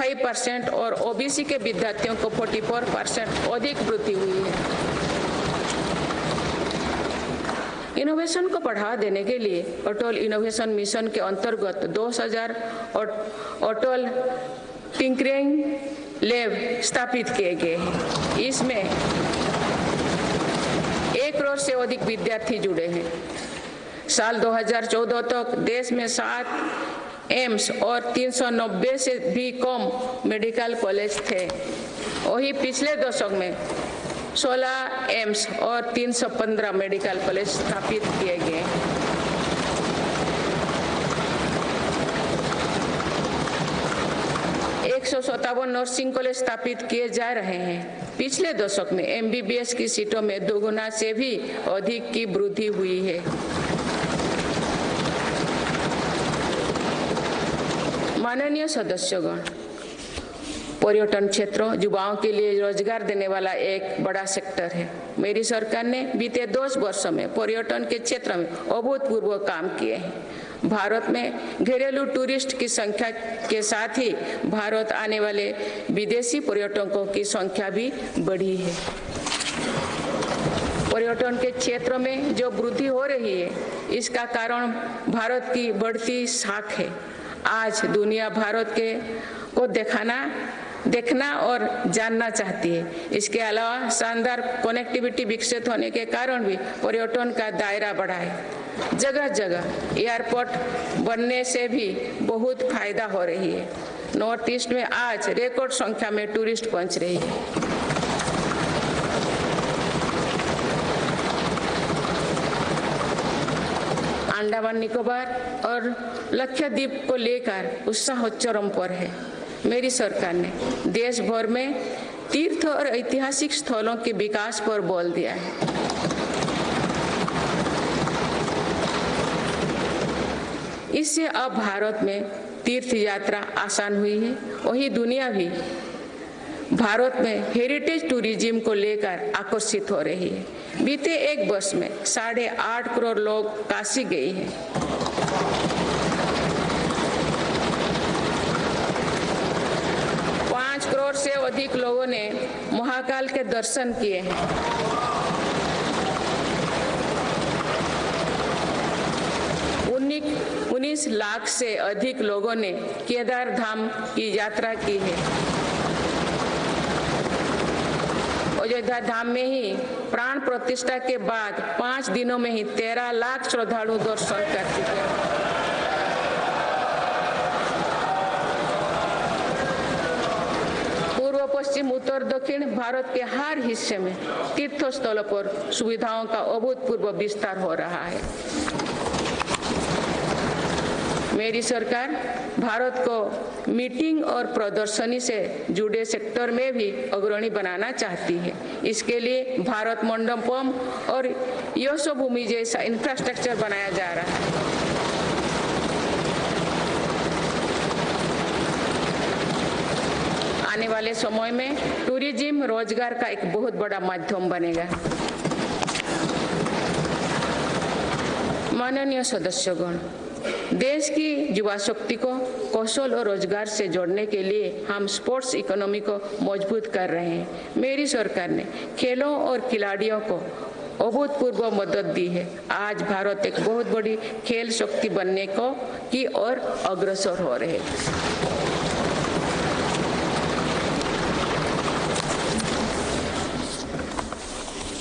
35% और ओबीसी के विद्यार्थियों को 44% अधिक वृद्धि हुई है। इनोवेशन को बढ़ावा देने के लिए अटल इनोवेशन मिशन के अंतर्गत 2000 अटल टिंकरिंग लैब स्थापित किए गए हैं। इसमें 1 करोड़ से अधिक विद्यार्थी जुड़े हैं। साल 2014 तक देश में 7 एम्स और 390 से भी कम मेडिकल कॉलेज थे। वही पिछले दशक में 16 एम्स और 315 मेडिकल कॉलेज स्थापित किए गए। 157 नर्सिंग कॉलेज स्थापित किए जा रहे हैं। पिछले दशक में एमबीबीएस की सीटों में 2 गुना से भी अधिक की वृद्धि हुई है। माननीय सदस्यगण, पर्यटन क्षेत्र युवाओं के लिए रोजगार देने वाला एक बड़ा सेक्टर है। मेरी सरकार ने बीते 10 वर्षों में पर्यटन के क्षेत्र में अभूतपूर्व काम किए हैं। भारत में घरेलू टूरिस्ट की संख्या के साथ ही भारत आने वाले विदेशी पर्यटकों की संख्या भी बढ़ी है। पर्यटन के क्षेत्र में जो वृद्धि हो रही है, इसका कारण भारत की बढ़ती साख है। आज दुनिया भारत को देखना और जानना चाहती है। इसके अलावा शानदार कनेक्टिविटी विकसित होने के कारण भी पर्यटन का दायरा बढ़ा है। जगह जगह एयरपोर्ट बनने से भी बहुत फायदा हो रही है। नॉर्थ ईस्ट में आज रिकॉर्ड संख्या में टूरिस्ट पहुंच रही है। अंडमान निकोबार और लक्षद्वीप को लेकर उत्साह चरम पर है। मेरी सरकार ने देश भर में तीर्थ और ऐतिहासिक स्थलों के विकास पर बल दिया है। इससे अब भारत में तीर्थ यात्रा आसान हुई है। वही दुनिया भी भारत में हेरिटेज टूरिज्म को लेकर आकर्षित हो रही है। बीते 1 वर्ष में 8.5 करोड़ लोग काशी गए हैं। करोड़ से अधिक लोगों ने महाकाल के दर्शन किए हैं। 19 लाख से अधिक लोगों ने केदार धाम की यात्रा की है। अयोध्या धाम में ही प्राण प्रतिष्ठा के बाद 5 दिनों में ही 13 लाख श्रद्धालु दर्शन कर चुके हैं। पश्चिम, उत्तर, दक्षिण भारत के हर हिस्से में तीर्थ स्थलों पर सुविधाओं का अभूतपूर्व विस्तार हो रहा है। मेरी सरकार भारत को मीटिंग और प्रदर्शनी से जुड़े सेक्टर में भी अग्रणी बनाना चाहती है। इसके लिए भारत मंडपम और यशोभूमि जैसा इंफ्रास्ट्रक्चर बनाया जा रहा है। आने वाले समय में टूरिज्म रोजगार का एक बहुत बड़ा माध्यम बनेगा। माननीय सदस्यगण, देश की युवा शक्ति को कौशल और रोजगार से जोड़ने के लिए हम स्पोर्ट्स इकोनॉमी को मजबूत कर रहे हैं। मेरी सरकार ने खेलों और खिलाड़ियों को अभूतपूर्व मदद दी है। आज भारत एक बहुत बड़ी खेल शक्ति बनने की ओर अग्रसर हो रहे हैं।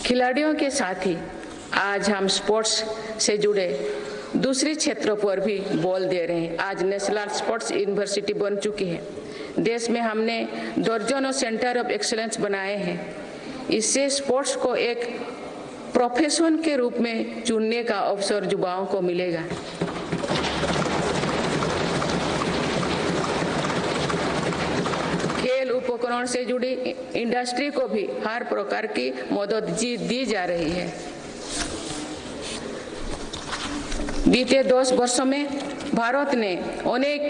खिलाड़ियों के साथ ही आज हम स्पोर्ट्स से जुड़े दूसरे क्षेत्रों पर भी बल दे रहे हैं। आज नेशनल स्पोर्ट्स यूनिवर्सिटी बन चुकी है। देश में हमने दर्जनों सेंटर ऑफ एक्सीलेंस बनाए हैं। इससे स्पोर्ट्स को एक प्रोफेशन के रूप में चुनने का अवसर युवाओं को मिलेगा। खेल उपकरण से जुड़ी इंडस्ट्री को भी हर प्रकार की मदद दी जा रही है। बीते 10 वर्षों में भारत ने अनेक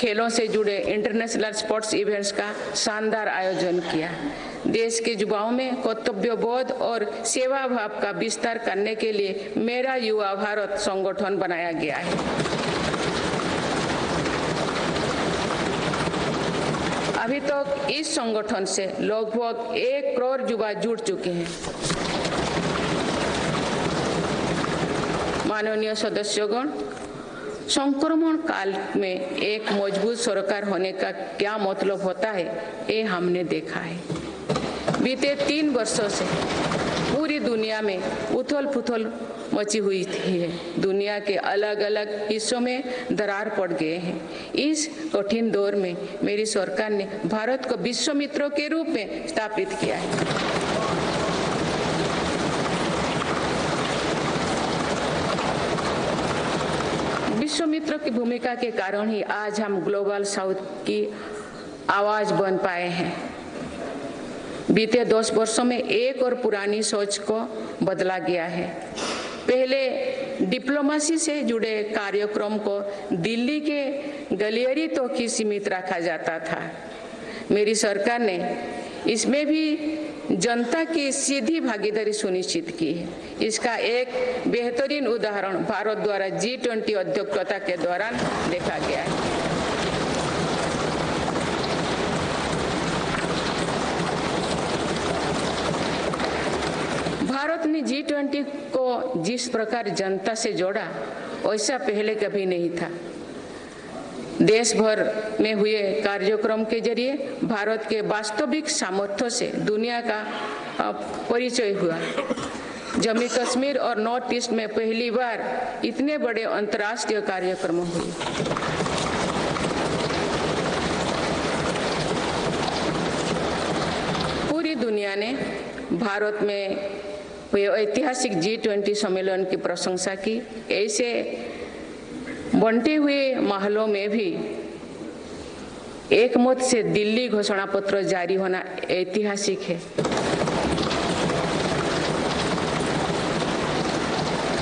खेलों से जुड़े इंटरनेशनल स्पोर्ट्स इवेंट्स का शानदार आयोजन किया। देश के युवाओं में कर्तव्यबोध और सेवा भाव का विस्तार करने के लिए मेरा युवा भारत संगठन बनाया गया है। अभी तक इस संगठन से लगभग 1 करोड़ युवा जुड़ चुके हैं। माननीय सदस्यगण, संक्रमण काल में एक मजबूत सरकार होने का क्या मतलब होता है, ये हमने देखा है। बीते 3 वर्षों से पूरी दुनिया में उथल-पुथल मची हुई है। दुनिया के अलग-अलग हिस्सों में दरार पड़ गए हैं। इस कठिन दौर में मेरी सरकार ने भारत को विश्व मित्र के रूप में स्थापित किया है। विश्व मित्र की भूमिका के कारण ही आज हम ग्लोबल साउथ की आवाज बन पाए हैं। बीते 10 वर्षों में एक और पुरानी सोच को बदला गया है। पहले डिप्लोमेसी से जुड़े कार्यक्रम को दिल्ली के गलियारे तक ही सीमित रखा जाता था। मेरी सरकार ने इसमें भी जनता की सीधी भागीदारी सुनिश्चित की है। इसका एक बेहतरीन उदाहरण भारत द्वारा G20 अध्यक्षता के दौरान देखा गया है। भारत ने G20 को जिस प्रकार जनता से जोड़ा, वैसा पहले कभी नहीं था। देश भर में हुए कार्यक्रम के जरिए भारत के वास्तविक सामर्थ्य से दुनिया का परिचय हुआ। जम्मू कश्मीर और नॉर्थ ईस्ट में पहली बार इतने बड़े अंतर्राष्ट्रीय कार्यक्रम हुए। पूरी दुनिया ने भारत में ऐतिहासिक G20 सम्मेलन की प्रशंसा की। ऐसे बंटे हुए माहौलों में भी एक मत से दिल्ली घोषणा पत्र जारी होना ऐतिहासिक है।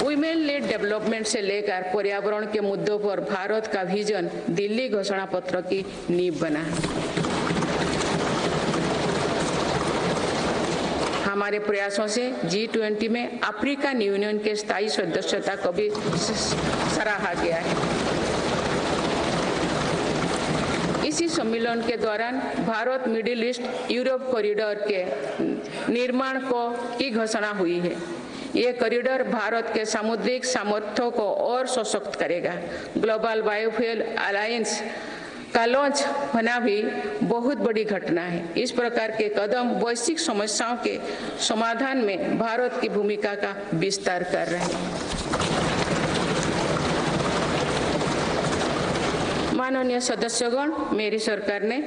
वुमेन लेड डेवलपमेंट से लेकर पर्यावरण के मुद्दों पर भारत का विजन दिल्ली घोषणा पत्र की नींव बना है। हमारे प्रयासों से G20 में अफ्रीकन यूनियन के स्थायी सदस्यता को भी सराहा गया है। इसी सम्मेलन के दौरान Bharat middle east Europe corridor के निर्माण की घोषणा हुई है। ये कॉरिडोर भारत के सामुद्रिक सामर्थ्य को और सशक्त करेगा। ग्लोबल बायोफ्यूल अलायंस का लॉन्च होना भी बहुत बड़ी घटना है। इस प्रकार के कदम वैश्विक समस्याओं के समाधान में भारत की भूमिका का विस्तार कर रहे हैं। माननीय सदस्यगण, मेरी सरकार ने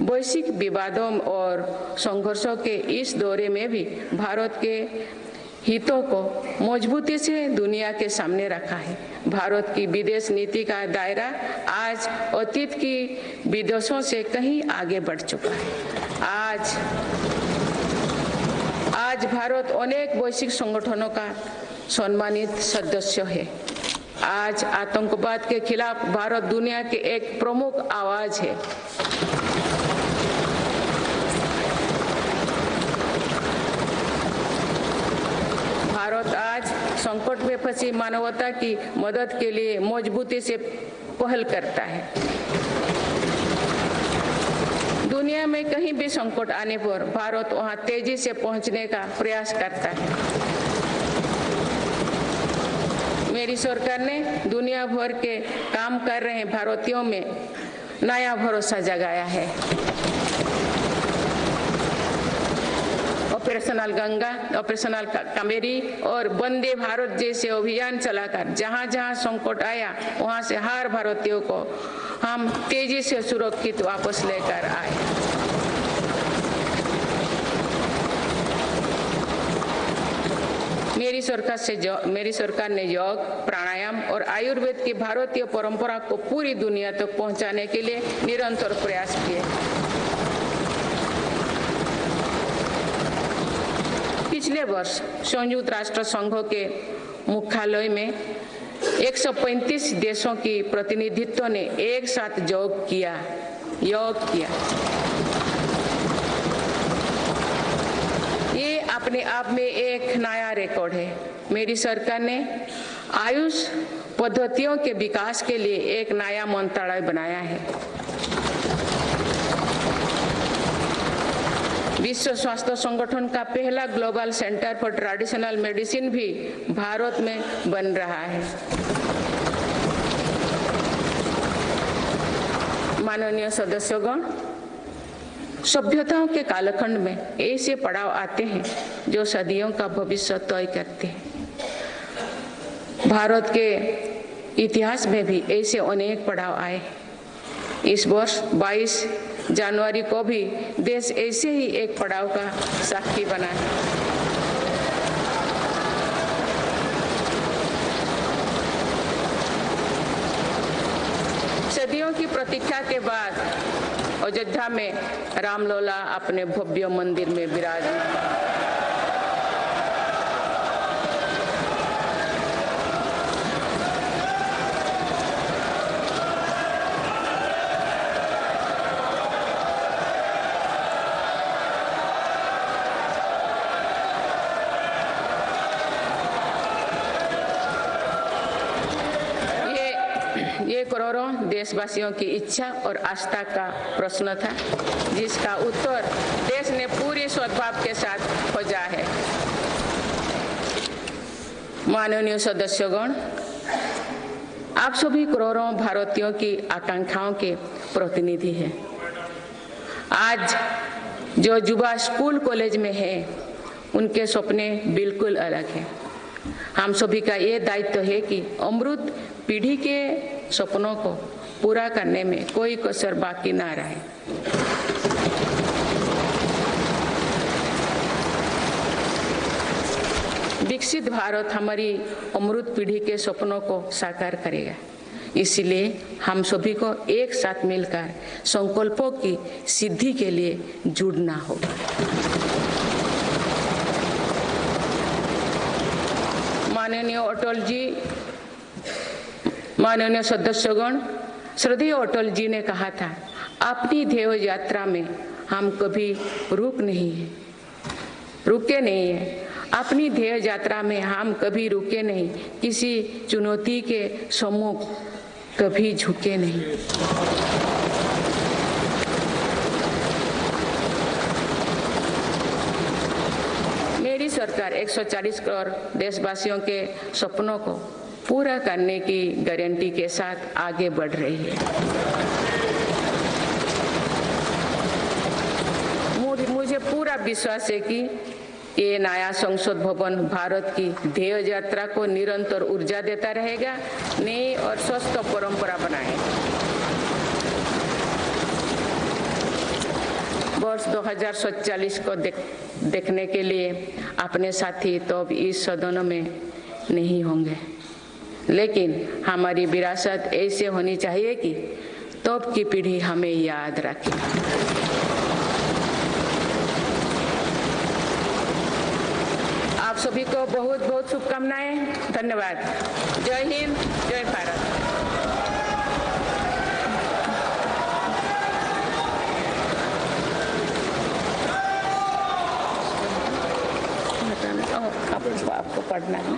वैश्विक विवादों और संघर्षों के इस दौरे में भी भारत के हितों को मजबूती से दुनिया के सामने रखा है। भारत की विदेश नीति का दायरा आज अतीत की विदेशों से कहीं आगे बढ़ चुका है। आज भारत अनेक वैश्विक संगठनों का सम्मानित सदस्य है। आज आतंकवाद के खिलाफ भारत दुनिया के एक प्रमुख आवाज है। भारत आज संकट में फंसी मानवता की मदद के लिए मजबूती से पहल करता है। दुनिया में कहीं भी संकट आने पर भारत वहां तेजी से पहुंचने का प्रयास करता है। मेरी सरकार ने दुनिया भर के काम कर रहे भारतीयों में नया भरोसा जगाया है। ऑपरेशनल गंगा, ऑपरेशनल कावेरी और वंदे भारत जैसे अभियान चलाकर जहां जहां संकट आया वहां से हर भारतीयों को हम तेजी से सुरक्षित वापस लेकर आए। मेरी सरकार ने योग, प्राणायाम और आयुर्वेद की भारतीय परंपरा को पूरी दुनिया तक पहुंचाने के लिए निरंतर प्रयास किए। पिछले वर्ष संयुक्त राष्ट्र संघ के मुख्यालय में 135 देशों की प्रतिनिधित्व ने एक साथ योग किया। ये अपने आप में एक नया रिकॉर्ड है। मेरी सरकार ने आयुष पद्धतियों के विकास के लिए एक नया मंत्रालय बनाया है। विश्व स्वास्थ्य संगठन का पहला global centre for traditional medicine भी भारत में बन रहा है। माननीय सदस्यगण, सभ्यताओं के कालखंड में ऐसे पड़ाव आते हैं जो सदियों का भविष्य तय करते हैं। भारत के इतिहास में भी ऐसे अनेक पड़ाव आए। इस वर्ष 22 जनवरी को भी देश ऐसे ही एक पड़ाव का साक्षी बना है। सदियों की प्रतीक्षा के बाद अयोध्या में रामलला अपने भव्य मंदिर में विराजमान। ये करोड़ों देशवासियों की इच्छा और आस्था का प्रश्न था, जिसका उत्तर देश ने पूरे सद्भाव के साथ खोजा है। माननीय सदस्यगण, आप सभी करोड़ों भारतीयों की आकांक्षाओं के प्रतिनिधि हैं। आज जो युवा स्कूल कॉलेज में है, उनके सपने बिल्कुल अलग हैं। हम सभी का ये दायित्व है कि अमृत पीढ़ी के सपनों को पूरा करने में कोई कसर बाकी ना रहे। विकसित भारत हमारी अमृत पीढ़ी के सपनों को साकार करेगा। इसलिए हम सभी को एक साथ मिलकर संकल्पों की सिद्धि के लिए जुड़ना होगा। माननीय अटल जी, माननीय सदस्यगण, श्रद्धेय अटल जी ने कहा था, अपनी ध्येय यात्रा में हम कभी रुके नहीं हैं। अपनी ध्येय यात्रा में हम कभी रुके नहीं, किसी चुनौती के सम्मुख कभी झुके नहीं। मेरी सरकार 140 करोड़ देशवासियों के सपनों को पूरा करने की गारंटी के साथ आगे बढ़ रही है। मुझे पूरा विश्वास है कि ये नया संसद भवन भारत की ध्येय यात्रा को निरंतर ऊर्जा देता रहेगा, नई और स्वस्थ परंपरा बनाएगा। वर्ष 2047 को देखने के लिए अपने साथी तो अब इस सदन में नहीं होंगे, लेकिन हमारी विरासत ऐसे होनी चाहिए कि तब की पीढ़ी हमें याद रखे। आप सभी को बहुत बहुत शुभकामनाएं। धन्यवाद। जय हिंद, जय भारत। आपको पढ़ना है।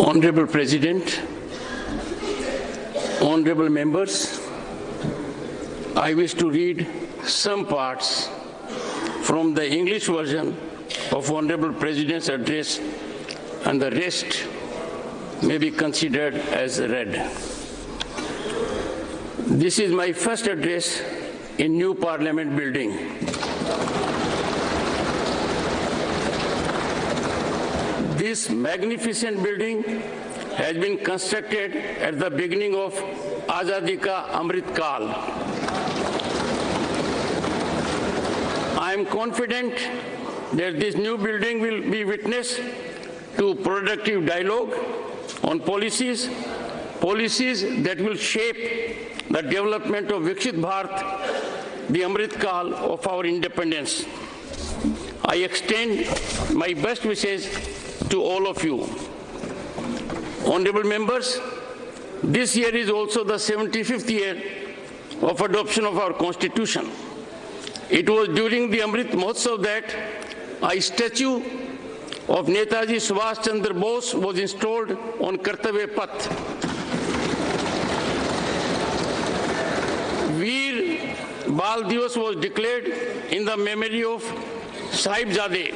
Honorable President, honorable members, I wish to read some parts from the English version of Honorable President's address, and the rest may be considered as read. This is my first address in new Parliament building. This magnificent building has been constructed at the beginning of Azadi Ka Amrit Kal. I am confident that this new building will be witness to productive dialogue on policies that will shape the development of Viksit Bharat the Amrit Kal of our independence. I extend my best wishes to all of you. Honorable members, this year is also the 75th year of adoption of our Constitution. It was during the Amrit Mahotsav that a statue of Netaji Subhash Chandra Bose was installed on Kartavya Path. Veer Bal Divas was declared in the memory of Sahibzade.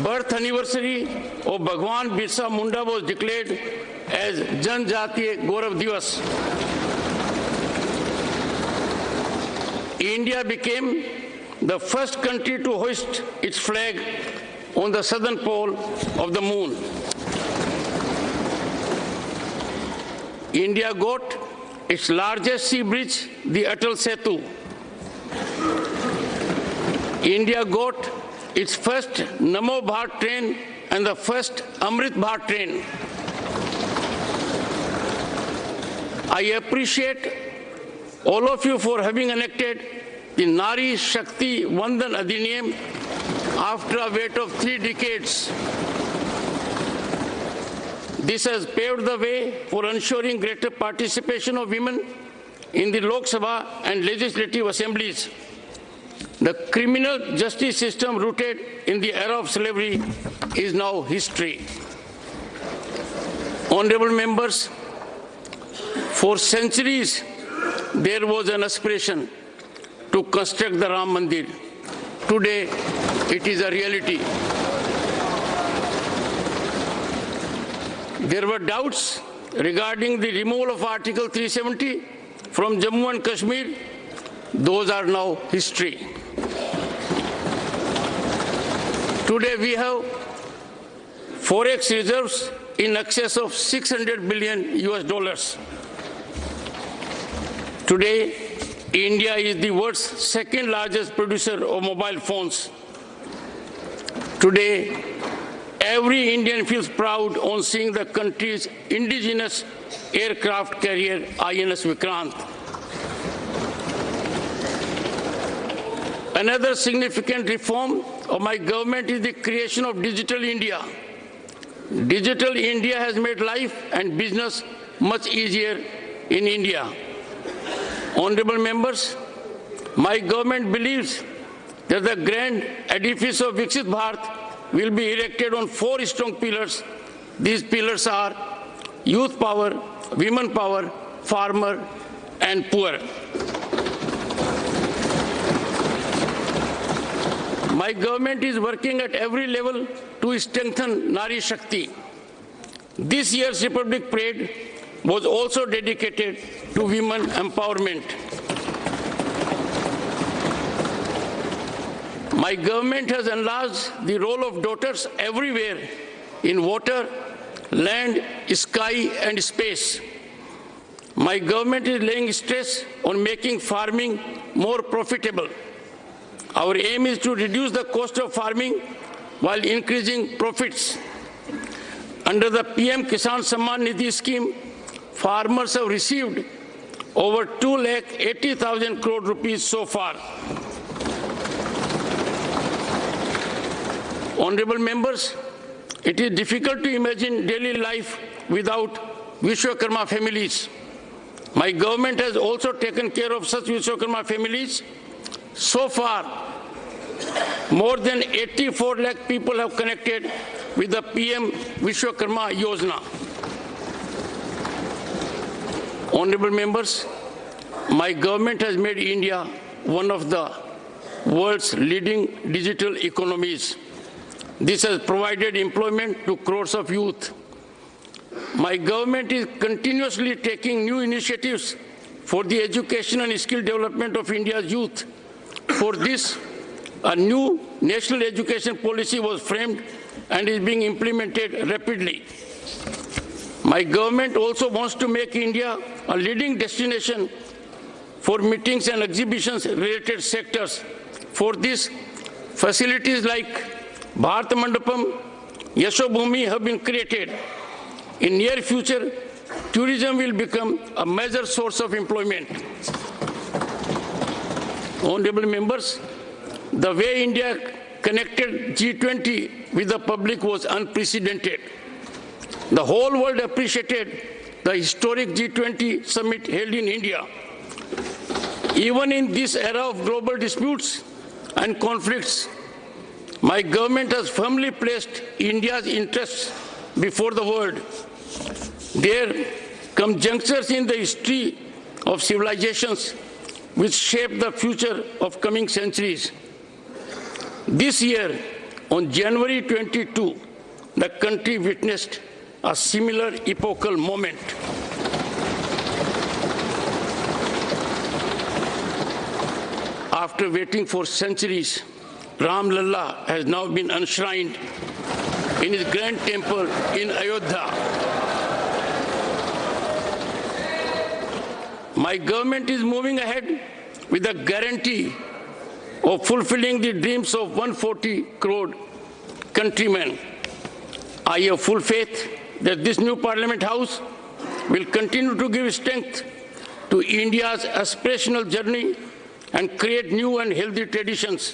Birth anniversary of Bhagwan Birsa Munda was declared as Janjatiya Gaurav Divas. India became the first country to hoist its flag on the southern pole of the moon. India got its largest sea bridge, the Atal Setu. India got its first Namo Bharat train and the first Amrit Bharat train. I appreciate all of you for having enacted the Nari Shakti Vandan Adhiniyam after a wait of 3 decades. This has paved the way for ensuring greater participation of women in the Lok Sabha and legislative assemblies. The criminal justice system rooted in the era of slavery is now history. Honorable members, for centuries there was an aspiration to construct the Ram Mandir. Today it is a reality. There were doubts regarding the removal of Article 370 from Jammu and Kashmir. Those are now history. Today we have forex reserves in excess of $600 billion US. Today, India is the world's second largest producer of mobile phones. Today, every Indian feels proud on seeing the country's indigenous aircraft carrier INS Vikrant. Another significant reform of my government is the creation of Digital India. Digital India has made life and business much easier in India. Honorable members, my government believes that the grand edifice of Viksit Bharat will be erected on 4 strong pillars. These pillars are youth power, women power, farmer, and poor. My government is working at every level to strengthen Nari Shakti. This year's Republic Parade was also dedicated to women empowerment. My government has enlarged the role of daughters everywhere in water, land, sky, and space. My government is laying stress on making farming more profitable. Our aim is to reduce the cost of farming while increasing profits. Under the PM Kisan Samman Nidhi scheme, farmers have received over 2,80,000 crore rupees so far. Honorable members, it is difficult to imagine daily life without Vishwakarma families. My government has also taken care of such Vishwakarma families. So far, more than 84 lakh people have connected with the PM Vishwakarma Yojana. Honorable members, my government has made India one of the world's leading digital economies. This has provided employment to crores of youth. My government is continuously taking new initiatives for the education and skill development of India's youth. For this, a new national education policy was framed and is being implemented rapidly. My government also wants to make India a leading destination for meetings and exhibitions related sectors. For this, facilities like Bharat Mandapam, Yashobhumi have been created. In near future, tourism will become a major source of employment. Honorable members, the way India connected G20 with the public was unprecedented. The whole world appreciated the historic G20 summit held in India. Even in this era of global disputes and conflicts, my government has firmly placed India's interests before the world. There come junctures in the history of civilizations which shape the future of coming centuries. This year, on January 22, the country witnessed a similar epochal moment. After waiting for centuries, Ram Lalla has now been enshrined in his grand temple in Ayodhya. My government is moving ahead with the guarantee of fulfilling the dreams of 140 crore countrymen. I have full faith that this new Parliament House will continue to give strength to India's aspirational journey and create new and healthy traditions.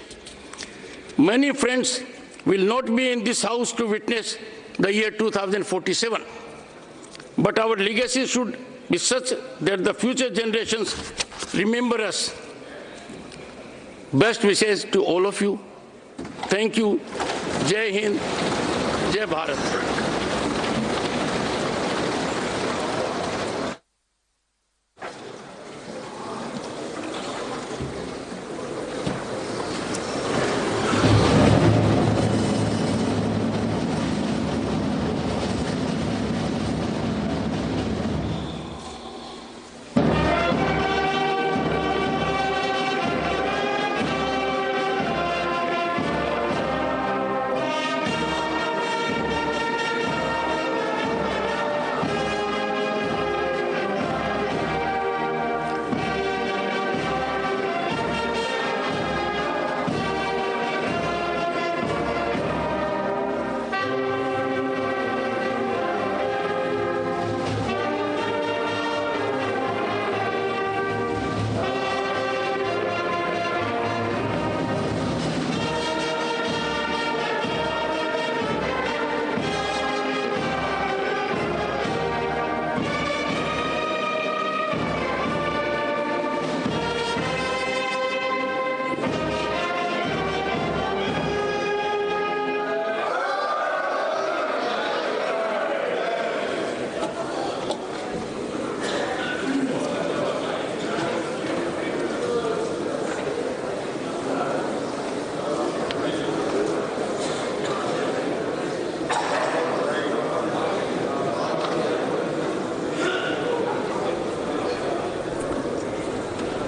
Many friends will not be in this House to witness the year 2047, but our legacy should be such that the future generations remember us. Best wishes to all of you. Thank you. Jai Hind, Jai Bharat.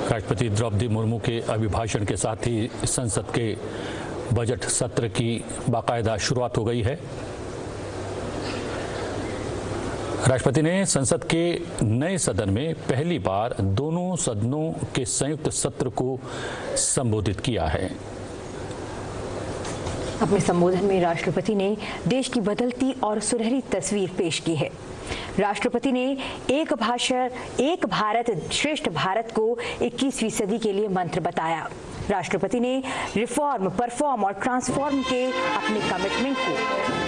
राष्ट्रपति द्रौपदी मुर्मू के अभिभाषण के साथ ही संसद के budget सत्र की बाकायदा शुरुआत हो गई है। राष्ट्रपति ने संसद के नए सदन में पहली बार दोनों सदनों के संयुक्त सत्र को संबोधित किया है। अपने संबोधन में राष्ट्रपति ने देश की बदलती और सुनहरी तस्वीर पेश की है। राष्ट्रपति ने एक भारत श्रेष्ठ भारत को 21वीं सदी के लिए मंत्र बताया। राष्ट्रपति ने रिफॉर्म, परफॉर्म और ट्रांसफॉर्म के अपने कमिटमेंट को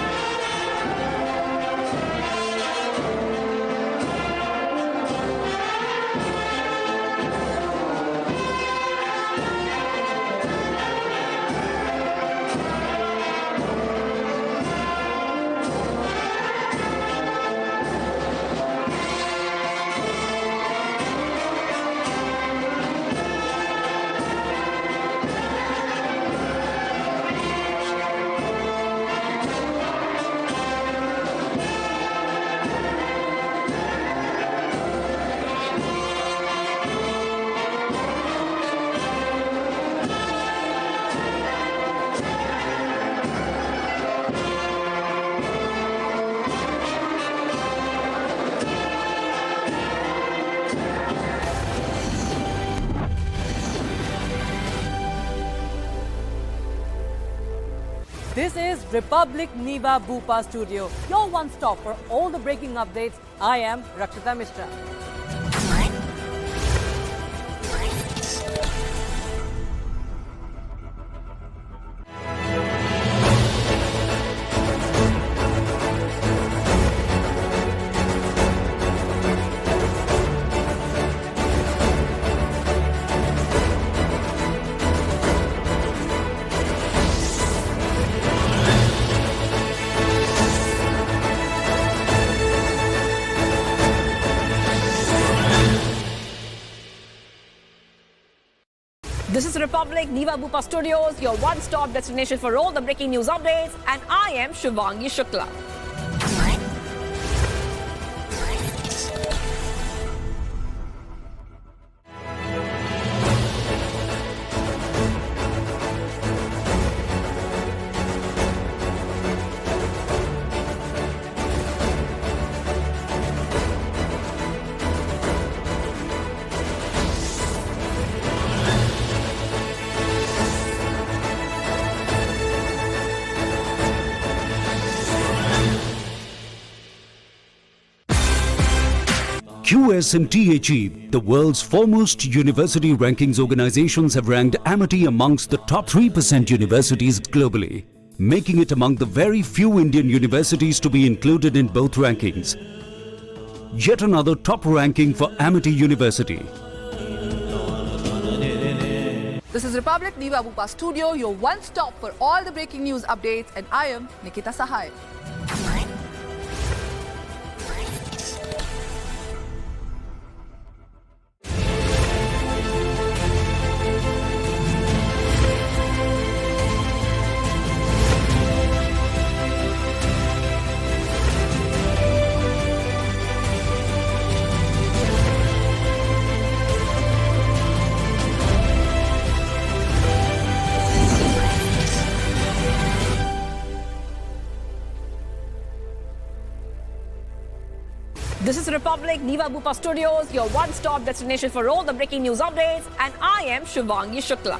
This is Republic Niva Bhupa Studio, your one-stop for all the breaking updates. I am Rakshita Mishra. This is Republic Niva Bhupa Studios, your one-stop destination for all the breaking news updates, and I am Shivangi Shukla. QSMTHE, the world's foremost university rankings organizations, have ranked Amity amongst the top 3% universities globally, making it among the very few Indian universities to be included in both rankings. Yet another top ranking for Amity University. This is Republic Niva Bhupa Studio, your one-stop for all the breaking news updates, and I am Nikita Sahai. This is Republic Niva Bhupa Studios, your one-stop destination for all the breaking news updates, and I am Shivangi Shukla.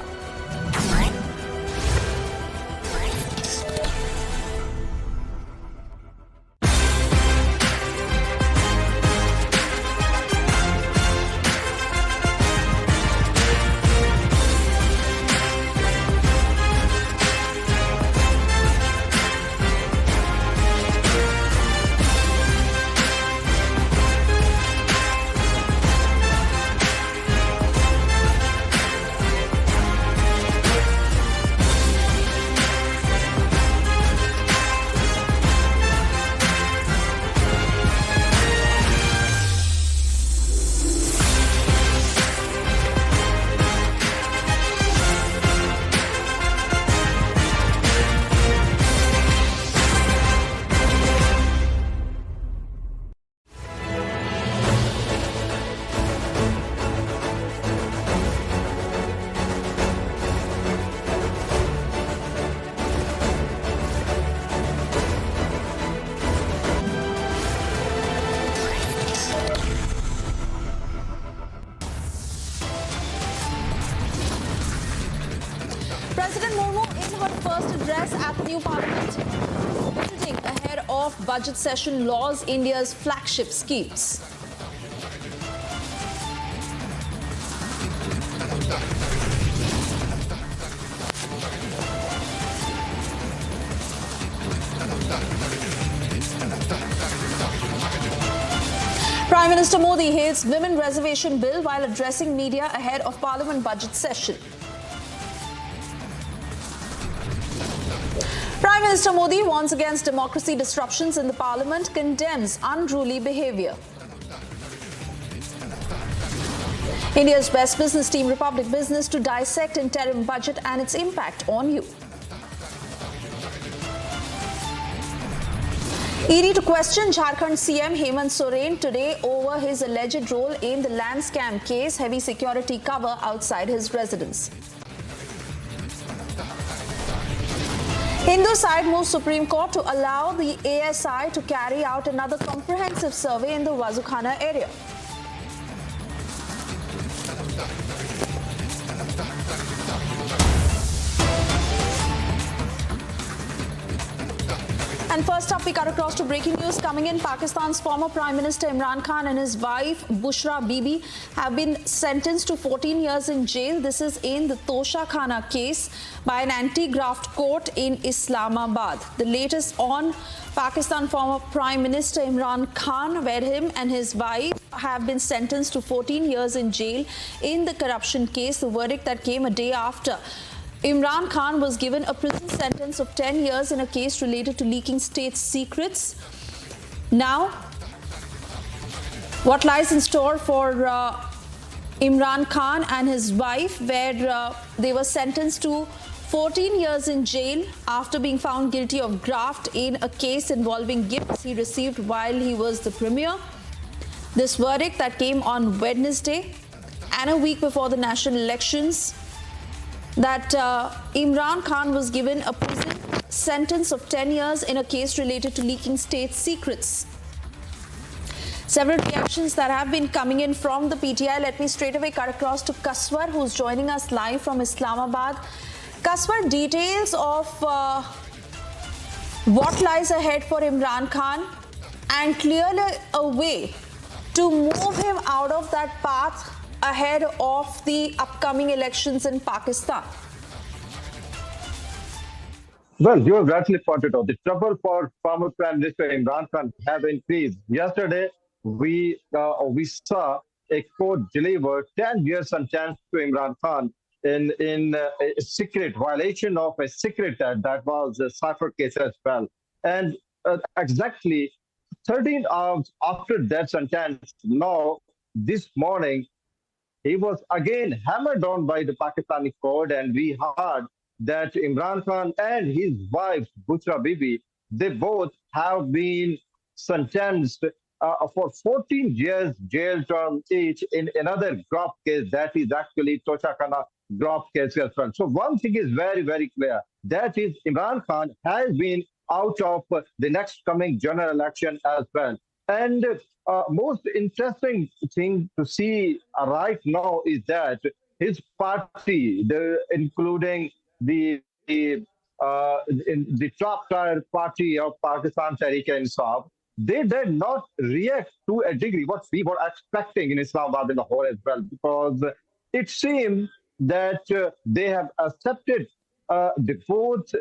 President Murmu in her first address at the new parliament, visiting ahead of budget session laws India's flagship schemes. Prime Minister Modi hails Women Reservation Bill while addressing media ahead of Parliament budget session. Prime Minister Modi warns against democracy disruptions in the Parliament, condemns unruly behaviour. India's best business team Republic Business to dissect interim budget and its impact on youth. ED to question Jharkhand CM Hemant Soren today over his alleged role in the land scam case, heavy security cover outside his residence. Hindu side moves Supreme Court to allow the ASI to carry out another comprehensive survey in the Wazukhana area. And first up, we cut across to breaking news coming in. Pakistan's former Prime Minister Imran Khan and his wife Bushra Bibi have been sentenced to 14 years in jail. This is in the Tosha Khana case by an anti-graft court in Islamabad. The latest on Pakistan former Prime Minister Imran Khan, where him and his wife have been sentenced to 14 years in jail in the corruption case. The verdict that came a day after Imran Khan was given a prison sentence of 10 years in a case related to leaking state secrets. Now, what lies in store for Imran Khan and his wife, where they were sentenced to 14 years in jail after being found guilty of graft in a case involving gifts he received while he was the premier. This verdict that came on Wednesday and a week before the national elections, that Imran Khan was given a prison sentence of 10 years in a case related to leaking state secrets. Several reactions that have been coming in from the PTI. Let me straight away cut across to Kaswar, who's joining us live from Islamabad. Kaswar, details of what lies ahead for Imran Khan and clearly a way to move him out of that path ahead of the upcoming elections in Pakistan. Well, you have rightly pointed out the trouble for former Prime Minister Imran Khan have increased. Yesterday, we saw a court deliver 10 years sentence to Imran Khan in a secret violation of a secret that was a cipher case as well. And exactly 13 hours after that sentence, now this morning, he was again hammered on by the Pakistani court, and we heard that Imran Khan and his wife, Bushra Bibi, they both have been sentenced for 14 years jail term each in another graft case, that is actually Tosha Khana graft case as well. So one thing is very, very clear, that is Imran Khan has been out of the next coming general election as well. And most interesting thing to see right now is that his party, including the top tier party of Pakistan Tehreek-e-Insaf, they did not react to a degree what we were expecting in Islamabad in the whole as well, because it seemed that they have accepted the both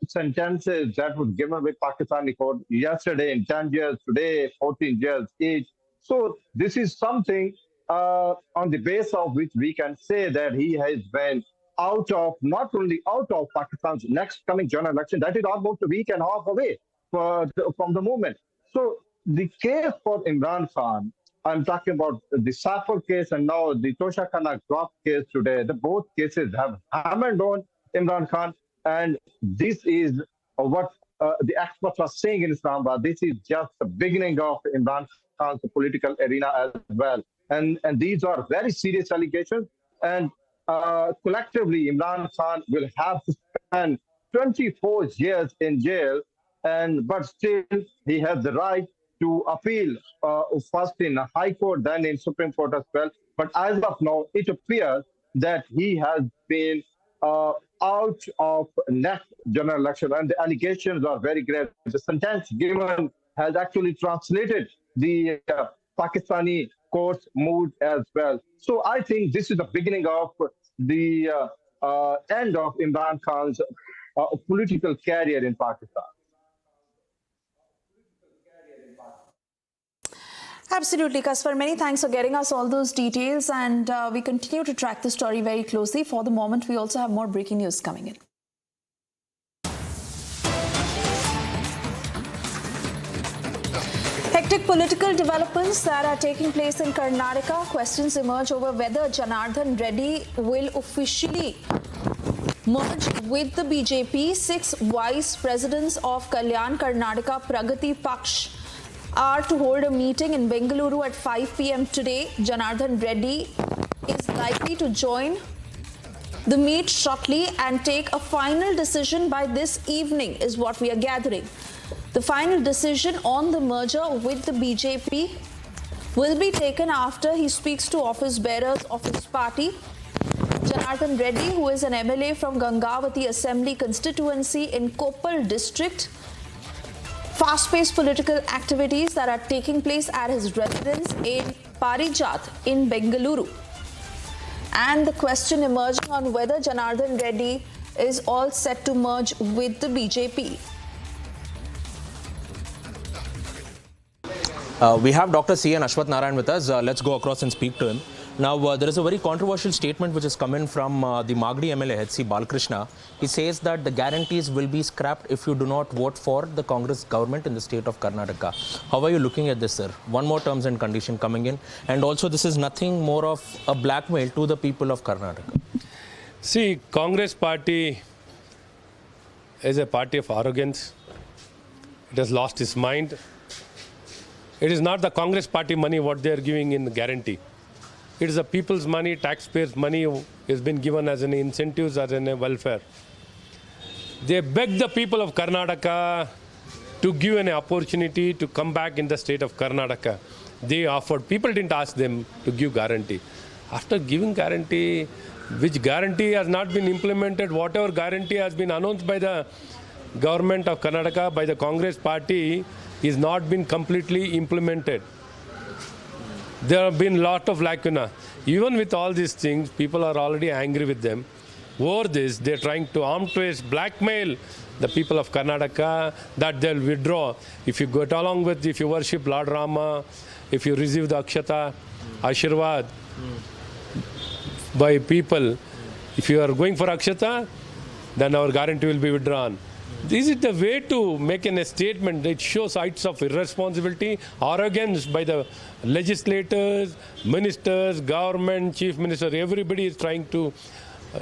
sentences that were given by Pakistani court yesterday in 10 years, today 14 years each. So this is something on the basis of which we can say that he has been not only out of Pakistan's next coming general election, that is almost a week and a half away from the movement. So the case for Imran Khan, I'm talking about the Safar case and now the Tosha Khana graft case today, both cases have hammered on Imran Khan, and this is what the experts are saying in Islamabad. This is just the beginning of Imran Khan's political arena as well. And these are very serious allegations, and collectively Imran Khan will have to spend 24 years in jail, but still he has the right to appeal first in a High Court, then in Supreme Court as well. But as of now, it appears that he has been out of next general election, and the allegations are very grave. The sentence given has actually translated the Pakistani court's mood as well. So I think this is the beginning of the end of Imran Khan's political career in Pakistan. Absolutely, Kaswar. Many thanks for getting us all those details, and we continue to track the story very closely. For the moment, we also have more breaking news coming in. Hectic political developments that are taking place in Karnataka. Questions emerge over whether Janardhan Reddy will officially merge with the BJP. 6 vice presidents of Kalyan Karnataka Pragati Paksh are to hold a meeting in Bengaluru at 5 p.m. today. Janardhan Reddy is likely to join the meet shortly and take a final decision by this evening, is what we are gathering. The final decision on the merger with the BJP will be taken after he speaks to office bearers of his party. Janardhan Reddy, who is an MLA from Gangavati Assembly constituency in Koppal district, fast-paced political activities that are taking place at his residence in Parijat in Bengaluru. And the question emerging on whether Janardhan Reddy is all set to merge with the BJP. We have Dr. C.N. Ashwath Narayan with us. Let's go across and speak to him. Now, there is a very controversial statement which has come in from the Magdi MLA, H.C. Balakrishna. He says that the guarantees will be scrapped if you do not vote for the Congress government in the state of Karnataka. How are you looking at this, sir? One more terms and condition coming in. And also, this is nothing more of a blackmail to the people of Karnataka. See, Congress party is a party of arrogance. It has lost its mind. It is not the Congress party money what they are giving in guarantee. It is the people's money, taxpayers' money has been given as an incentives, as an welfare. They beg the people of Karnataka to give an opportunity to come back in the state of Karnataka. They offered. People didn't ask them to give guarantee. After giving guarantee, which guarantee has not been implemented, whatever guarantee has been announced by the government of Karnataka, by the Congress party, is not been completely implemented. There have been a lot of lacuna. Even with all these things, people are already angry with them. Over this, they're trying to arm twist, blackmail the people of Karnataka that they'll withdraw. If you go along with, if you worship Lord Rama, if you receive the Akshata, Ashirwad by people, if you are going for Akshata, then our guarantee will be withdrawn. This is the way to make a statement that shows acts of irresponsibility, arrogance by the legislators, ministers, government, chief minister. Everybody is trying to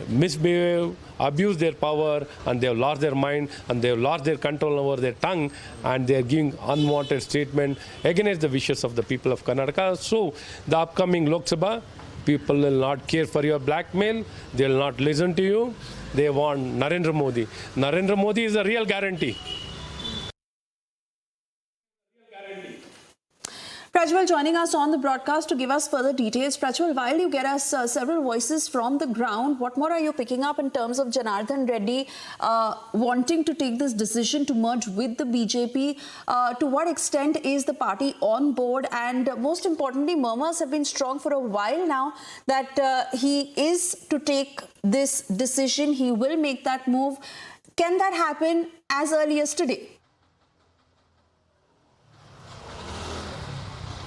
misbehave, abuse their power, and they have lost their mind, and they have lost their control over their tongue, and they are giving unwanted statement against the wishes of the people of Karnataka. So the upcoming Lok Sabha, people will not care for your blackmail. They will not listen to you. They want Narendra Modi. Narendra Modi is a real guarantee. Prajwal joining us on the broadcast to give us further details. Prajwal, while you get us several voices from the ground, what more are you picking up in terms of Janardhan Reddy wanting to take this decision to merge with the BJP? To what extent is the party on board? And most importantly, murmurs have been strong for a while now that he is to take this decision. He will make that move. Can that happen as early as today?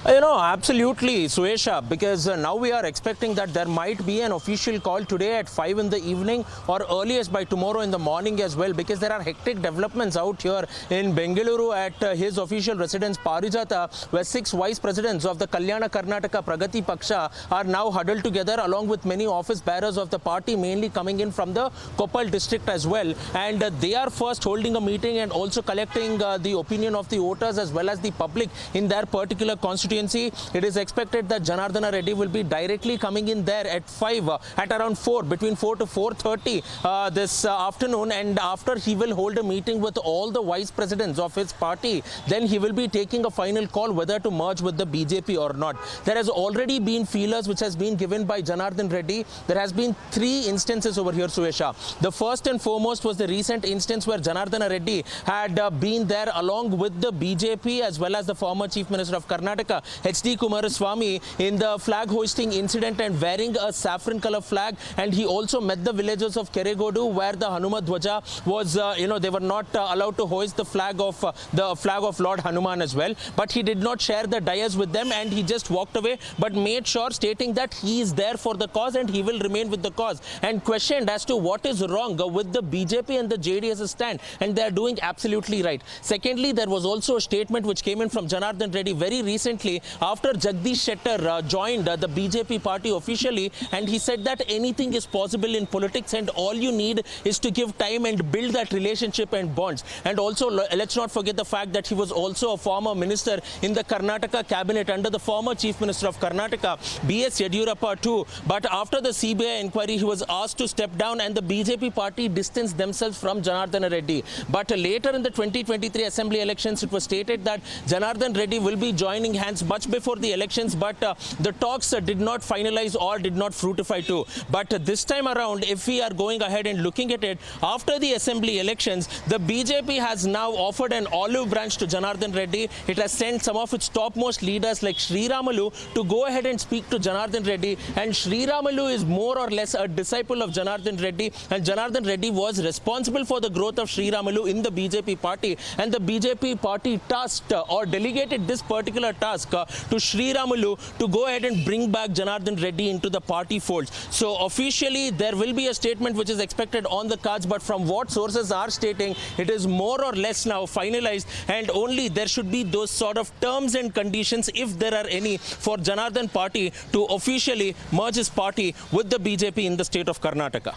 You know, absolutely, Suesha, because now we are expecting that there might be an official call today at 5 in the evening or earliest by tomorrow in the morning as well, because there are hectic developments out here in Bengaluru at his official residence, Parijata, where 6 vice presidents of the Kalyana Karnataka Pragati Paksha are now huddled together along with many office bearers of the party, mainly coming in from the Koppal district as well. And they are first holding a meeting and also collecting the opinion of the voters as well as the public in their particular constituency. It is expected that Janardhan Reddy will be directly coming in there at 5, at around 4, between 4 to 4:30 this afternoon, and after he will hold a meeting with all the vice presidents of his party, then he will be taking a final call whether to merge with the BJP or not. There has already been feelers which has been given by Janardhan Reddy. There has been 3 instances over here, Suesha. The first and foremost was the recent instance where Janardhan Reddy had been there along with the BJP as well as the former Chief Minister of Karnataka, H.D. Kumaraswamy, in the flag hoisting incident and wearing a saffron color flag. And he also met the villagers of Keregodu where the Hanuma Dwaja was, they were not allowed to hoist the flag of Lord Hanuman as well. But he did not share the dais with them and he just walked away, but made sure, stating that he is there for the cause and he will remain with the cause. And questioned as to what is wrong with the BJP and the JDS stand, and they are doing absolutely right. Secondly, there was also a statement which came in from Janardhan Reddy very recently after Jagdish Shettar joined the BJP party officially, and he said that anything is possible in politics and all you need is to give time and build that relationship and bonds. And also, let's not forget the fact that he was also a former minister in the Karnataka cabinet under the former Chief Minister of Karnataka, B.S. Yediyurappa too. But after the CBI inquiry, he was asked to step down and the BJP party distanced themselves from Janardhan Reddy. But later in the 2023 assembly elections, it was stated that Janardhan Reddy will be joining hands much before the elections, but the talks did not finalize or did not fructify too. But this time around, if we are going ahead and looking at it, after the assembly elections, the BJP has now offered an olive branch to Janardhan Reddy. It has sent some of its topmost leaders like Sri Ramalu to go ahead and speak to Janardhan Reddy. And Sri Ramalu is more or less a disciple of Janardhan Reddy, and Janardhan Reddy was responsible for the growth of Sri Ramalu in the BJP party, and the BJP party tasked or delegated this particular task to Sri Ramalu to go ahead and bring back Janardhan Reddy into the party folds. So officially there will be a statement which is expected on the cards, but from what sources are stating, it is more or less now finalized, and only there should be those sort of terms and conditions, if there are any, for Janardhan party to officially merge his party with the BJP in the state of Karnataka.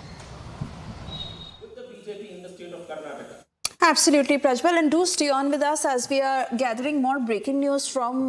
Absolutely, Prajwal, and do stay on with us as we are gathering more breaking news from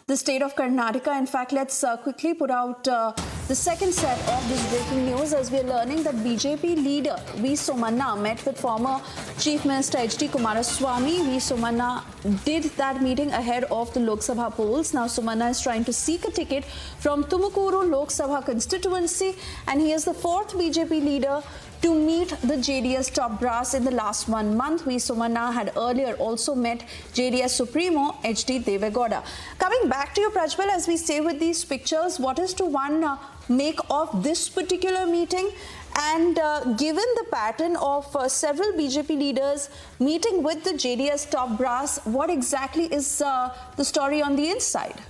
the state of Karnataka. In fact, let's quickly put out the second set of this breaking news as we are learning that BJP leader V. Somanna met with former Chief Minister H.D. Kumaraswamy. V. Somanna did that meeting ahead of the Lok Sabha polls. Now, Somanna is trying to seek a ticket from Tumukuru Lok Sabha constituency, and he is the fourth BJP leader to meet the JDS top brass in the last 1 month. V. Somanna had earlier also met JDS Supremo H.D. Devegowda. Coming back to you, Prajwal, as we stay with these pictures, what is to one make of this particular meeting? And given the pattern of several BJP leaders meeting with the JDS top brass, what exactly is the story on the inside?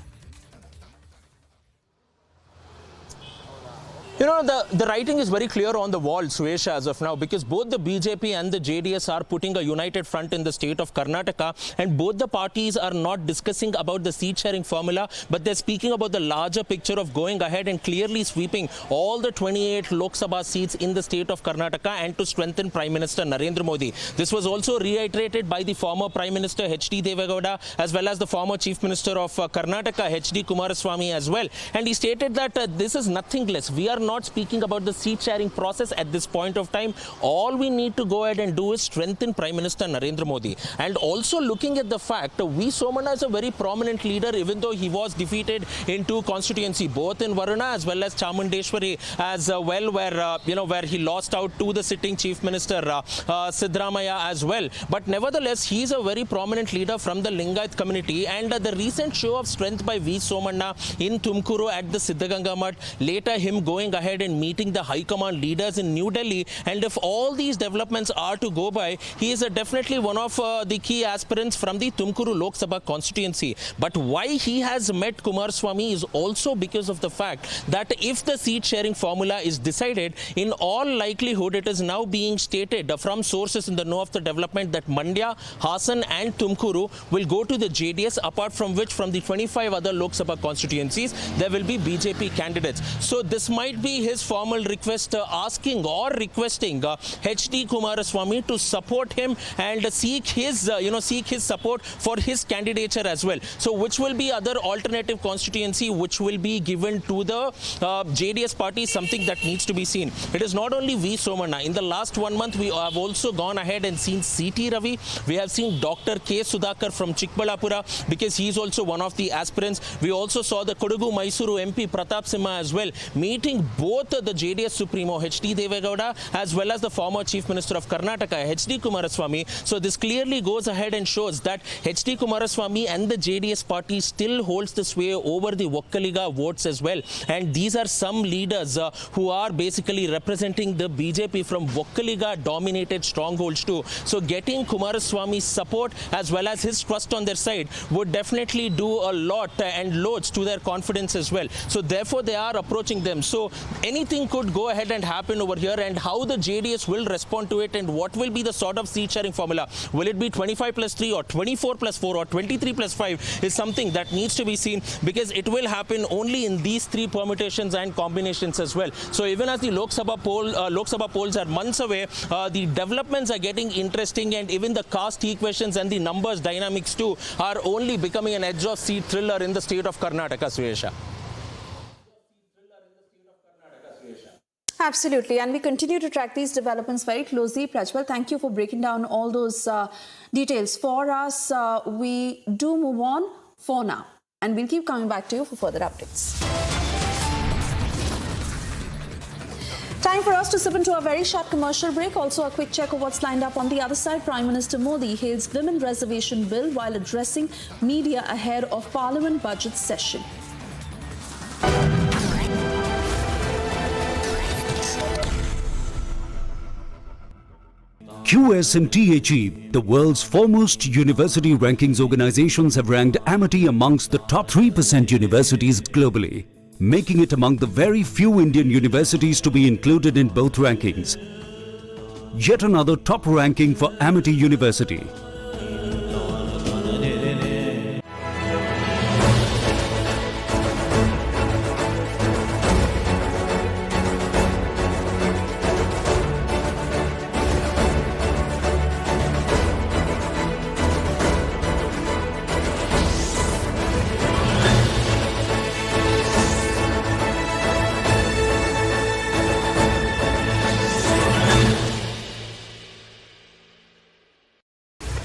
You know, the writing is very clear on the wall, Suesha, as of now, because both the BJP and the JDS are putting a united front in the state of Karnataka, and both the parties are not discussing about the seat-sharing formula, but they're speaking about the larger picture of going ahead and clearly sweeping all the 28 Lok Sabha seats in the state of Karnataka and to strengthen Prime Minister Narendra Modi. This was also reiterated by the former Prime Minister H.D. Devegowda as well as the former Chief Minister of Karnataka, H.D. Kumaraswamy, as well. And he stated that this is nothing less. We are not speaking about the seat sharing process at this point of time. All we need to go ahead and do is strengthen Prime Minister Narendra Modi. And also looking at the fact, V. Somanna is a very prominent leader, even though he was defeated in two constituencies, both in Varuna as well as Chamundeshwari as well, where he lost out to the sitting Chief Minister Sitharaman as well. But nevertheless, he is a very prominent leader from the Lingayat community, and the recent show of strength by V. Somanna in Tumkuru at the Siddhaganga Mutt, later him going ahead and meeting the high command leaders in New Delhi, and if all these developments are to go by, he is definitely one of the key aspirants from the Tumkuru Lok Sabha constituency. But why he has met Kumaraswamy is also because of the fact that if the seat sharing formula is decided, in all likelihood it is now being stated from sources in the know of the development that Mandya, Hassan and Tumkuru will go to the JDS, apart from which from the 25 other Lok Sabha constituencies there will be BJP candidates. So this might be his formal request asking or requesting H.D. Kumaraswamy to support him and seek his support for his candidature as well. So which will be other alternative constituency which will be given to the JDS party, something that needs to be seen. It is not only V. Somanna. In the last 1 month, we have also gone ahead and seen C.T. Ravi. We have seen Dr. K. Sudhakar from Chikbalapura, because he is also one of the aspirants. We also saw the Kodagu Mysuru MP Pratap Simha as well, meeting both the JDS Supremo H.D. Devegowda as well as the former Chief Minister of Karnataka, H.D. Kumaraswamy. So this clearly goes ahead and shows that H.D. Kumaraswamy and the JDS party still holds the sway over the Vokkaliga votes as well. And these are some leaders who are basically representing the BJP from Vokkaliga dominated strongholds too. So getting Kumaraswamy's support as well as his trust on their side would definitely do a lot and loads to their confidence as well. So therefore they are approaching them. So anything could go ahead and happen over here, and how the JDS will respond to it and what will be the sort of seat sharing formula. Will it be 25 plus 3 or 24 plus 4 or 23 plus 5 is something that needs to be seen, because it will happen only in these three permutations and combinations as well. So even as the Lok Sabha polls are months away, the developments are getting interesting, and even the caste equations and the numbers dynamics too are only becoming an edge of seat thriller in the state of Karnataka, Suesha. Absolutely, and we continue to track these developments very closely. Prajwal, thank you for breaking down all those details for us. We do move on for now. and we'll keep coming back to you for further updates. Time for us to slip into a very short commercial break. Also, a quick check of what's lined up on the other side. Prime Minister Modi hails Women Reservation Bill while addressing media ahead of Parliament budget session. QS&THE, the world's foremost university rankings organizations, have ranked Amity amongst the top 3% universities globally, making it among the very few Indian universities to be included in both rankings. Yet another top ranking for Amity University.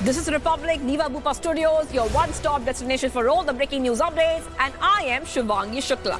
This is Republic, Niva Bupa Studios, your one-stop destination for all the breaking news updates, and I am Shivangi Shukla.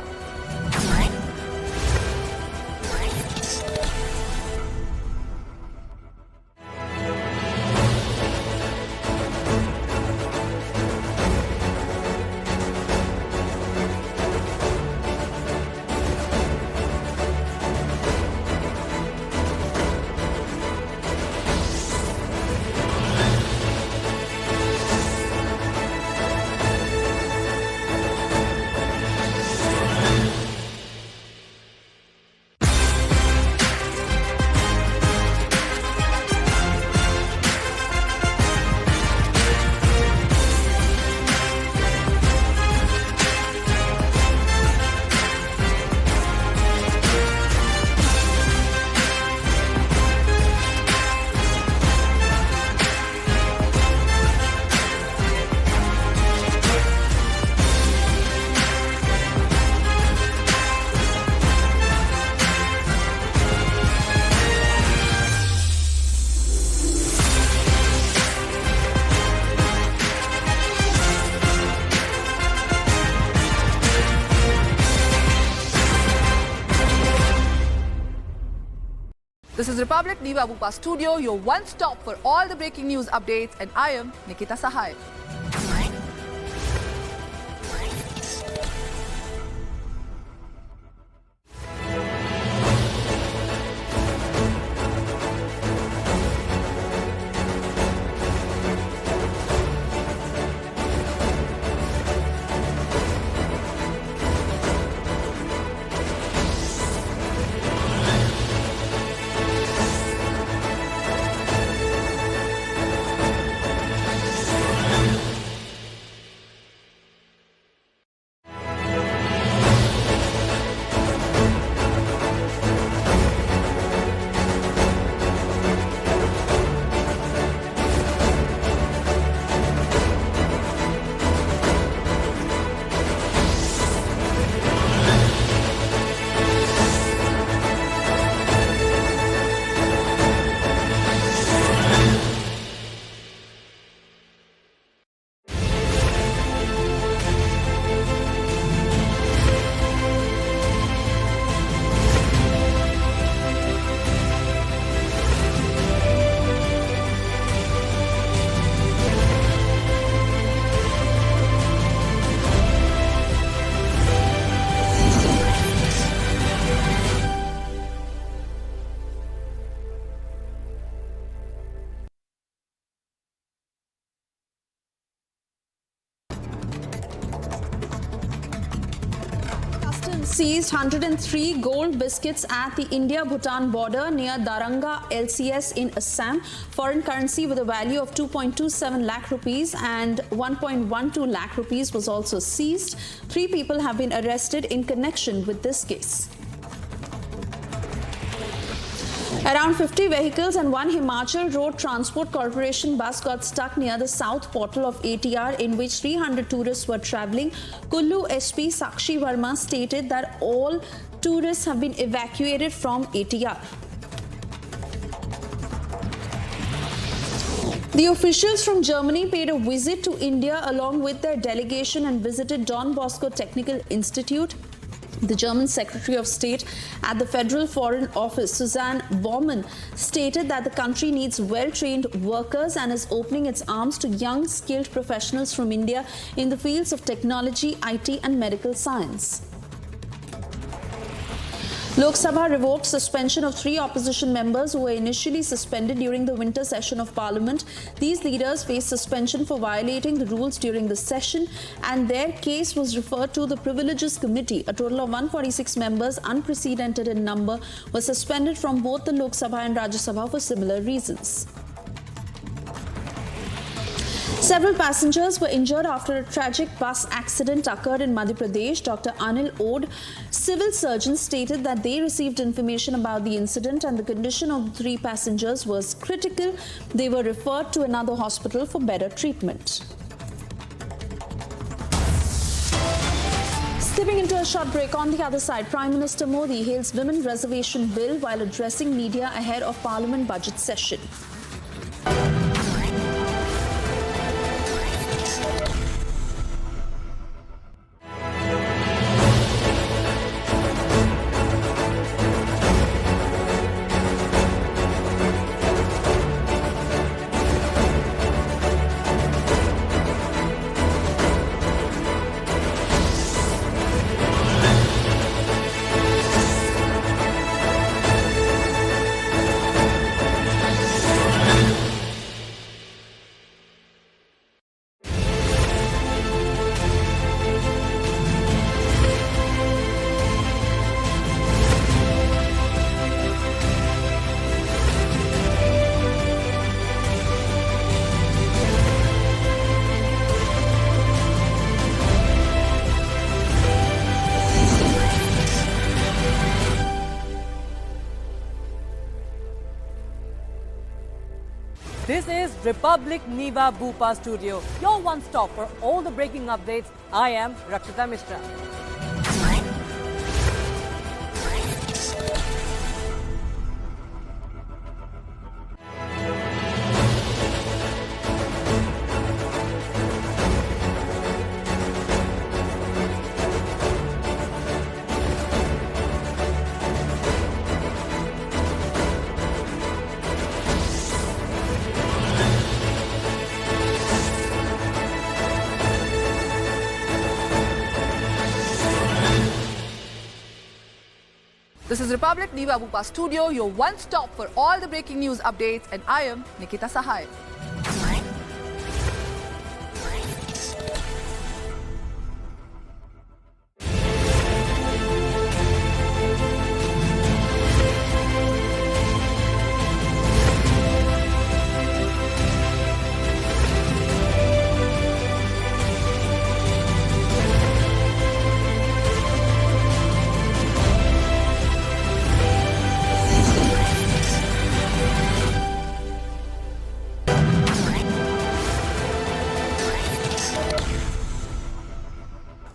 This is Republic, Niva Bupa Studio, your one-stop for all the breaking news updates, and I am Nikita Sahai. Seized 103 gold biscuits at the India-Bhutan border near Daranga LCS in Assam. Foreign currency with a value of 2.27 lakh rupees and 1.12 lakh rupees was also seized. 3 people have been arrested in connection with this case. Around 50 vehicles and one Himachal Road Transport Corporation bus got stuck near the south portal of ATR, in which 300 tourists were travelling. Kullu SP Sakshi Verma stated that all tourists have been evacuated from ATR. The officials from Germany paid a visit to India along with their delegation and visited Don Bosco Technical Institute. The German Secretary of State at the Federal Foreign Office, Susanne Baumann, stated that the country needs well-trained workers and is opening its arms to young, skilled professionals from India in the fields of technology, IT and medical science. Lok Sabha revoked suspension of 3 opposition members who were initially suspended during the winter session of Parliament. These leaders faced suspension for violating the rules during the session, and their case was referred to the Privileges Committee. A total of 146 members, unprecedented in number, were suspended from both the Lok Sabha and Rajya Sabha for similar reasons. Several passengers were injured after a tragic bus accident occurred in Madhya Pradesh. Dr. Anil Ode, civil surgeon, stated that they received information about the incident and the condition of the 3 passengers was critical. They were referred to another hospital for better treatment. Stepping into a short break, on the other side, Prime Minister Modi hails Women Reservation Bill while addressing media ahead of Parliament budget session. This is Republic Niva Bhupa Studio, your one stop for all the breaking updates. I am Rakshita Mishra. This is Republic Niva Bhupa Studio, your one stop for all the breaking news updates, and I am Nikita Sahai.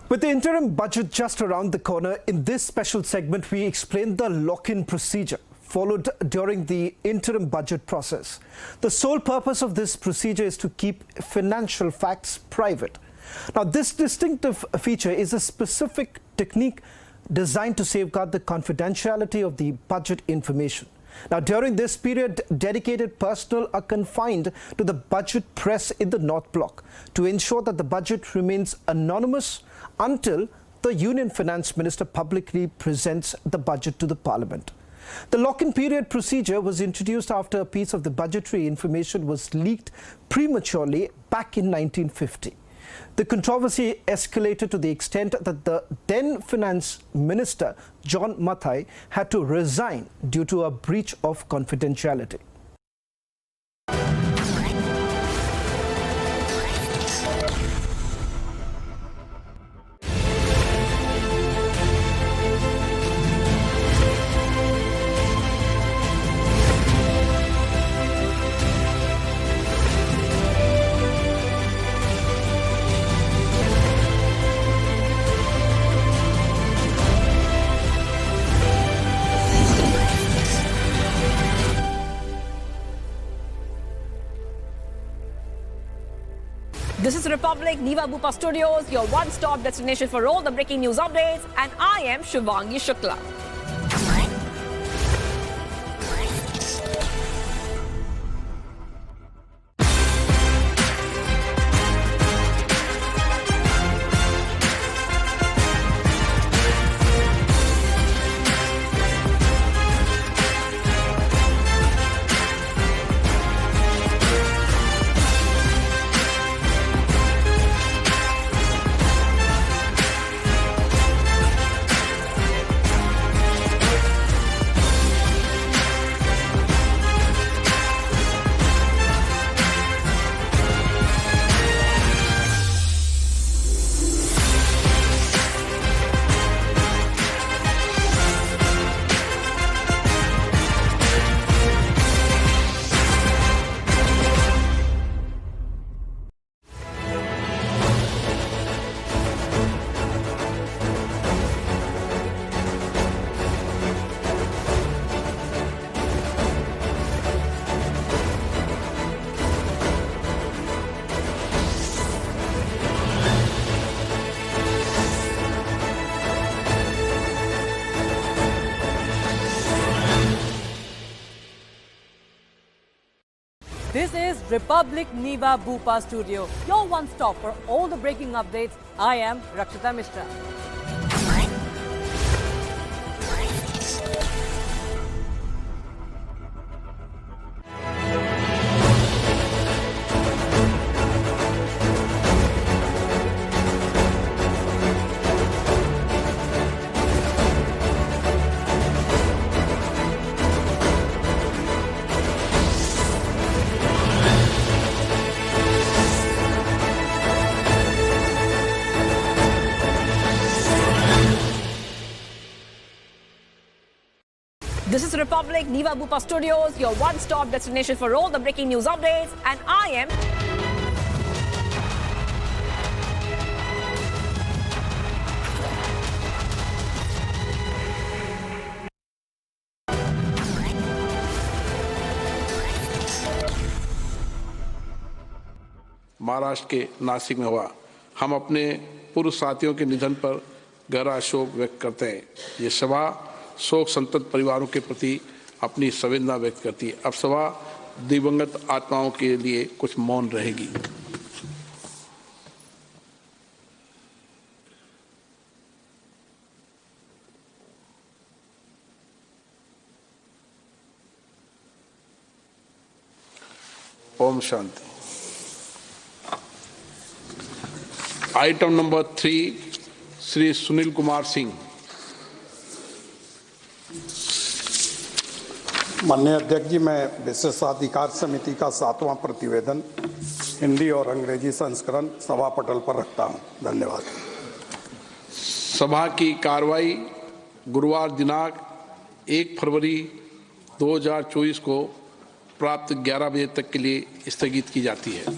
With the interim budget just around the corner, in this special segment, we explain the lock-in procedure followed during the interim budget process. The sole purpose of this procedure is to keep financial facts private. Now, this distinctive feature is a specific technique designed to safeguard the confidentiality of the budget information. Now, during this period, dedicated personnel are confined to the budget press in the North Block to ensure that the budget remains anonymous until the Union Finance Minister publicly presents the budget to the Parliament. The lock-in period procedure was introduced after a piece of the budgetary information was leaked prematurely back in 1950. The controversy escalated to the extent that the then Finance Minister, John Mathai, had to resign due to a breach of confidentiality. This is Republic Niva Bupa Studios, your one-stop destination for all the breaking news updates, and I am Shivangi Shukla. This is Republic Niva Bupa Studio, your one-stop for all the breaking updates. I am Rakshita Mishra. This is Republic Niva Bupa Studios, your one-stop destination for all the breaking news updates, and I am Maharashtra के नासिक में हुआ। हम अपने पूर्व साथियों के निधन पर गहरा शोक व्यक्त करते हैं। ये सभा शोक संतप्त परिवारों के प्रति अपनी संवेदना व्यक्त करती है। अब सभा दिवंगत आत्माओं के लिए कुछ मौन रहेगी। ओम शांति। Item number 3, Shri Sunil Kumar Singh. माननीय अध्यक्ष जी, मैं विशेषाधिकार समिति का 7वां प्रतिवेदन हिंदी और अंग्रेजी संस्करण सभा पटल पर रखता हूं। धन्यवाद। सभा की कार्रवाई गुरुवार दिनांक 1 फरवरी 2024 को प्राप्त 11 बजे तक के लिए स्थगित की जाती है।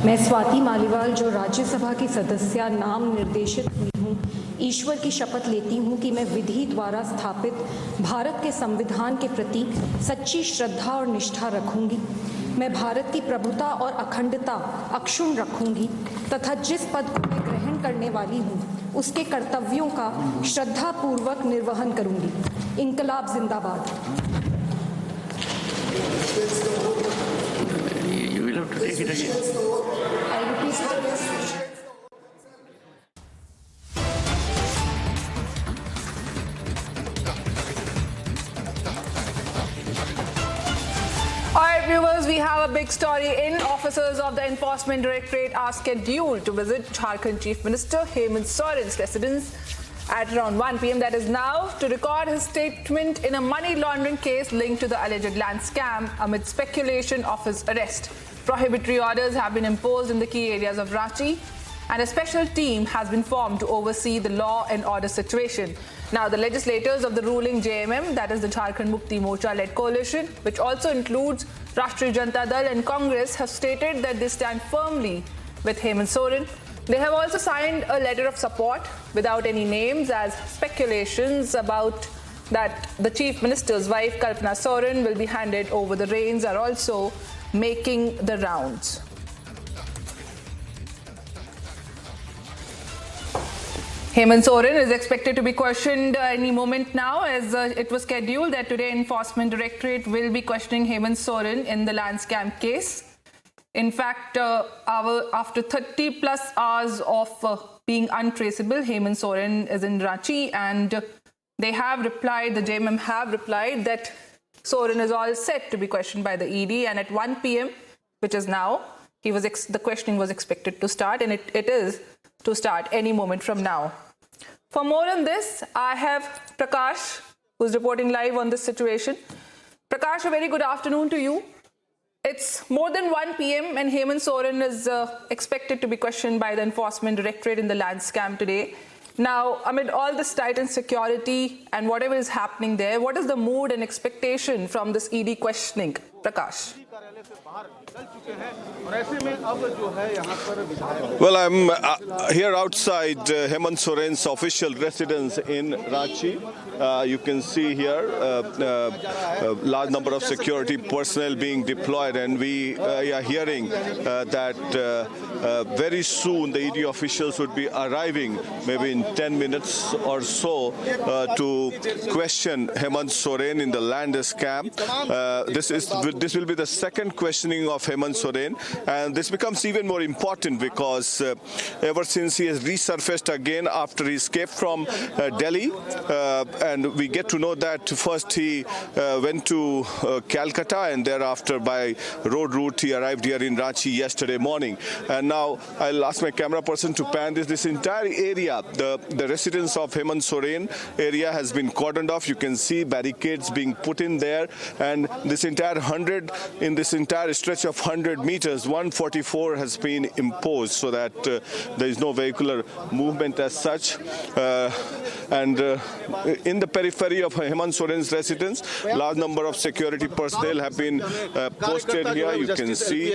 मैं स्वाति मालीवाल, जो राज्यसभा की सदस्य नाम निर्देशित हुई हूँ, ईश्वर की शपथ लेती हूँ कि मैं विधि द्वारा स्थापित भारत के संविधान के प्रति सच्ची श्रद्धा और निष्ठा रखूंगी। मैं भारत की प्रभुता और अखंडता अक्षुण्ण रखूंगी तथा जिस पद को मैं ग्रहण करने वाली हूँ उसके कर्तव्यों का श्रद्धापूर्वक निर्वहन करूंगी। इंकलाब जिंदाबाद। Alright viewers, we have a big story in. Officers of the Enforcement Directorate are scheduled to visit Jharkhand Chief Minister Hemant Soren's residence at around 1 p.m. that is now, to record his statement in a money laundering case linked to the alleged land scam amid speculation of his arrest. Prohibitory orders have been imposed in the key areas of Ranchi, and a special team has been formed to oversee the law and order situation. Now, the legislators of the ruling JMM, that is the Jharkhand Mukti Morcha-led coalition, which also includes Rashtriya Janata Dal and Congress, have stated that they stand firmly with Hemant Soren. They have also signed a letter of support without any names, as speculations about that the Chief Minister's wife, Kalpana Soren, will be handed over the reins are also making the rounds. Hemant Soren is expected to be questioned any moment now, as it was scheduled that today Enforcement Directorate will be questioning Hemant Soren in the land scam case. In fact, after 30 plus hours of being untraceable, Hemant Soren is in Ranchi, and they have replied, the JMM have replied that Soren is all set to be questioned by the ED, and at 1 p.m., which is now, the questioning was expected to start, and it is to start any moment from now. For more on this, I have Prakash, who's reporting live on this situation. Prakash, a very good afternoon to you. It's more than 1 p.m. and Hemant Soren is expected to be questioned by the Enforcement Directorate in the land scam today. Now, amid all this tightened security and whatever is happening there, what is the mood and expectation from this ED questioning? Prakash. Well, I'm here outside Hemant Soren's official residence in Ranchi. You can see here a large number of security personnel being deployed, and we are hearing that very soon the ED officials would be arriving, maybe in 10 minutes or so, to question Hemant Soren in the land scam. This will be the second questioning of Hemant Soren, and this becomes even more important because ever since he has resurfaced again after he escaped from Delhi, and we get to know that first he went to Calcutta, and thereafter by road route he arrived here in Ranchi yesterday morning. And now I'll ask my camera person to pan this entire area. The residence of Hemant Soren area has been cordoned off. You can see barricades being put in there, and this entire stretch of 100 meters, 144 has been imposed so that there is no vehicular movement as such. And in the periphery of Hemant Soren's residence, large number of security personnel have been posted here. You can see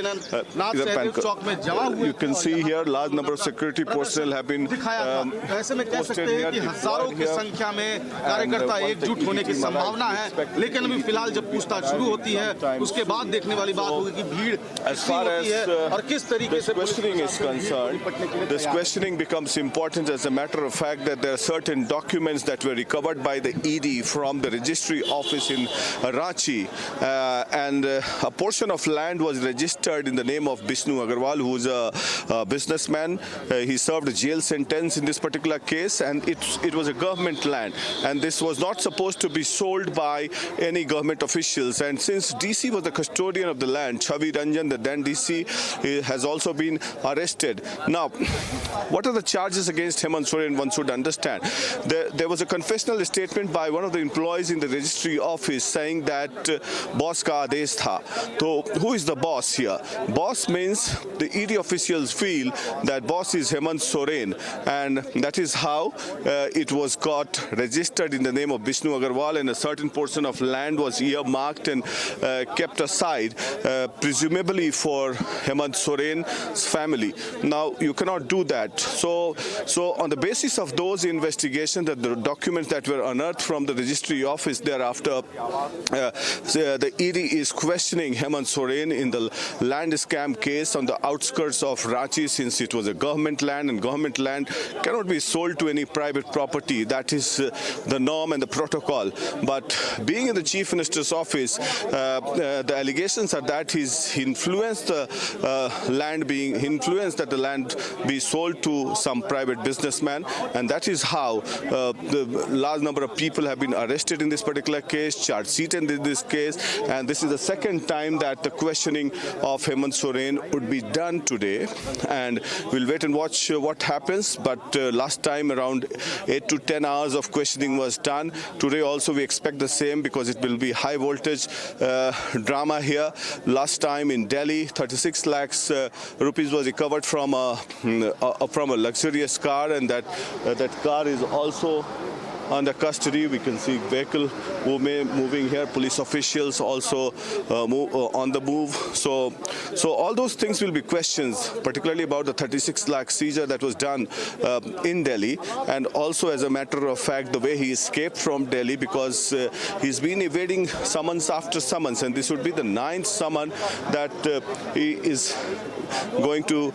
here large number of security personnel have been posted here. हजारों की संख्या में कार्यकर्ता एकजुट होने की संभावना है, लेकिन अभी फिलहाल जब पूछताछ शुरू होती है उसके बाद देखने वाली बात होगी कि भीड़ as far as this questioning is concerned, this questioning becomes important as a matter of fact that there are certain documents that were recovered by the ED from the registry office in Ranchi, and a portion of land was registered in the name of Bishnu Agarwal, who is a businessman. He served a jail sentence in this particular case, and it was a government land, and this was not supposed to be sold by any government officials. And since DC was the custodian of the land, Chavi Ranjan, the then DC, has also been arrested. Now, what are the charges against Hemant Soren? One should understand. There was a confessional statement by one of the employees in the registry office saying that boss ka aadesh tha. So who is the boss here? Boss means the ED officials feel that boss is Hemant Soren, and that is how it was got registered in the name of Bishnu Agarwal, and a certain portion of land was earmarked and kept aside, presumably for Hemant Soren's family. Now, you cannot do that. So on the basis of those investigations, the documents that were unearthed from the registry office thereafter, the ED is questioning Hemant Soren in the land scam case on the outskirts of Ranchi, since it was a government land, and government land cannot be sold to any private property. That is the norm and the protocol. But being in the Chief Minister's office, the allegations are that he influenced the land that the land be sold to some private businessman, and that is how the large number of people have been arrested in this particular case, charged seated in this case, and this is the second time that the questioning of Hemant Soren would be done today, and we'll wait and watch what happens. But last time around 8 to 10 hours of questioning was done. Today also we expect the same, because it will be high voltage drama here. Last time in Delhi, 36 lakhs rupees was recovered from a luxurious car, and that car is also under custody. We can see vehicle moving here, police officials also on the move. So all those things will be questions, particularly about the 36 lakh seizure that was done in Delhi, and also as a matter of fact the way he escaped from Delhi, because he's been evading summons after summons, and this would be the 9th summon that he is going to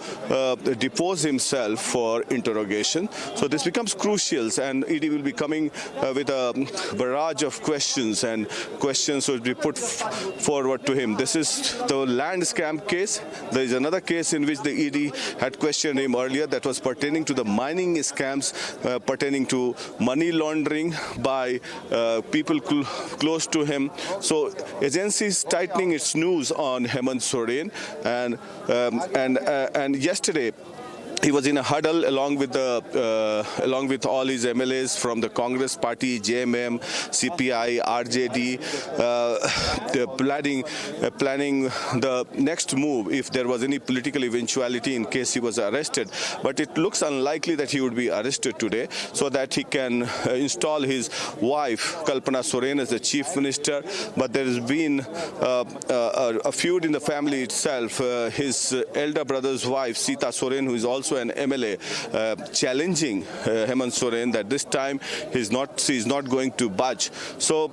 depose himself for interrogation. So this becomes crucial, and ED will be coming with a barrage of questions, and questions will be put forward to him. This is the land scam case. There is another case in which the ED had questioned him earlier that was pertaining to the mining scams, pertaining to money laundering by people close to him. So agency is tightening its noose on Hemant Soren, and yesterday he was in a huddle along with all his MLAs from the Congress Party, JMM, CPI, RJD, planning the next move if there was any political eventuality in case he was arrested. But it looks unlikely that he would be arrested today, so that he can install his wife Kalpana Soren as the chief minister. But there has been a feud in the family itself. His elder brother's wife, Sita Soren, who is also an MLA, challenging Hemant Soren that this time she's not going to budge. So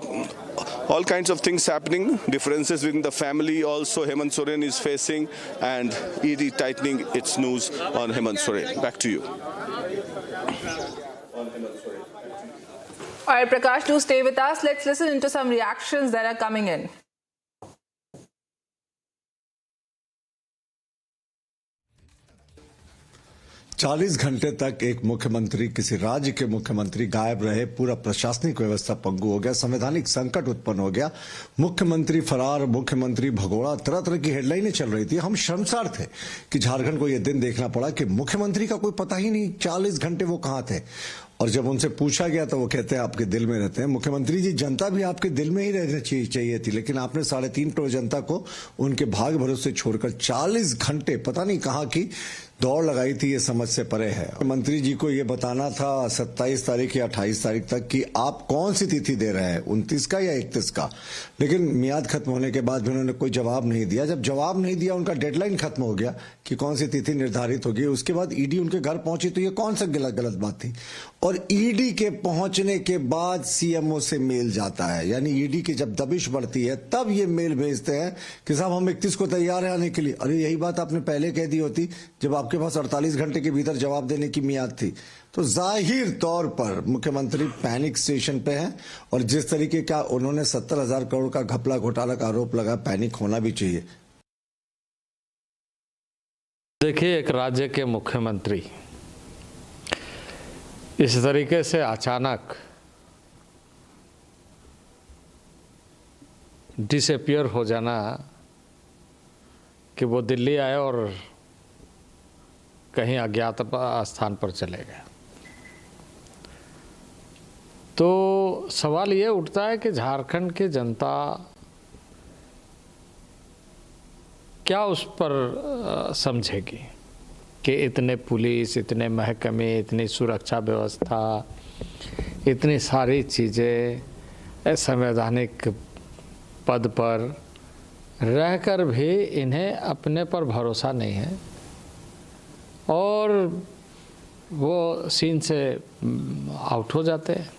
all kinds of things happening, differences within the family also Hemant Soren is facing, and ED tightening its noose on Hemant Soren. Back to you. All right, Prakash, do stay with us. Let's listen into some reactions that are coming in. चालीस घंटे तक एक मुख्यमंत्री, किसी राज्य के मुख्यमंत्री गायब रहे, पूरा प्रशासनिक व्यवस्था पंगु हो गया, संवैधानिक संकट उत्पन्न हो गया, मुख्यमंत्री फरार, मुख्यमंत्री भगोड़ा, तरह तरह की हेडलाइनें चल रही थी। हम शर्मसार थे कि झारखंड को यह दिन देखना पड़ा कि मुख्यमंत्री का कोई पता ही नहीं, 40 घंटे वो कहां थे। और जब उनसे पूछा गया तो वो कहते हैं आपके दिल में रहते हैं। मुख्यमंत्री जी, जनता भी आपके दिल में ही रहना चाहिए थी, लेकिन आपने 3.5 करोड़ जनता को उनके भाग्य भरोसे छोड़कर 40 घंटे पता नहीं कहां की दौड़ लगाई थी, ये समझ से परे है। मंत्री जी को ये बताना था 27 तारीख या 28 तारीख तक कि आप कौन सी तिथि दे रहे हैं, 29 का या 31 का, लेकिन मियाद खत्म होने के बाद भी उन्होंने कोई जवाब नहीं दिया। जब जवाब नहीं दिया, उनका डेडलाइन खत्म हो गया कि कौन सी तिथि निर्धारित होगी, उसके बाद ईडी उनके घर पहुंची, तो ये कौन सा गलत बात थी। और ईडी के पहुंचने के बाद सीएमओ से मेल जाता है, यानी ईडी की जब दबिश बढ़ती है तब ये मेल भेजते हैं कि साहब हम 31 को तैयार है आने के लिए। अरे यही बात आपने पहले कह दी होती जब आपके पास 48 घंटे के भीतर जवाब देने की मियाद थी। तो जाहिर तौर पर मुख्यमंत्री पैनिक स्टेशन पे हैं, और जिस तरीके का उन्होंने 70,000 करोड़ का घपला घोटाला का आरोप लगा, पैनिक होना भी चाहिए। देखिए, एक राज्य के मुख्यमंत्री इस तरीके से अचानक डिसअपियर हो जाना कि वो दिल्ली आए और कहीं अज्ञात स्थान पर चले गए, तो सवाल ये उठता है कि झारखंड की जनता क्या उस पर समझेगी कि इतने पुलिस, इतने महकमे, इतनी सुरक्षा व्यवस्था, इतनी सारी चीज़ें संवैधानिक पद पर रहकर भी इन्हें अपने पर भरोसा नहीं है और वो सीन से आउट हो जाते हैं।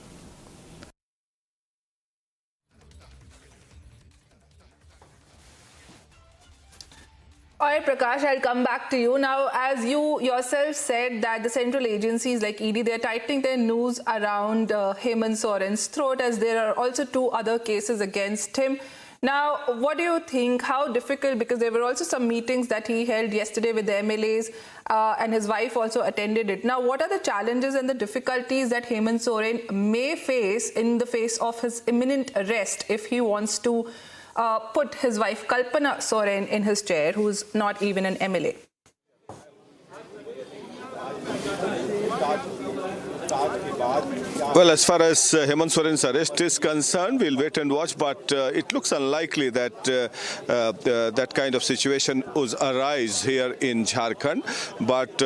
All right, Prakash, I'll come back to you. Now, as you yourself said that the central agencies like ED, they're tightening their noose around Hemant Soren's throat, as there are also 2 other cases against him. Now, what do you think? How difficult, because there were also some meetings that he held yesterday with the MLAs and his wife also attended it. Now, what are the challenges and the difficulties that Hemant Soren may face in the face of his imminent arrest if he wants to put his wife Kalpana Soren in his chair, who's not even an MLA? Well, as far as Hemant Soren's arrest is concerned, we'll wait and watch, but it looks unlikely that that kind of situation would arise here in Jharkhand. But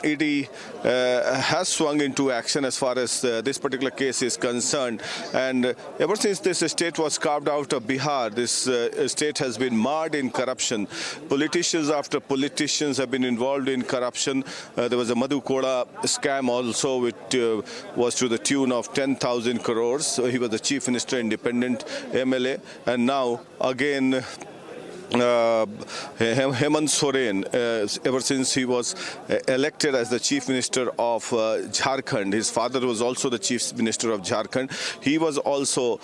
ED has swung into action as far as this particular case is concerned. And ever since this state was carved out of Bihar, this state has been marred in corruption. Politicians after politicians have been involved in corruption. There was a Madhu Koda scam also, which was to the tune of 10,000 crores. So he was the chief minister, independent MLA, and now again Hemant Soren, ever since he was elected as the chief minister of Jharkhand, his father was also the chief minister of Jharkhand. He was also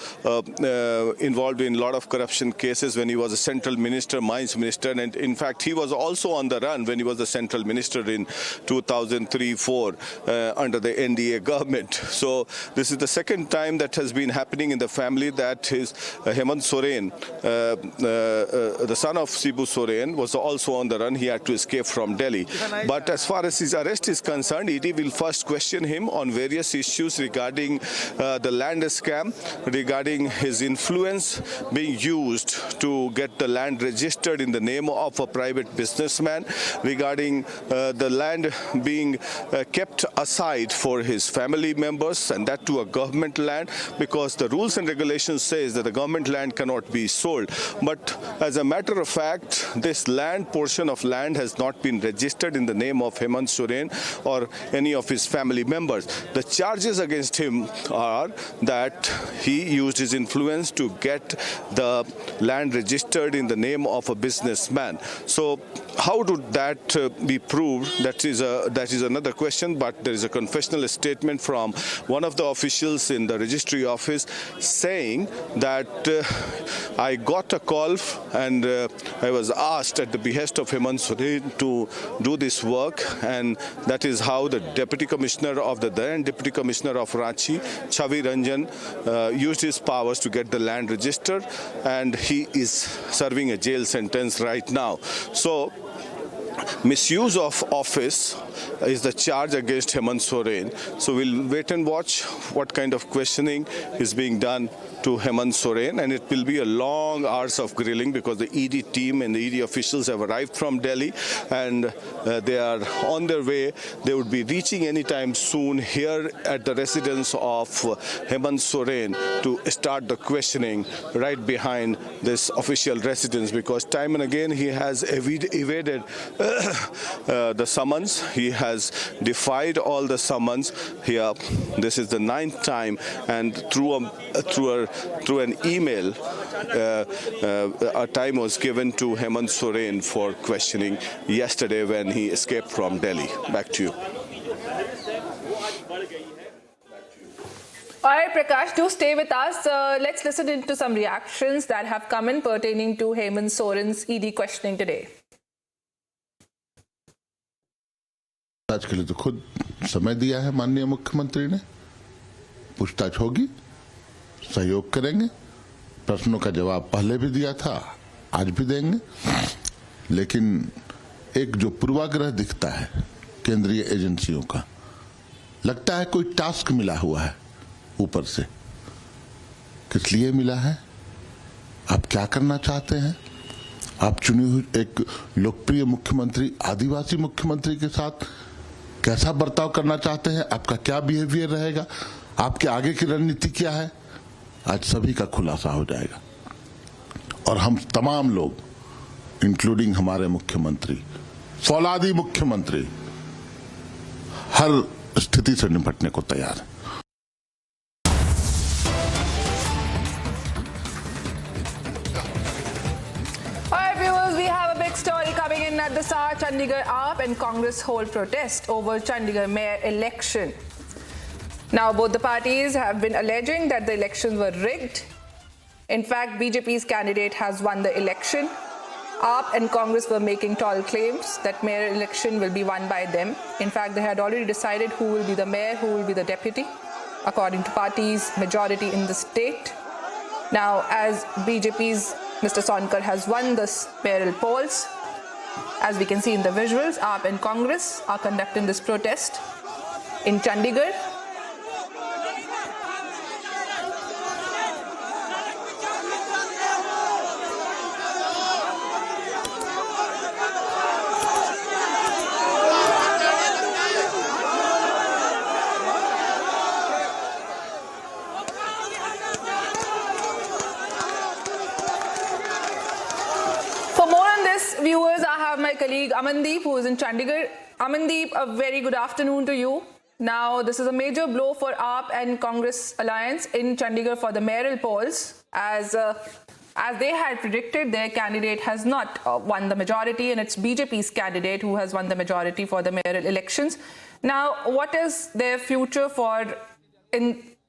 involved in a lot of corruption cases when he was a central minister, mines minister, and in fact he was also on the run when he was the central minister in 2003-04 under the NDA government. So this is the second time that has been happening in the family, that his Hemant Soren, the son of Sibu Soren, was also on the run. He had to escape from Delhi. But as far as his arrest is concerned, ED will first question him on various issues regarding the land scam, regarding his influence being used to get the land registered in the name of a private businessman, regarding the land being kept aside for his family members, and that to a government land, because the rules and regulations says that the government land cannot be sold. But as a matter of fact, this portion of land has not been registered in the name of Hemant Soren or any of his family members. The charges against him are that he used his influence to get the land registered in the name of a businessman. So how would that be proved? That is another question, but there is a confessional statement from one of the officials in the registry office saying that I got a call and I was asked at the behest of Hemant Soren to do this work, and that is how the Deputy Commissioner of the then Deputy Commissioner of Ranchi, Chavi Ranjan, used his powers to get the land registered, and he is serving a jail sentence right now. So misuse of office is the charge against Hemant Soren. So we'll wait and watch what kind of questioning is being done to Hemant Soren, and it will be a long hours of grilling because the ED team and the ED officials have arrived from Delhi, and they are on their way. They would be reaching anytime soon here at the residence of Hemant Soren to start the questioning right behind this official residence, because time and again he has evaded the summons. He has defied all the summons here. This is the 9th time, and through an email, a time was given to Hemant Soren for questioning yesterday when he escaped from Delhi. Back to you. All right, Prakash, do stay with us. Let's listen into some reactions that have come in pertaining to Hemant Soren's ED questioning today. आज के लिए तो खुद समय दिया है माननीय मुख्यमंत्री ने, पूछताछ होगी, सहयोग करेंगे, प्रश्नों का जवाब पहले भी दिया था, आज भी देंगे। लेकिन एक जो पूर्वाग्रह दिखता है केंद्रीय एजेंसियों का, लगता है कोई टास्क मिला हुआ है ऊपर से। किस लिए मिला है? आप क्या करना चाहते हैं? आप चुनी हुई एक लोकप्रिय मुख्यमंत्री, आदिवासी मुख्यमंत्री के साथ कैसा बर्ताव करना चाहते हैं? आपका क्या बिहेवियर रहेगा? आपके आगे की रणनीति क्या है? आज सभी का खुलासा हो जाएगा, और हम तमाम लोग इंक्लूडिंग हमारे मुख्यमंत्री, फौलादी मुख्यमंत्री, हर स्थिति से निपटने को तैयार हैं। Story coming in at the Sabha. Chandigarh AAP and Congress hold protest over Chandigarh mayor election. Now, both the parties have been alleging that the elections were rigged. In fact, BJP's candidate has won the election. AAP and Congress were making tall claims that mayor election will be won by them. In fact, they had already decided who will be the mayor, who will be the deputy, according to parties' majority in the state. Now, as BJP's Mr. Sonkar has won the mayoral polls, as we can see in the visuals, AAP and Congress are conducting this protest in Chandigarh. Viewers, I have my colleague Amandeep, who is in Chandigarh. Amandeep, a very good afternoon to you. Now, this is a major blow for AAP and Congress alliance in Chandigarh for the mayoral polls. As they had predicted, their candidate has not won the majority, and it's BJP's candidate who has won the majority for the mayoral elections. Now, what is their future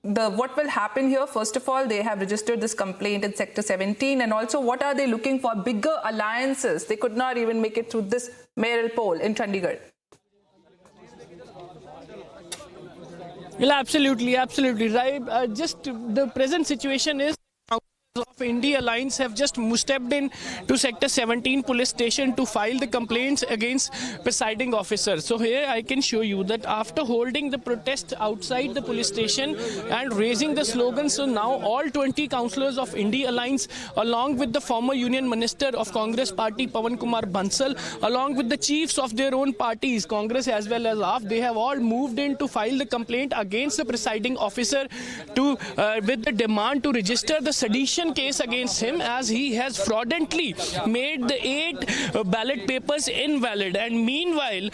what will happen here? First of all, they have registered this complaint in Sector 17, and also what are they looking for? Bigger alliances. They could not even make it through this mayoral poll in Chandigarh. Well, absolutely right. Just the present situation is of India Alliance have just stepped in to Sector 17 police station to file the complaints against presiding officer. So here I can show you that after holding the protest outside the police station and raising the slogan, so now all 20 councillors of India Alliance, along with the former Union Minister of Congress Party Pawan Kumar Bansal, along with the chiefs of their own parties, Congress as well as AAP, they have all moved in to file the complaint against the presiding officer with the demand to register the sedition case against him, as he has fraudulently made the 8 ballot papers invalid. And meanwhile,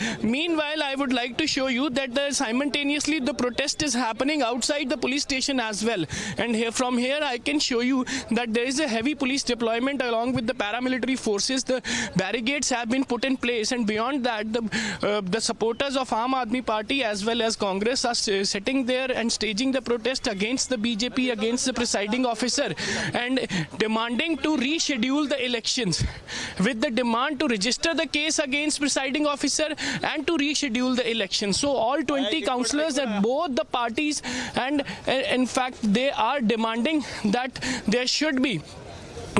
I would like to show you that simultaneously the protest is happening outside the police station as well. And from here I can show you that there is a heavy police deployment along with the paramilitary forces. The barricades have been put in place, and beyond that, the supporters of Aam Aadmi Party as well as Congress are sitting there and staging the protest against the BJP, against the presiding officer, and demanding to reschedule the elections, with the demand to register the case against presiding officer and to reschedule the elections. So all 20 councillors at both the parties, and in fact they are demanding that the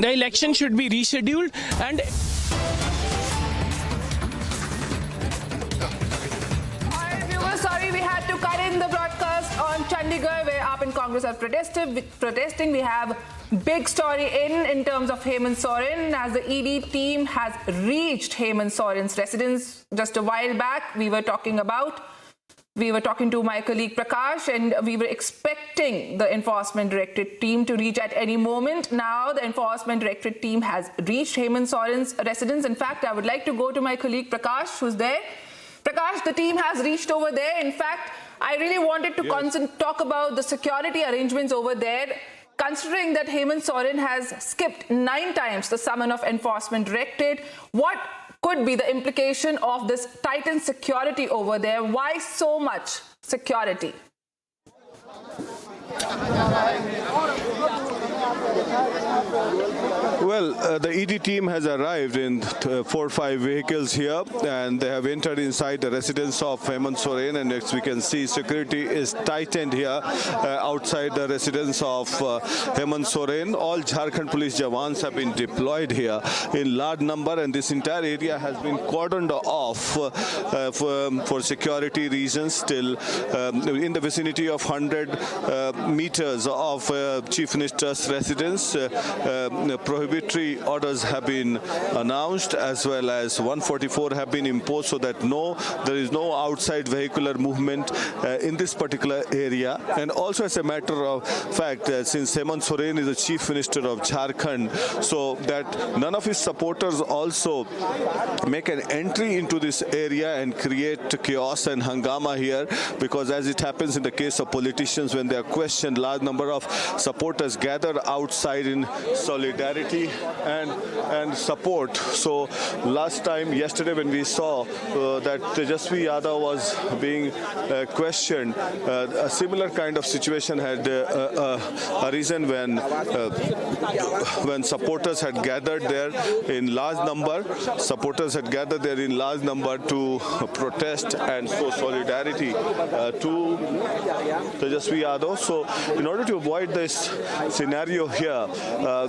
election should be rescheduled. And sorry, we had to cut in the broadcast on Chandigarh, where AAP and Congress are protesting. We have big story in terms of Hemant Soren, as the ED team has reached Hemant Soren's residence just a while back. We were talking to my colleague Prakash, and we were expecting the Enforcement Directorate team to reach at any moment. Now the Enforcement Directorate team has reached Hemant Soren's residence. In fact, I would like to go to my colleague Prakash, who's there. Prakash, the team has reached over there. In fact, I really wanted to talk about the security arrangements over there, considering that Hemant Soren has skipped 9 times the summon of Enforcement Directorate. What could be the implication of this tightened security over there? Why so much security? Well, the ED team has arrived in 4 or 5 vehicles here, and they have entered inside the residence of Hemant Soren, and as we can see, security is tightened here outside the residence of Hemant Soren. All Jharkhand police jawans have been deployed here in large number, and this entire area has been cordoned off for security reasons. Till in the vicinity of 100 meters of Chief Minister's residence, prohibitory orders have been announced, as well as 144 have been imposed, so that there is no outside vehicular movement in this particular area. And also, as a matter of fact, since Hemant Soren is the Chief Minister of Jharkhand, so that none of his supporters also make an entry into this area and create chaos and hangama here, because as it happens in the case of politicians, when they are questioned, large number of supporters gather outside in solidarity and support. So yesterday when we saw that Tejasvi Yadav was being questioned, a similar kind of situation had arisen when supporters had gathered there in large number. Supporters had gathered there in large number to protest and show solidarity to Tejasvi Yadav. So in order to avoid this scenario here,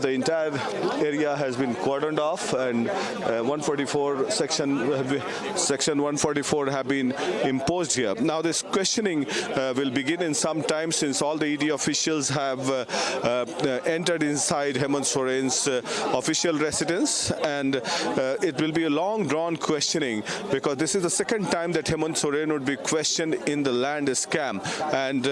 the entire area has been cordoned off, and 144 section 144 have been imposed here. Now this questioning will begin in some time, since all the ED officials have entered inside Hemant Soren's official residence, and it will be a long drawn questioning, because this is the second time that Hemant Soren would be questioned in the land scam, and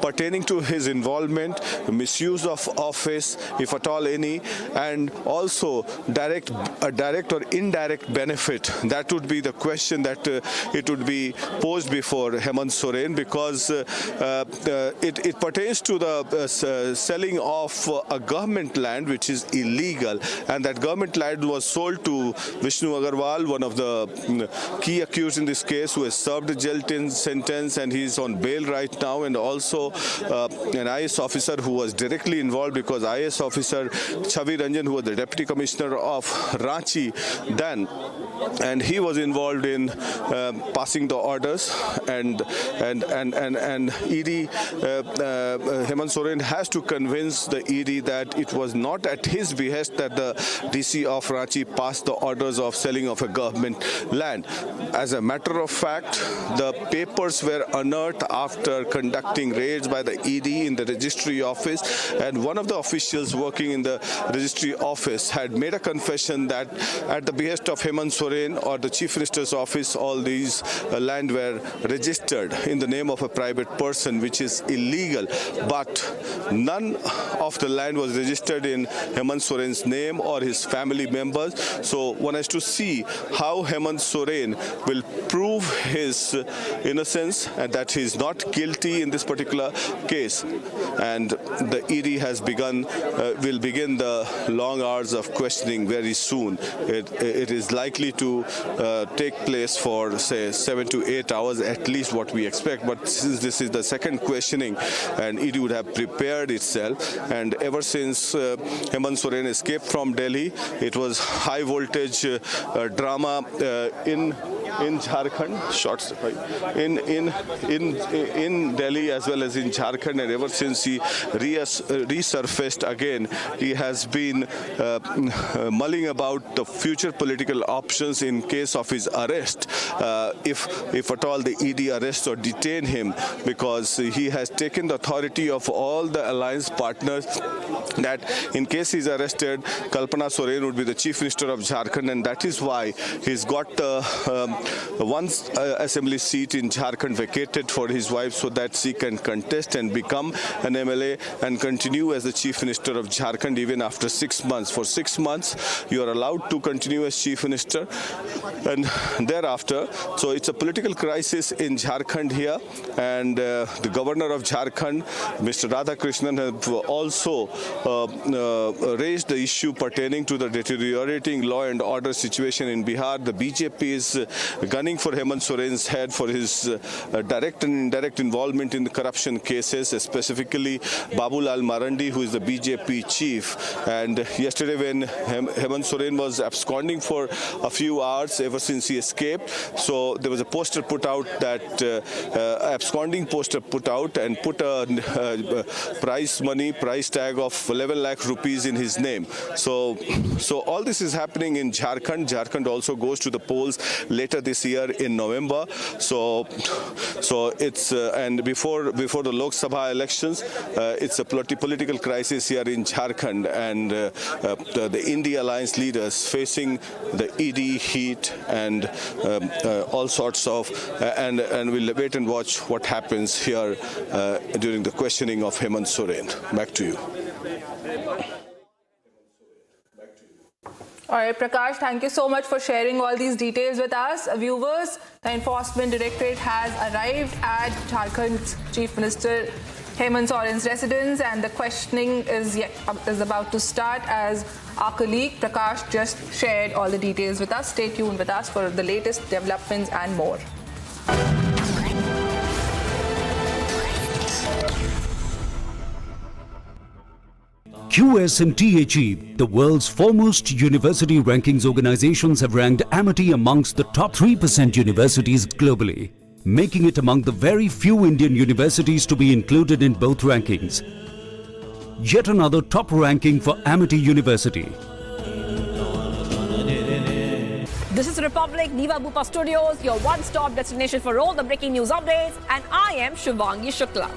pertaining to his involvement, misuse of office, if at all any, and also a direct or indirect benefit. That would be the question that it would be posed before Hemant Soren, because it pertains to the selling of a government land which is illegal, and that government land was sold to Vishnu Agarwal, one of the key accused in this case, who has served a jail sentence and he is on bail right now, and also an IAS officer who was directly involved, because IAS officer Chavi Ranjan, who was the deputy commissioner of Ranchi then, and he was involved in passing the orders, and ED Hemant Soren has to convince the ED that it was not at his behest that the DC of Ranchi passed the orders of selling of a government land. As a matter of fact, the papers were unearthed after conducting raids by the ED in the registry office, and one of the officials working in the registry office had made a confession that at the behest of Hemant Soren or the Chief Minister's office, all these land were registered in the name of a private person, which is illegal, but none of the land was registered in Hemant Soren's name or his family members. So one has to see how Hemant Soren will prove his innocence and that he is not guilty in this particular case. And the ED has will begin the long hours of questioning very soon. It is likely to take place for, say, 7 to 8 hours, at least what we expect. But since this is the second questioning, and ED would have prepared itself, and ever since Hemant Soren escaped from Delhi, it was high voltage drama in Jharkhand, in Delhi as well as in Jharkhand, and ever since he resurfaced again, he has been mulling about the future political options in case of his arrest, if at all the ED arrests or detain him, because he has taken the authority of all the alliance partners that in case he's arrested, Kalpana Soren would be the Chief Minister of Jharkhand, and that is why he's got one assembly seat in Jharkhand vacated for his wife, so that she can contest and become an MLA and continue as the Chief Minister of Jharkhand even after 6 months. For 6 months, you are allowed to continue as Chief Minister, and thereafter, so it's a political crisis in Jharkhand here, and the Governor of Jharkhand, Mr. Radhakrishnan, have also raised the issue pertaining to the deteriorating law and order situation in Bihar. The BJP is gunning for Hemant Soren's head for his direct and indirect involvement in the corruption cases, specifically Babulal Marandi, who is the BJP chief. And yesterday when Hemant Soren was absconding for a few hours ever since he escaped, so there was a poster put out, that absconding poster put out, and put a price tag of 11 lakh rupees in his name. So all this is happening in Jharkhand. Jharkhand also goes to the polls later this year in November. So it's and before the Lok Sabha elections, it's a political crisis here in Jharkhand, and the India Alliance leaders facing the ED heat and all sorts of, and we'll wait and watch what happens here during the questioning of Hemant Soren. Back to you. All right, Prakash, thank you so much for sharing all these details with us. Viewers, the Enforcement Directorate has arrived at Jharkhand's Chief Minister Hemant Soren's residence, and the questioning is about to start, as our colleague Prakash just shared all the details with us. Stay tuned with us for the latest developments and more. QSMTHE, the world's foremost university rankings organizations, have ranked Amity amongst the top 3% universities globally, making it among the very few Indian universities to be included in both rankings. yet another top ranking for Amity University. This is Republic Niva Bupa Studios, your one-stop destination for all the breaking news updates, and I am Shivangi Shukla.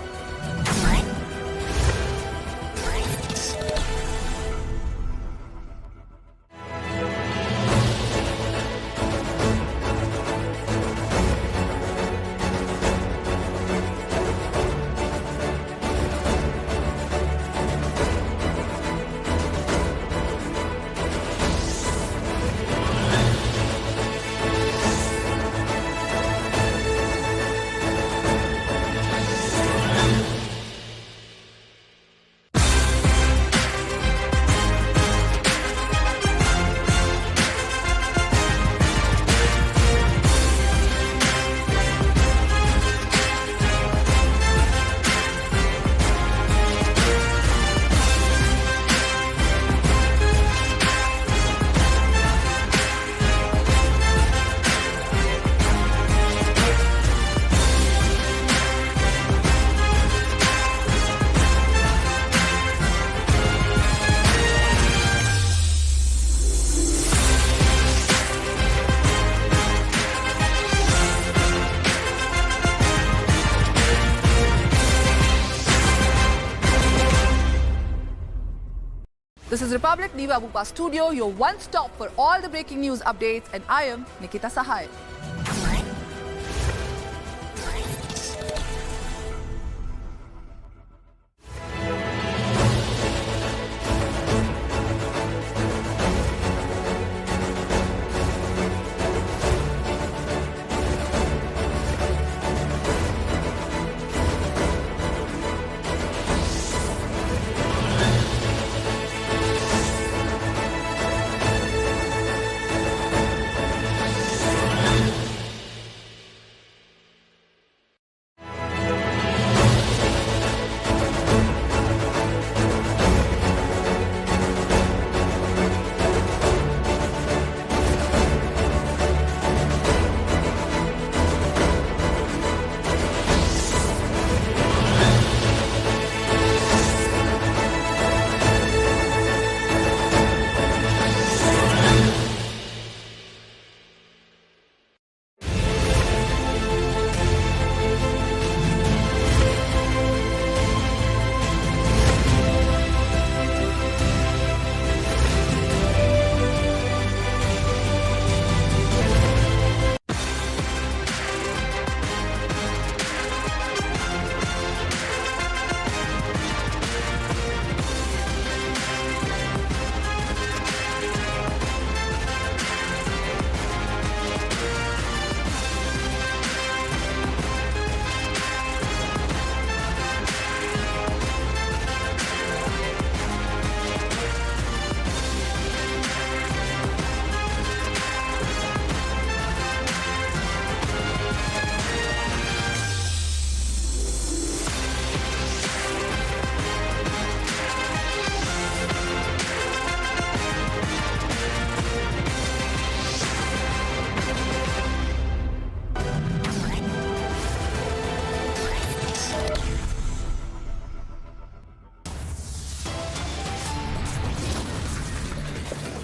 This is Republic Niva Bupa Studio, your one-stop for all the breaking news updates, and I am Nikita Sahai.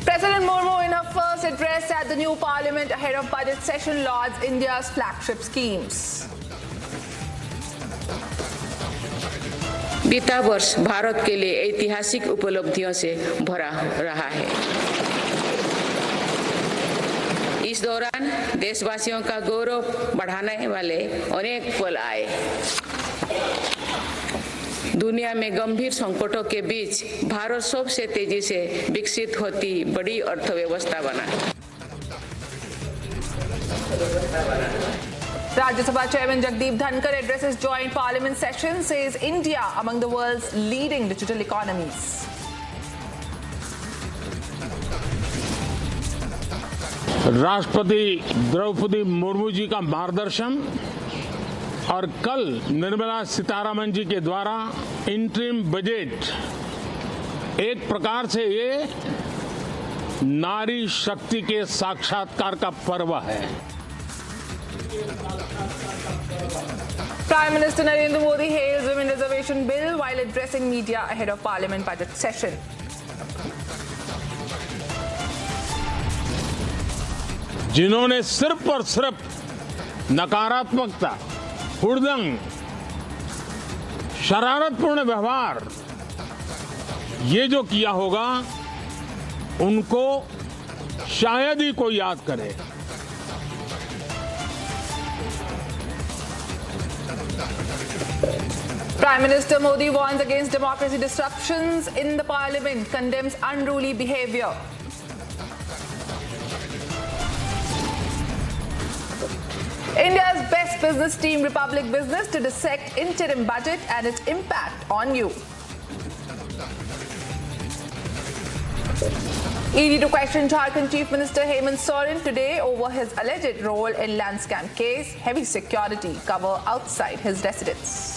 President Murmu, in her first address at the new parliament ahead of budget session, lauds India's flagship schemes. बीता वर्ष भारत के लिए ऐतिहासिक उपलब्धियों से भरा रहा है। इस दौरान देशवासियों का गौरव बढ़ाने वाले अनेक पल आए। दुनिया में गंभीर संकटों के बीच भारत सबसे तेजी से विकसित होती बड़ी अर्थव्यवस्था बना। Rajya Chairman Jagdeep Dhankar addresses joint parliament session, says India among the world's leading digital economies. राष्ट्रपति द्रौपदी मुर्मू जी का मार्गदर्शन और कल निर्मला सीतारमन जी के द्वारा इंटरिम बजट एक प्रकार से ये नारी शक्ति के साक्षात्कार का पर्व है। Prime Minister Narendra Modi hails Women Reservation Bill while addressing media ahead of Parliament budget session. जिन्होंने सिर्फ और सिर्फ नकारात्मकता, हुड़दंग, शरारतपूर्ण व्यवहार ये जो किया होगा उनको शायद ही कोई याद करे। Prime Minister Modi warns against democracy disruptions in the Parliament, condemns unruly behavior. India's best business team, Republic Business, to dissect interim budget and its impact on you. ED to question Jharkhand Chief Minister Hemant Soren today over his alleged role in land scam case. Heavy security cover outside his residence.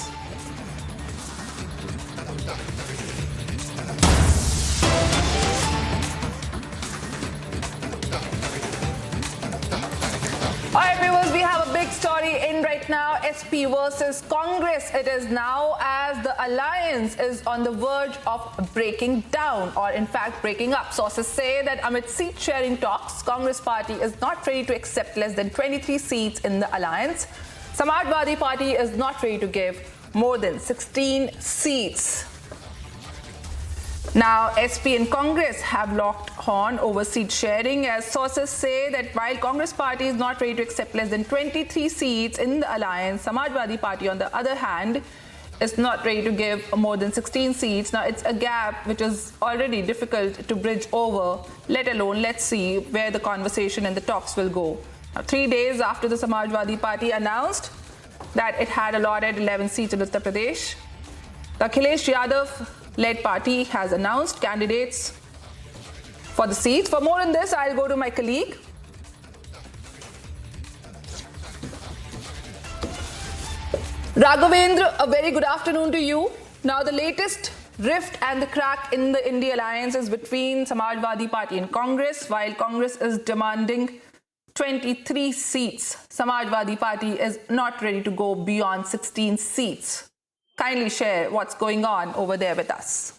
Alright viewers, we have a big story in right now. SP versus Congress. It is now as the alliance is on the verge of breaking down, or in fact breaking up. Sources say that amid seat sharing talks, Congress party is not ready to accept less than 23 seats in the alliance. Samajwadi Party is not ready to give more than 16 seats. Now, SP and Congress have locked horn over seat sharing, as sources say that while Congress party is not ready to accept less than 23 seats in the alliance, Samajwadi Party, on the other hand, is not ready to give more than 16 seats. Now, it's a gap which is already difficult to bridge over, let alone let's see where the conversation and the talks will go. Now, 3 days after the Samajwadi Party announced that it had allotted 11 seats in Uttar Pradesh, the Akhilesh Yadav-led party has announced candidates for the seats. For more on this, I'll go to my colleague. Raghavendra, a very good afternoon to you. Now, the latest rift and the crack in the India alliance is between Samajwadi Party and Congress. While Congress is demanding 23 seats, Samajwadi Party is not ready to go beyond 16 seats. Kindly share what's going on over there with us.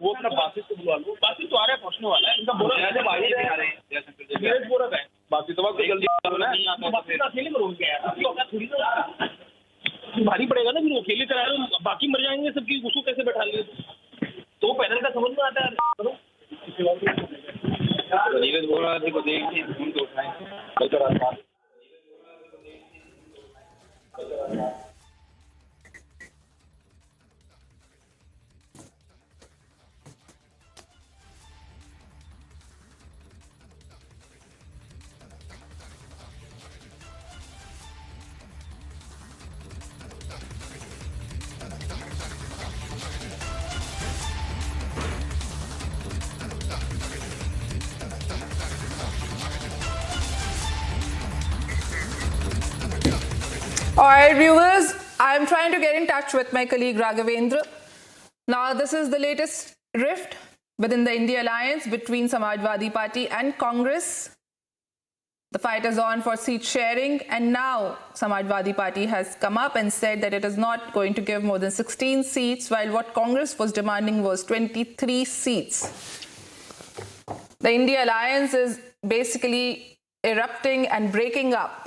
वो अपना बातचीत तो बुला लो, बातचीत तो आ रहा है, पहुंचने वाला है, इनका बोला है जब आगे आ रहे हैं, जैसे बोला है, बातचीत तो वक्त जल्दी करना है, बातचीत अकेले करोगे यार, आपको अपना थोड़ी तो भारी पड़ेगा ना, फिर अकेले करा रहे हो, बाकी मर जाएंगे सबकी, उसको कैसे बैठा लिए, तो पैनल का समझ में आता है, करो, नीरज बोल रहा है को देखिए, फोन तो उठाएं, कल का रात All right, viewers, I'm trying to get in touch with my colleague Raghavendra. Now, this is the latest rift within the India alliance between Samajwadi Party and Congress. The fight is on for seat sharing, and now Samajwadi Party has come up and said that it is not going to give more than 16 seats, while what Congress was demanding was 23 seats. The India alliance is basically erupting and breaking up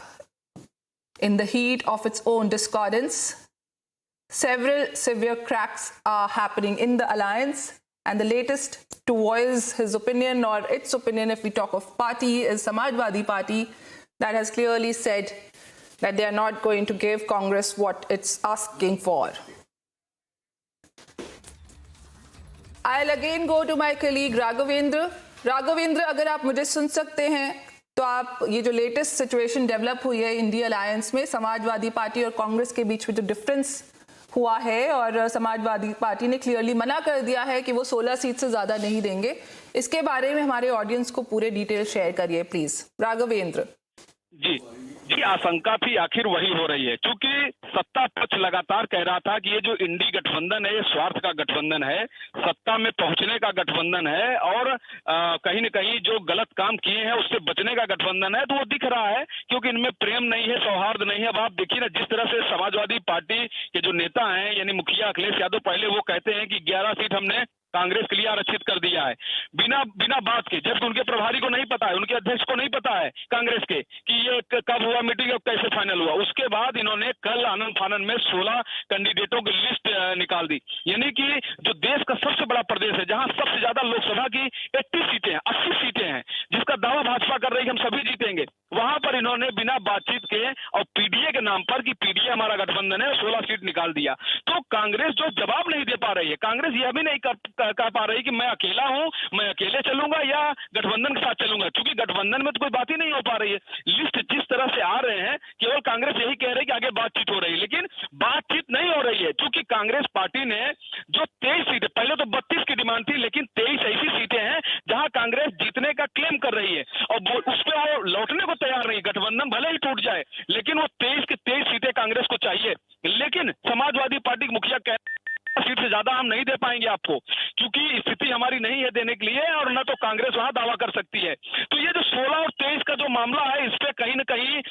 in the heat of its own discordance. Several severe cracks are happening in the alliance, and the latest to voice his opinion, or its opinion if we talk of party, is Samajwadi Party, that has clearly said that they are not going to give Congress what it's asking for. I'll again go to my colleague Raghavendra. Raghavendra, अगर आप मुझे सुन सकते हैं तो आप ये जो latest situation develop हुई है इंडिया अलायंस में, समाजवादी पार्टी और कांग्रेस के बीच में जो डिफरेंस हुआ है, और समाजवादी पार्टी ने क्लियरली मना कर दिया है कि वो 16 सीट से ज़्यादा नहीं देंगे, इसके बारे में हमारे ऑडियंस को पूरे डिटेल शेयर करिए प्लीज। राघवेंद्र जी, जी आशंका थी आखिर वही हो रही है, क्योंकि सत्ता पक्ष लगातार कह रहा था कि ये जो इंडी गठबंधन है ये स्वार्थ का गठबंधन है, सत्ता में पहुंचने का गठबंधन है और कहीं न कहीं जो गलत काम किए हैं उससे बचने का गठबंधन है। तो वो दिख रहा है क्योंकि इनमें प्रेम नहीं है, सौहार्द नहीं है। अब आप देखिए ना, जिस तरह से समाजवादी पार्टी के जो नेता हैं यानी मुखिया अखिलेश यादव, पहले वो कहते हैं कि 11 सीट हमने कांग्रेस के लिए आरक्षित कर दिया है बिना बात के, जबकि उनके प्रभारी को नहीं पता है, उनके अध्यक्ष को नहीं पता है कांग्रेस के कि ये कब हुआ मीटिंग, अब कैसे फाइनल हुआ। उसके बाद इन्होंने कल आनंद फानन में 16 कैंडिडेटों की लिस्ट निकाल दी। यानी कि जो देश का सबसे बड़ा प्रदेश है, जहां सबसे ज्यादा लोकसभा की 80 सीटें हैं, 80 सीटें हैं, जिसका दावा भाजपा कर रही है हम सभी जीतेंगे, वहां पर इन्होंने बिना बातचीत के और पीडीए के नाम पर कि पीडीए हमारा गठबंधन है 16 सीट निकाल दिया। तो कांग्रेस जो जवाब नहीं दे पा रही है, कांग्रेस यह भी नहीं कह पा रही कि मैं अकेला हूं, मैं अकेले चलूंगा या गठबंधन के साथ चलूंगा, क्योंकि गठबंधन में तो कोई बात ही नहीं हो पा रही है। लिस्ट जिस तरह से आ रहे हैं, केवल कांग्रेस यही कह रही है कि आगे बातचीत हो रही है, लेकिन बातचीत नहीं हो रही है, क्योंकि कांग्रेस पार्टी ने जो 23 सीटें, पहले तो 32 की डिमांड थी, लेकिन 23 ऐसी सीटें हैं जहां कांग्रेस जीतने का क्लेम कर रही है और उस पर वो लौटने को तैयार नहीं। गठबंधन भले ही टूट जाए, लेकिन वो 23 की 23 सीटें कांग्रेस को चाहिए। लेकिन समाजवादी पार्टी के मुखिया कह सीट से ज्यादा हम नहीं दे पाएंगे आपको, क्योंकि स्थिति हमारी नहीं है देने के लिए और न तो कांग्रेस वहां दावा कर सकती है। तो ये जो 16 और 23 का जो मामला है, इस पे कहीं न कहीं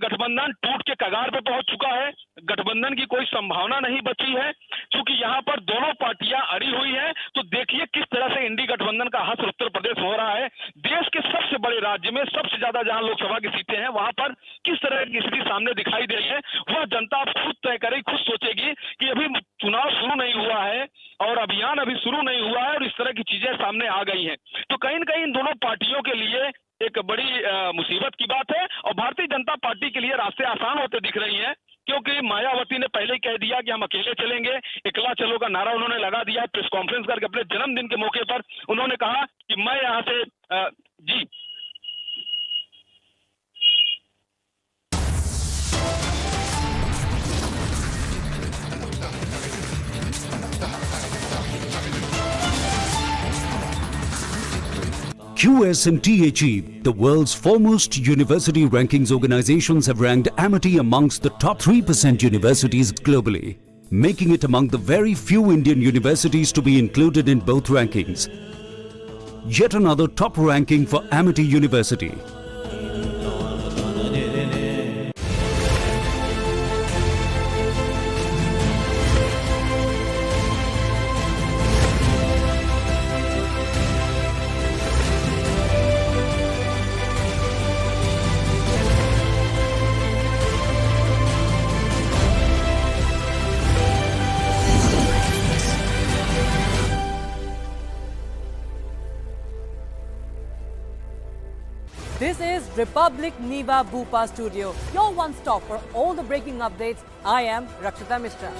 गठबंधन टूट के कगार पे पहुंच चुका है। गठबंधन की कोई संभावना नहीं बची है, क्योंकि यहाँ पर दोनों पार्टियां अड़ी हुई हैं। तो देखिए किस तरह से इंडी गठबंधन का हश्र उत्तर प्रदेश हो रहा है। देश के सबसे बड़े राज्य में सबसे ज्यादा जहां लोकसभा की सीटें हैं, वहां पर किस तरह की स्थिति सामने दिखाई दे रही है, वह जनता खुद तय करेगी, खुद सोचेगी कि अभी चुनाव शुरू नहीं हुआ है और अभियान अभी शुरू नहीं हुआ है और इस तरह की चीजें सामने आ गई हैं। तो कहीं न कहीं इन दोनों पार्टियों के लिए एक बड़ी मुसीबत की बात है और भारतीय जनता पार्टी के लिए रास्ते आसान होते दिख रही हैं, क्योंकि मायावती ने पहले ही कह दिया कि हम अकेले चलेंगे, एकला चलो का नारा उन्होंने लगा दिया। प्रेस कॉन्फ्रेंस करके अपने जन्मदिन के मौके पर उन्होंने कहा कि मैं यहाँ से जी QS&THE, the world's foremost university rankings organizations, have ranked Amity amongst the top 3% universities globally, making it among the very few Indian universities to be included in both rankings. Yet another top ranking for Amity University. This is Republic Niva Bhupa Studio, your one stop for all the breaking updates. I am Rakshita Mishra.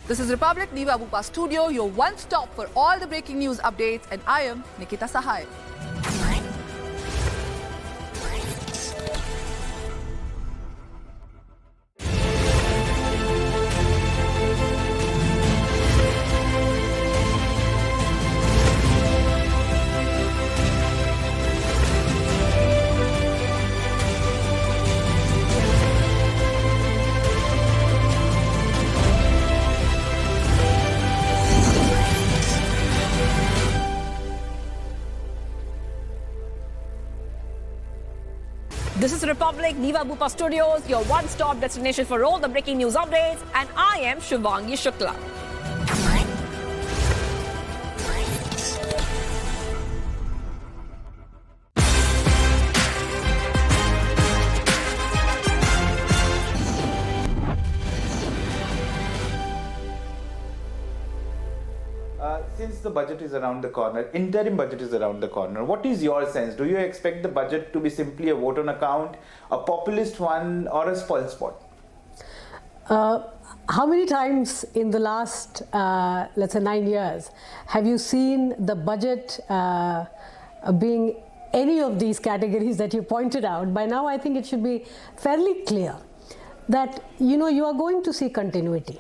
This is Republic Niva Bhupa Studio, your one stop for all the breaking news updates, and I am Nikita Sahai. This is Republic Niva Bhupa Studios, your one-stop destination for all the breaking news updates, and I am Shivangi Shukla. Since the budget is around the corner, interim budget is around the corner, what is your sense? Do you expect the budget to be simply a vote on account, a populist one, or a spoil spot? How many times in the last, let's say 9 years, have you seen the budget being any of these categories that you pointed out? By now, I think it should be fairly clear that, you are going to see continuity.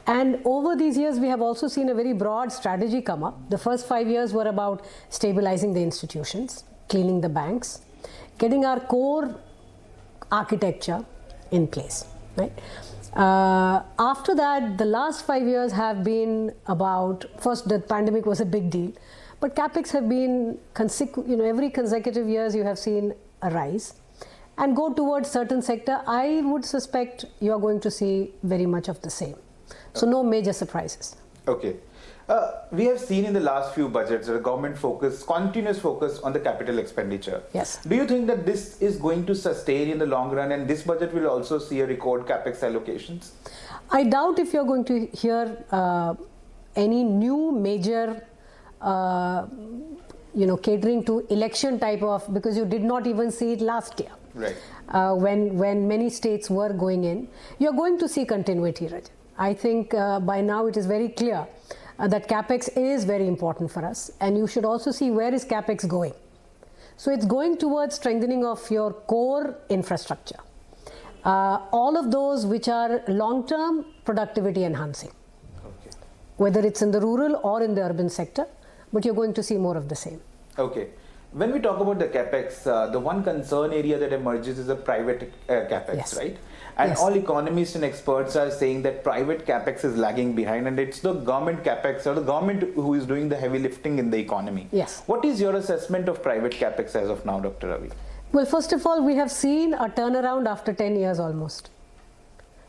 And over these years, we have also seen a very broad strategy come up. The first 5 years were about stabilizing the institutions, cleaning the banks, getting our core architecture in place, right? After that, the last 5 years have been about, first the pandemic was a big deal, but capex have been, every consecutive years you have seen a rise and go towards certain sector. I would suspect you are going to see very much of the same. So no major surprises. Okay. We have seen in the last few budgets the government continuous focus on the capital expenditure. Yes. Do you think that this is going to sustain in the long run, and this budget will also see a record capex allocations? I doubt if you're going to hear any new major, catering to election type of, because you did not even see it last year. Right. When many states were going in, you're going to see continuity, Rajan. I think by now it is very clear that capex is very important for us, and you should also see where is capex going. So it's going towards strengthening of your core infrastructure, all of those which are long-term productivity enhancing, whether it's in the rural or in the urban sector, but you're going to see more of the same. Okay. When we talk about the capex, the one concern area that emerges is the private capex, Yes. right? And Yes. all economists and experts are saying that private capex is lagging behind, and it's the government capex or the government who is doing the heavy lifting in the economy. Yes. What is your assessment of private capex as of now, Dr. Ravi? Well, first of all, we have seen a turnaround after 10 years almost.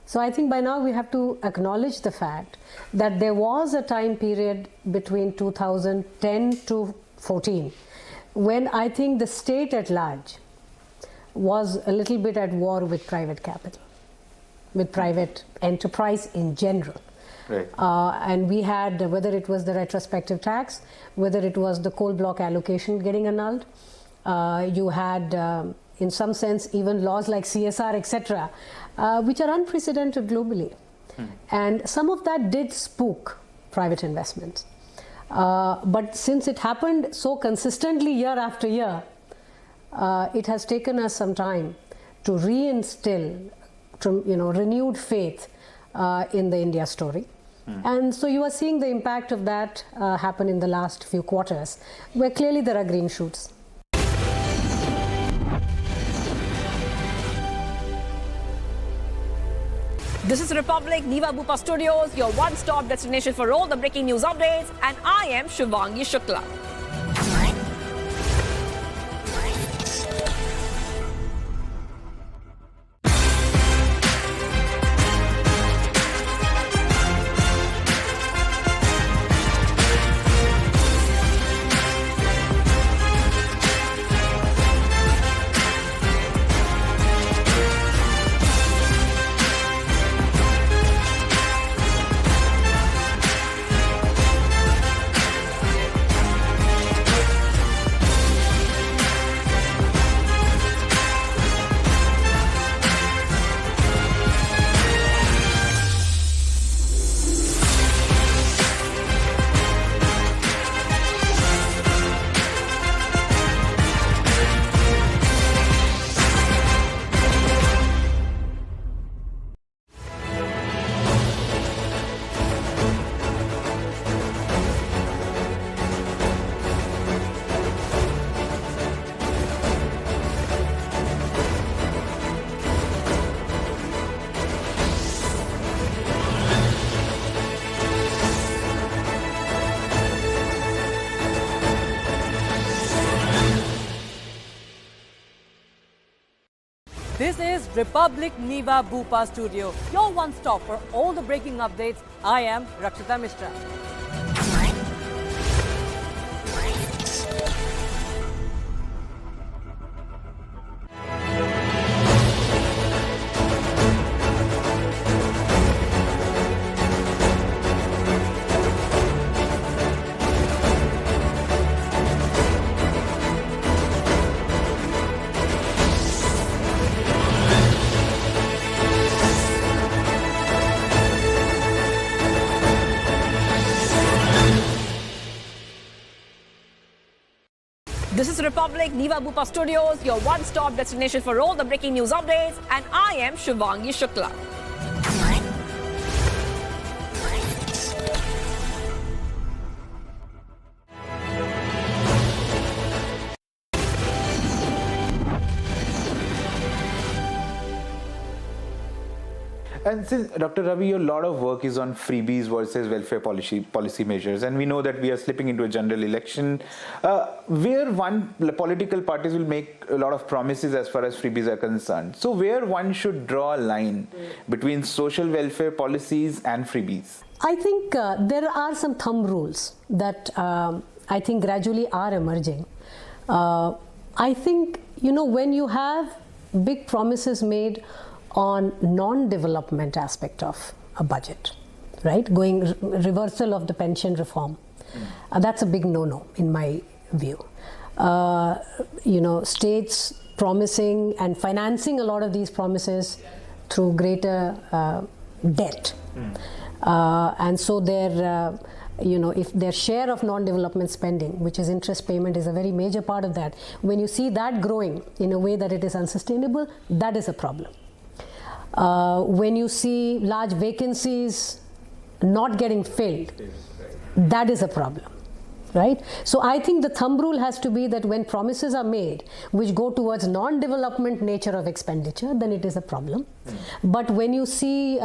So I think by now we have to acknowledge the fact that there was a time period between 2010 to 14 when I think the state at large was a little bit at war with private capital, with private enterprise in general. Right. And we had, whether it was the retrospective tax, whether it was the coal block allocation getting annulled, you had, in some sense, even laws like CSR, etc., which are unprecedented globally. And some of that did spook private investments. But since it happened so consistently year after year, it has taken us some time to reinstill, renewed faith in the India story. And so you are seeing the impact of that happen in the last few quarters, where clearly there are green shoots. This is Republic, Niva Bupa Studios, your one-stop destination for all the breaking news updates, and I am Shivangi Shukla. This is Republic Niva Bupa Studio, your one-stop for all the breaking updates. I am Rakshita Mishra. is Republic Niva Bupa Studios, your one-stop destination for all the breaking news updates, and I am Shivangi Shukla. And since, Dr. Ravi, a lot of work is on freebies versus welfare policy measures, and we know that we are slipping into a general election where political parties will make a lot of promises as far as freebies are concerned. So where one should draw a line between social welfare policies and freebies? I think there are some thumb rules that I think gradually are emerging. I think, when you have big promises made on non-development aspect of a budget, right? Going reversal of the pension reform. That's a big no-no in my view. States promising and financing a lot of these promises through greater debt. And so their if their share of non-development spending, which is interest payment, is a very major part of that, when you see that growing in a way that it is unsustainable, that is a problem. When you see large vacancies not getting filled, that is a problem, right? So I think the thumb rule has to be that when promises are made which go towards non-development nature of expenditure, then it is a problem. But when you see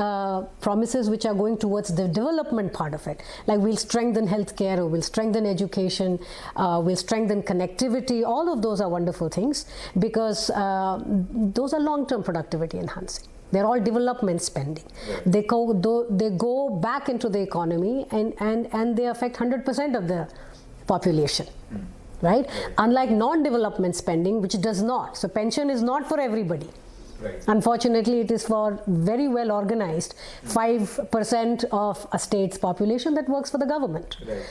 promises which are going towards the development part of it, like we'll strengthen healthcare, or we'll strengthen education, we'll strengthen connectivity, all of those are wonderful things, because those are long-term productivity enhancing. They're all development spending. They go back into the economy and they affect 100% of the population, right? Unlike non-development spending, which does not. So pension is not for everybody. Right. Unfortunately, it is for very well organized 5% of a state's population that works for the government. Right.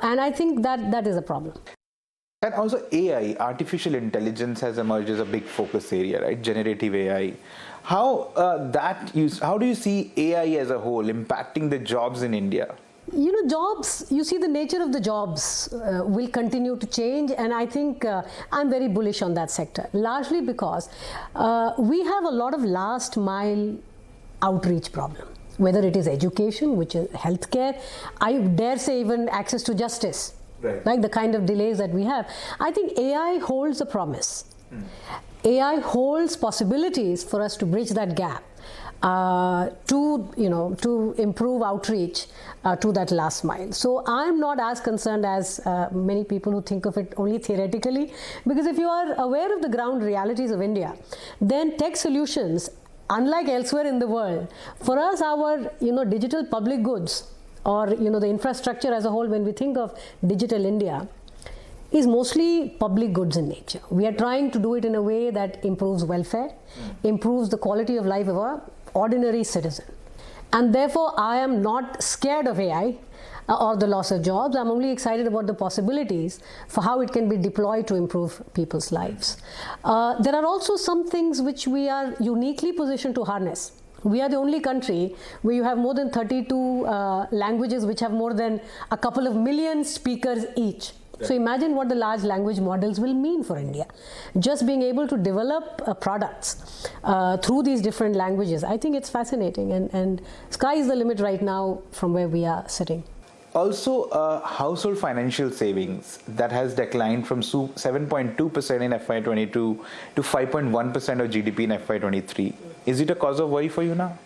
And I think that is a problem. And also AI, artificial intelligence, has emerged as a big focus area, right? Generative AI. How do you see AI as a whole impacting the jobs in India? Jobs, you see the nature of the jobs will continue to change, and I think I'm very bullish on that sector, largely because we have a lot of last mile outreach problem, whether it is education, which is healthcare, I dare say even access to justice. Right. Like the kind of delays that we have. I think AI holds a promise. AI holds possibilities for us to bridge that gap, to improve outreach to that last mile. So I'm not as concerned as many people who think of it only theoretically, because if you are aware of the ground realities of India, then tech solutions, unlike elsewhere in the world, for us, our digital public goods, or the infrastructure as a whole, when we think of digital India, is mostly public goods in nature. We are trying to do it in a way that improves welfare, improves the quality of life of an ordinary citizen. And therefore, I am not scared of AI or the loss of jobs. I'm only excited about the possibilities for how it can be deployed to improve people's lives. There are also some things which we are uniquely positioned to harness. We are the only country where you have more than 32 languages which have more than a couple of million speakers each. Right. So imagine what the large language models will mean for India. Just being able to develop products through these different languages, I think it's fascinating, and sky is the limit right now from where we are sitting. Also, household financial savings that has declined from 7.2% in FY22 to 5.1% of GDP in FY23. Is it a cause of worry for you now?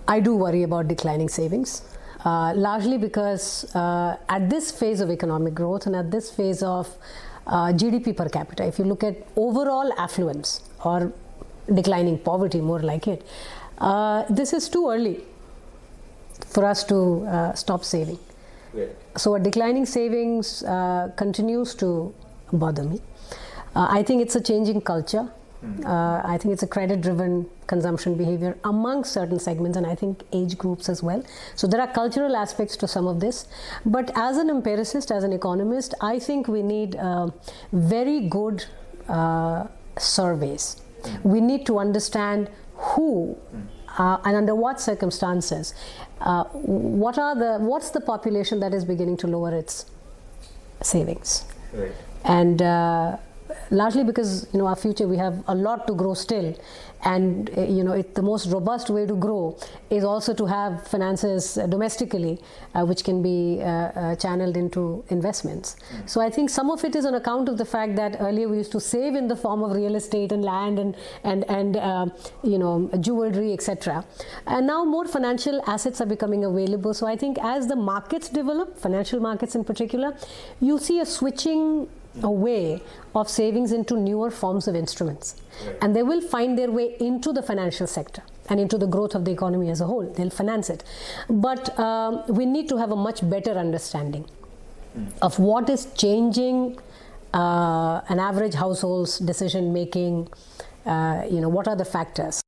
I do worry about declining savings, largely because at this phase of economic growth and at this phase of GDP per capita, if you look at overall affluence or declining poverty, more like it, this is too early for us to stop saving. Yeah. So a declining savings continues to bother me. I think it's a changing culture. I think it's a credit-driven consumption behavior among certain segments, and I think age groups as well. So there are cultural aspects to some of this. But as an empiricist, as an economist, I think we need very good surveys. We need to understand who and under what circumstances, what's the population that is beginning to lower its savings. Right. And largely because our future, we have a lot to grow still, and the most robust way to grow is also to have finances domestically, which can be channeled into investments. So I think some of it is on account of the fact that earlier we used to save in the form of real estate and land and jewelry, etc. And now more financial assets are becoming available. So I think as the markets develop, financial markets in particular, you see a switching away of savings into newer forms of instruments, and they will find their way into the financial sector and into the growth of the economy as a whole. They'll finance it, but we need to have a much better understanding of what is changing an average household's decision making. What are the factors?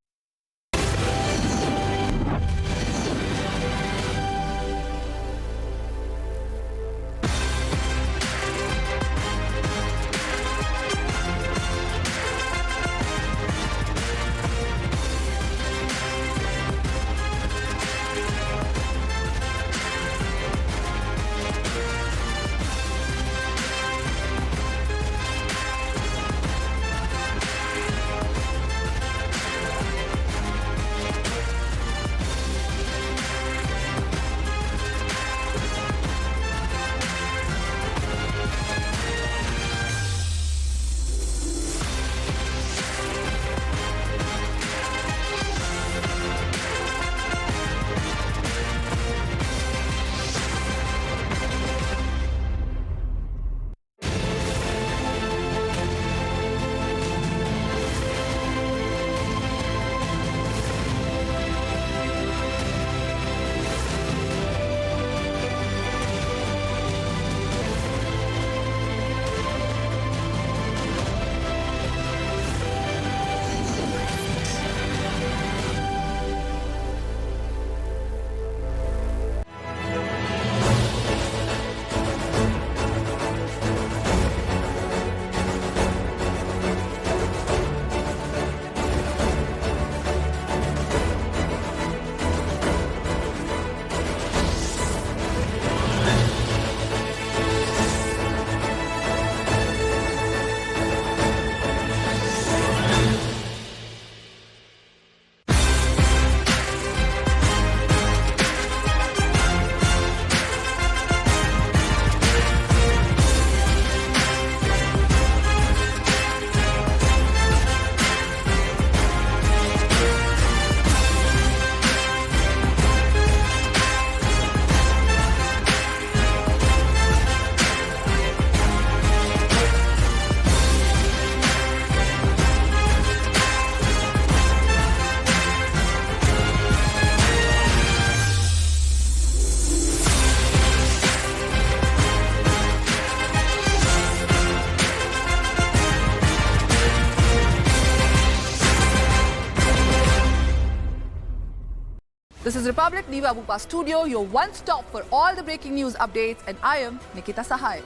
This is Republic Niva Bupa Studio, your one stop for all the breaking news updates, and I am Nikita Sahai.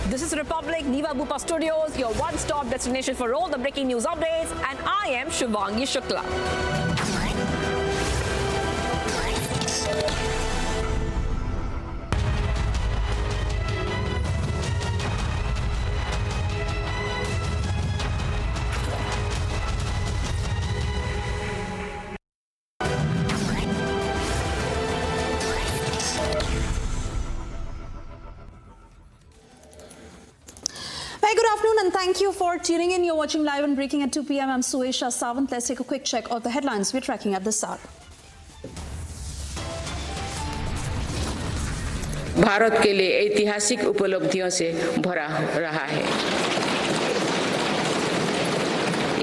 This is Republic, Niva Bupa Studios, your one-stop destination for all the breaking news updates, and I am Shivangi Shukla. Very good afternoon and thank you for tuning in. You're watching live and breaking at 2 p.m. I'm Suesha Sawant. Let's take a quick check of the headlines we're tracking at this hour. Bharat के लिए ऐतिहासिक उपलब्धियों से भरा रहा है।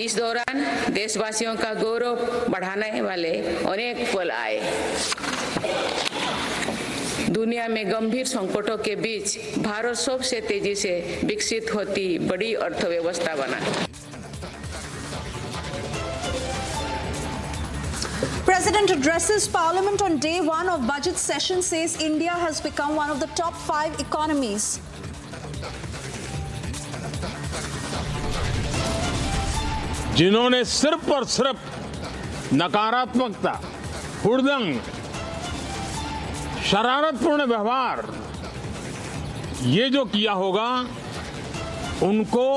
इस दौरान देशवासियों का गौरव बढ़ाने वाले अनेक पल आए। दुनिया में गंभीर संकटों के बीच भारत सबसे तेजी से विकसित होती बड़ी अर्थव्यवस्था बना। President addresses Parliament on day one of budget session, says India has become one of the top 5 economies. जिन्होंने सिर्फ और सिर्फ नकारात्मकता, हुड़दंग, शरारतपूर्ण व्यवहार ये जो किया होगा उनको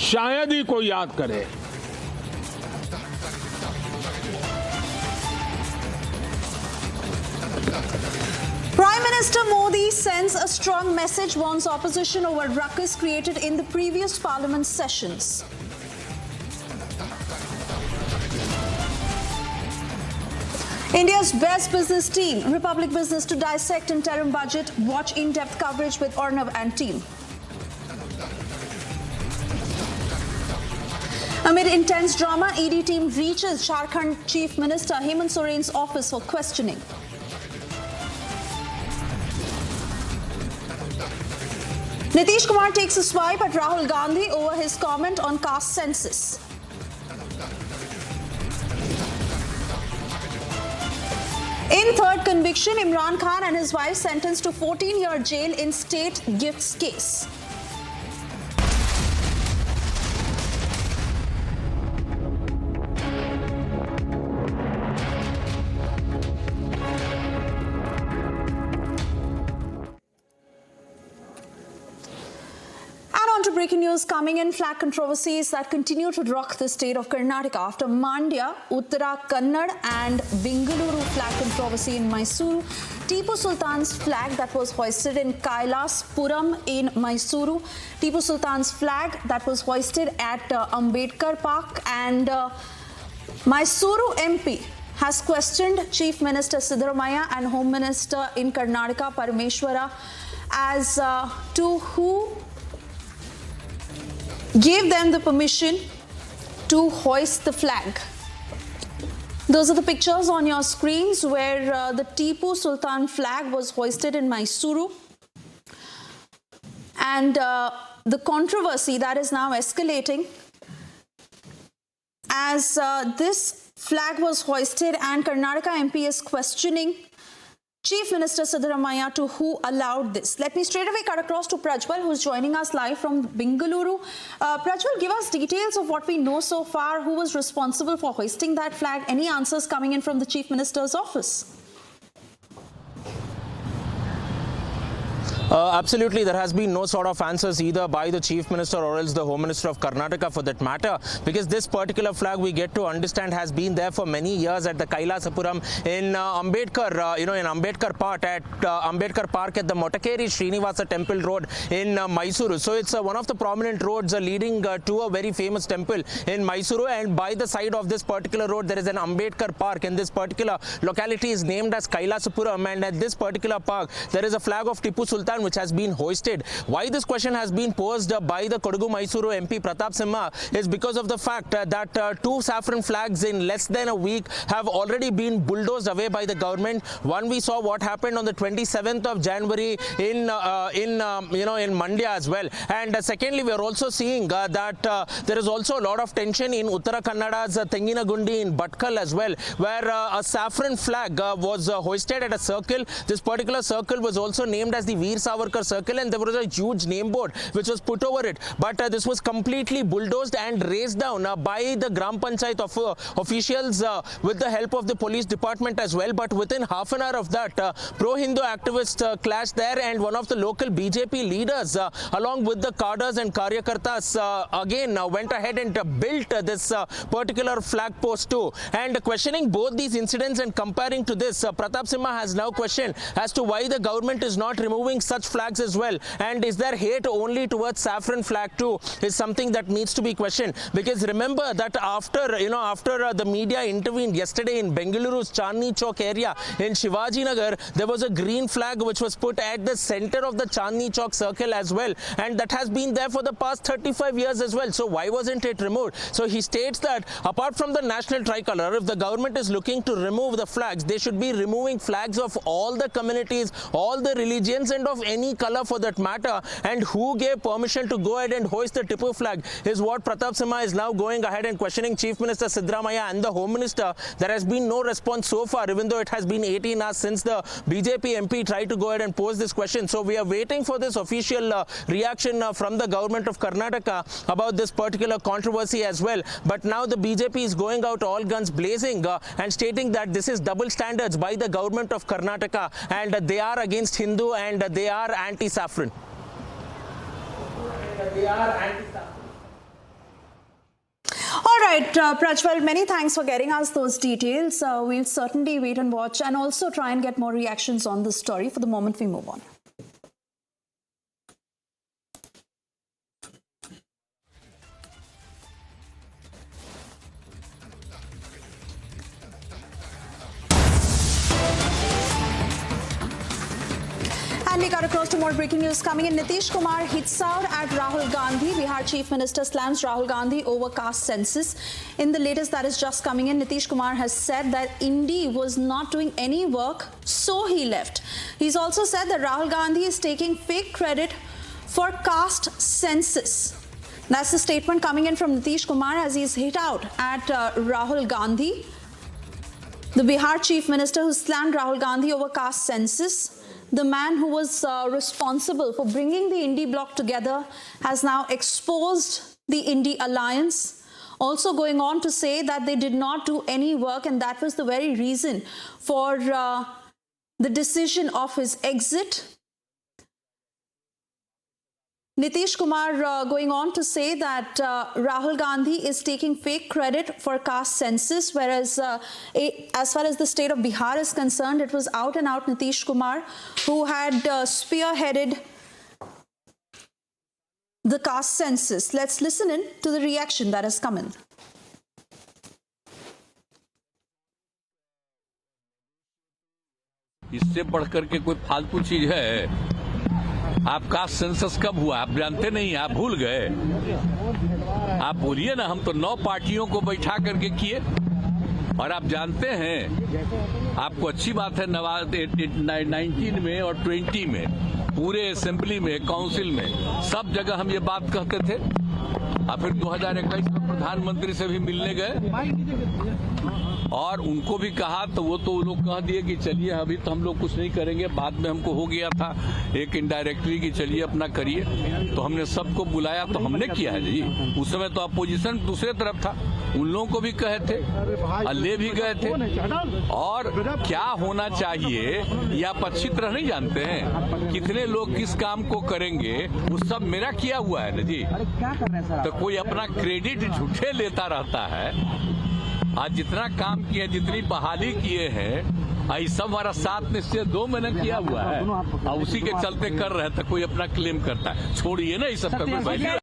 शायद ही कोई याद करे। Prime Minister Modi sends a strong message, warns opposition over ruckus created in the previous parliament sessions. India's best business team, Republic Business, to dissect interim budget. Watch in-depth coverage with Arnav and team. Amid intense drama, ED team reaches Jharkhand Chief Minister Hemant Soren's office for questioning. Nitish Kumar takes a swipe at Rahul Gandhi over his comment on caste census. In third conviction, Imran Khan and his wife sentenced to 14-year jail in state gifts case. Breaking news coming in. Flag controversies that continue to rock the state of Karnataka after Mandya, Uttara Kannada and Bengaluru flag controversy in Mysuru. Tipu Sultan's flag that was hoisted in Kailaspuram in Mysuru. Tipu Sultan's flag that was hoisted at Ambedkar Park, and Mysuru MP has questioned Chief Minister Sitharaman and Home Minister in Karnataka Parameshwara as to who gave them the permission to hoist the flag. Those are the pictures on your screens where the Tipu Sultan flag was hoisted in Mysuru. And the controversy that is now escalating as this flag was hoisted and Karnataka MP is questioning Chief Minister Sitharaman to who allowed this. Let me straight away cut across to Prajwal, who's joining us live from Bengaluru. Prajwal, give us details of what we know so far. Who was responsible for hoisting that flag? Any answers coming in from the Chief Minister's office? Absolutely, there has been no sort of answers either by the Chief Minister or else the Home Minister of Karnataka for that matter, because this particular flag, we get to understand, has been there for many years at the Kailasapuram in Ambedkar, in Ambedkar Park at the Motakeri Srinivasa Temple Road in Mysuru. So it's one of the prominent roads leading to a very famous temple in Mysuru, and by the side of this particular road there is an Ambedkar Park, and this particular locality is named as Kailasapuram, and at this particular park there is a flag of Tipu Sultan which has been hoisted. Why this question has been posed by the Kodagu Mysuru MP Pratap Simha is because of the fact that 2 saffron flags in less than a week have already been bulldozed away by the government. One, we saw what happened on the 27th of January in Mandya as well, and secondly we are also seeing that there is also a lot of tension in Uttara Kannada's Tenginagundi in Bhatkal as well, where a saffron flag was hoisted at a circle. This particular circle was also named as the Veer Savarkar Circle, and there was a huge name board which was put over it. But this was completely bulldozed and razed down by the Gram Panchayat officials with the help of the police department as well. But within half an hour of that, pro-Hindu activists clashed there, and one of the local BJP leaders along with the cadres and karyakartas again went ahead and built this particular flag post too. And questioning both these incidents and comparing to this, Pratap Simha has now questioned as to why the government is not removing such flags as well, and is there hate only towards saffron flag too, is something that needs to be questioned. Because remember that after the media intervened yesterday in Bengaluru's Chandni Chowk area in Shivaji Nagar, there was a green flag which was put at the center of the Chandni Chowk circle as well, and that has been there for the past 35 years as well. So why wasn't it removed? So he states that apart from the national tricolor, if the government is looking to remove the flags, they should be removing flags of all the communities, all the religions, and of any color for that matter. And who gave permission to go ahead and hoist the Tipu flag is what Pratap Simha is now going ahead and questioning Chief Minister Sitharaman and the Home Minister. There has been no response so far, even though it has been 18 hours since the BJP MP tried to go ahead and pose this question. So we are waiting for this official reaction from the government of Karnataka about this particular controversy as well. But now the BJP is going out all guns blazing and stating that this is double standards by the government of Karnataka, and they are against Hindu and they are anti-saffron. All right, Prajwal, many thanks for getting us those details. We'll certainly wait and watch and also try and get more reactions on this story. For the moment, we move on. And we got across to more breaking news coming in. Nitish Kumar hits out at Rahul Gandhi. Bihar Chief Minister slams Rahul Gandhi over caste census. In the latest that is just coming in, Nitish Kumar has said that Indy was not doing any work, so he left. He's also said that Rahul Gandhi is taking fake credit for caste census. That's the statement coming in from Nitish Kumar as he's hit out at Rahul Gandhi, the Bihar Chief Minister who slammed Rahul Gandhi over caste census. The man who was responsible for bringing the Indy bloc together has now exposed the Indy alliance, also going on to say that they did not do any work, and that was the very reason for the decision of his exit. Nitish Kumar going on to say that Rahul Gandhi is taking fake credit for caste census, whereas as far as the state of Bihar is concerned, it was out and out Nitish Kumar who had spearheaded the caste census. Let's listen in to the reaction that has come in. इससे बढ़कर के कोई फालतू चीज है? आपका census कब हुआ? आप जानते नहीं, आप भूल गए? आप बोलिए ना, हम तो 9 पार्टियों को बैठा करके किए, और आप जानते हैं, आपको अच्छी बात है, 19 में और 20 में पूरे असेंबली में, काउंसिल में, सब जगह हम ये बात कहते थे। और फिर 2021 में प्रधानमंत्री से भी मिलने गए और उनको भी कहा, तो वो लोग कह दिए कि चलिए अभी तो हम लोग कुछ नहीं करेंगे, बाद में हमको हो गया था एक इनडायरेक्टली कि चलिए अपना करिए, तो हमने सबको बुलाया, तो हमने किया है जी। उस समय तो अपोजिशन दूसरे तरफ था, उन लोगों को भी कहे थे, ले भी गए थे। और क्या होना चाहिए ये आप अच्छी तरह नहीं जानते हैं, कितने लोग किस काम को करेंगे, वो सब मेरा किया हुआ है ना जी। तो कोई अपना क्रेडिट झूठे लेता रहता है। आज जितना काम किया, जितनी बहाली किए हैं, ये सब हमारा 7 निश्चय 2 महीने किया हुआ है, और उसी के चलते कर रहे थे, कोई अपना क्लेम करता है। छोड़िए ना, ये सब का कोई value.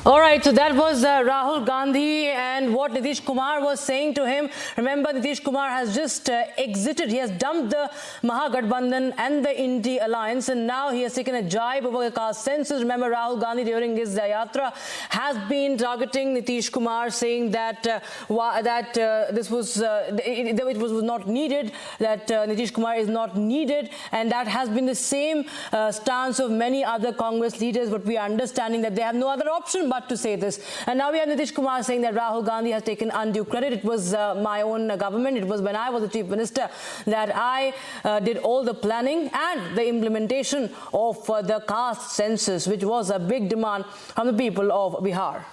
All right, so that was Rahul Gandhi and what Nitish Kumar was saying to him. Remember, Nitish Kumar has just exited. He has dumped the Mahagathbandhan and the Indy alliance, and now he has taken a jibe over the caste census. Remember, Rahul Gandhi during his yatra has been targeting Nitish Kumar, saying that this was it was not needed, that Nitish Kumar is not needed, and that has been the same stance of many other Congress leaders. But we are understanding that they have no other option but to say this. And now we have Nitish Kumar saying that Rahul Gandhi has taken undue credit. It was my own government. It was when I was the Chief Minister that I did all the planning and the implementation of the caste census, which was a big demand from the people of Bihar.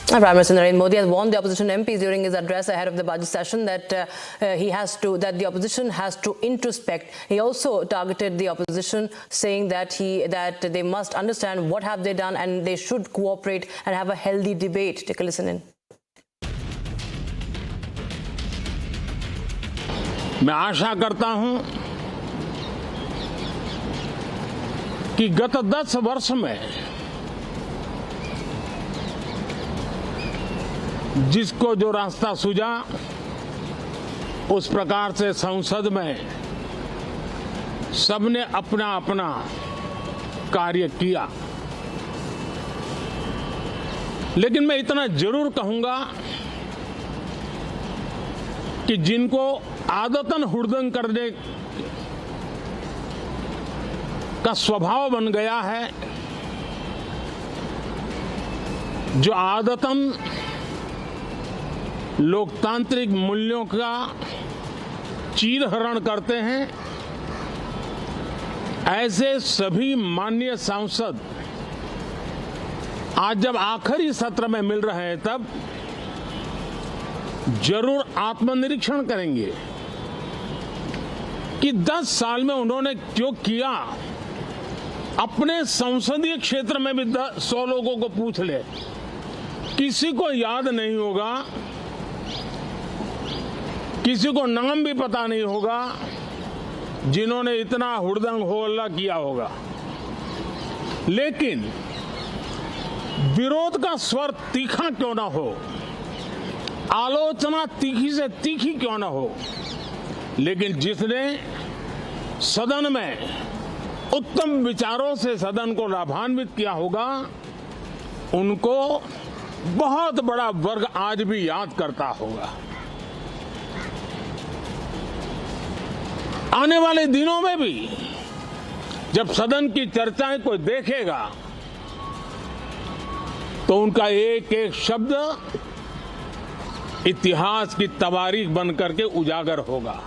Prime Minister Narendra Modi has warned the opposition MPs during his address ahead of the budget session that the opposition has to introspect. He also targeted the opposition, saying that they must understand what have they done and they should cooperate and have a healthy debate. Take a listen in. मैं आशा करता हूं कि गत 10 वर्ष में जिसको जो रास्ता सूझा उस प्रकार से संसद में सबने अपना अपना कार्य किया। लेकिन मैं इतना जरूर कहूंगा कि जिनको आदतन हुड़दंग करने का स्वभाव बन गया है, जो आदतन लोकतांत्रिक मूल्यों का चीरहरण करते हैं, ऐसे सभी माननीय सांसद आज जब आखिरी सत्र में मिल रहे हैं तब जरूर आत्मनिरीक्षण करेंगे कि 10 साल में उन्होंने जो किया। अपने संसदीय क्षेत्र में भी 100 लोगों को पूछ ले, किसी को याद नहीं होगा, किसी को नाम भी पता नहीं होगा जिन्होंने इतना हुड़दंग हो हल्ला किया होगा। लेकिन विरोध का स्वर तीखा क्यों ना हो, आलोचना तीखी से तीखी क्यों ना हो, लेकिन जिसने सदन में उत्तम विचारों से सदन को लाभान्वित किया होगा, उनको बहुत बड़ा वर्ग आज भी याद करता होगा। आने वाले दिनों में भी जब सदन की चर्चाएं कोई देखेगा तो उनका एक एक शब्द इतिहास की तवारीख बन करके उजागर होगा।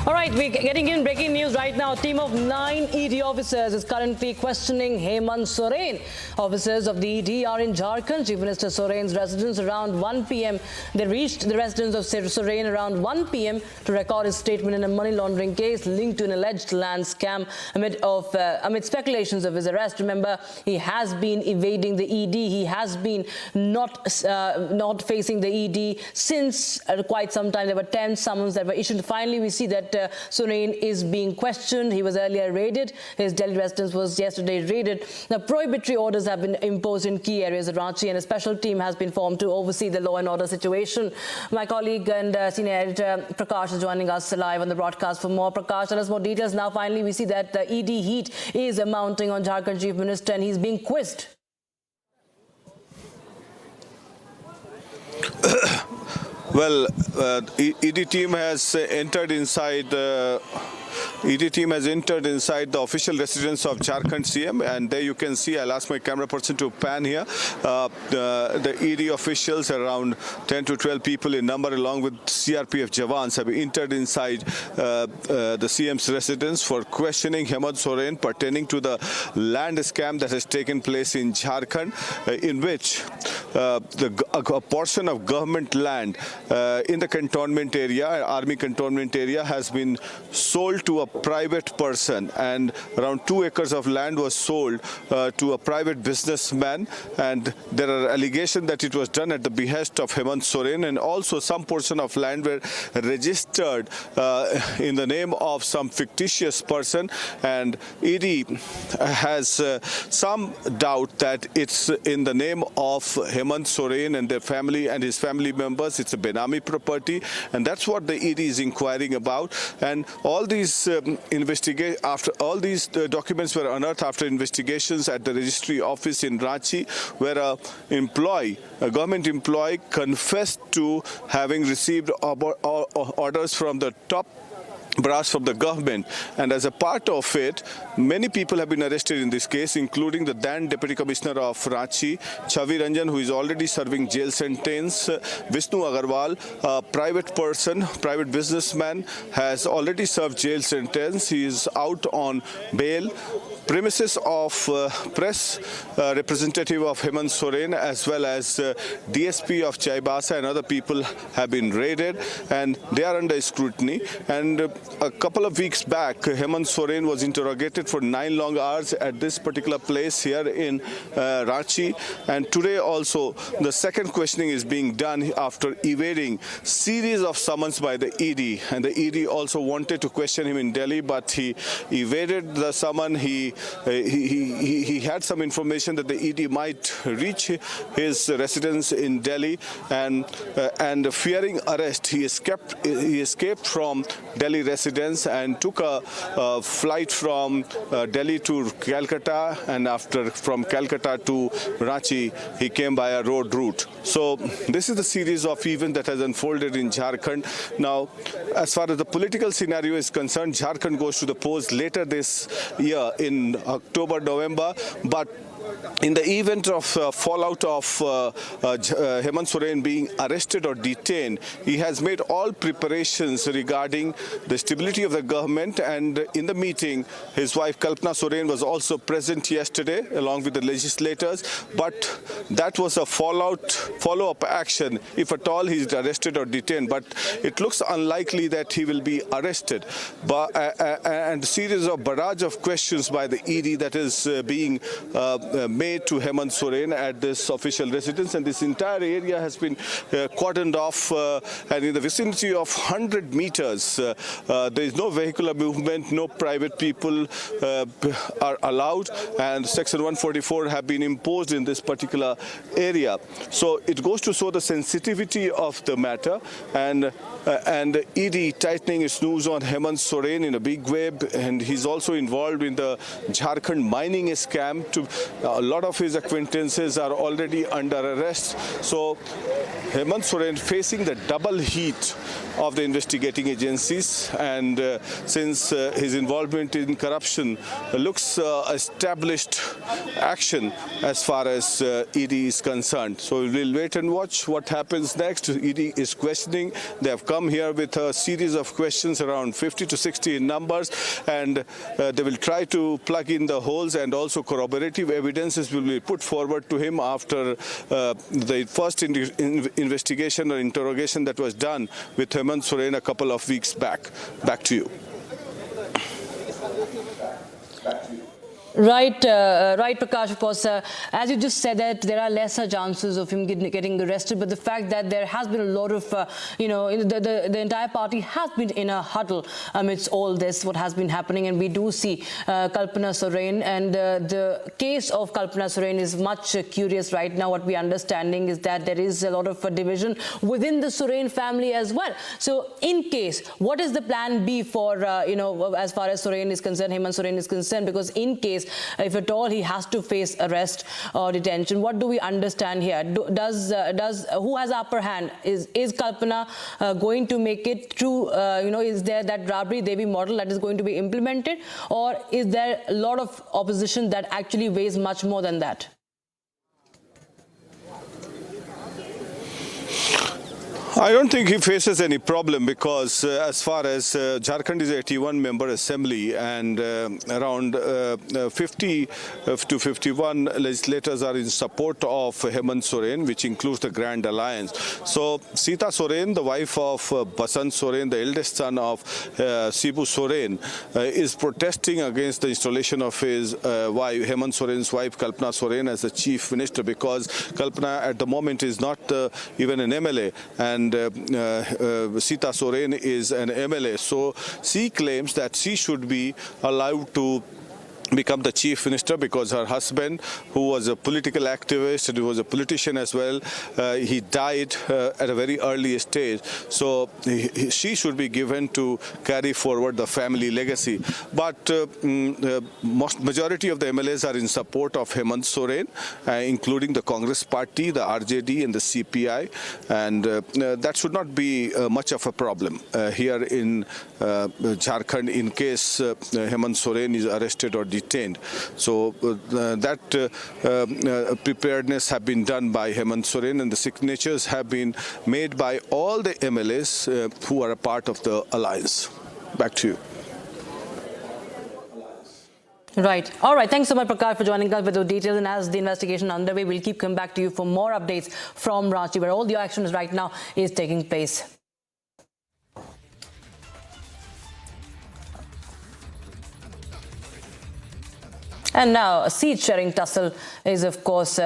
All right, we're getting in breaking news right now. A team of 9 ED officers is currently questioning Hemant Soren. Officers of the ED are in Jharkhand. Chief Minister Soren's residence around 1 p.m. They reached the residence of Soren around 1 p.m. to record his statement in a money laundering case linked to an alleged land scam amid speculations of his arrest. Remember, he has been evading the ED. He has been not facing the ED since quite some time. There were 10 summons that were issued. Finally, we see that Soren is being questioned. He was earlier raided. His Delhi residence was yesterday raided. Now, prohibitory orders have been imposed in key areas of Ranchi, and a special team has been formed to oversee the law and order situation. My colleague and senior editor Prakash is joining us live on the broadcast for more. Prakash, tell us more details. Now, finally, we see that the ED heat is mounting on Jharkhand Chief Minister, and he's being quizzed. Well, ED team has entered inside. ED team has entered inside the official residence of Jharkhand CM, and there you can see, I'll ask my camera person to pan here, the ED officials, around 10 to 12 people in number, along with CRPF Jawans, have entered inside the CM's residence for questioning Hemant Soren pertaining to the land scam that has taken place in Jharkhand, in which a portion of government land in the cantonment area, army cantonment area, has been sold to a private person, and around 2 acres of land was sold to a private businessman, and there are allegations that it was done at the behest of Hemant Soren, and also some portion of land were registered in the name of some fictitious person, and ED has some doubt that it's in the name of Hemant Soren and their family and his family members. It's a Benami property, and that's what the ED is inquiring about. And all these these after all these documents were unearthed after investigations at the registry office in Ranchi, where a government employee confessed to having received orders from the top brass from the government, and as a part of it, many people have been arrested in this case, including the then Deputy Commissioner of Ranchi, Chavi Ranjan, who is already serving jail sentence. Vishnu Agarwal, a private businessman, has already served jail sentence. He is out on bail. Premises of press representative of Hemant Soren as well as DSP of Chaibasa and other people have been raided, and they are under scrutiny. And a couple of weeks back, Hemant Soren was interrogated for 9 long hours at this particular place here in Ranchi, and today also the second questioning is being done after evading series of summons by the ED, and the ED also wanted to question him in Delhi, but he evaded the summon. He had some information that the ED might reach his residence in Delhi, and fearing arrest, he escaped from Delhi residence and took a flight from Delhi to Calcutta, and from Calcutta to Ranchi, he came by a road route. So this is the series of events that has unfolded in Jharkhand. Now, as far as the political scenario is concerned, Jharkhand goes to the polls later this year in October, November, but in the event of fallout of Hemant Soren being arrested or detained, he has made all preparations regarding the stability of the government, and in the meeting, his wife Kalpana Soren was also present yesterday along with the legislators, but that was a follow-up action if at all he is arrested or detained, but it looks unlikely that he will be arrested. And a series of barrage of questions by the ED that is being made to Hemant Soren at this official residence, and this entire area has been cordoned off, and in the vicinity of 100 meters there is no vehicular movement, no private people are allowed, and section 144 have been imposed in this particular area. So it goes to show the sensitivity of the matter, and ED tightening its noose on Hemant Soren in a big way, and he's also involved in the Jharkhand mining scam. A lot of his acquaintances are already under arrest. So Hemant Soren facing the double heat of the investigating agencies, and since his involvement in corruption looks established action as far as ED is concerned. So we'll wait and watch what happens next. ED is questioning. They have come here with a series of questions, around 50 to 60 in numbers, and they will try to plug in the holes, and also corroborative evidences will be put forward to him after the first investigation or interrogation that was done with Hemant Soren a couple of weeks back. Back to you. Right, Prakash, of course, as you just said that there are lesser chances of him getting arrested, but the fact that there has been a lot of, the entire party has been in a huddle amidst all this, what has been happening, and we do see Kalpana Soren, and the case of Kalpana Soren is much curious right now. What we are understanding is that there is a lot of division within the Soren family as well. So in case, what is the plan B for, as far as Soren is concerned, Hemant Soren is concerned, because in case, if at all he has to face arrest or detention, what do we understand here? Who has upper hand? Is Kalpana going to make it through? Is there that Rabri Devi model that is going to be implemented, or is there a lot of opposition that actually weighs much more than that? I don't think he faces any problem, because as far as Jharkhand is a 81-member assembly, and around 50 to 51 legislators are in support of Hemant Soren, which includes the Grand Alliance. So Sita Soren, the wife of Basant Soren, the eldest son of Sibu Soren, is protesting against the installation of his wife, Hemant Soren's wife, Kalpana Soren, as the chief minister, because Kalpana at the moment is not even an MLA, and Sita Soren is an MLA. So she claims that she should be allowed to become the chief minister because her husband, who was a political activist and who was a politician as well, he died at a very early stage. So she should be given to carry forward the family legacy. But majority of the MLAs are in support of Hemant Soren, including the Congress party, the RJD and the CPI, and that should not be much of a problem here in Jharkhand in case Hemant Soren is arrested or detained. So that preparedness have been done by Hemant Soren, and the signatures have been made by all the MLAs who are a part of the alliance. Back to you. Right. All right. Thanks so much, Prakash, for joining us with the details. And as the investigation underway, we'll keep coming back to you for more updates from Ranchi, where all the actions right now is taking place. And now, a seat-sharing tussle is, of course,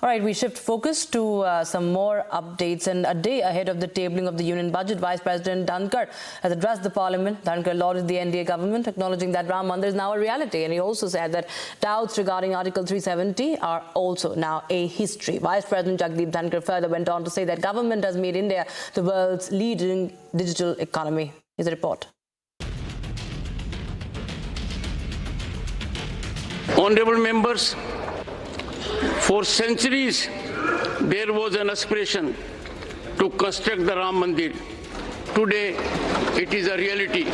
all right, we shift focus to some more updates. And a day ahead of the tabling of the union budget, Vice President Dhankar has addressed the parliament. Dhankar lauded the NDA government, acknowledging that Ram Mandir is now a reality. And he also said that doubts regarding Article 370 are also now a history. Vice President Jagdeep Dhankar further went on to say that government has made India the world's leading digital economy. Here's a report. Honorable members, for centuries there was an aspiration to construct the Ram Mandir. Today it is a reality.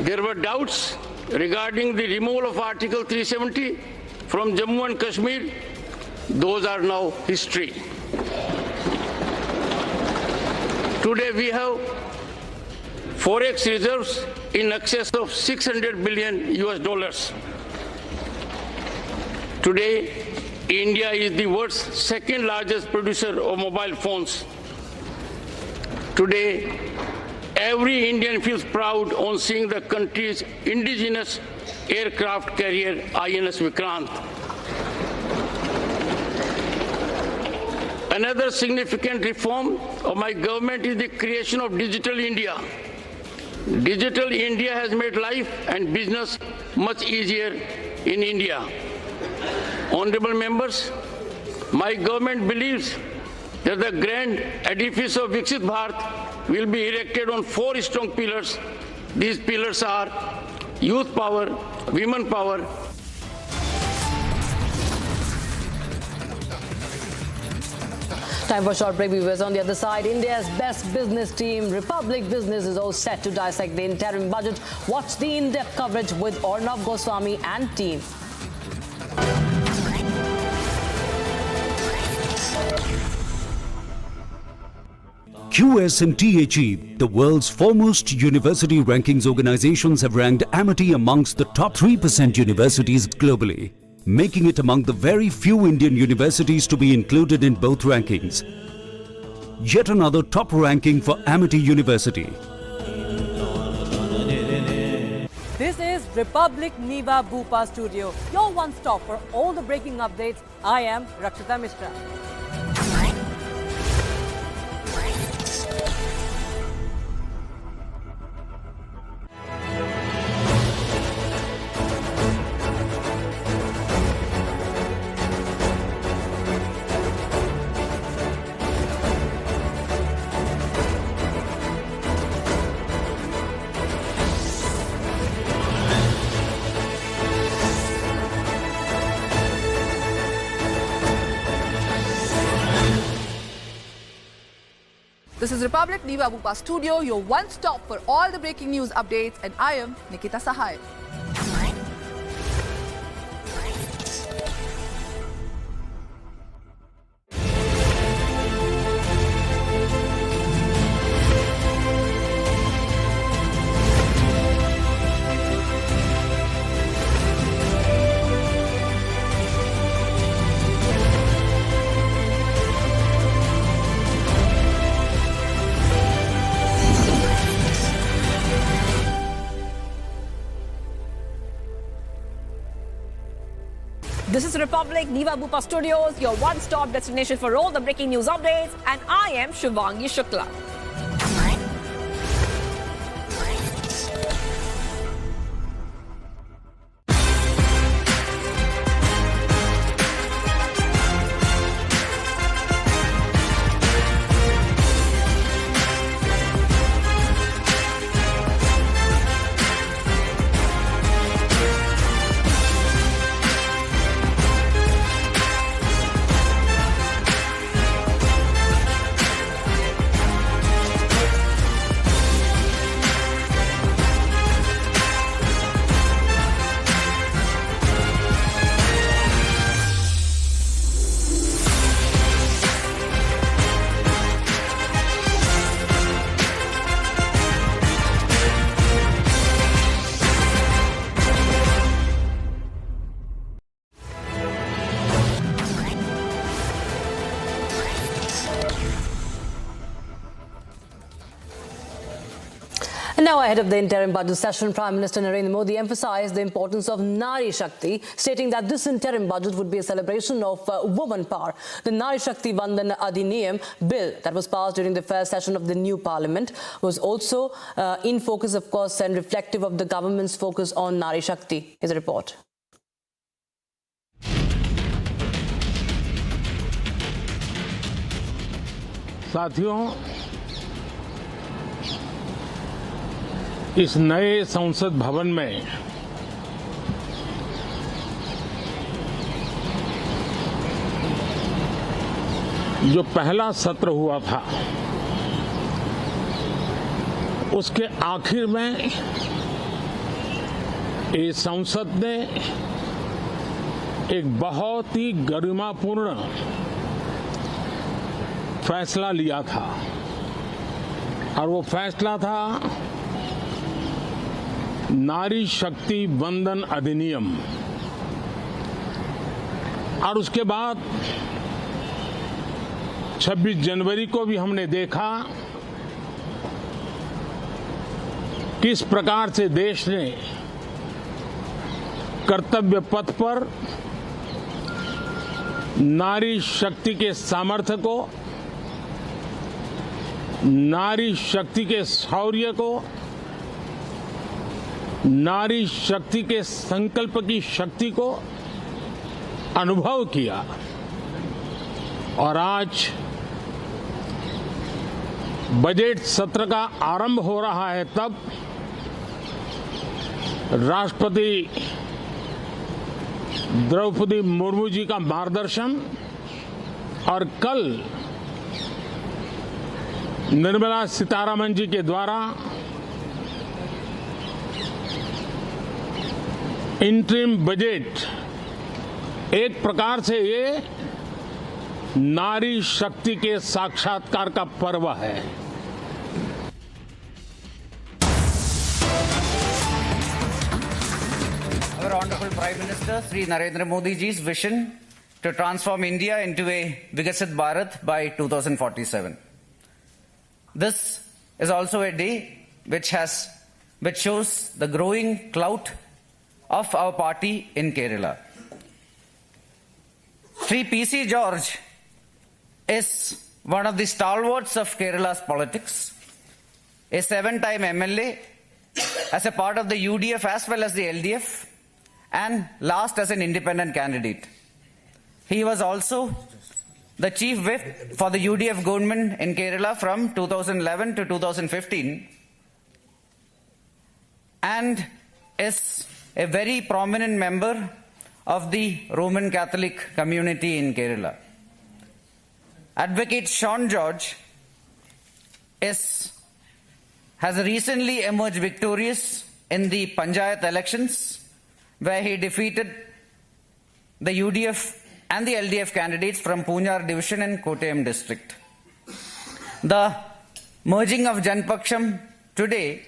There were doubts regarding the removal of Article 370 from Jammu and Kashmir. Those are now history. Today we have forex reserves in excess of $600 billion US. Today, India is the world's second largest producer of mobile phones. Today, every Indian feels proud on seeing the country's indigenous aircraft carrier INS Vikrant. Another significant reform of my government is the creation of Digital India. Digital India has made life and business much easier in India. Honorable members, my government believes that the grand edifice of Viksit Bharat will be erected on 4 strong pillars. These pillars are youth power, women power. Time for a short break, viewers. On the other side, India's best business team, Republic Business, is all set to dissect the interim budget. Watch the in-depth coverage with Arnav Goswami and team. QS and THE, the world's foremost university rankings organizations, have ranked Amity amongst the top 3% universities globally, making it among the very few Indian universities to be included in both rankings. Yet another top ranking for Amity University. This is Republic Niva Bhupa Studio, your one-stop for all the breaking updates. I am Rakshita Mishra. This is Republic Niva Bhupa Studio, your one-stop for all the breaking news updates, and I am Nikita Sahai. This is Republic Niva Bhupa Studios, your one-stop destination for all the breaking news updates, and I am Shivangi Shukla. And now ahead of the interim budget session, Prime Minister Narendra Modi emphasized the importance of Nari Shakti, stating that this interim budget would be a celebration of woman power. The Nari Shakti Vandan Adhiniyam bill that was passed during the first session of the new parliament was also in focus, of course, and reflective of the government's focus on Nari Shakti. Here's a report. साथियों, इस नए संसद भवन में जो पहला सत्र हुआ था, उसके आखिर में इस संसद ने एक बहुत ही गरिमापूर्ण फैसला लिया था और वो फैसला था नारी शक्ति वंदन अधिनियम। और उसके बाद 26 जनवरी को भी हमने देखा किस प्रकार से देश ने कर्तव्य पथ पर नारी शक्ति के सामर्थ्य को, नारी शक्ति के शौर्य को, नारी शक्ति के संकल्प की शक्ति को अनुभव किया। और आज बजट सत्र का आरंभ हो रहा है, तब राष्ट्रपति द्रौपदी मुर्मू जी का मार्गदर्शन और कल निर्मला सीतारमन जी के द्वारा इंटरिम बजट एक प्रकार से ये नारी शक्ति के साक्षात्कार का पर्व है। Our Honorable Prime Minister Sri Narendra Modi ji's vision to transform India into a Viksit Bharat by 2047. This is also a day which shows the growing clout of our party in Kerala. Sri P.C. George is one of the stalwarts of Kerala's politics, a 7-time MLA, as a part of the UDF as well as the LDF, and last as an independent candidate. He was also the chief whip for the UDF government in Kerala from 2011 to 2015, and is a very prominent member of the Roman Catholic community in Kerala. Advocate Sean George has recently emerged victorious in the Panchayat elections, where he defeated the UDF and the LDF candidates from Punjab division and Kottayam district. The merging of Janpaksham today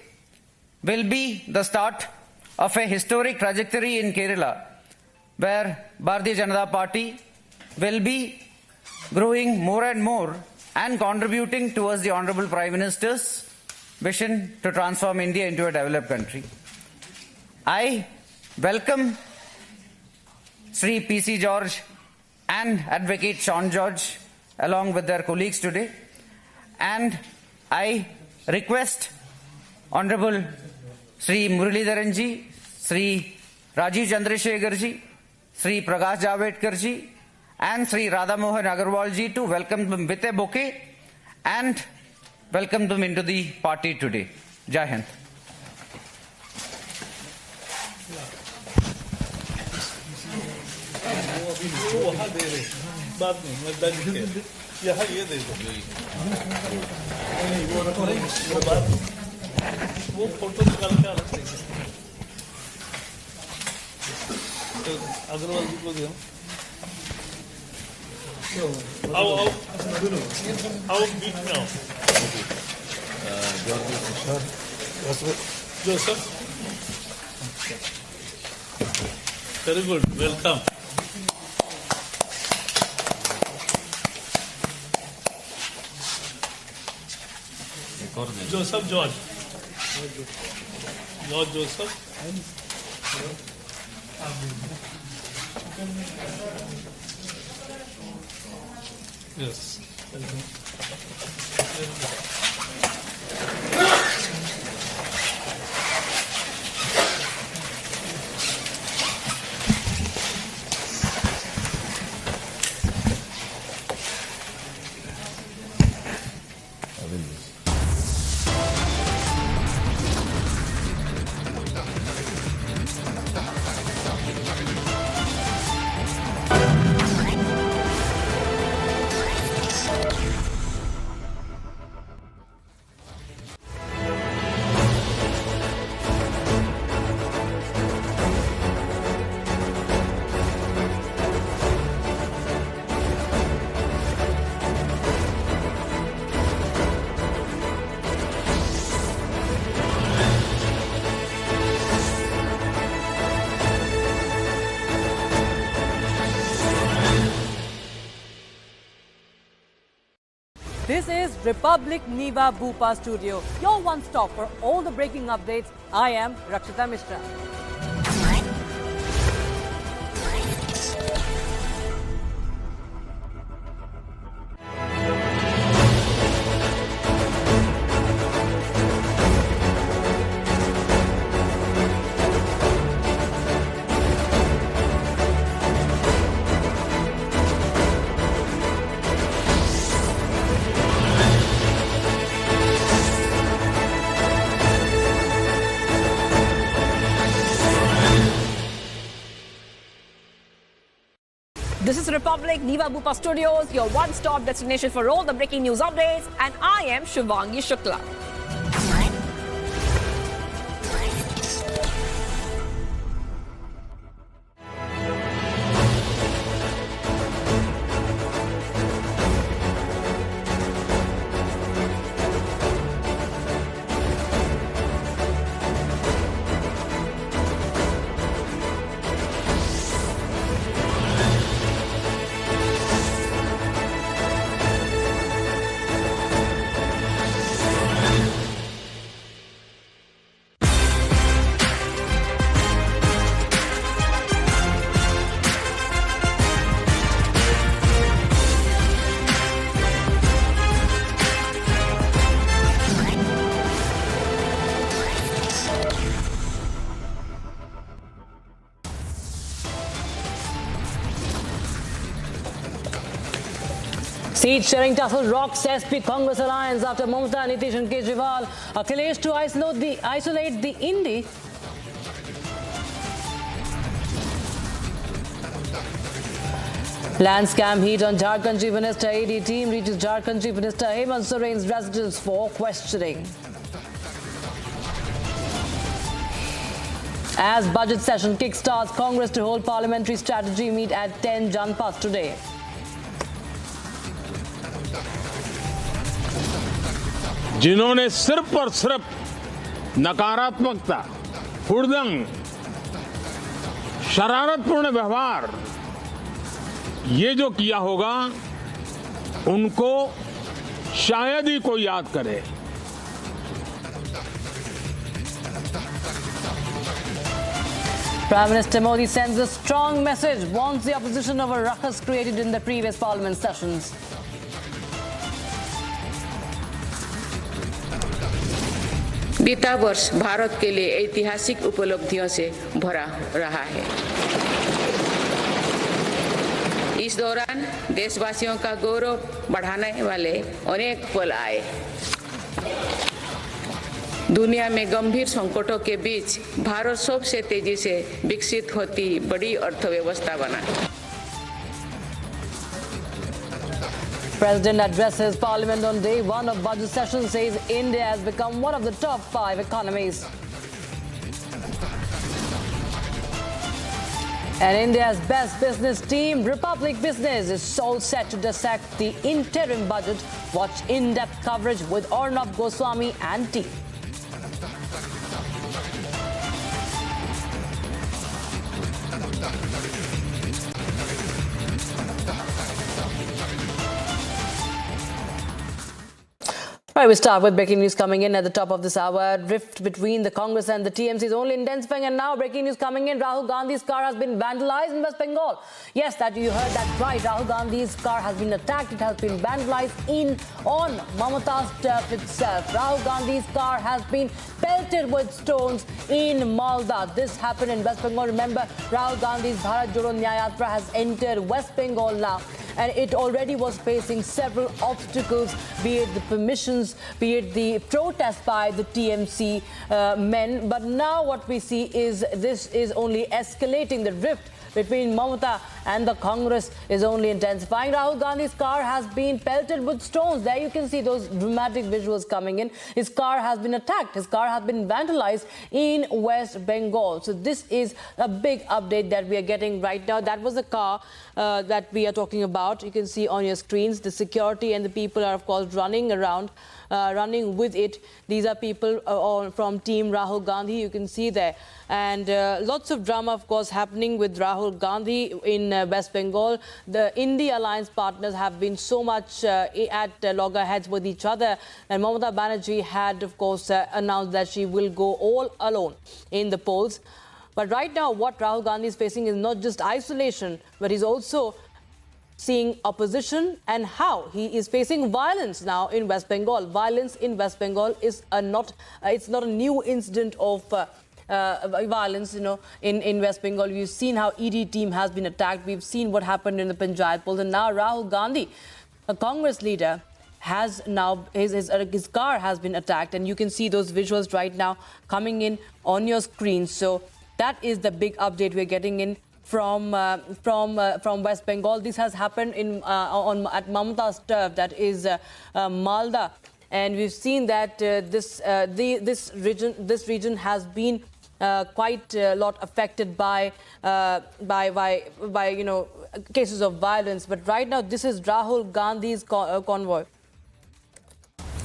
will be the start of a historic trajectory in Kerala, where Bharatiya Janata Party will be growing more and more and contributing towards the Honorable Prime Minister's vision to transform India into a developed country. I welcome Sri P.C. George and Advocate Sean George along with their colleagues today, and I request Honorable Sri Muralidharan ji, Sri Rajiv Chandrasekhar ji, Sri Prakash Javadekar ji, and Sri Radha Mohan Agarwal ji to welcome them with a bouquet and welcome them into the party today. Jai Hind. वहाँ दे रहे बात नहीं मैं दर्ज किया यहाँ ये दे दो नहीं वो रखो वो बात वो फोटो निकाल के रख देंगे तो अग्रवाल जी को दे आओ आओ आओ बीच में आओ Joseph very good welcome Joseph George. Lord Joseph. Yes. This is Republic Niva Bhupa Studio, your one stop for all the breaking updates. I am Rakshita Mishra. This is Republic Niva Bhupa Studios, your one-stop destination for all the breaking news updates, and I am Shivangi Shukla. Seat-sharing tussle rocks SP Congress alliance after Mamata, Nitish and Kejriwal. Akhilesh to isolate the Indi. Land scam heat on Jharkhand Chief Minister. AD team reaches Jharkhand Chief Minister Hemant Soren's residence for questioning. As budget session kickstarts, Congress to hold parliamentary strategy meet at 10 Janpath today. जिन्होंने सिर्फ और सिर्फ नकारात्मकता, हुड़दंग, शरारतपूर्ण व्यवहार ये जो किया होगा उनको शायद ही कोई याद करे। Prime Minister Modi sends a strong message, warns the opposition of a ruckus created in the previous parliament sessions. बीता वर्ष भारत के लिए ऐतिहासिक उपलब्धियों से भरा रहा है। इस दौरान देशवासियों का गौरव बढ़ाने वाले अनेक पल आए। दुनिया में गंभीर संकटों के बीच भारत सबसे तेजी से विकसित होती बड़ी अर्थव्यवस्था बना। President addresses Parliament on day one of budget session, says India has become one of the top 5 economies. And India's best business team, Republic Business, is all set to dissect the interim budget. Watch in-depth coverage with Arnab Goswami and team. Right, we start with breaking news coming in at the top of this hour. Rift between the Congress and the TMC is only intensifying, and now breaking news coming in. Rahul Gandhi's car has been vandalized in West Bengal. Yes, that you heard that right. Rahul Gandhi's car has been attacked. It has been vandalized on Mamata's turf itself. Rahul Gandhi's car has been pelted with stones in Malda. This happened in West Bengal. Remember, Rahul Gandhi's Bharat Jodo Nyaya Yatra has entered West Bengal now, and it already was facing several obstacles, be it the permissions, be it the protest by the TMC men. But now what we see is this is only escalating. The rift between Mamata and the Congress is only intensifying. Rahul Gandhi's car has been pelted with stones. There you can see those dramatic visuals coming in. His car has been attacked. His car has been vandalized in West Bengal. So this is a big update that we are getting right now. That was the car that we are talking about. You can see on your screens. The security and the people are, of course, running around, running with it. These are people from Team Rahul Gandhi. You can see there. And lots of drama, of course, happening with Rahul Gandhi in West Bengal. The India alliance partners have been so much at loggerheads with each other. And Mamata Banerjee had, of course, announced that she will go all alone in the polls. But right now, what Rahul Gandhi is facing is not just isolation, but he's also seeing opposition and how he is facing violence now in West Bengal. Violence in West Bengal is it's not a new incident of violence, in West Bengal. We've seen how ED team has been attacked. We've seen what happened in the Panchayat polls. And now Rahul Gandhi, a Congress leader, has now, his car has been attacked. And you can see those visuals right now coming in on your screen. So that is the big update we're getting in from West Bengal. This has happened at Mamata's turf, that is Malda. And we've seen that this region has been quite a lot affected by cases of violence. But right now, this is Rahul Gandhi's convoy.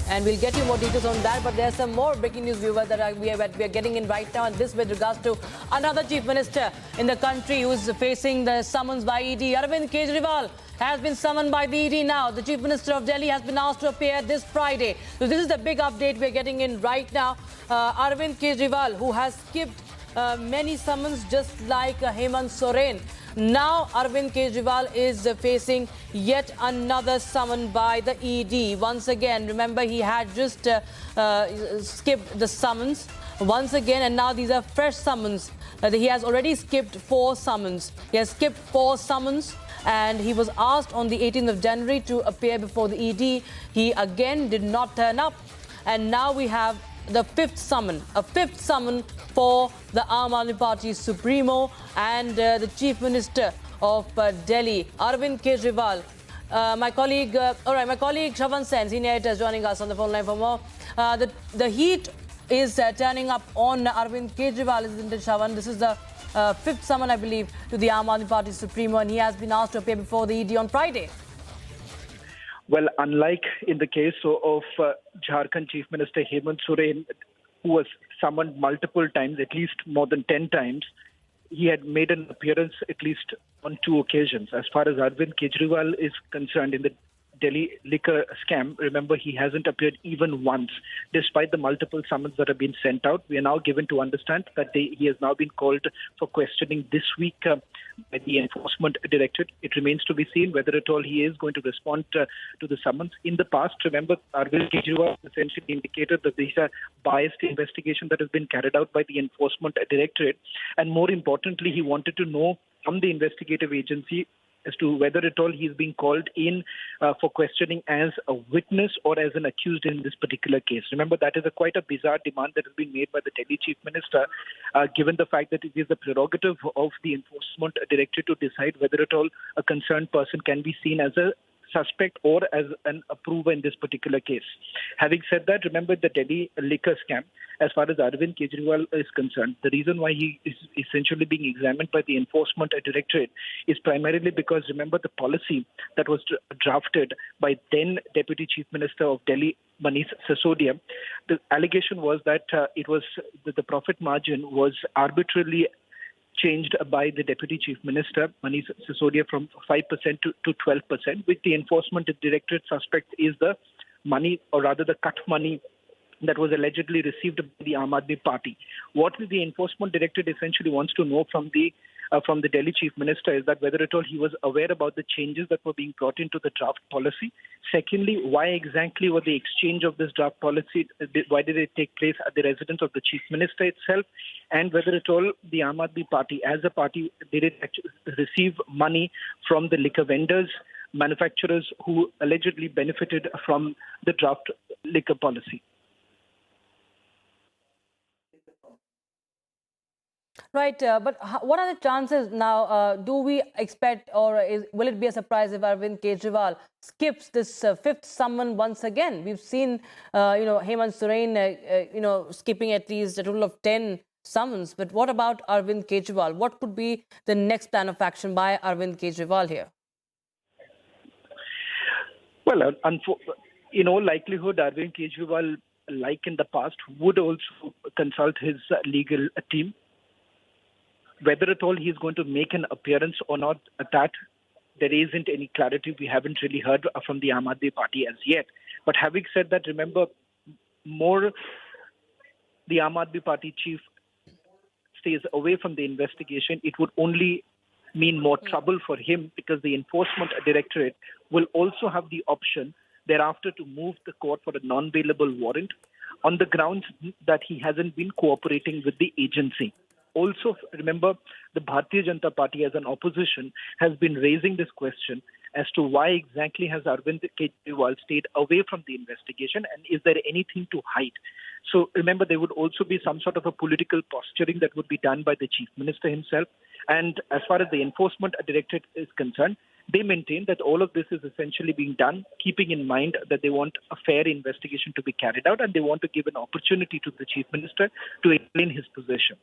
And we'll get you more details on that. But there's some more breaking news, viewers, that we are getting in right now. And this with regards to another chief minister in the country who is facing the summons by ED. Arvind Kejriwal has been summoned by the ED now. The chief minister of Delhi has been asked to appear this Friday. So this is the big update we're getting in right now. Arvind Kejriwal, who has skipped many summons just like Hemant Soren. Now Arvind Kejriwal is facing yet another summon by the ED. Once again, remember, he had just skipped the summons once again, and now these are fresh summons. He has already skipped 4 summons. He has skipped 4 summons, and he was asked on the 18th of January to appear before the ED. He again did not turn up, and now we have the 5th summon, a 5th summon for the Aam Aadmi Party Supremo and the Chief Minister of Delhi, Arvind Kejriwal. My colleague Shravan Sen, senior editor, is joining us on the phone line for more. The heat is turning up on Arvind Kejriwal, isn't it, Shravan? This is the 5th summon, I believe, to the Aam Aadmi Party Supremo, and he has been asked to appear before the ED on Friday. Well, unlike in the case of Jharkhand Chief Minister Hemant Soren, who was summoned multiple times, at least more than 10 times, he had made an appearance at least on 2 occasions. As far as Arvind Kejriwal is concerned, in the Delhi liquor scam, remember, he hasn't appeared even once, despite the multiple summons that have been sent out. We are now given to understand that he has now been called for questioning this week by the Enforcement Directorate. It remains to be seen whether at all he is going to respond to the summons. In the past, remember, Arvind Kejriwal essentially indicated that these are biased investigation that has been carried out by the Enforcement Directorate. And more importantly, he wanted to know from the investigative agency as to whether at all he is being called in for questioning as a witness or as an accused in this particular case. Remember, that is quite a bizarre demand that has been made by the Delhi Chief Minister, given the fact that it is the prerogative of the Enforcement Directorate to decide whether at all a concerned person can be seen as a suspect or as an approver in this particular case. Having said that, remember the Delhi liquor scam, as far as Arvind Kejriwal is concerned, the reason why he is essentially being examined by the Enforcement Directorate is primarily because, remember, the policy that was drafted by then Deputy Chief Minister of Delhi, Manish Sisodia, the allegation was that the profit margin was arbitrarily changed by the Deputy Chief Minister, Manish Sisodia, from 5% to 12%, which the Enforcement Directorate suspect is the money, or rather the cut money that was allegedly received by the Aam Aadmi Party. What the Enforcement Directorate essentially wants to know from the Delhi Chief Minister is that whether at all he was aware about the changes that were being brought into the draft policy. Secondly, why exactly was the exchange of this draft policy, why did it take place at the residence of the Chief Minister itself, and whether at all the Aam Aadmi Party as a party, did it actually receive money from the liquor vendors, manufacturers who allegedly benefited from the draft liquor policy. Right, but what are the chances now? Do we expect, or will it be a surprise if Arvind Kejriwal skips this fifth summon once again? We've seen, Hemant Soren, skipping at least a total of 10 summons. But what about Arvind Kejriwal? What could be the next plan of action by Arvind Kejriwal here? Well, in all likelihood, Arvind Kejriwal, like in the past, would also consult his legal team. Whether at all he is going to make an appearance or not, that there isn't any clarity. We haven't really heard from the Aam Aadmi Party as yet. But having said that, remember, more the Aam Aadmi Party chief stays away from the investigation, it would only mean more trouble for him, because the Enforcement Directorate will also have the option thereafter to move the court for a non-bailable warrant on the grounds that he hasn't been cooperating with the agency. Also, remember, the Bharatiya Janata Party as an opposition has been raising this question as to why exactly has Arvind Kejriwal stayed away from the investigation, and is there anything to hide? So remember, there would also be some sort of a political posturing that would be done by the Chief Minister himself. And as far as the Enforcement Directorate is concerned, they maintain that all of this is essentially being done, keeping in mind that they want a fair investigation to be carried out, and they want to give an opportunity to the Chief Minister to explain his position.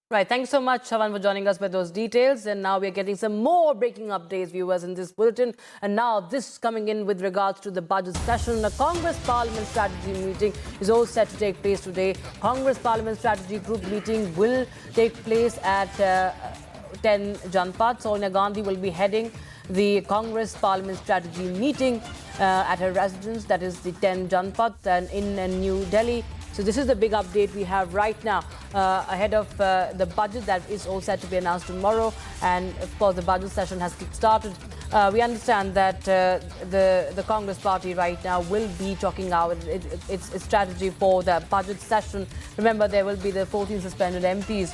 Right, thank you so much, Shavan, for joining us with those details. And now we are getting some more breaking updates, viewers, in this bulletin. And now this coming in with regards to the budget session. A Congress Parliament Strategy meeting is all set to take place today. Congress Parliament Strategy Group meeting will take place at 10 Janpat. Sonia Gandhi will be heading the Congress Parliament Strategy meeting at her residence, that is the 10 Janpat, and in New Delhi. So this is the big update we have right now ahead of the budget that is all set to be announced tomorrow. And of course, the budget session has kick-started. We understand that the Congress party right now will be talking out its strategy for the budget session. Remember, there will be the 14 suspended MPs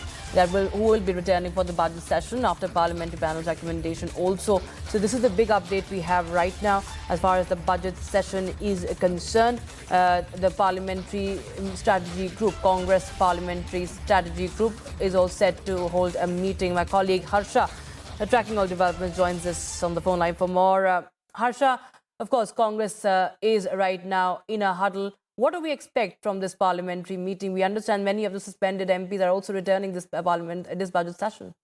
who will be returning for the budget session after parliamentary panel's recommendation also. So this is the big update we have right now as far as the budget session is concerned. The Parliamentary Strategy Group, Congress Parliamentary Strategy Group, is all set to hold a meeting. My colleague Harsha, tracking all developments, joins us on the phone line for more. Harsha, of course, Congress is right now in a huddle. What do we expect from this parliamentary meeting? We understand many of the suspended MPs are also returning this budget session.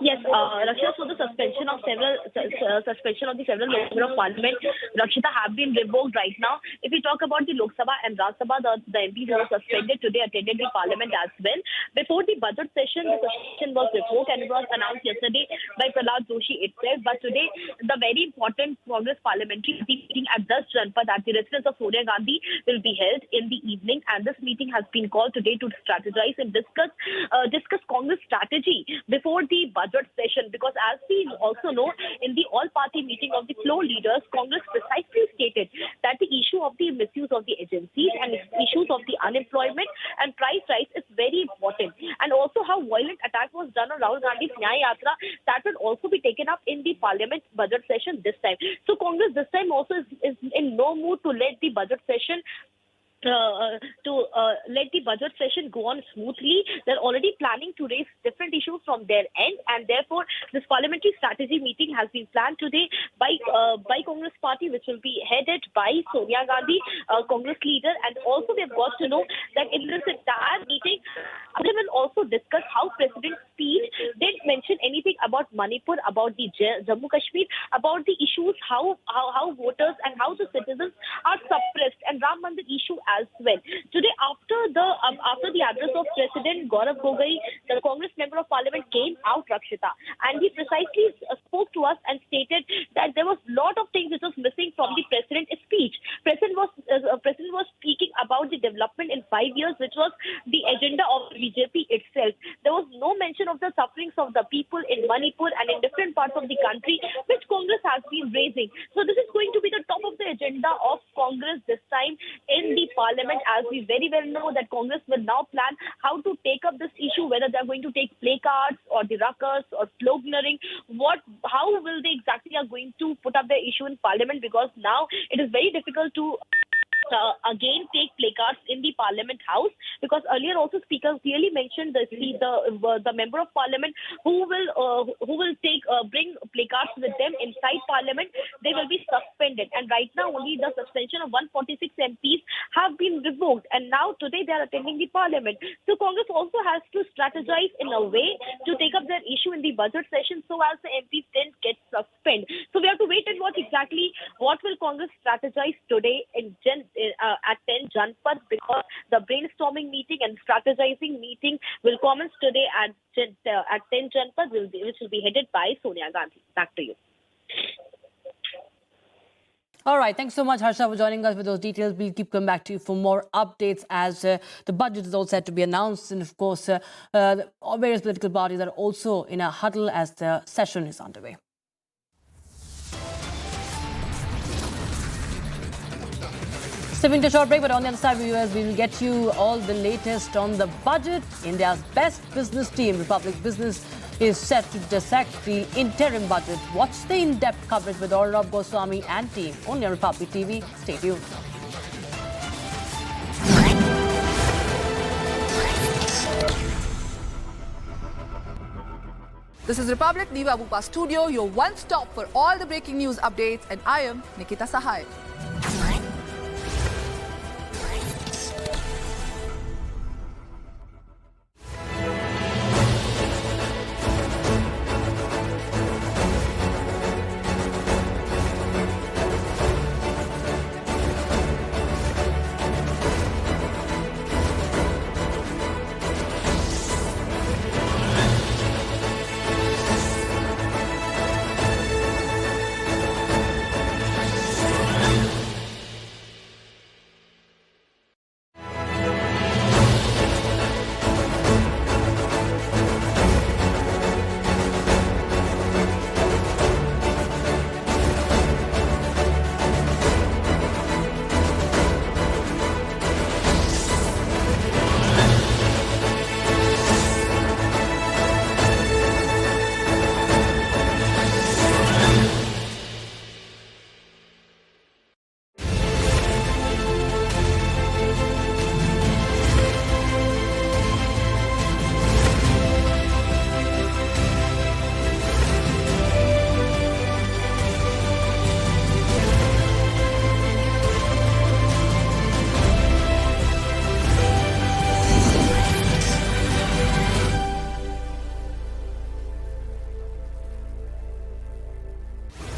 Yes, Rakshita, so the suspension of the several members of parliament, Rakshita, have been revoked right now. If we talk about the Lok Sabha and Raj Sabha, the MPs who were suspended today attended the parliament as well. Before the budget session, the suspension was revoked and it was announced yesterday by Prahlad Joshi itself. But today, the very important Congress parliamentary meeting at 10 Janpat at the residence of Sonia Gandhi will be held in the evening, and this meeting has been called today to strategize and discuss Congress strategy before the budget session, because as we also know, in the all-party meeting of the floor leaders, Congress precisely stated that the issue of the misuse of the agencies and issues of the unemployment and price rise is very important, and also how violent attack was done on Rahul Gandhi's Nyaya Yatra, that will also be taken up in the parliament budget session this time. So Congress this time also is in no mood to let the budget session go on smoothly. They're already planning to raise different issues from their end, and therefore this parliamentary strategy meeting has been planned today by Congress party, which will be headed by Sonia Gandhi, Congress leader. And also we've got to know that in this entire meeting, they will also discuss how President's speech didn't mention anything about Manipur, about the Jammu Kashmir, about the issues, how voters and how the citizens are suppressed, and Ram Mandir issue as well. Today, after the address of President Gaurav Gogoi, the Congress member of Parliament came out, Rakshita, and he precisely spoke to us and stated that there was a lot of things which was missing from the president's speech. President was speaking about the development in 5 years, which was the agenda of BJP itself. There was no mention of the sufferings of the people in Manipur and in different parts of the country, which Congress has been raising. So this is going to be the top of the agenda of Congress this time in the parliament, as we very well know that Congress will now plan how to take up this issue, whether they're going to take placards or the ruckus or sloganeering. How will they exactly are going to put up their issue in parliament, because now it is very difficult to again take placards in the Parliament House, because earlier also Speaker clearly mentioned the member of Parliament who will bring placards with them inside Parliament, they will be suspended. And right now only the suspension of 146 MPs have been revoked, and now today they are attending the Parliament. So Congress also has to strategize in a way to take up their issue in the budget session so as the MPs didn't get suspended. So we have to wait and watch exactly what will Congress strategize today at 10 Janpath, because the brainstorming meeting and strategizing meeting will commence today at 10 Janpath, which will be headed by Sonia Gandhi. Back to you. All right. Thanks so much, Harsha, for joining us with those details. We'll keep coming back to you for more updates as the budget is all set to be announced. And of course, various political parties are also in a huddle as the session is underway. Stepping to a short break, but on the other side, viewers, we will get you all the latest on the budget. India's best business team, Republic Business, is set to dissect the interim budget. Watch the in-depth coverage with Arnab Goswami and team only on Republic TV. Stay tuned. This is Republic Niva Bupa Studio, your one-stop for all the breaking news updates, and I am Nikita Sahai.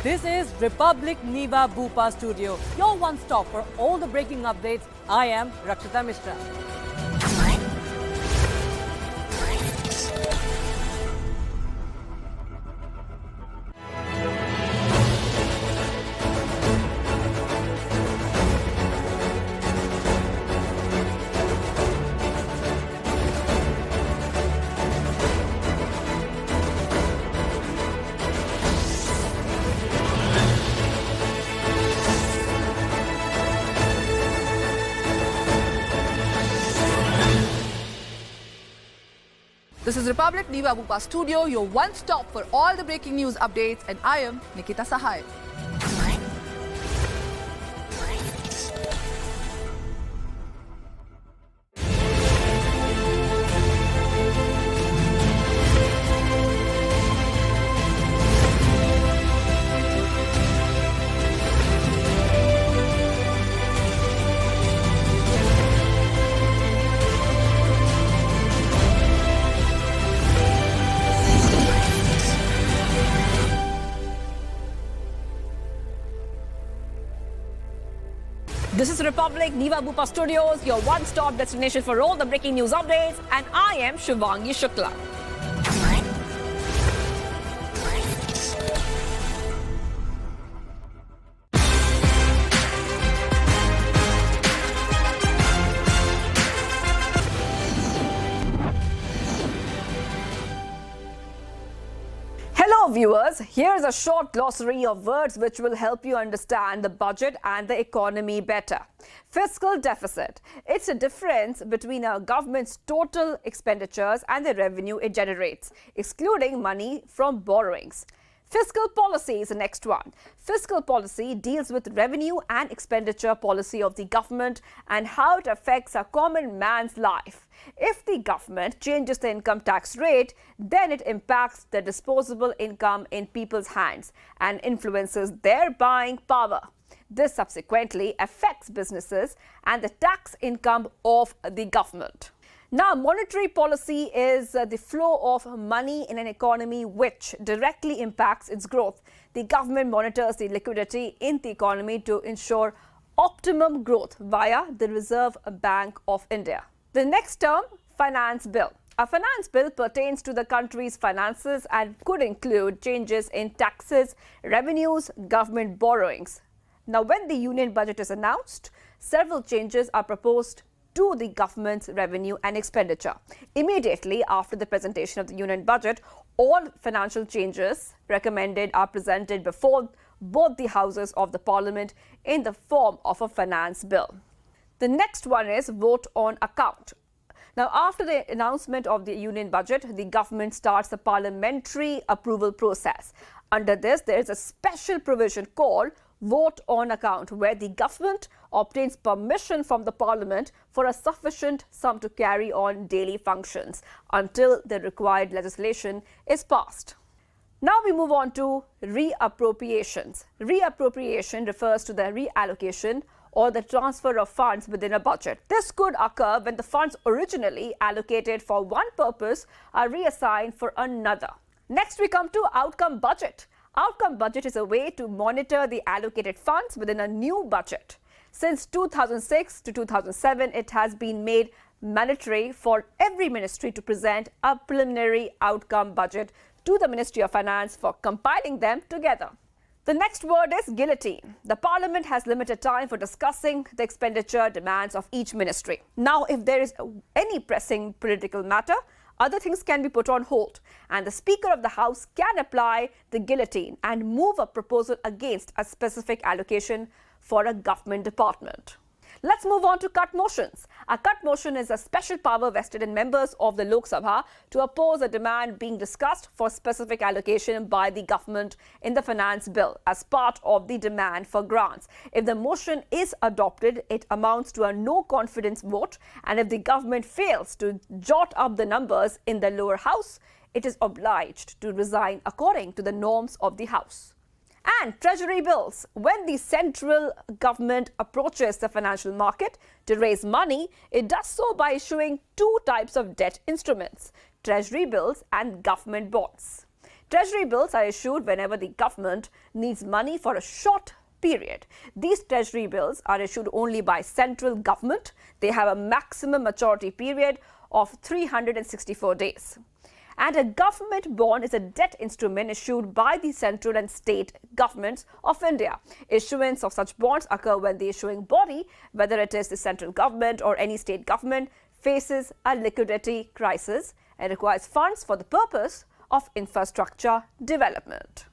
This is Republic Niva Bupa Studio, your one-stop for all the breaking updates. I am Rakshita Mishra. This is Republic Niva Bupa Studio, your one-stop for all the breaking news updates, and I am Nikita Sahai. This is Republic Niva Bupa Studios, your one-stop destination for all the breaking news updates, and I am Shivangi Shukla. viewers, here's a short glossary of words which will help you understand the budget and the economy better. Fiscal deficit. It's a difference between a government's total expenditures and the revenue it generates, excluding money from borrowings. Fiscal policy is the next one. Fiscal policy deals with revenue and expenditure policy of the government and how it affects a common man's life. If the government changes the income tax rate, then it impacts the disposable income in people's hands and influences their buying power. This subsequently affects businesses and the tax income of the government. Now, monetary policy is the flow of money in an economy which directly impacts its growth. The government monitors the liquidity in the economy to ensure optimum growth via the Reserve Bank of India. The next term, finance bill. A finance bill pertains to the country's finances and could include changes in taxes, revenues, government borrowings. Now, when the union budget is announced, several changes are proposed to the government's revenue and expenditure. Immediately after the presentation of the union budget, all financial changes recommended are presented before both the houses of the parliament in the form of a finance bill. The next one is vote on account. Now, after the announcement of the union budget, the government starts the parliamentary approval process. Under this, there is a special provision called vote on account, where the government obtains permission from the parliament for a sufficient sum to carry on daily functions until the required legislation is passed. Now we move on to reappropriations. Reappropriation refers to the reallocation or the transfer of funds within a budget. This could occur when the funds originally allocated for one purpose are reassigned for another. Next, we come to outcome budget. Outcome budget is a way to monitor the allocated funds within a new budget. Since 2006 to 2007, it has been made mandatory for every ministry to present a preliminary outcome budget to the Ministry of Finance for compiling them together. The next word is guillotine. The Parliament has limited time for discussing the expenditure demands of each ministry. Now, if there is any pressing political matter, other things can be put on hold, and the Speaker of the House can apply the guillotine and move a proposal against a specific allocation for a government department. Let's move on to cut motions. A cut motion is a special power vested in members of the Lok Sabha to oppose a demand being discussed for specific allocation by the government in the finance bill as part of the demand for grants. If the motion is adopted, it amounts to a no confidence vote, and if the government fails to jot up the numbers in the lower house, it is obliged to resign according to the norms of the house. And treasury bills. When the central government approaches the financial market to raise money, it does so by issuing two types of debt instruments: treasury bills and government bonds. Treasury bills are issued whenever the government needs money for a short period. These treasury bills are issued only by central government. They have a maximum maturity period of 364 days. And a government bond is a debt instrument issued by the central and state governments of India. Issuance of such bonds occur when the issuing body, whether it is the central government or any state government, faces a liquidity crisis and requires funds for the purpose of infrastructure development.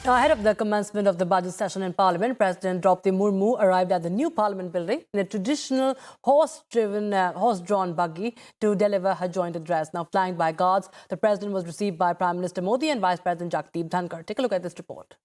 Now, ahead of the commencement of the budget session in Parliament, President Draupadi Murmu arrived at the new Parliament building in a traditional horse-drawn buggy to deliver her joint address. Now, flanked by guards, the President was received by Prime Minister Modi and Vice President Jagdeep Dhankar. Take a look at this report.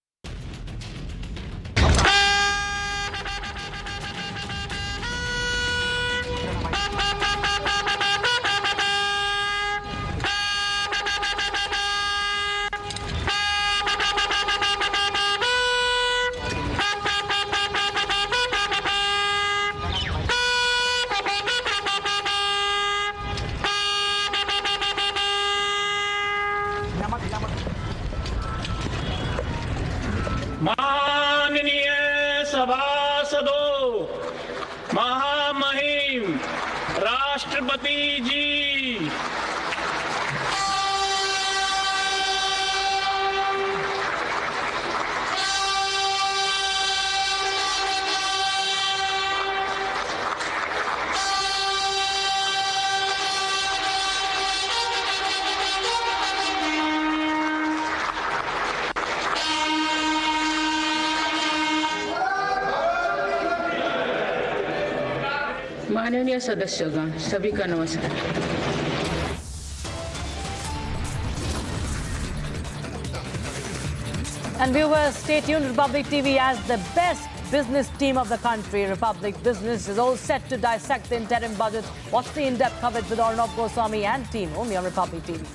माननीय सभासदों, महामहिम राष्ट्रपति जी, माननीय सदस्यगण, सभी का नमस्कार। And viewers, stay tuned to Republic TV as the best business team of the country. Republic Business is all set to dissect the interim budget. Watch the in-depth coverage with Arnav Goswami and team only on Republic TV.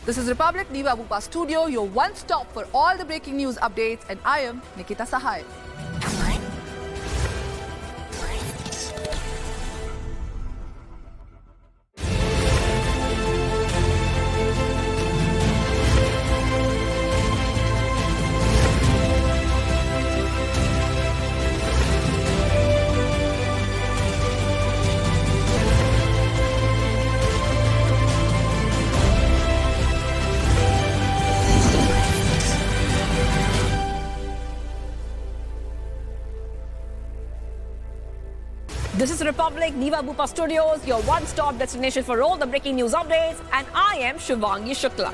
This is Republic Niva Bupa Studio, your one-stop for all the breaking news updates, and I am Nikita Sahai. This is Republic Niva Bupa Studios, your one-stop destination for all the breaking news updates, and I am Shivangi Shukla.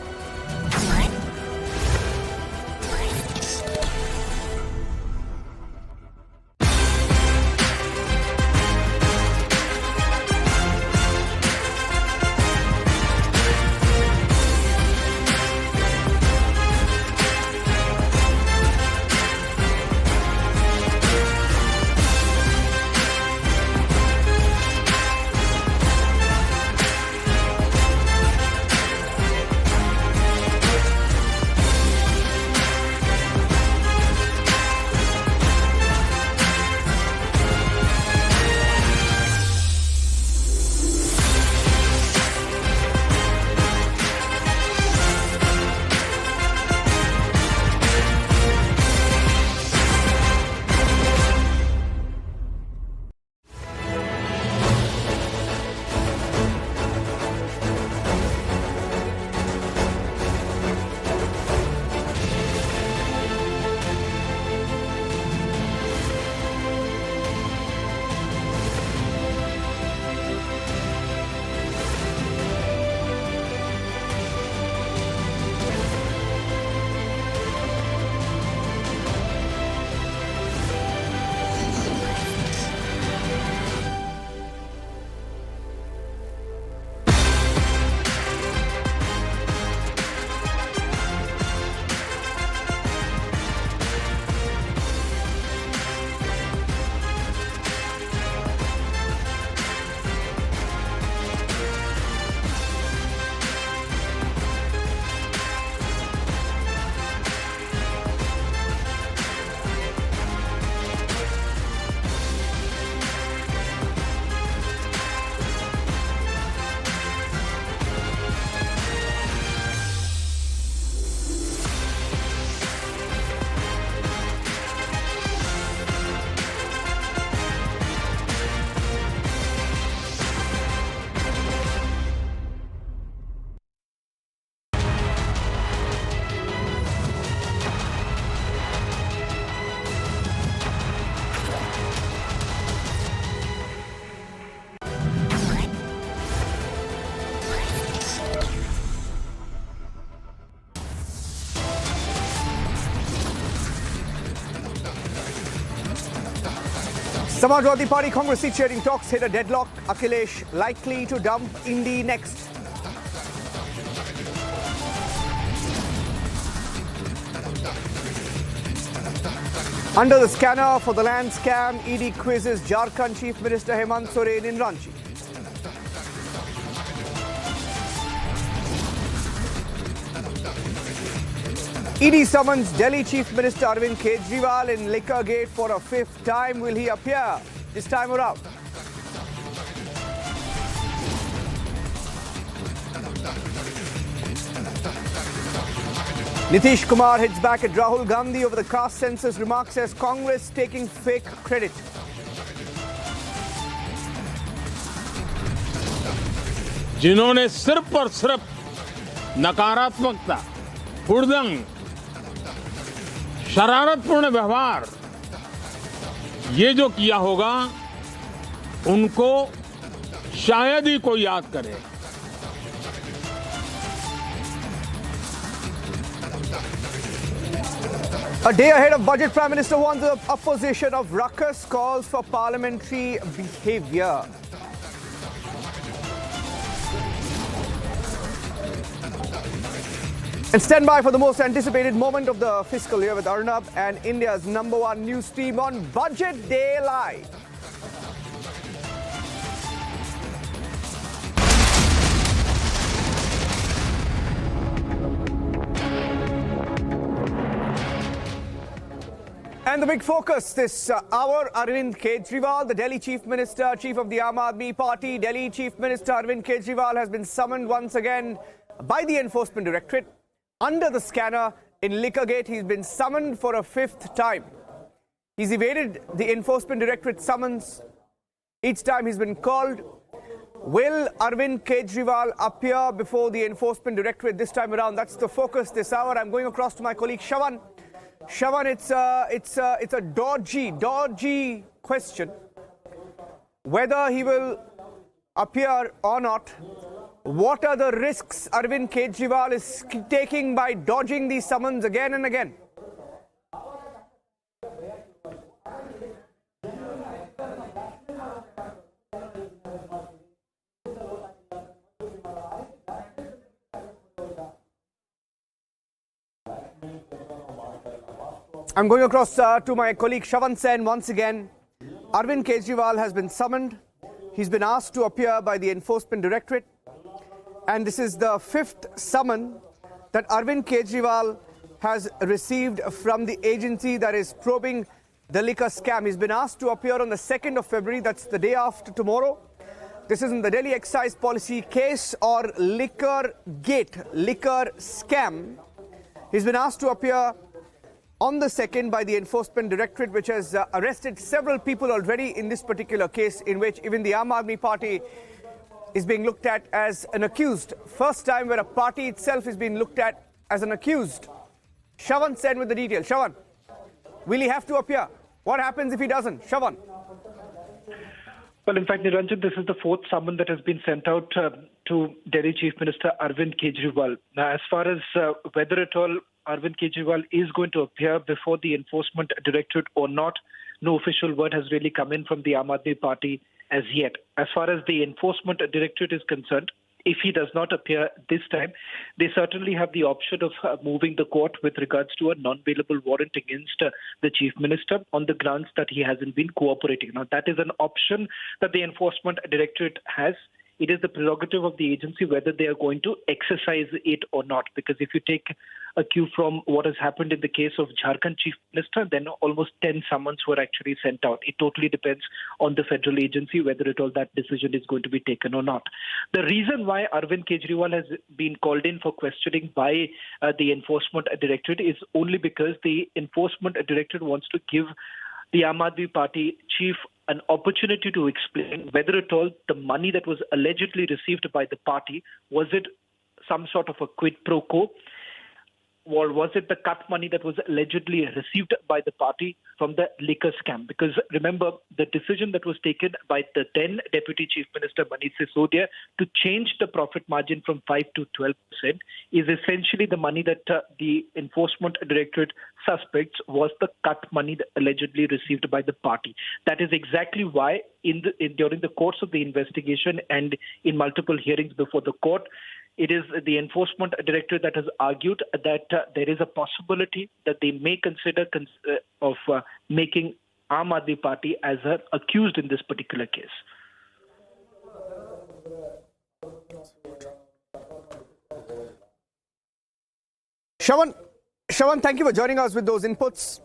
Samajwadi Party Congress seat sharing talks hit a deadlock. Akhilesh likely to dump Indi next. Under the scanner for the land scam, ED quizzes Jharkhand Chief Minister Hemant Soren in Ranchi. ED summons Delhi Chief Minister Arvind Kejriwal in Liquor Gate for a fifth time. Will he appear this time around? Nitish Kumar hits back at Rahul Gandhi over the caste census remarks as Congress taking fake credit. जिन्होंने सिर्फ और सिर्फ नकारात्मकता, हुड़दंग, शरारतपूर्ण व्यवहार ये जो किया होगा उनको शायद ही कोई याद करे. A day ahead of budget, Prime Minister warns the opposition of ruckus, calls for parliamentary behaviour. And stand by for the most anticipated moment of the fiscal year with Arnab and India's #1 news team on Budget Day Live. And the big focus this hour, Arvind Kejriwal, the Delhi Chief Minister, Chief of the Aam Aadmi Party. Delhi Chief Minister Arvind Kejriwal has been summoned once again by the Enforcement Directorate. Under the scanner in Liquor Gate, he's been summoned for a fifth time. He's evaded the Enforcement Directorate summons. Each time he's been called. Will Arvind Kejriwal appear before the Enforcement Directorate this time around? That's the focus this hour. I'm going across to my colleague Shawan. Shawan, it's a dodgy question. Whether he will appear or not. What are the risks Arvind Kejriwal is taking by dodging these summons again and again? I'm going across to my colleague Shawan Sen once again. Arvind Kejriwal has been summoned. He's been asked to appear by the Enforcement Directorate. And this is the fifth summon that Arvind Kejriwal has received from the agency that is probing the liquor scam. He's been asked to appear on the 2nd of February, that's the day after tomorrow. This is in the Delhi excise policy case or liquor gate, liquor scam. He's been asked to appear on the 2nd by the Enforcement Directorate, which has arrested several people already in this particular case, in which even the Aam Aadmi Party is being looked at as an accused. First time where a party itself is being looked at as an accused. Shawan Sen with the details. Shawan, will he have to appear? What happens if he doesn't? Shawan. Well, in fact, Niranjan, this is the fourth summon that has been sent out to Delhi Chief Minister Arvind Kejriwal. Now, as far as whether at all Arvind Kejriwal is going to appear before the Enforcement Directorate or not, no official word has really come in from the Aam Aadmi Party as yet. As far as the Enforcement Directorate is concerned, if he does not appear this time, they certainly have the option of moving the court with regards to a non-bailable warrant against the Chief Minister on the grounds that he hasn't been cooperating. Now, that is an option that the Enforcement Directorate has. It is the prerogative of the agency whether they are going to exercise it or not. Because if you take a cue from what has happened in the case of Jharkhand Chief Minister, then almost 10 summons were actually sent out. It totally depends on the federal agency whether at all that decision is going to be taken or not. The reason why Arvind Kejriwal has been called in for questioning by the Enforcement Directorate is only because the Enforcement Directorate wants to give the Aam Aadmi Party chief an opportunity to explain whether at all the money that was allegedly received by the party, was it some sort of a quid pro quo? or was it the cut money that was allegedly received by the party from the liquor scam? Because remember, the decision that was taken by the then Deputy Chief Minister Manish Sisodia to change the profit margin from 5 to 12% is essentially the money that the Enforcement Directorate suspects was the cut money that allegedly received by the party. That is exactly why during the course of the investigation and in multiple hearings before the court, it is the Enforcement Directorate that has argued that there is a possibility that they may consider making Aam Aadmi Party as an accused in this particular case. Shravan, thank you for joining us with those inputs.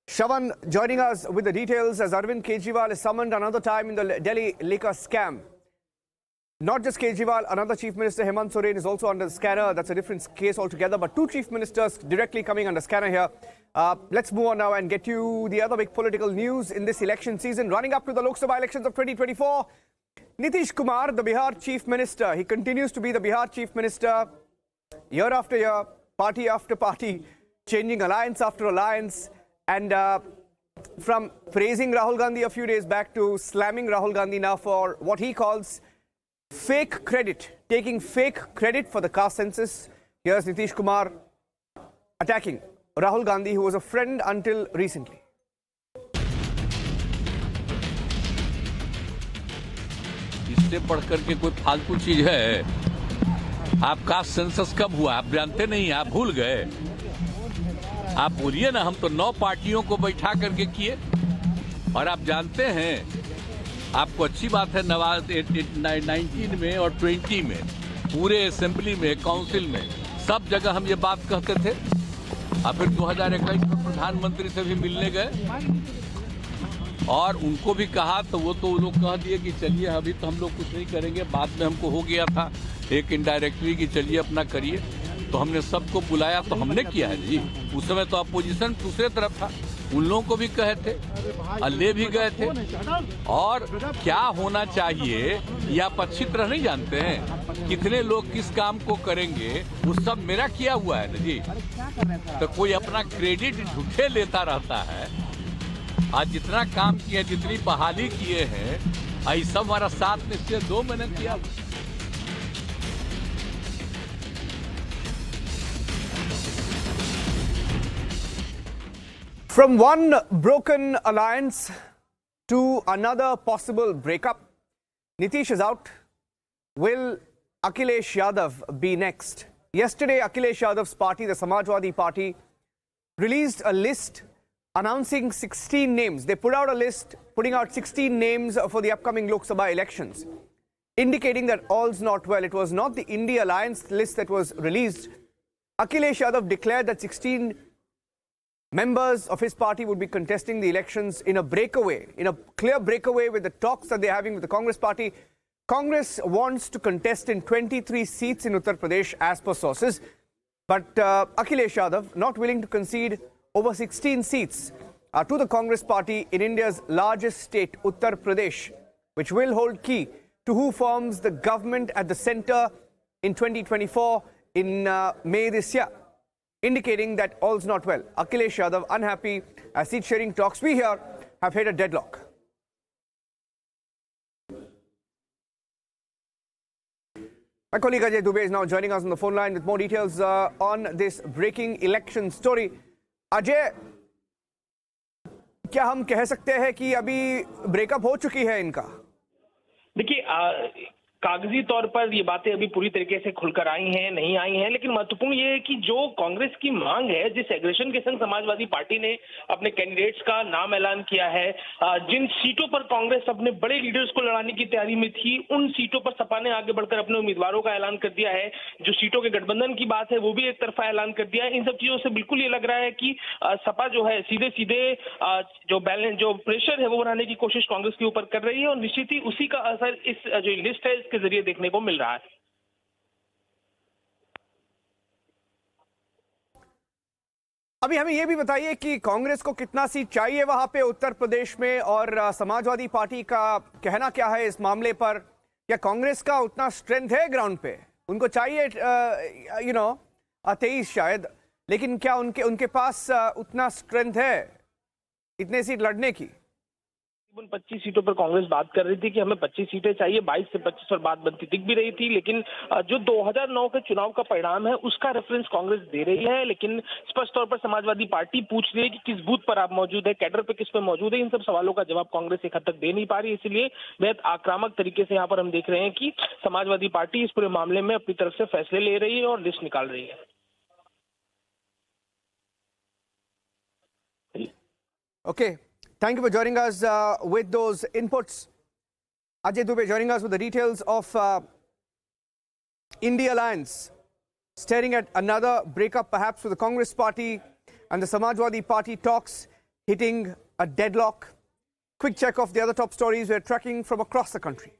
Shravan joining us with the details as Arvind Kejriwal is summoned another time in the Delhi liquor scam. Not just Kejriwal, another Chief Minister, Hemant Soren, is also under the scanner. That's a different case altogether, but two Chief Ministers directly coming under scanner here. Let's move on now and get you the other big political news in this election season. Running up to the Lok Sabha elections of 2024, Nitish Kumar, the Bihar Chief Minister, he continues to be the Bihar Chief Minister year after year, party after party, changing alliance after alliance, and from praising Rahul Gandhi a few days back to slamming Rahul Gandhi now for what he calls fake credit, taking fake credit for the caste census. Here's Nitish Kumar attacking Rahul Gandhi, who was a friend until recently. इससे बढ़कर के कोई फालतू चीज है? आप caste census कब हुआ? आप जानते नहीं, आप भूल गए। आप बोलिए ना, हम तो 9 पार्टियों को बैठा करके किए, और आप जानते हैं, आपको अच्छी बात है, 19 में और 20 में पूरे असेंबली में, काउंसिल में, सब जगह हम ये बात कहते थे। और फिर 2021 में प्रधानमंत्री से भी मिलने गए और उनको भी कहा, तो वो लोग कह दिए कि चलिए अभी तो हम लोग कुछ नहीं करेंगे, बाद में हमको हो गया था एक इनडायरेक्टली कि चलिए अपना करिए, तो हमने सबको बुलाया, तो हमने किया है जी। उस समय तो अपोजिशन दूसरे तरफ था, उन लोगों को भी कहे थे, ले भी गए थे। और क्या होना चाहिए ये आप अच्छी तरह नहीं जानते हैं, कितने लोग किस काम को करेंगे, वो सब मेरा किया हुआ है ना जी। तो कोई अपना क्रेडिट झूठे लेता रहता है। आज जितना काम किए, जितनी बहाली किए हैं, आई सब हमारा 7 में से 2 मैंने किया। From one broken alliance to another possible breakup, Nitish is out. Will Akhilesh Yadav be next? Yesterday, Akhilesh Yadav's party, the Samajwadi Party, released a list announcing 16 names. They put out a list putting out 16 names for the upcoming Lok Sabha elections, indicating that all's not well. It was not the India Alliance list that was released. Akhilesh Yadav declared that 16 members of his party would be contesting the elections in a breakaway, in a clear breakaway with the talks that they're having with the Congress party. Congress wants to contest in 23 seats in Uttar Pradesh as per sources. But Akhilesh Yadav not willing to concede over 16 seats to the Congress party in India's largest state, Uttar Pradesh, which will hold key to who forms the government at the center in 2024 in May this year, indicating that all's not well. Akhilesh Yadav unhappy as seat-sharing talks we hear have hit a deadlock. My colleague Ajay Dubey is now joining us on the phone line with more details on this breaking election story. Ajay, क्या हम कह सकते हैं कि अभी breakup हो चुकी है इनका? देखिए, कागजी तौर पर ये बातें अभी पूरी तरीके से खुलकर आई हैं, नहीं आई हैं, लेकिन महत्वपूर्ण ये है कि जो कांग्रेस की मांग है, जिस एग्रेशन के संग समाजवादी पार्टी ने अपने कैंडिडेट्स का नाम ऐलान किया है, जिन सीटों पर कांग्रेस अपने बड़े लीडर्स को लड़ाने की तैयारी में थी, उन सीटों पर सपा ने आगे बढ़कर अपने उम्मीदवारों का ऐलान कर दिया है। जो सीटों के गठबंधन की बात है, वो भी एक तरफा ऐलान कर दिया है। इन सब चीजों से बिल्कुल ये लग रहा है कि सपा जो है सीधे सीधे जो प्रेशर है वो बनाने की कोशिश कांग्रेस के ऊपर कर रही है, और निश्चित ही उसी का असर इस जो लिस्ट है इसके जरिए देखने को मिल रहा है। अभी हमें यह भी बताइए कि कांग्रेस को कितना सीट चाहिए वहां पे उत्तर प्रदेश में, और समाजवादी पार्टी का कहना क्या है इस मामले पर? क्या कांग्रेस का उतना स्ट्रेंथ है ग्राउंड पे? उनको चाहिए 23 शायद लेकिन क्या उनके पास उतना स्ट्रेंथ है इतने सीट लड़ने की? 25 सीटों पर कांग्रेस बात कर रही थी कि हमें 25 सीटें चाहिए, 22 से 25 पर बात बनती दिख भी रही थी, लेकिन जो 2009 के चुनाव का परिणाम है उसका रेफरेंस कांग्रेस दे रही है। लेकिन स्पष्ट तौर पर समाजवादी पार्टी पूछ रही है कि किस बूथ पर आप मौजूद है, कैडर पे किस पे मौजूद है। इन सब सवालों का जवाब कांग्रेस एक हद तक दे नहीं पा रही, इसलिए बेहद आक्रामक तरीके से यहाँ पर हम देख रहे हैं कि समाजवादी पार्टी इस पूरे मामले में अपनी तरफ से फैसले ले रही है और लिस्ट निकाल रही है। Okay. Thank you for joining us with those inputs. Ajay Dubey joining us with the details of India Alliance staring at another breakup perhaps with the Congress party and the Samajwadi party talks hitting a deadlock. Quick check of the other top stories we're tracking from across the country.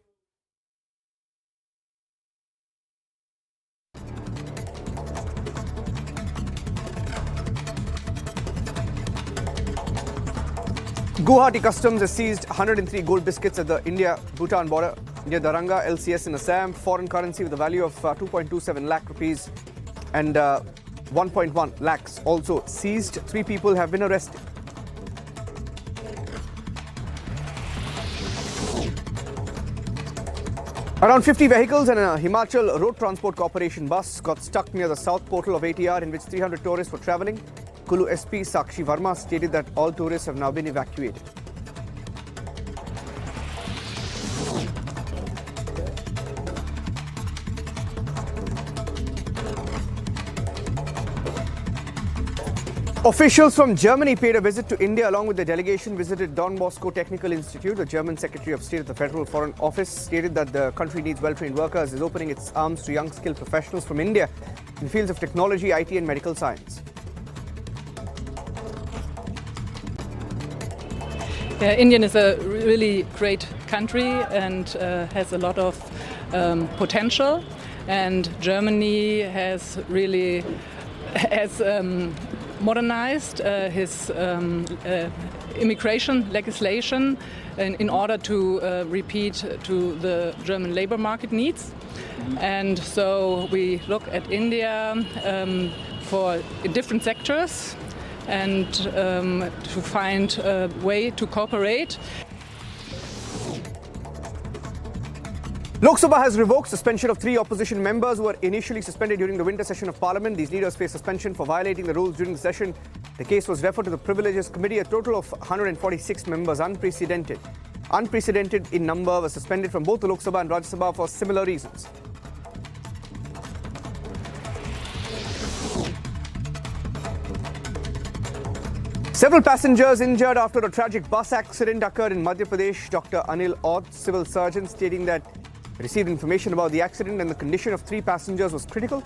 Guwahati Customs has seized 103 gold biscuits at the India-Bhutan border near Daranga LCS in Assam. Foreign currency with a value of 2.27 lakh rupees and 1.1 lakhs also seized. 3 people have been arrested. Around 50 vehicles and a Himachal Road Transport Corporation bus got stuck near the south portal of ATR in which 300 tourists were travelling. Kulu SP Sakshi Verma stated that all tourists have now been evacuated. Officials from Germany paid a visit to India along with the delegation visited Don Bosco Technical Institute. The German Secretary of State at the Federal Foreign Office stated that the country needs well-trained workers, is opening its arms to young skilled professionals from India in fields of technology, IT and medical science. India is a really great country and has a lot of potential, and Germany has really modernized his immigration legislation in order to repeat to the German labor market needs. And so we look at India for different sectors and to find a way to cooperate. Lok Sabha has revoked suspension of 3 opposition members who were initially suspended during the winter session of Parliament. These leaders face suspension for violating the rules during the session. The case was referred to the Privileges Committee. A total of 146 members, unprecedented in number, were suspended from both the Lok Sabha and Rajya Sabha for similar reasons. Several passengers injured after a tragic bus accident occurred in Madhya Pradesh. Dr. Anil Aud, civil surgeon, stating that he received information about the accident and the condition of 3 passengers was critical.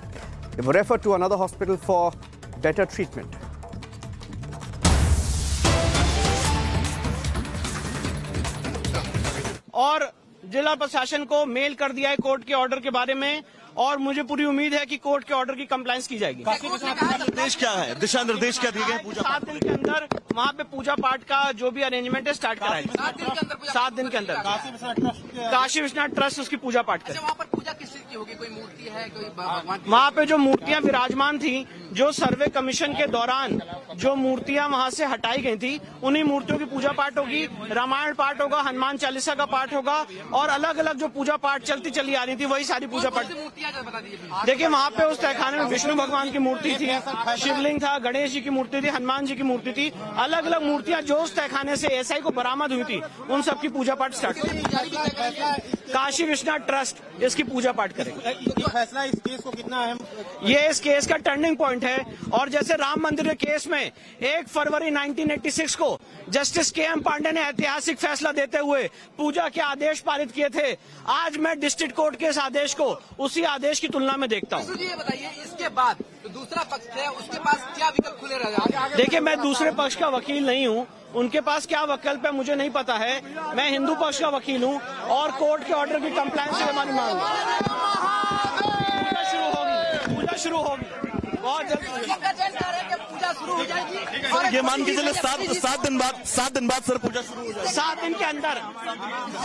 They were referred to another hospital for better treatment. और जिला प्रशासन को mail कर दिया है court के order के बारे में, और मुझे पूरी उम्मीद है कि कोर्ट के ऑर्डर की कंप्लायंस की जाएगी। निर्देश क्या है, दिशा निर्देश क्या दिए गए? 7 दिन के अंदर वहाँ पे पूजा पाठ का जो भी अरेंजमेंट है स्टार्ट कराएगा। 7 दिन के अंदर काशी विश्वनाथ ट्रस्ट उसकी पूजा पाठ करे। वहाँ पर पूजा किस चीज की होगी? कोई मूर्ति है, कोई भगवान? वहाँ पे जो मूर्तियां विराजमान थी, जो सर्वे कमीशन के दौरान जो मूर्तियां वहाँ से हटाई गई थी, उन्हीं मूर्तियों की पूजा पाठ होगी। रामायण पाठ होगा, हनुमान चालीसा का पाठ होगा, और अलग अलग जो पूजा पाठ चलती चली आ रही थी वही सारी पूजा पाठ। देखिए वहाँ पे उस तहखाने में विष्णु भगवान की मूर्ति थी, शिवलिंग था, गणेश जी की मूर्ति थी, हनुमान जी की मूर्ति थी। अलग अलग मूर्तियां जो उस तहखाने से एसआई को बरामद हुई थी, उन सबकी पूजा पाठ स्टार्ट करेगी। काशी विश्वनाथ ट्रस्ट इसकी पूजा पाठ करेगा। ये फैसला इस केस को कितना अहम? ये इस केस का टर्निंग पॉइंट है। और जैसे राम मंदिर के केस में 1 फरवरी 1986 को जस्टिस के.एम. पांडे ने ऐतिहासिक फैसला देते हुए पूजा के आदेश पारित किए थे, आज मैं डिस्ट्रिक्ट कोर्ट के इस आदेश को उसी आदेश की तुलना में देखता हूँ। ये बताइए, इसके बाद तो दूसरा पक्ष है, उसके पास क्या विकल्प खुले रह जाएंगे? देखिए मैं दूसरे पक्ष का वकील नहीं हूँ, उनके पास क्या विकल्प है मुझे नहीं पता है। मैं हिंदू पक्ष का वकील हूँ और कोर्ट के ऑर्डर की कंप्लायंस से हमारी मांग। पूजा शुरू होगी। बहुत जल्द पूजा शुरू हो जाएगी। सर ये मान के चले 7 दिन बाद सर पूजा शुरू हो जाएगी। 7 दिन के अंदर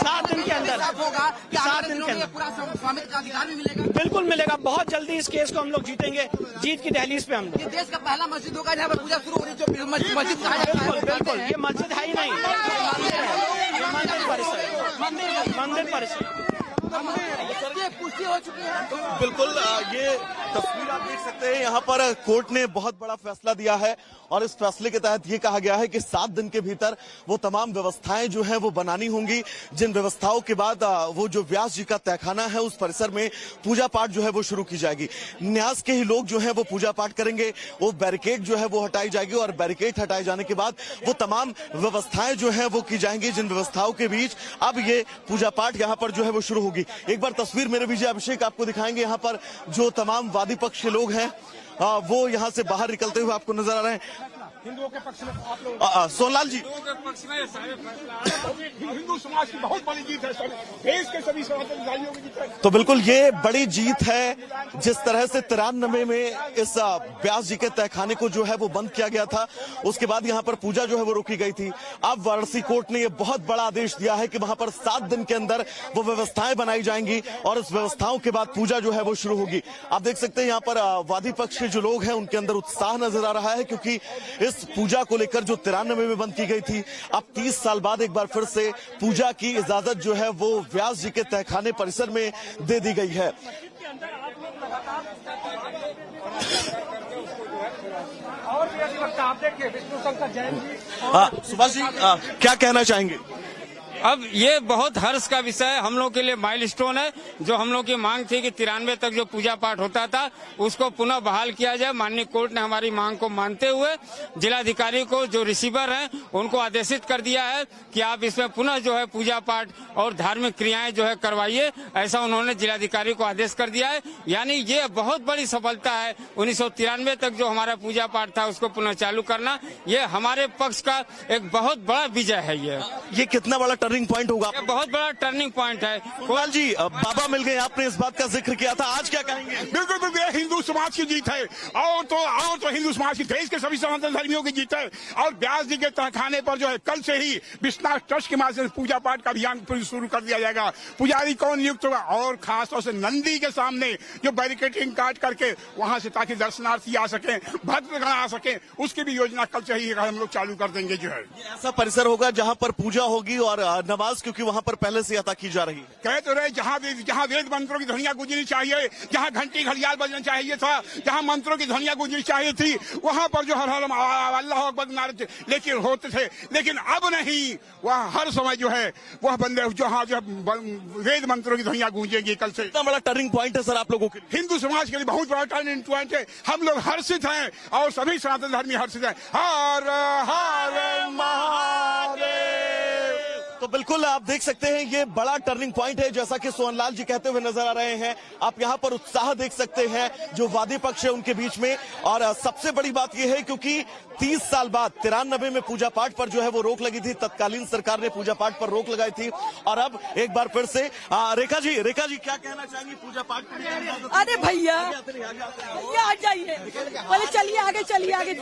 7 दिन के अंदर होगा। 7 दिन के अंदर पूरा स्वामित्व का अधिकार भी मिलेगा। बिल्कुल मिलेगा। बहुत जल्दी इस केस को हम लोग जीतेंगे। जीत की दहलीज पे हम लोग। ये देश का पहला मस्जिद होगा जहाँ पर पूजा शुरू हो रही है। जो मस्जिद कहा जाता है। बिल्कुल ये मस्जिद है ही नहीं, मंदिर परिसर पुष्टि हो चुकी है। बिल्कुल ये तस्वीर आप देख सकते हैं। यहाँ पर कोर्ट ने बहुत बड़ा फैसला दिया है और इस फैसले के तहत ये कहा गया है कि 7 दिन के भीतर वो तमाम व्यवस्थाएं जो हैं वो बनानी होंगी, जिन व्यवस्थाओं के बाद वो जो व्यास जी का तहखाना है उस परिसर में पूजा पाठ जो है वो शुरू की जाएगी। न्यास के ही लोग जो है वो पूजा पाठ करेंगे। वो बैरिकेड जो है वो हटाई जाएगी और बैरिकेड हटाए जाने के बाद वो तमाम व्यवस्थाएं जो है वो की जाएंगी, जिन व्यवस्थाओं के बीच अब ये पूजा पाठ यहाँ पर जो है वो शुरू होगी। एक बार तस्वीर मेरे विजय अभिषेक आपको दिखाएंगे। यहाँ पर जो तमाम वादी पक्ष के लोग हैं वो यहाँ से बाहर निकलते हुए आपको नजर आ रहे हैं। हिंदुओं के पक्ष में आप लोग सोनलाल जी, हिंदू समाज की बहुत बड़ी जीत है। देश के सभी समाजवादियों की जीत है। तो बिल्कुल ये बड़ी जीत है। जिस तरह से 93 में इस व्यास जी के तहखाने को जो है वो बंद किया गया था, उसके बाद यहाँ पर पूजा जो है वो रोकी गई थी। अब वाराणसी कोर्ट ने ये बहुत बड़ा आदेश दिया है कि वहां पर 7 दिन के अंदर वो व्यवस्थाएं बनाई जाएंगी और इस व्यवस्थाओं के बाद पूजा जो है वो शुरू होगी। आप देख सकते हैं यहाँ पर वादी पक्ष के जो लोग हैं उनके अंदर उत्साह नजर आ रहा है, क्योंकि इस पूजा को लेकर जो 93 में बंद की गई थी, अब 30 साल बाद एक बार फिर से पूजा की इजाजत जो है वो व्यास जी के तहखाने परिसर में दे दी गई है। सुभाष जी क्या कहना चाहेंगे? अब ये बहुत हर्ष का विषय है, हम लोग के लिए माइलस्टोन है। जो हम लोग की मांग थी कि 93 तक जो पूजा पाठ होता था उसको पुनः बहाल किया जाए, माननीय कोर्ट ने हमारी मांग को मानते हुए जिलाधिकारी को, जो रिसीवर हैं, उनको आदेशित कर दिया है कि आप इसमें पुनः जो है पूजा पाठ और धार्मिक क्रियाएं जो है करवाइए। ऐसा उन्होंने जिलाधिकारी को आदेश कर दिया है। यानी ये बहुत बड़ी सफलता है। 1993 तक जो हमारा पूजा पाठ था उसको पुनः चालू करना, ये हमारे पक्ष का एक बहुत बड़ा विजय है। ये कितना बड़ा टर्निंग पॉइंट होगा? बहुत बड़ा टर्निंग पॉइंट है। कोलाल जी, बाबा मिल गए, आपने इस बात का जिक्र किया था, आज क्या कहेंगे? बिल्कुल बिल्कुल हिंदू समाज की जीत है और तो हिंदू समाज की, देश के सभी सनातन धर्मियों की जीत है। और व्यास जी के तहखाने पर जो है कल से ही विश्वनाथ ट्रस्ट के माध्यम से पूजा पाठ का अभियान शुरू कर दिया जाएगा। पुजारी कौन नियुक्त होगा और खासतौर से नंदी के सामने जो बैरिकेडिंग काट करके वहां से ताकि दर्शनार्थी आ सके, भक्तगण आ सके, उसकी भी योजना कल से ही हम लोग चालू कर देंगे। जो है ऐसा परिसर होगा जहां पर पूजा होगी और नमाज, क्योंकि वहां पर पहले से अदा की जा रही है। कह तो रहे जहां वेद मंत्रों की ध्वनियां गूंजनी चाहिए, जहां घंटी घड़ियाल बजना चाहिए था, जहां मंत्रों की ध्वनियां गूंजनी चाहिए थी, वहां पर जो हर हर अल्लाह अकबर नारे लेकिन होते थे। लेकिन अब नहीं, वह हर समय जो है वह बंदे जहां जो वेद मंत्रों की ध्वनियां गूंजेंगी। कल से इतना बड़ा टर्निंग पॉइंट है सर आप लोगों के लिए? हिंदू समाज के लिए बहुत बड़ा टर्निंग पॉइंट है। हम लोग हर्षित हैं और सभी सनातन धर्मी हर्षित हैं। हर हर महादेव। तो बिल्कुल आप देख सकते हैं ये बड़ा टर्निंग पॉइंट है, जैसा कि सोहनलाल जी कहते हुए नजर आ रहे हैं। आप यहाँ पर उत्साह देख सकते हैं जो वादी पक्ष है उनके बीच में। और सबसे बड़ी बात यह है क्योंकि 30 साल बाद 93 में पूजा पाठ पर जो है वो रोक लगी थी, तत्कालीन सरकार ने पूजा पाठ पर रोक लगाई थी और अब एक बार फिर से रेखा जी क्या कहना चाहेंगी पूजा पाठ को? अरे भैया आ जाइए, बोले चलिए आगे।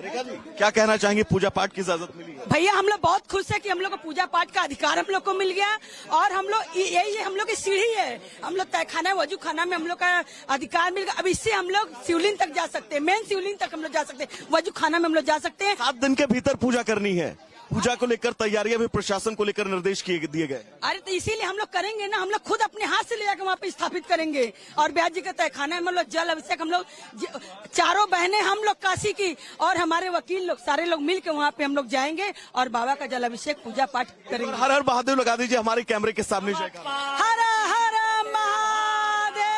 रेखा जी क्या कहना चाहेंगे? पूजा पाठ की इजाजत मिली है? भैया हम लोग बहुत खुश है कि हम लोग को पूजा पाठ का अधिकार हम लोग को मिल गया और हम लोग यही हम लोग की सीढ़ी है। हम लोग तहखाना वजू खाना में हम लोग का अधिकार मिल गया। अब इससे हम लोग शिवलिंग तक जा सकते हैं, मेन शिवलिंग तक हम लोग जा सकते हैं, वजू खाना में हम लोग जा सकते हैं। 7 दिन के भीतर पूजा करनी है। पूजा को लेकर तैयारियां भी प्रशासन को लेकर निर्देश दिए गए। अरे तो इसीलिए हम लोग करेंगे ना, हम लोग खुद अपने हाथ से ले जाकर वहाँ पे स्थापित करेंगे। और व्यास जी का तहखाना में हम लोग जल अभिषेक, हम लोग चारों बहनें हम लोग काशी की और हमारे वकील लोग सारे लोग मिल के वहाँ पे हम लोग जाएंगे और बाबा का जल अभिषेक पूजा पाठ करेंगे। हर हर महादेव लगा दीजिए हमारे कैमरे के सामने। हर हर महादेव।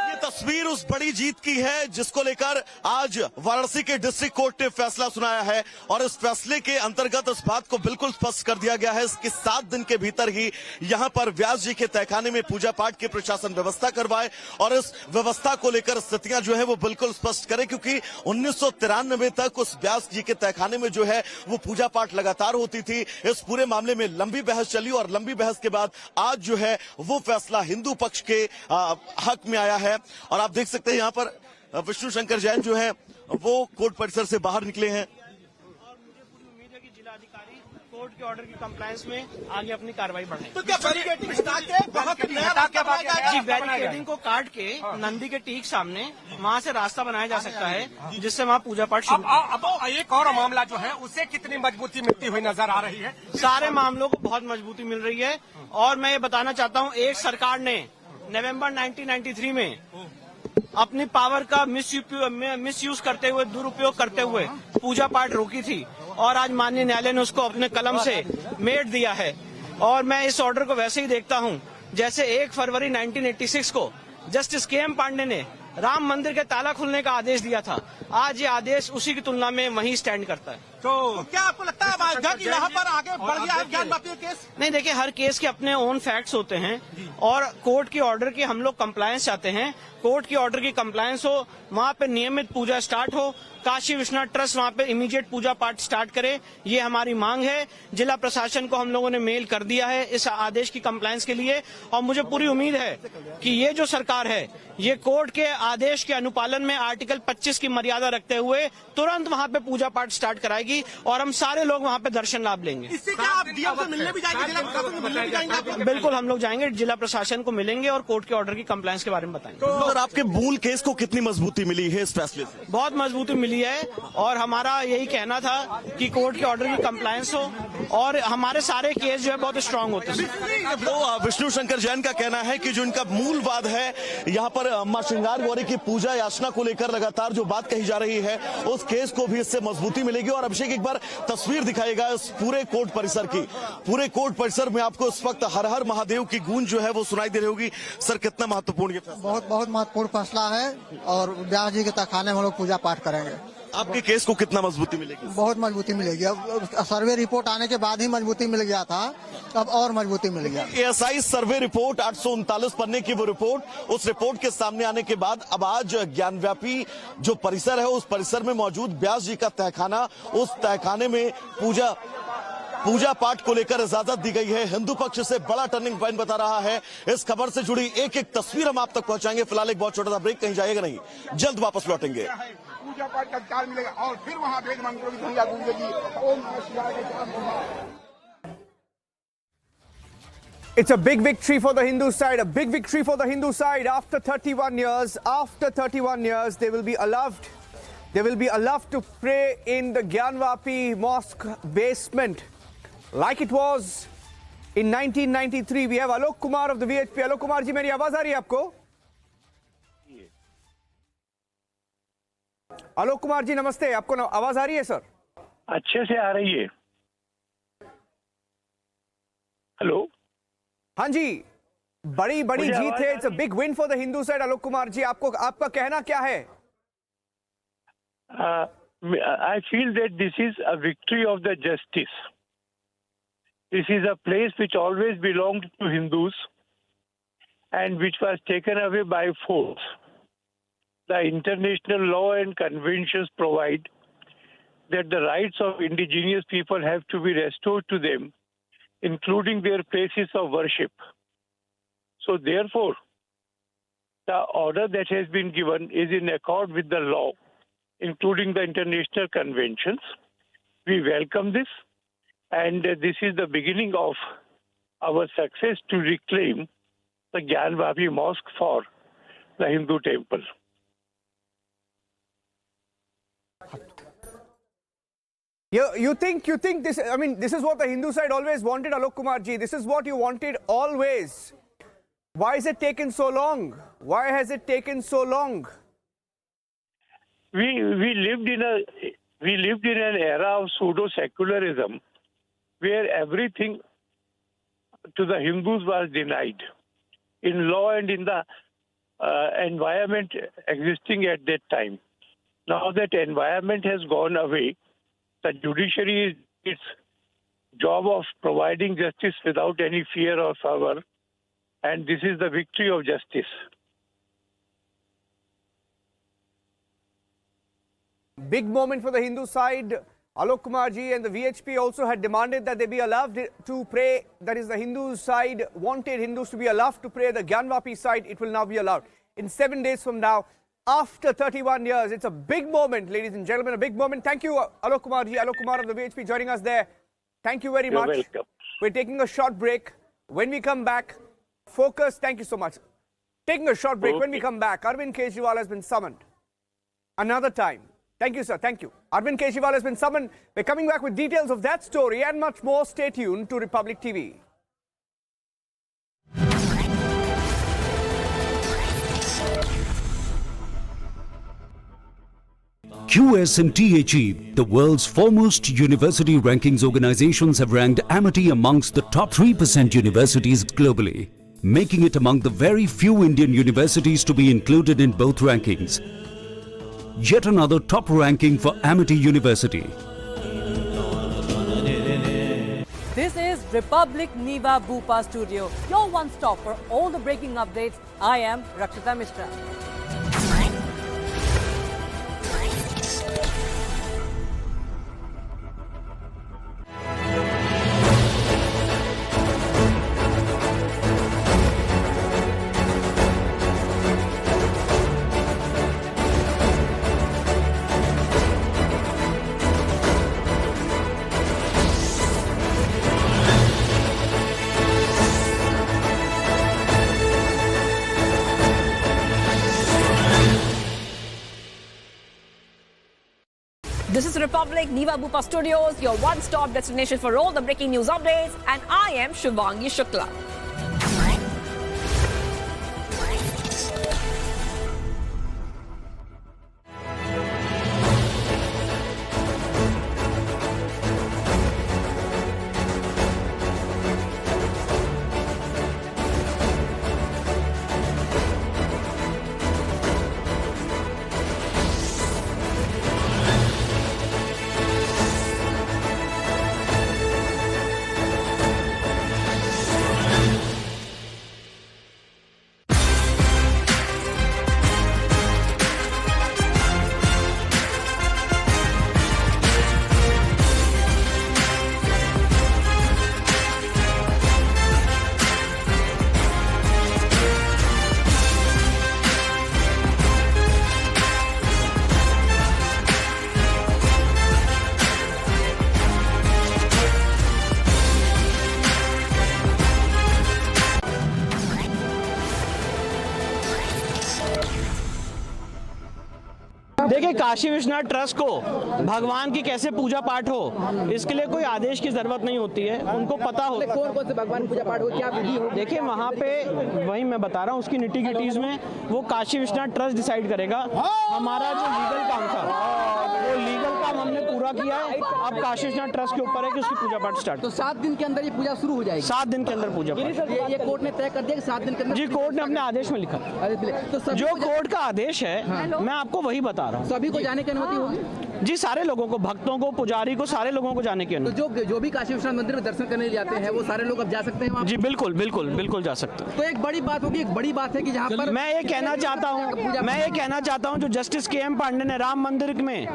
ये तस्वीर उस बड़ी जीत की है जिसको लेकर आज वाराणसी के डिस्ट्रिक्ट कोर्ट ने फैसला सुनाया है और इस फैसले के अंतर्गत इस बात को बिल्कुल स्पष्ट कर दिया गया है कि 7 दिन के भीतर ही यहाँ पर व्यास जी के तहखाने में पूजा पाठ की प्रशासन व्यवस्था करवाए और इस व्यवस्था को लेकर स्थितियां जो है वो बिल्कुल स्पष्ट करे, क्योंकि 1993 तक उस व्यास जी के तहखाने में जो है वो पूजा पाठ लगातार होती थी। इस पूरे मामले में लंबी बहस चली और लंबी बहस के बाद आज जो है वो फैसला हिंदू पक्ष के हक में आया है और आप देख सकते हैं यहाँ पर विष्णु शंकर जैन जो है वो कोर्ट परिसर से बाहर निकले हैं। कोर्ट के ऑर्डर की कंप्लायंस में आगे अपनी कार्रवाई बढ़ाएं। तो क्या बैरिकेडिंग हटा के बहुत नया जी बैरिकेडिंग को काट के नंदी के टीक सामने वहाँ से रास्ता बनाया जा सकता है जिससे वहाँ पूजा पाठ शुरू। अब एक और मामला जो है उसे कितनी मजबूती मिलती हुई नजर आ रही है? सारे मामलों को बहुत मजबूती मिल रही है और मैं ये बताना चाहता हूँ एक सरकार ने नवंबर 1993 में अपनी पावर का मिसयूज करते हुए दुरुपयोग करते हुए पूजा पाठ रोकी थी और आज माननीय न्यायालय ने उसको अपने कलम से मेट दिया है। और मैं इस ऑर्डर को वैसे ही देखता हूं जैसे 1 फरवरी 1986 को जस्टिस के.एम. पांडे ने राम मंदिर के ताला खुलने का आदेश दिया था। आज ये आदेश उसी की तुलना में वहीं स्टैंड करता है। तो क्या आपको लगता है कि यहाँ पर आगे बढ़ गया है ज्ञानवापी केस? नहीं, देखिए हर केस के अपने ओन फैक्ट्स होते हैं और कोर्ट की ऑर्डर की हम लोग कंप्लायंस चाहते हैं। कोर्ट की ऑर्डर की कंप्लायंस हो, वहाँ पे नियमित पूजा स्टार्ट हो, काशी विश्वनाथ ट्रस्ट वहाँ पे इमीडिएट पूजा पाठ स्टार्ट करे, ये हमारी मांग है। जिला प्रशासन को हम लोगों ने मेल कर दिया है इस आदेश की कंप्लायंस के लिए और मुझे पूरी उम्मीद है कि ये जो सरकार है ये कोर्ट के आदेश के अनुपालन में आर्टिकल 25 की मर्यादा रखते हुए तुरंत वहाँ पे पूजा पाठ स्टार्ट कराएगी और हम सारे लोग वहाँ पे दर्शन लाभ लेंगे। इससे क्या आप डीएम से मिलने भी जाएंगे, जिला प्रशासन को मिलने भी जाएंगे? बिल्कुल, हम लोग जाएंगे, जिला प्रशासन को मिलेंगे और कोर्ट के ऑर्डर की कंप्लायंस के बारे में बताएंगे। तो सर आपके मूल केस को कितनी मजबूती मिली है इस फैसले से? बहुत मजबूती मिली है और हमारा यही कहना था कि कोर्ट के ऑर्डर की कंप्लायंस हो और हमारे सारे केस जो है बहुत स्ट्रांग होते हैं। तो विष्णु शंकर जैन का कहना है कि जो इनका मूल वाद है यहाँ पर मां श्रृंगार गौरी की पूजा याचना को लेकर लगातार जो बात कही जा रही है उस केस को भी इससे मजबूती मिलेगी। और अभिषेक एक बार तस्वीर दिखाएगा इस पूरे कोर्ट परिसर की। पूरे कोर्ट परिसर में आपको इस वक्त हर हर महादेव की गूंज जो है वो सुनाई दे रही होगी। सर कितना महत्वपूर्ण ये फैसला? बहुत महत्वपूर्ण फैसला है और व्यास जी के तहखाने में हम लोग पूजा पाठ करेंगे। आपके केस को कितना मजबूती मिलेगी? बहुत मजबूती मिलेगी। अब सर्वे रिपोर्ट आने के बाद ही मजबूती मिल गया था, अब और मजबूती मिल गया। एएसआई सर्वे रिपोर्ट 839 पन्ने की वो रिपोर्ट, उस रिपोर्ट के सामने आने के बाद अब आज ज्ञानव्यापी जो परिसर है उस परिसर में मौजूद व्यास जी का तहखाना, उस तहखाने में पूजा पाठ को लेकर इजाजत दी गई है। हिंदू पक्ष से बड़ा टर्निंग पॉइंट बता रहा है। इस खबर से जुड़ी एक एक तस्वीर हम आप तक पहुंचाएंगे। फिलहाल एक बहुत छोटा सा ब्रेक, कहीं जाएगा नहीं, जल्द वापस लौटेंगे। पूजा पाठ का अधिकार मिलेगा और फिर वहां वेद मंत्रों की ध्वनियां गूंजेगी। ओम नमः शिवाय के साथ। It's a big victory for the Hindu side, a big victory for the Hindu side. After 31 years, they will be allowed to pray in the Gyanvapi mosque basement like it was in 1993. We have Alok Kumar of the VHP. Alok Kumar ji, मेरी आवाज आ रही है आपको? आलोक कुमार जी नमस्ते, आपको आवाज आ रही है सर? अच्छे से आ रही है। हेलो, हाँ जी, बड़ी जीत है। It's a big win for the Hindu side. Alok Kumar ji, आपका कहना क्या है? I feel that this is a victory of the justice. This is a place which always belonged to Hindus and which was taken away by force. The international law and conventions provide that the rights of indigenous people have to be restored to them, including their places of worship. So therefore, the order that has been given is in accord with the law, including the international conventions. We welcome this, and this is the beginning of our success to reclaim the Gyanvapi mosque for the Hindu temple. You think this? I mean, this is what the Hindu side always wanted, Alok Kumar ji. This is what you wanted always. Why is it taken so long? Why has it taken so long? We lived in an era of pseudo secularism, where everything to the Hindus was denied in law and in the environment existing at that time. Now that environment has gone away, the judiciary is its job of providing justice without any fear or favor, and this is the victory of justice. Big moment for the Hindu side. Alok Kumar ji and the VHP also had demanded that they be allowed to pray. That is, the Hindu side wanted Hindus to be allowed to pray. The Gyanvapi side, it will now be allowed. in 7 days from now. After 31 years, it's a big moment, ladies and gentlemen, a big moment. Thank you, Alok Kumar ji, Alok Kumar of the VHP joining us there. Thank you very much. You're welcome. We're taking a short break. When we come back, focus. Thank you so much. Taking a short break. Okay. When we come back, Arvind Kejriwal has been summoned. Another time. Thank you, sir. Thank you. Arvind Kejriwal has been summoned. We're coming back with details of that story and much more. Stay tuned to Republic TV. QS and THE, the world's foremost university rankings organizations, have ranked Amity amongst the top 3% universities globally, making it among the very few Indian universities to be included in both rankings. Yet another top ranking for Amity University. This is Republic Niva Bhupa Studio, your one stop for all the breaking updates. I am Rakshita Mishra. This is Republic Niva Bhupa Studios, your one-stop destination for all the breaking news updates, and I am Shivangi Shukla. देखिए, Kashi Vishwanath trust को भगवान की कैसे पूजा पाठ हो, इसके लिए कोई आदेश की जरूरत नहीं होती है, उनको पता हो कौन कौन से भगवान की पूजा पाठ हो, क्या विधि हो। देखिए, वहाँ पे वही मैं बता रहा हूँ, उसकी निटी गिटीज में वो काशी विश्वनाथ ट्रस्ट डिसाइड करेगा। हमारा जो लीगल काम था, वो लीगल काम हमने पूरा किया है। अब काशी विश्वनाथ ट्रस्ट के ऊपर है कि उसकी पूजा पाठ स्टार्ट। तो 7 दिन के अंदर ये पूजा शुरू हो जाएगी। 7 दिन के अंदर पूजा पाठ। ये कोर्ट ने तय कर दिया कि 7 दिन के अंदर। जी, कोर्ट ने अपने आदेश में लिखा। तो जो कोर्ट का आदेश है, मैं आपको वही बता रहा हूँ। सभी को जाने की अनुमति होगी जी, सारे लोगों को, भक्तों को, पुजारी को, सारे लोगों को जाने की अनुमति। तो जो भी काशी विश्वनाथ मंदिर में दर्शन करने जाते हैं, वो सारे लोग अब जा सकते हैं वहाँ? जी बिल्कुल बिल्कुल बिल्कुल जा सकते हैं। तो एक बड़ी बात होगी, एक बड़ी बात है कि जहाँ पर मैं ये कहना चाहता हूँ जो जस्टिस के.एम. पांडे ने राम मंदिर में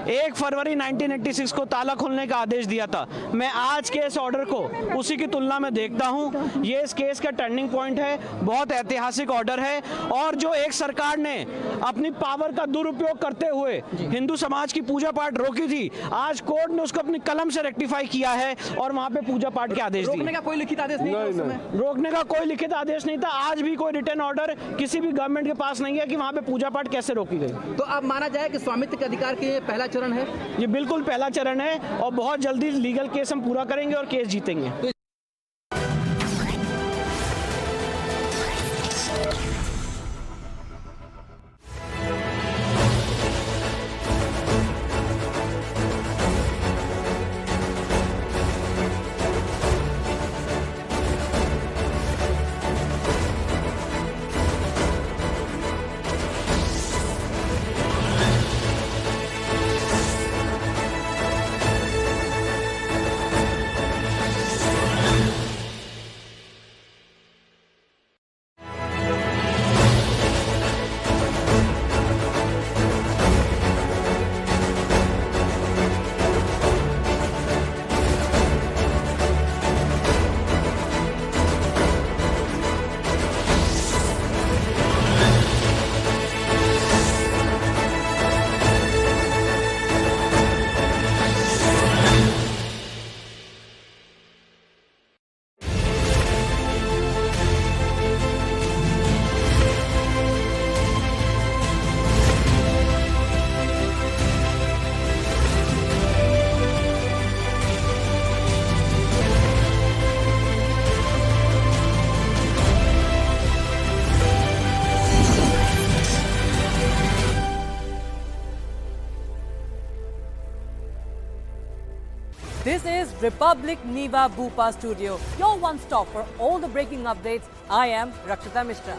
1 फरवरी 1986 को ताला खोलने का आदेश दिया था, मैं आज के इस ऑर्डर को उसी की तुलना में देखता हूँ। ये इस केस का टर्निंग पॉइंट है, बहुत ऐतिहासिक ऑर्डर है, और जो एक सरकार ने अपनी पावर का दुरुपयोग करते हुए हिंदू समाज की पूजा पाठ रोकी थी, आज कोर्ट ने उसको अपनी कलम से रेक्टिफाई किया है और वहां पे पूजा पाठ के आदेश दिए। रोकने का कोई लिखित आदेश नहीं था। रोकने का कोई लिखित आदेश नहीं था। आज भी कोई रिटर्न ऑर्डर किसी भी गवर्नमेंट के पास नहीं है कि वहां पे पूजा पाठ कैसे रोकी गई। तो अब माना जाए कि स्वामित्व के अधिकार के पहला चरण है। ये बिल्कुल पहला चरण है और बहुत जल्दी लीगल केस हम पूरा करेंगे और केस जीतेंगे। This is Republic Niva Bhupa Studio, your one stop for all the breaking updates. I am Rakshita Mishra.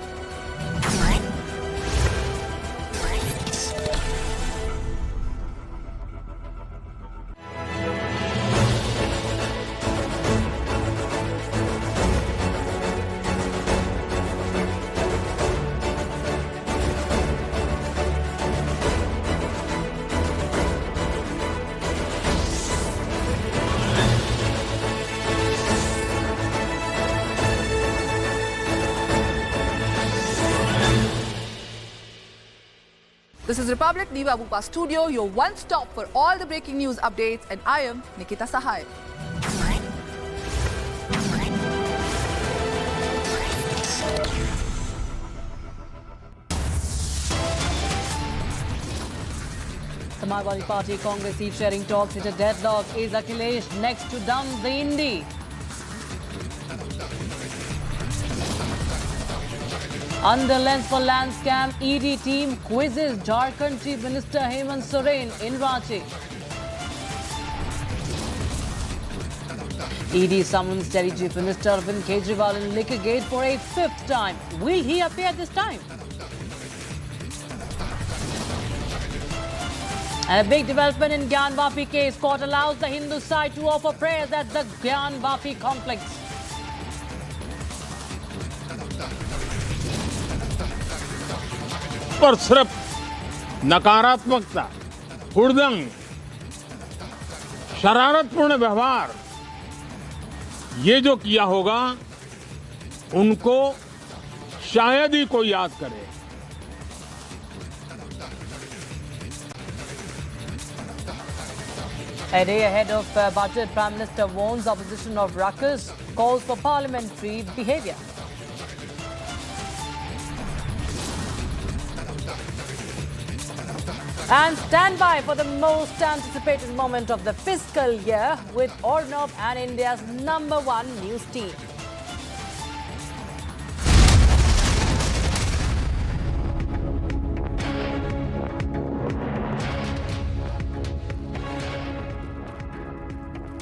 This is Republic Niva Bhupa Studio, your one stop for all the breaking news updates, and I am Nikita Sahai. Samajwadi Party Congress seat sharing talks hit a deadlock. Is Akhilesh next to dump the Indi? Under lens for land scam, ED team quizzes Jharkhand Chief Minister Hemant Soren in Ranchi. ED summons Delhi Chief Minister Arvind Kejriwal in Liquor Gate for a fifth time. Will he appear this time? And a big development in Gyan Vapi case. Court allows the Hindu side to offer prayers at the Gyan Vapi complex. पर सिर्फ नकारात्मकता, हुड़दंग, शरारतपूर्ण व्यवहार ये जो किया होगा उनको शायद ही कोई याद करे। A day ahead of budget, Prime Minister warns opposition of ruckus, calls for parliamentary behaviour. And stand by for the most anticipated moment of the fiscal year with Ornov and India's #1 news team.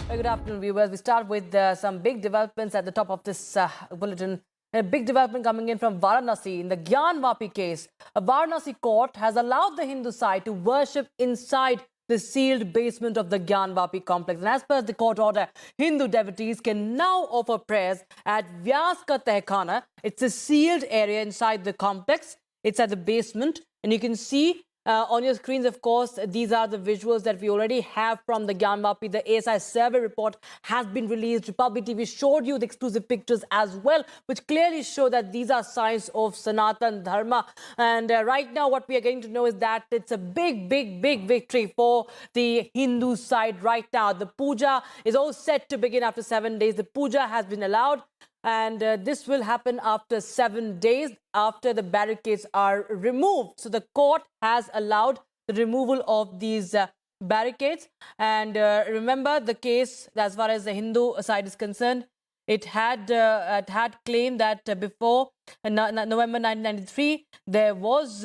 Good afternoon, viewers. We start with some big developments at the top of this bulletin. A big development coming in from Varanasi in the Gyan Vapi case. A Varanasi court has allowed the Hindu side to worship inside the sealed basement of the Gyan Vapi complex. And as per the court order, Hindu devotees can now offer prayers at Vyas Ka Tehkhana. It's a sealed area inside the complex. It's at the basement. And you can see on your screens, of course, these are the visuals that we already have from the Gyan Vapi. The ASI survey report has been released. Republic TV showed you the exclusive pictures as well, which clearly show that these are signs of Sanatan Dharma. And right now, what we are getting to know is that it's a big, big, big victory for the Hindu side right now. The puja is all set to begin after 7 days. The puja has been allowed. And this will happen after 7 days after the barricades are removed. So the court has allowed the removal of these barricades. And remember the case, as far as the Hindu side is concerned, it had claimed that before November 1993, there was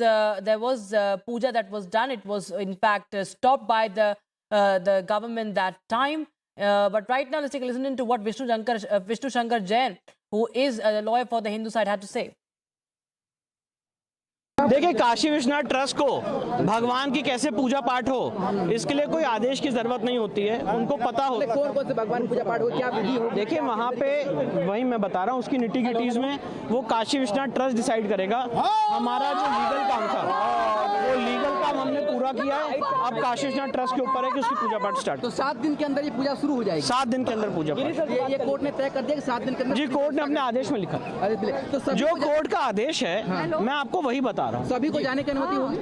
puja that was done. It was in fact stopped by the government that time. But right now, let's take a listen into what Vishnu Shankar Jain, who is a lawyer for the Hindu side, had to say. देखिए, Kashi Vishwanath trust को भगवान की कैसे पूजा पाठ हो, इसके लिए कोई आदेश की जरूरत नहीं होती है। उनको पता हो कौन से भगवान पूजा पाठ हो, क्या विधि हो। देखिए, वहाँ पे वही मैं बता रहा हूँ, उसकी निटी गिटीज में वो काशी विश्वनाथ ट्रस्ट डिसाइड करेगा। हमारा जो लीगल काम था, वो लीगल काम हमने पूरा किया है। अब काशी विश्वनाथ ट्रस्ट के ऊपर है कि उसकी पूजा पाठ स्टार्ट। तो 7 दिन के अंदर ये पूजा शुरू हो जाएगी। 7 दिन के अंदर पूजा पाठ ये कोर्ट ने तय कर दिया कि 7 दिन के अंदर। जी, कोर्ट ने अपने आदेश में लिखा। तो जो कोर्ट का आदेश है, मैं आपको वही बता रहा हूँ। सभी को जाने की अनुमति होगी?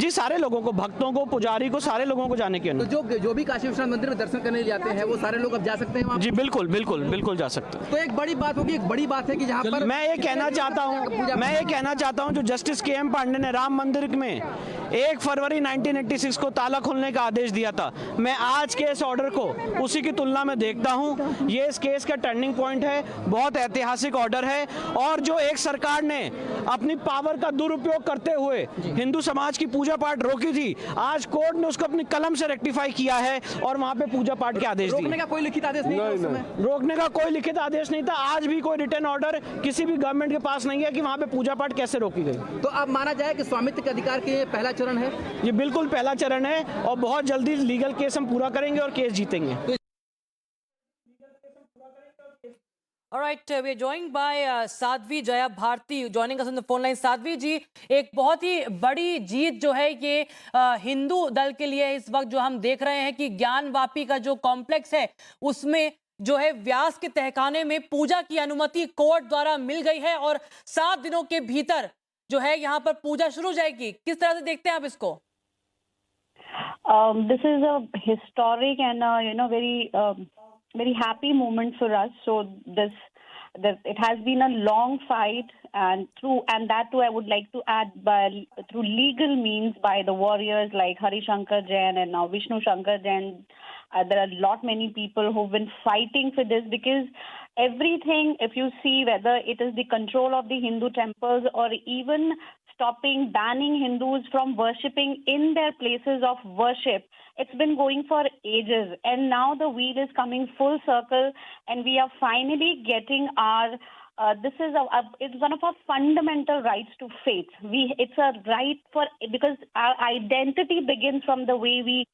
जी, सारे लोगों को, भक्तों को, पुजारी को, सारे लोगों को जाने की अनुमति। तो जो भी काशी विश्वनाथ मंदिर में दर्शन करने जाते हैं, वो सारे लोग अब जा सकते हैं वहाँ? जी बिल्कुल बिल्कुल बिल्कुल जा सकते हैं। तो एक बड़ी बात होगी, एक बड़ी बात है कि जहाँ पर मैं ये कहना चाहता हूँ जो जस्टिस के.एम. पांडे ने राम मंदिर में 1 फरवरी 1986 को ताला खोलने का आदेश दिया था, मैं आज के इस ऑर्डर को उसी की तुलना में देखता हूँ। ये इस केस का टर्निंग पॉइंट है, बहुत ऐतिहासिक ऑर्डर है। और जो एक सरकार ने अपनी पावर का दुरुपयोग करते हुए हिंदू समाज की पूजा पूजा पाठ रोकी थी, आज कोर्ट ने उसको अपनी कलम से रेक्टिफाई किया है और वहां पे पूजा पाठ के आदेश दिए। रोकने का कोई लिखित आदेश नहीं था उस समय? रोकने का कोई लिखित आदेश नहीं था। आज भी कोई रिटर्न ऑर्डर किसी भी गवर्नमेंट के पास नहीं है कि वहां पे पूजा पाठ कैसे रोकी गई। तो अब माना जाए कि स्वामित्व के अधिकार के पहला चरण है? ये बिल्कुल पहला चरण है और बहुत जल्दी लीगल केस हम पूरा करेंगे और केस जीतेंगे। All right, we are joined by Sadhvi Jaya Bharti joining us on the phone line. Sadhvi जी, एक बहुत ही बड़ी जीत जो है ये हिंदू दल के लिए इस वक्त जो हम देख रहे हैं कि ज्ञानवापी का जो कॉम्प्लेक्स है उसमें जो है व्यास के तहखाने में पूजा की अनुमति कोर्ट द्वारा मिल गई है और 7 दिनों के भीतर जो है यहाँ पर पूजा शुरू हो जाएगी। किस तरह से देखते हैं आप इसको? This is a historic and very happy moment for us. So it has been a long fight, and that too I would like to add through legal means by the warriors like Hari Shankar Jain and now Vishnu Shankar Jain. There are many people who've been fighting for this, because everything, if you see, whether it is the control of the Hindu temples or even banning Hindus from worshipping in their places of worship, it's been going for ages, and now the wheel is coming full circle, and we are finally getting our. It's one of our fundamental rights to faith. It's a right because our identity begins from the way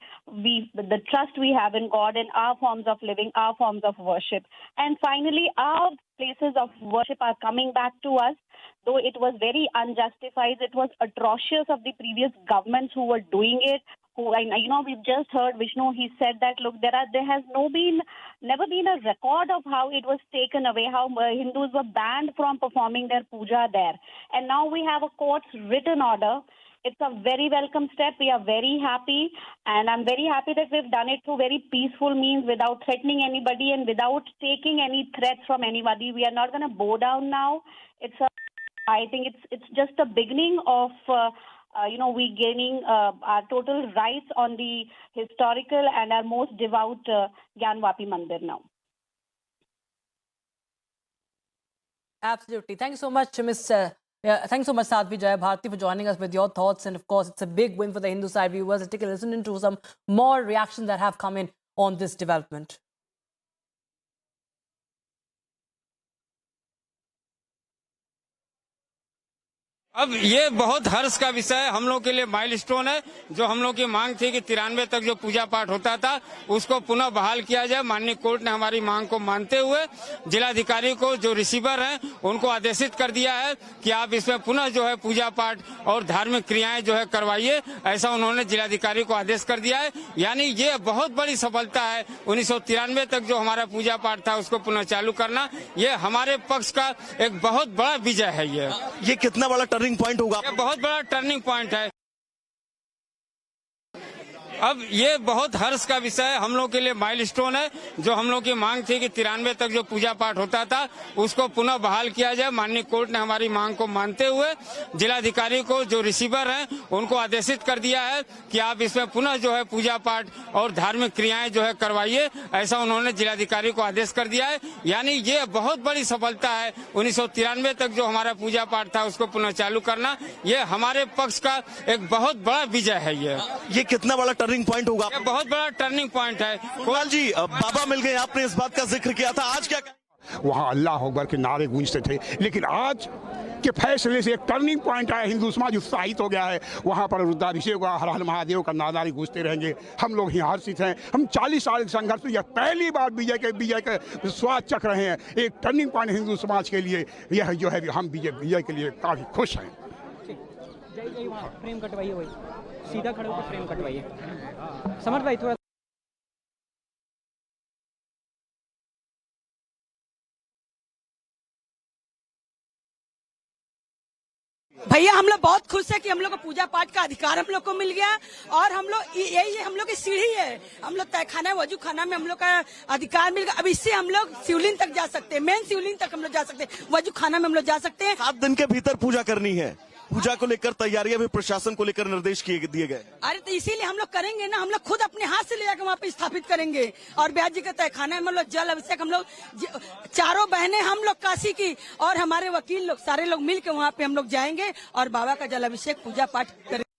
the trust we have in God and our forms of living, our forms of worship, and finally our places of worship are coming back to us. Though it was very unjustified, it was atrocious of the previous governments who were doing it. We've just heard Vishnu. He said that look, there has never been a record of how it was taken away, how Hindus were banned from performing their puja there, and now we have a court's written order. It's a very welcome step. We are very happy, and I'm very happy that we've done it through very peaceful means, without threatening anybody and without taking any threats from anybody. We are not going to bow down now. I think it's just the beginning of we gaining our total rights on the historical and our most devout Gyanvapi Mandir now. Absolutely. Thank you so much, thanks so much, Sadhvi Jaya Bharti, for joining us with your thoughts. And of course, it's a big win for the Hindu side viewers. Let's take a listen into some more reactions that have come in on this development. अब ये बहुत हर्ष का विषय है, हम लोग के लिए माइलस्टोन है। जो हम लोग की मांग थी कि 93 तक जो पूजा पाठ होता था उसको पुनः बहाल किया जाए, माननीय कोर्ट ने हमारी मांग को मानते हुए जिलाधिकारी को, जो रिसीवर हैं, उनको आदेशित कर दिया है कि आप इसमें पुनः जो है पूजा पाठ और धार्मिक क्रियाएं जो है करवाइए। ऐसा उन्होंने जिलाधिकारी को आदेश कर दिया है। यानी ये बहुत बड़ी सफलता है। 1993 तक जो हमारा पूजा पाठ था उसको पुनः चालू करना, ये हमारे पक्ष का एक बहुत बड़ा विजय है। ये कितना बड़ा टर्निंग पॉइंट होगा? बहुत बड़ा टर्निंग पॉइंट है। अब ये बहुत हर्ष का विषय है, हम लोग के लिए माइलस्टोन है। जो हम लोग की मांग थी कि 93 तक जो पूजा पाठ होता था उसको पुनः बहाल किया जाए, माननीय कोर्ट ने हमारी मांग को मानते हुए जिलाधिकारी को, जो रिसीवर हैं, उनको आदेशित कर दिया है कि आप इसमें पुनः जो है पूजा पाठ और धार्मिक क्रियाएं जो है करवाइए। ऐसा उन्होंने जिलाधिकारी को आदेश कर दिया है। यानी ये बहुत बड़ी सफलता है। 1993 तक जो हमारा पूजा पाठ था उसको पुनः चालू करना, ये हमारे पक्ष का एक बहुत बड़ा विजय है। ये कितना बड़ा टर्निंग पॉइंट होगा? बहुत बड़ा टर्निंग पॉइंट है। कुणाल जी, बाबा मिल गए, आपने इस बात का जिक्र किया था, आज क्या? वहाँ अल्लाह अकबर के नारे गूंजते थे, लेकिन आज के फैसले से एक टर्निंग पॉइंट आया। हिंदू समाज उत्साहित हो गया है। वहाँ पर रुद्राभिषेक का, हर हर महादेव का नादारी गूंजते रहेंगे। हम लोग यहाँ हर्षित हैं। हम 40 साल संघर्ष में पहली बार विजय के स्वाद चख रहे हैं। एक टर्निंग पॉइंट हिंदू समाज के लिए यह जो है, हम विजय के लिए काफी खुश हैं। फ्रेम कटवाइए, वही सीधा खड़े होकर फ्रेम कटवाइए। समर्थ भाई थोड़ा भैया, हम लोग बहुत खुश है कि हम लोग को पूजा पाठ का अधिकार हम लोग को मिल गया, और हम लोग यही हम लोग की सीढ़ी है। हम लोग तहखाना वजू खाना में हम लोग का अधिकार मिल गया। अब इससे हम लोग शिवलिंग तक जा सकते हैं, मेन शिवलिंग तक हम लोग जा सकते हैं, वजू खाना में हम लोग जा सकते हैं। 7 दिन के भीतर पूजा करनी है। पूजा को लेकर तैयारियां भी प्रशासन को लेकर निर्देश दिए गए। अरे तो इसीलिए हम लोग करेंगे ना, हम लोग खुद अपने हाथ से ले जाकर वहाँ पे स्थापित करेंगे। और ब्याज जी का तहखाना में हम लोग जल अभिषेक, हम लोग चारों बहनें हम लोग काशी की और हमारे वकील लोग सारे लोग मिल के वहाँ पे हम लोग जाएंगे और बाबा का जल अभिषेक पूजा पाठ करेंगे।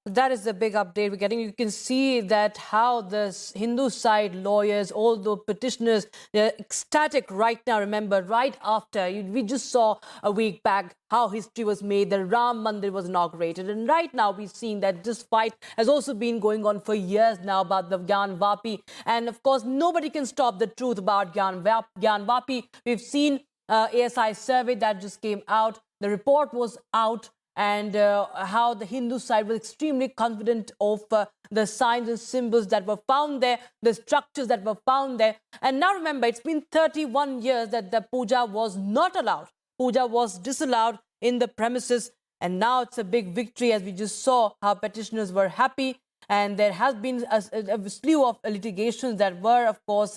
That is the big update we're getting. You can see that how the Hindu side lawyers, all the petitioners, they're ecstatic right now. Remember, right after, we just saw a week back how history was made, the Ram Mandir was inaugurated. And right now we've seen that this fight has also been going on for years now about the Gyan Vapi. And of course, nobody can stop the truth about Gyan Vapi. We've seen ASI survey that just came out. The report was out. And how the Hindu side was extremely confident of the signs and symbols that were found there, the structures that were found there. And now remember, it's been 31 years that the puja was not allowed. Puja was disallowed in the premises. And now it's a big victory, as we just saw how petitioners were happy. And there has been a slew of litigations that were, of course,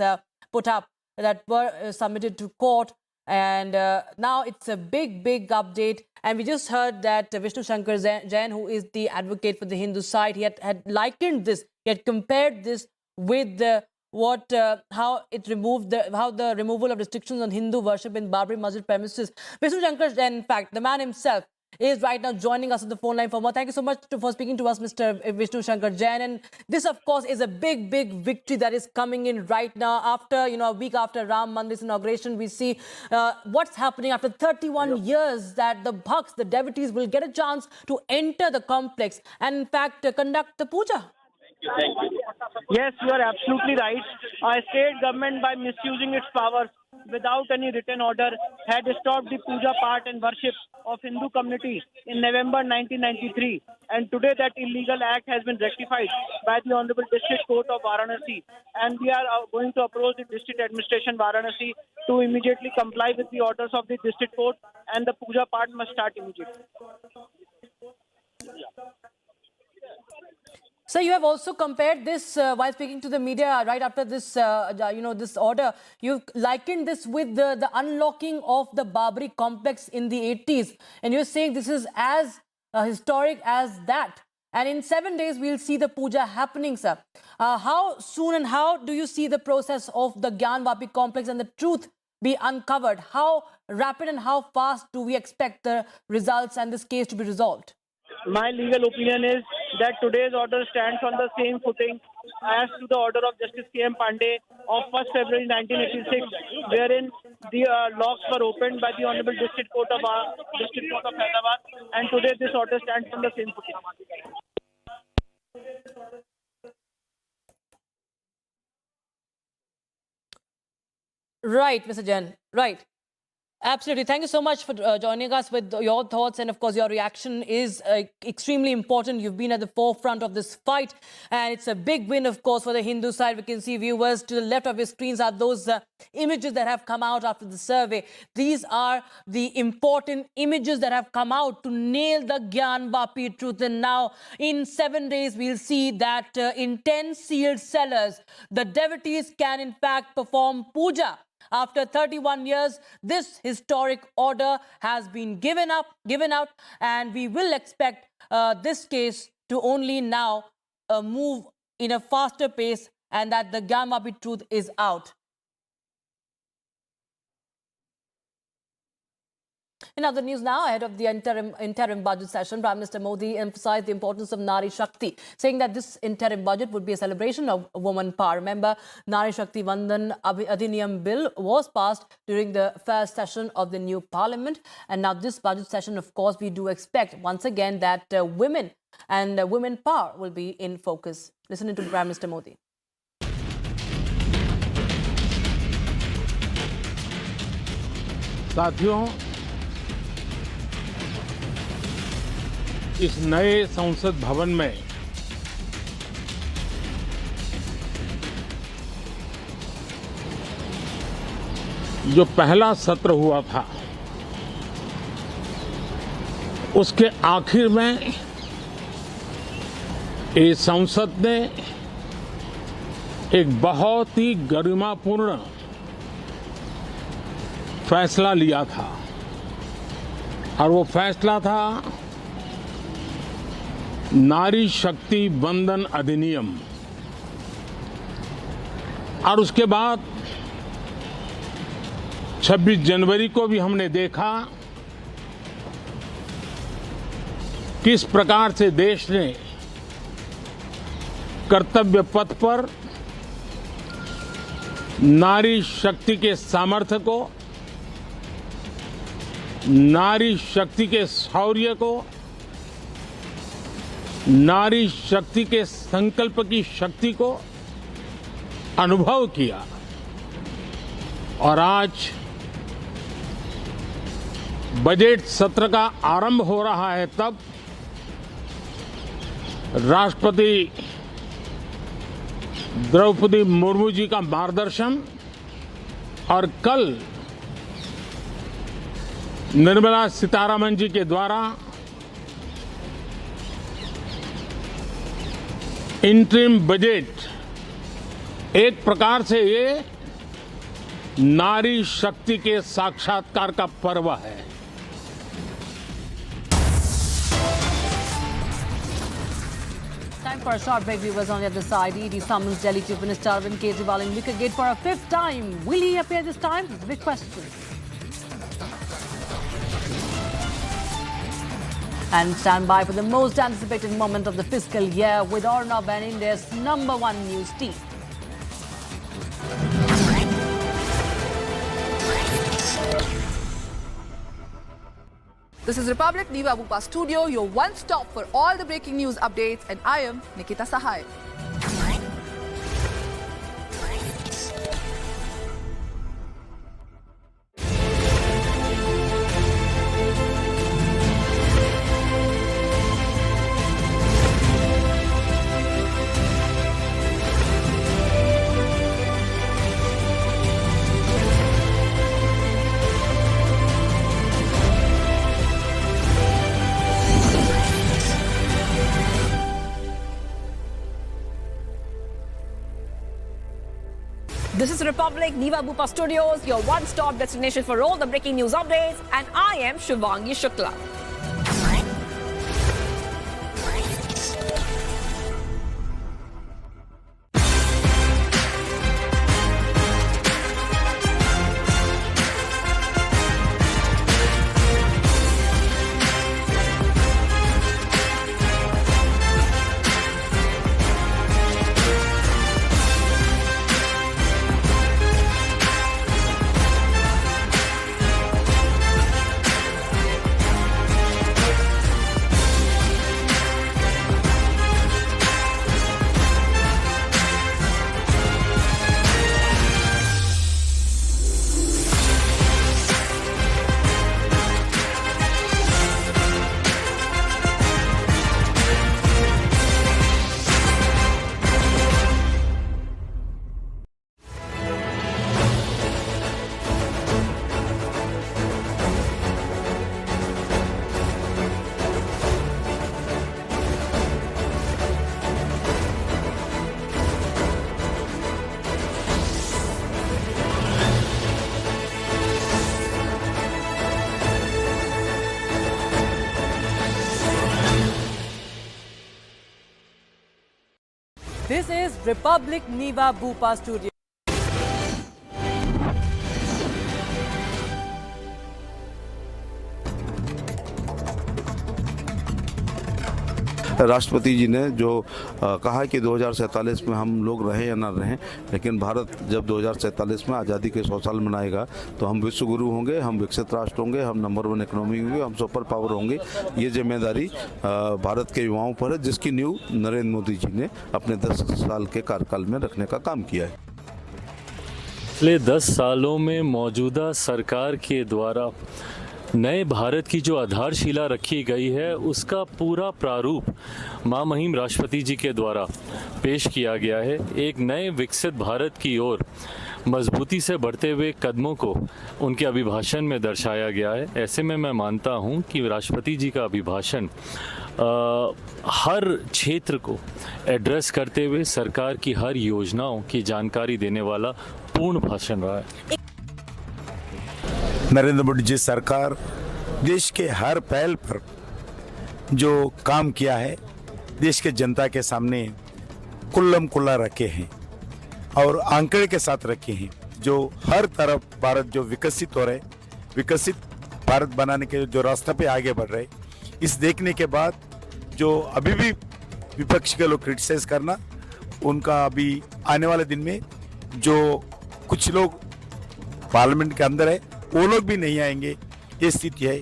put up, that were submitted to court. And now it's a big update. And we just heard that Vishnu Shankar Jain, who is the advocate for the Hindu side, he had likened this, he had compared this with how the removal of restrictions on Hindu worship in Babri Masjid premises. Vishnu Shankar Jain, in fact, the man himself, is right now joining us on the phone line for more. Thank you so much for speaking to us, Mr. Vishnu Shankar Jain. And this, of course, is a big victory that is coming in right now. After, a week after Ram Mandir's inauguration, we see what's happening after 31 years, that the bhaks, the devotees, will get a chance to enter the complex and, in fact, conduct the puja. Yes, you are absolutely right. Our state government, by misusing its powers without any written order, had stopped the puja part and worship of Hindu community in November 1993. And today that illegal act has been rectified by the Honorable District Court of Varanasi. And we are going to approach the District Administration Varanasi to immediately comply with the orders of the District Court, and the puja part must start immediately. So you have also compared this while speaking to the media right after this, this order. You've likened this with the unlocking of the Babri complex in the 80s. And you're saying this is as historic as that. And in 7 days, we'll see the puja happening, sir. How soon and how do you see the process of the Gyan Vapi complex and the truth be uncovered? How rapid and how fast do we expect the results and this case to be resolved? My legal opinion is that today's order stands on the same footing as to the order of Justice K.M. Pandey of 1st February 1986, wherein the locks were opened by the Honorable District Court of Hyderabad, and today this order stands on the same footing. Right, Mr. Jain. Right. Absolutely. Thank you so much for joining us with your thoughts. And of course, your reaction is extremely important. You've been at the forefront of this fight. And it's a big win, of course, for the Hindu side. We can see viewers to the left of your screens are those images that have come out after the survey. These are the important images that have come out to nail the Gyan Vapi truth. And now, in 7 days, we'll see that in 10 sealed cellars, the devotees can, in fact, perform puja. After 31 years, this historic order has been given out, and we will expect this case to only now move in a faster pace, and that the Gyan Vapi truth is out. In other news now, ahead of the interim budget session, Prime Minister Modi emphasized the importance of Nari Shakti, saying that this interim budget would be a celebration of woman power. Remember, Nari Shakti Vandan Adhiniyam bill was passed during the first session of the new parliament. And now this budget session, of course, we do expect once again that women and women power will be in focus. Listen to Prime Minister Modi. साथियों, इस नए संसद भवन में जो पहला सत्र हुआ था, उसके आखिर में इस संसद ने एक बहुत ही गरिमापूर्ण फैसला लिया था, और वो फैसला था नारी शक्ति वंदन अधिनियम। और उसके बाद 26 जनवरी को भी हमने देखा किस प्रकार से देश ने कर्तव्य पथ पर नारी शक्ति के सामर्थ्य को, नारी शक्ति के शौर्य को, नारी शक्ति के संकल्प की शक्ति को अनुभव किया। और आज बजट सत्र का आरंभ हो रहा है, तब राष्ट्रपति द्रौपदी मुर्मू जी का मार्गदर्शन और कल निर्मला सीतारमन जी के द्वारा इंटरिम बजट एक प्रकार से ये नारी शक्ति के साक्षात्कार का पर्व है। Time for a short break, viewers. On the other side, ED summons Delhi Chief Minister Arvind Kejriwal in wicket gate for a 5th time. Will he appear this time? It's a big question. And stand by for the most anticipated moment of the fiscal year with Arnab and India's #1 news team. This is Republic Niva Bupa Studio, your one stop for all the breaking news updates, and I am Nikita Sahai. This is Republic Niva Bupa Studios, your one-stop destination for all the breaking news updates, and I am Shivangi Shukla. This is Republic Niva Bupa Studio. राष्ट्रपति जी ने जो कहा कि 2047 में हम लोग रहें या ना रहें, लेकिन भारत जब 2047 में आज़ादी के 100 साल मनाएगा तो हम विश्व गुरु होंगे, हम विकसित राष्ट्र होंगे, हम नंबर 1 इकोनॉमी होंगे, हम सुपर पावर होंगे। ये जिम्मेदारी भारत के युवाओं पर है, जिसकी नींव नरेंद्र मोदी जी ने अपने 10 साल के कार्यकाल में रखने का काम किया है। पिछले 10 सालों में मौजूदा सरकार के द्वारा नए भारत की जो आधारशिला रखी गई है, उसका पूरा प्रारूप महामहिम राष्ट्रपति जी के द्वारा पेश किया गया है। एक नए विकसित भारत की ओर मजबूती से बढ़ते हुए कदमों को उनके अभिभाषण में दर्शाया गया है। ऐसे में मैं मानता हूं कि राष्ट्रपति जी का अभिभाषण हर क्षेत्र को एड्रेस करते हुए सरकार की हर योजनाओं की जानकारी देने वाला पूर्ण भाषण रहा है। नरेंद्र मोदी जी सरकार देश के हर पहल पर जो काम किया है, देश के जनता के सामने कुल्लम कुल्ला रखे हैं और आंकड़े के साथ रखे हैं। जो हर तरफ भारत जो विकसित हो रहे, विकसित भारत बनाने के जो रास्ते पे आगे बढ़ रहे, इस देखने के बाद जो अभी भी विपक्ष के लोग क्रिटिसाइज करना, उनका अभी आने वाले दिन में जो कुछ लोग पार्लियामेंट के अंदर है वो लोग भी नहीं आएंगे, ये स्थिति है।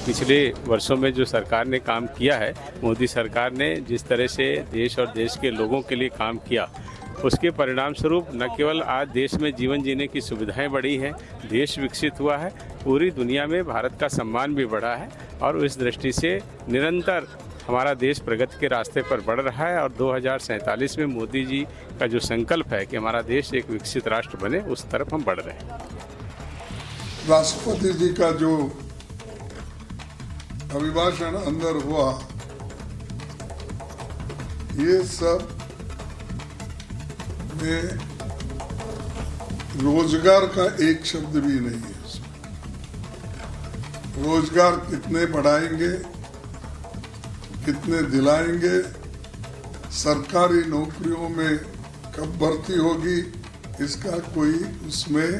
पिछले वर्षों में जो सरकार ने काम किया है, मोदी सरकार ने जिस तरह से देश और देश के लोगों के लिए काम किया, उसके परिणाम स्वरूप न केवल आज देश में जीवन जीने की सुविधाएं बढ़ी हैं, देश विकसित हुआ है, पूरी दुनिया में भारत का सम्मान भी बढ़ा है और इस दृष्टि से निरंतर हमारा देश प्रगति के रास्ते पर बढ़ रहा है और 2047 में मोदी जी का जो संकल्प है कि हमारा देश एक विकसित राष्ट्र बने, उस तरफ हम बढ़ रहे हैं। राष्ट्रपति जी का जो अभिभाषण अंदर हुआ, ये सब में रोजगार का एक शब्द भी नहीं है। रोजगार कितने बढ़ाएंगे, कितने दिलाएंगे, सरकारी नौकरियों में कब भर्ती होगी, इसका कोई उसमें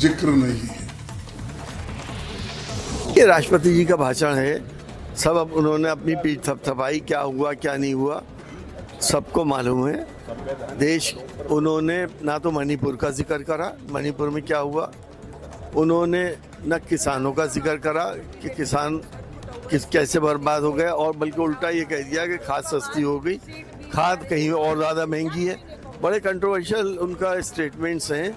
जिक्र नहीं है। ये राष्ट्रपति जी का भाषण है, सब अब उन्होंने अपनी पीठ थपथपाई, क्या हुआ क्या नहीं हुआ सबको मालूम है। देश उन्होंने ना तो मणिपुर का जिक्र करा, मणिपुर में क्या हुआ, उन्होंने न किसानों का जिक्र करा कि किसान कैसे बर्बाद हो गए, और बल्कि उल्टा ये कह दिया कि खाद सस्ती हो गई, खाद कहीं और ज़्यादा महंगी है। बड़े कंट्रोवर्शियल उनका स्टेटमेंट्स हैं,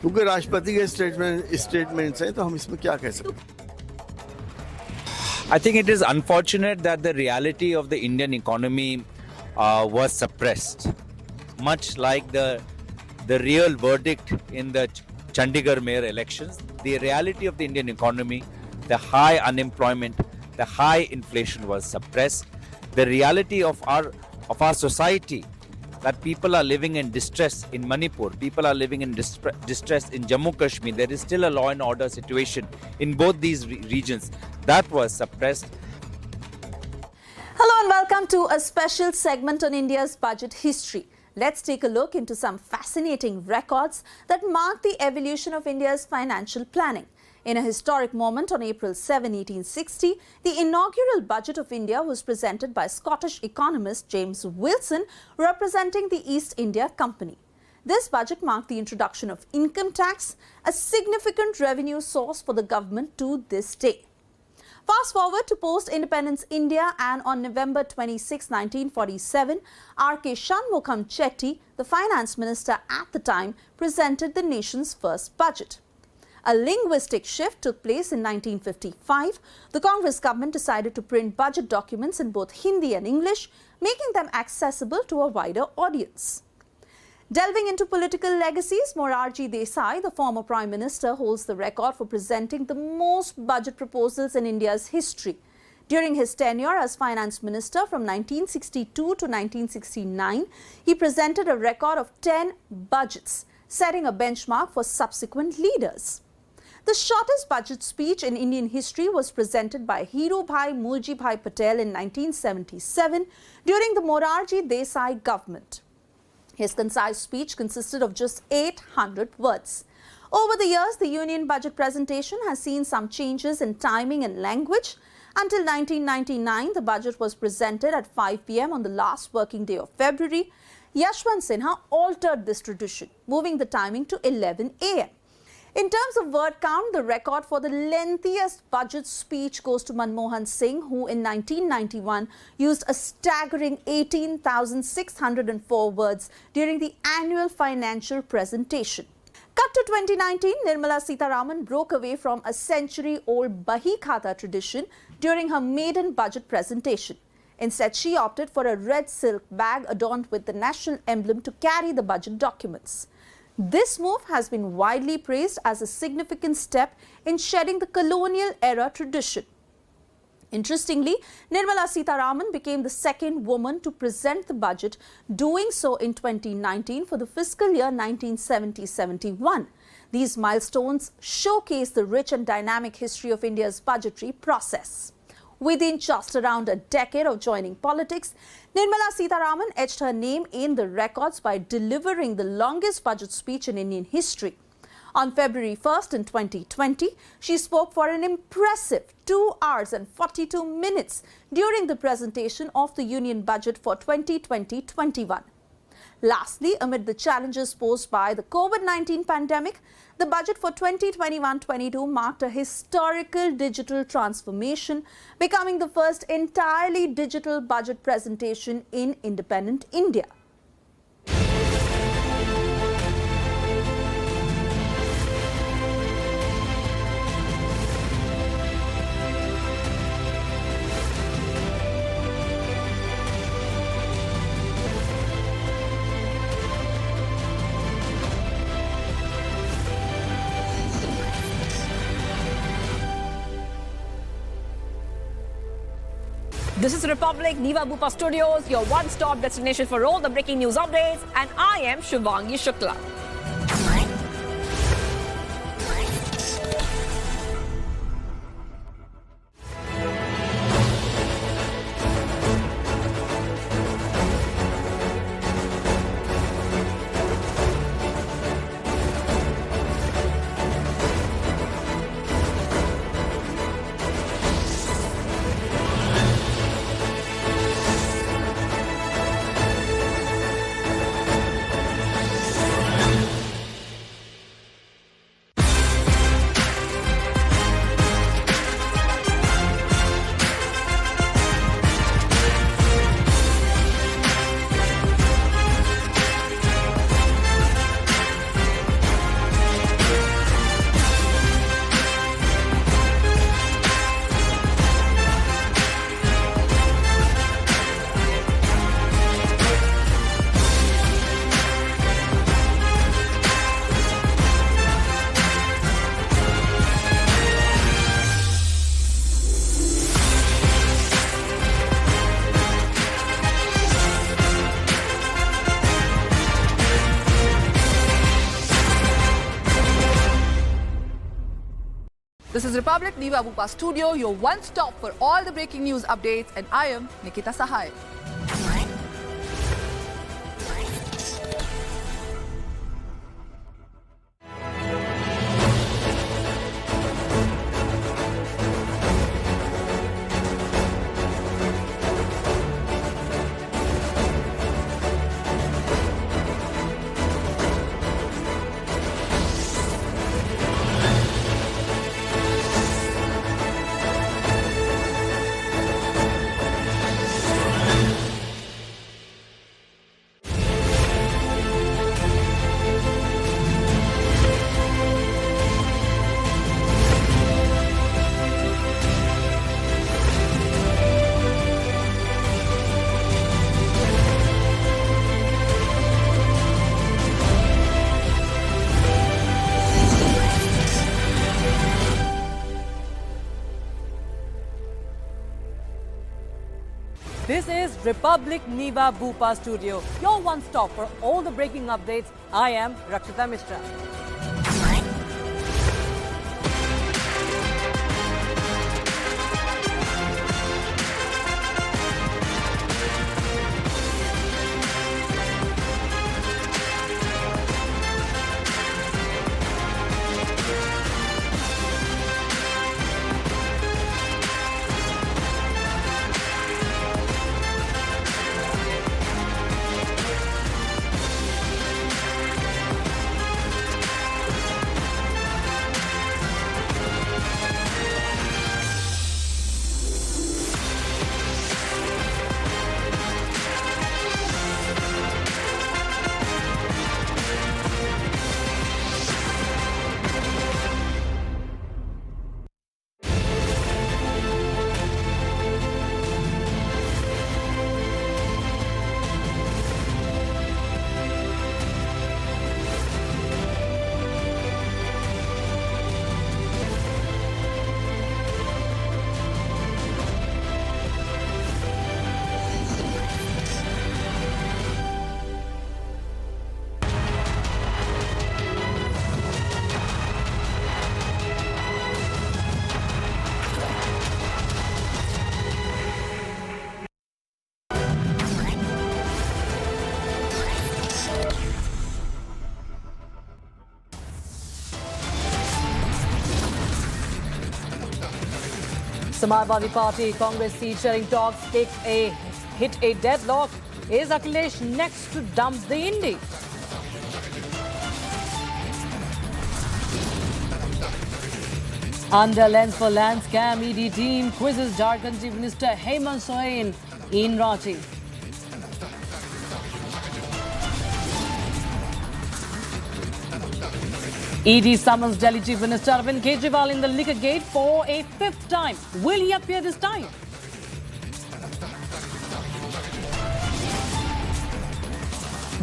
क्योंकि राष्ट्रपति के स्टेटमेंट्स हैं, तो हम इसमें क्या कह सकते हैं। I think it is unfortunate that the reality of the Indian economy was suppressed, much like the real verdict in the Chandigarh mayor elections. The reality of the Indian economy, the high unemployment, the high inflation was suppressed. The reality of our society, that people are living in distress in Manipur, people are living in distress in Jammu Kashmir. There is still a law and order situation in both these regions. That was suppressed. Hello and welcome to a special segment on India's budget history. Let's take a look into some fascinating records that mark the evolution of India's financial planning. In a historic moment on April 7, 1860, the inaugural budget of India was presented by Scottish economist James Wilson, representing the East India Company. This budget marked the introduction of income tax, a significant revenue source for the government to this day. Fast forward to post-independence India, and on November 26, 1947, R.K. Shanmugham Chetty, the finance minister at the time, presented the nation's first budget. A linguistic shift took place in 1955. The Congress government decided to print budget documents in both Hindi and English, making them accessible to a wider audience. Delving into political legacies, Morarji Desai, the former Prime Minister, holds the record for presenting the most budget proposals in India's history. During his tenure as Finance Minister from 1962 to 1969, he presented a record of 10 budgets, setting a benchmark for subsequent leaders. The shortest budget speech in Indian history was presented by Hirobhai Mulji Patel in 1977 during the Morarji Desai government. His concise speech consisted of just 800 words. Over the years, the union budget presentation has seen some changes in timing and language. Until 1999, the budget was presented at 5 p.m. on the last working day of February. Yashwant Sinha altered this tradition, moving the timing to 11 a.m. In terms of word count, the record for the lengthiest budget speech goes to Manmohan Singh, who in 1991 used a staggering 18,604 words during the annual financial presentation. Cut to 2019, Nirmala Sitharaman broke away from a century-old Bahi Khata tradition during her maiden budget presentation. Instead, she opted for a red silk bag adorned with the national emblem to carry the budget documents. This move has been widely praised as a significant step in shedding the colonial-era tradition. Interestingly, Nirmala Sitharaman became the second woman to present the budget, doing so in 2019 for the fiscal year 1970-71. These milestones showcase the rich and dynamic history of India's budgetary process. Within just around a decade of joining politics, Nirmala Sitharaman etched her name in the records by delivering the longest budget speech in Indian history. On February 1st in 2020, she spoke for an impressive 2 hours and 42 minutes during the presentation of the Union Budget for 2020-21. Lastly, amid the challenges posed by the COVID-19 pandemic, the budget for 2021-22 marked a historical digital transformation, becoming the first entirely digital budget presentation in independent India. This is Republic Niva Bupa Studios, your one-stop destination for all the breaking news updates, and I am Shivangi Shukla. This is Republic Niva Bupa Studio, your one-stop for all the breaking news updates, and I am Nikita Sahai. This is Republic Niva Bupa Studio, your one-stop for all the breaking updates. I am Rakshita Mishra. Samajwadi Party Congress seat sharing talks hit a deadlock. Is Akhilesh next to dump the Indy? Under lens for land scam, ED team quizzes Jharkhand Chief Minister Hemant Soren in Ranchi. ED summons Delhi Chief Minister Arvind Kejriwal in the liquor gate for a fifth time. Will he appear this time?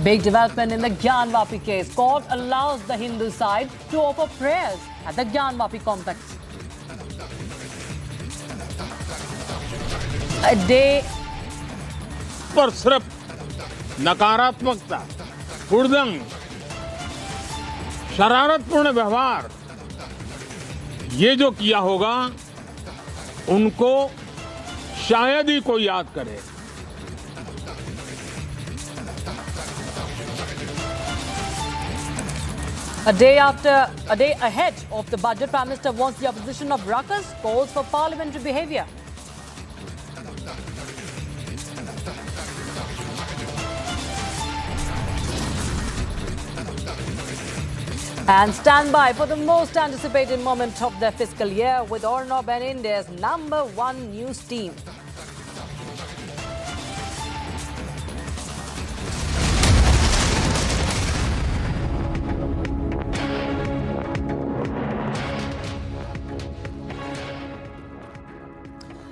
Big development in the Gyanvapi case. Court allows the Hindu side to offer prayers at the Gyanvapi complex. A day पर सिर्फ नकारात्मकता, हुड़दंग, शरारतपूर्ण व्यवहार ये जो किया होगा उनको शायद ही कोई याद करे। A day ahead of the budget, Prime Minister wants the opposition of ruckus, calls for parliamentary behaviour. And stand by for the most anticipated moment of the fiscal year with Ornob and India's #1 news team.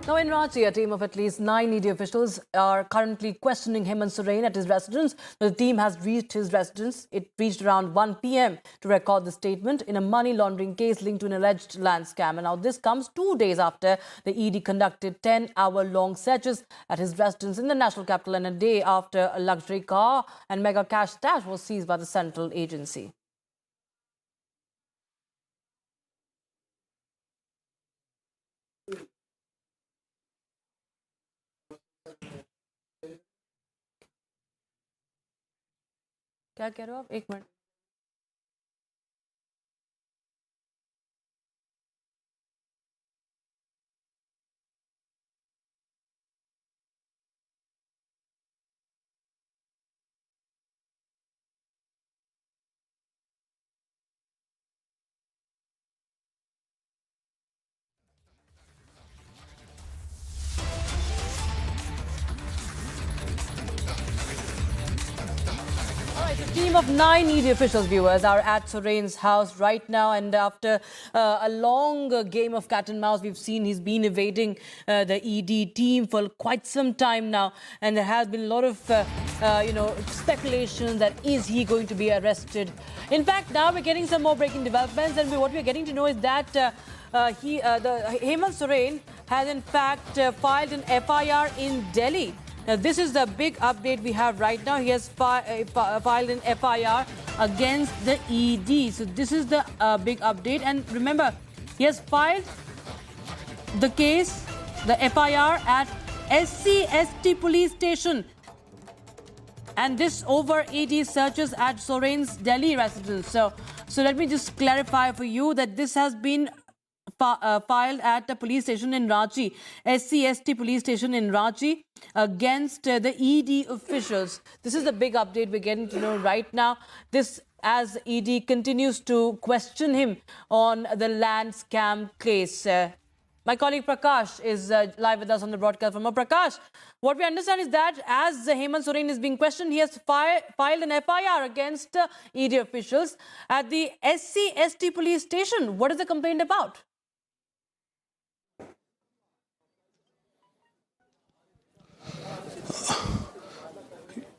Now in Ranchi, a team of at least 9 ED officials are currently questioning Hemant Soren at his residence. The team has reached his residence. It reached around 1 p.m. to record the statement in a money laundering case linked to an alleged land scam. And now this comes 2 days after the ED conducted 10-hour-long searches at his residence in the national capital and a day after a luxury car and mega cash stash was seized by the central agency. क्या कह रहे हो आप? एक minute. A team of 9 ED officials, viewers, are at Soren's house right now, and after a long game of cat and mouse, we've seen he's been evading the ED team for quite some time now, and there has been a lot of speculation that is he going to be arrested. In fact, now we're getting some more breaking developments, and what we're getting to know is that Hemant Soren has in fact filed an FIR in Delhi. Now, this is the big update we have right now. He has filed an FIR against the ED. So this is the big update. And remember, he has filed the case, the FIR at SC/ST police station. And this over ED searches at Soren's Delhi residence. So let me just clarify for you that this has been filed at the police station in Ranchi, SC/ST police station in Ranchi, against the ED officials. This is the big update we're getting to know right now. This as ED continues to question him on the land scam case. My colleague Prakash is live with us on the broadcast. From Prakash, what we understand is that as Hemant Soren is being questioned, he has filed an FIR against ED officials at the SC/ST police station. What is the complaint about?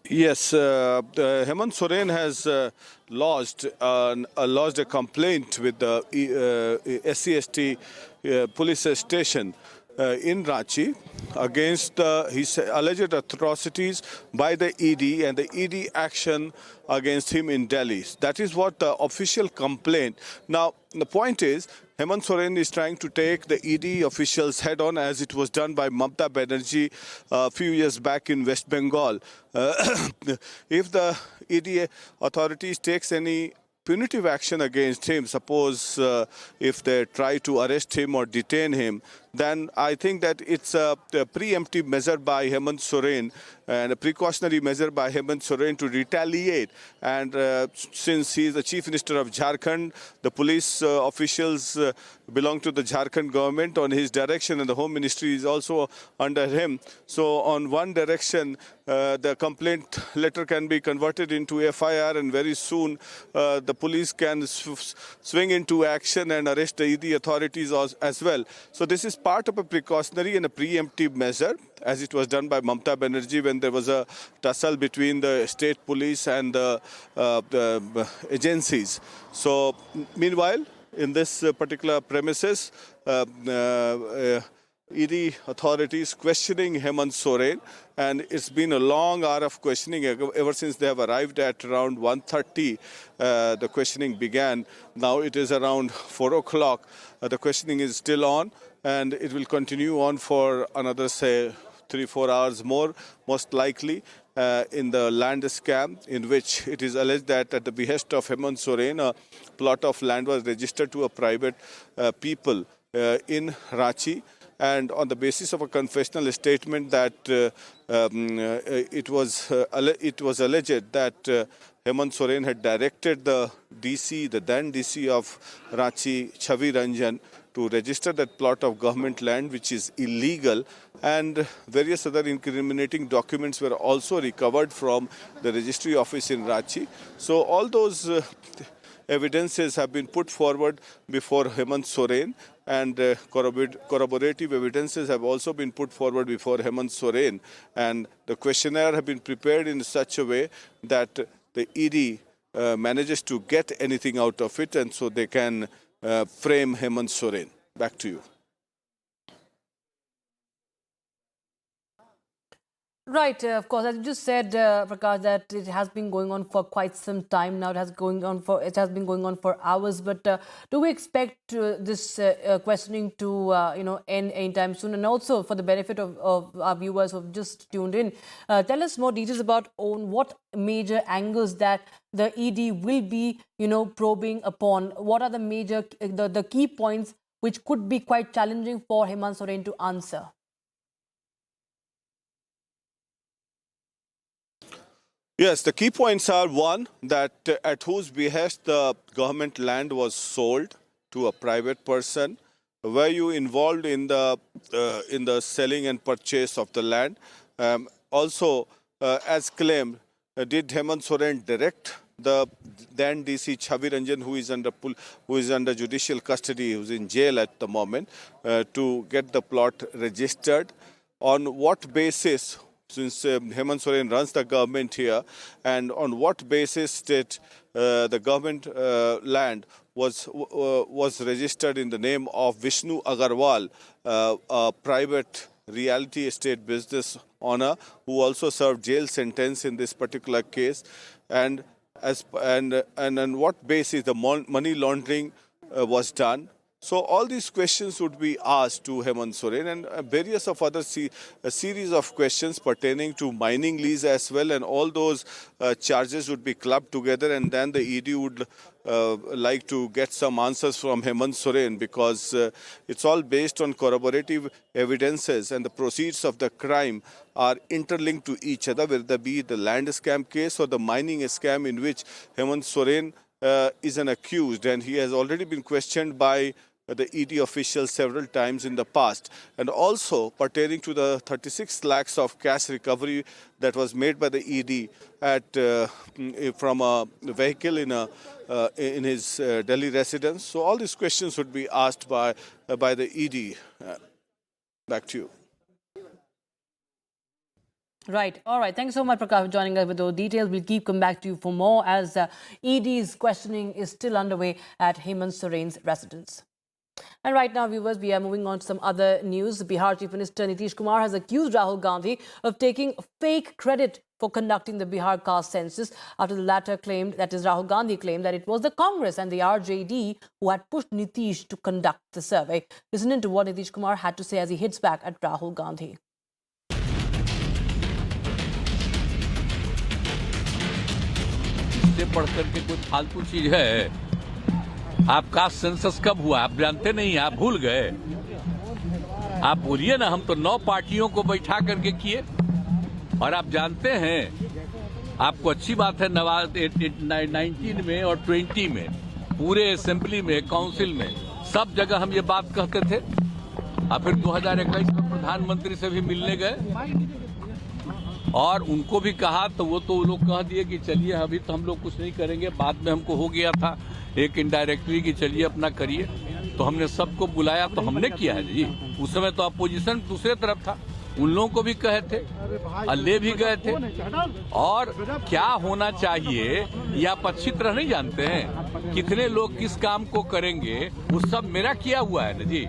Yes, Hemant Soren has lodged a complaint with the SC/ST police station in Ranchi against his alleged atrocities by the ED and the ED action against him in Delhi. That is what the official complaint. Now, the point is, Hemant Soren is trying to take the ED officials head on, as it was done by Mamata Banerjee a few years back in West Bengal. If the ED authorities takes any punitive action against him, suppose if they try to arrest him or detain him, then I think that it's a preemptive measure by Hemant Soren and a precautionary measure by Hemant Soren to retaliate. And since he is the Chief Minister of Jharkhand, the police officials belong to the Jharkhand government on his direction, and the Home Ministry is also under him. So on one direction, the complaint letter can be converted into FIR, and very soon the police can swing into action and arrest the ED authorities as well. So this is part of a precautionary and a preemptive measure, as it was done by Mamata Banerjee when there was a tussle between the state police and the agencies. So meanwhile, in this particular premises, ED authorities questioning Hemant Soren, and it's been a long hour of questioning ever since they have arrived at around 1:30. The questioning began. Now it is around 4 o'clock. The questioning is still on, and it will continue on for another, say, 3-4 hours more, most likely, in the land scam, in which it is alleged that at the behest of Hemant Soren, a plot of land was registered to a private people in Ranchi. And on the basis of a confessional statement that it was alleged that Hemant Soren had directed the then DC of Ranchi, Chavi Ranjan, to register that plot of government land, which is illegal, and various other incriminating documents were also recovered from the registry office in Ranchi. So all those evidences have been put forward before Hemant Soren, and corroborative evidences have also been put forward before Hemant Soren, and the questionnaire have been prepared in such a way that the ED manages to get anything out of it, and so they can frame Hemant Soren. Back to you. Right, of course, as you just said, Prakash, that it has been going on for quite some time now. It has been going on for hours. But do we expect this questioning to end anytime soon? And also, for the benefit of our viewers who have just tuned in, tell us more details about on what major angles that the ED will be, probing upon. What are the major, the key points which could be quite challenging for Hemant Soren to answer? Yes, the key points are: one, that at whose behest the government land was sold to a private person. Were you involved in the selling and purchase of the land? Also, as claimed, did Hemant Soren direct the then DC Chavi Ranjan, who is under judicial custody, who is in jail at the moment, to get the plot registered? On what basis? Since Hemant Soren runs the government here, and on what basis did the government land was registered in the name of Vishnu Agarwal, a private reality estate business owner who also served jail sentence in this particular case, and on what basis the money laundering was done? So all these questions would be asked to Hemant Soren, and various of other a series of questions pertaining to mining lease as well, and all those charges would be clubbed together, and then the ED would like to get some answers from Hemant Soren, because it's all based on corroborative evidences, and the proceeds of the crime are interlinked to each other, whether it be the land scam case or the mining scam in which Hemant Soren is an accused, and he has already been questioned by the ED officials several times in the past, and also pertaining to the 36 lakhs of cash recovery that was made by the ED from a vehicle in his Delhi residence. So all these questions would be asked by the ED. Back to you. Right. All right. Thank you so much, Prakash, for joining us with those details. We'll keep coming back to you for more, as ED's questioning is still underway at Hemant Soren's residence. And right now, viewers, we are moving on to some other news. Bihar Chief Minister Nitish Kumar has accused Rahul Gandhi of taking fake credit for conducting the Bihar caste census, after the latter claimed, that is Rahul Gandhi claimed, that it was the Congress and the RJD who had pushed Nitish to conduct the survey. Listen in to what Nitish Kumar had to say as he hits back at Rahul Gandhi. से पढ़ करके कोई फालतू चीज है? आपका census कब हुआ? आप जानते नहीं, आप भूल गए। आप बोलिए ना, हम तो 9 पार्टियों को बैठा करके किए। और आप जानते हैं, आपको अच्छी बात है, 19 में और 20 में पूरे असेंबली में, काउंसिल में, सब जगह हम ये बात कहते थे। और फिर 2021 में प्रधानमंत्री से भी मिलने गए और उनको भी कहा, तो वो लोग कह दिए कि चलिए अभी तो हम लोग कुछ नहीं करेंगे। बाद में हमको हो गया था एक इनडायरेक्टली कि चलिए अपना करिए, तो हमने सबको बुलाया, तो हमने किया है जी। उस समय तो अपोजिशन दूसरे तरफ था, उन लोगों को भी कहे थे और ले भी गए थे। और क्या होना चाहिए ये आप अच्छी तरह नहीं जानते हैं, कितने लोग किस काम को करेंगे, वो सब मेरा किया हुआ है ना जी।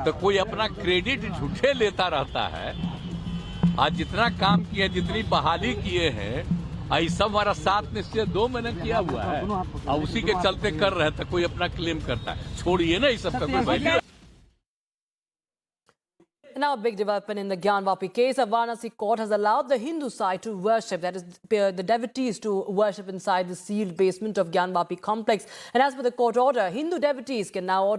तो कोई अपना क्रेडिट झूठे लेता रहता है। आज जितना काम किए, जितनी बहाली किए हैं, आई सब हमारा 7 निश्चय 2 महीने किया हुआ है और उसी के चलते कर रहे थे। कोई अपना क्लेम करता है, छोड़िए ना इस सब का कोई value. Now, a big development in the Gyanvapi case. A Varanasi court has allowed the Hindu side to worship, that is, the devotees to worship inside the sealed basement of Gyanvapi complex. And as per the court order, Hindu devotees can now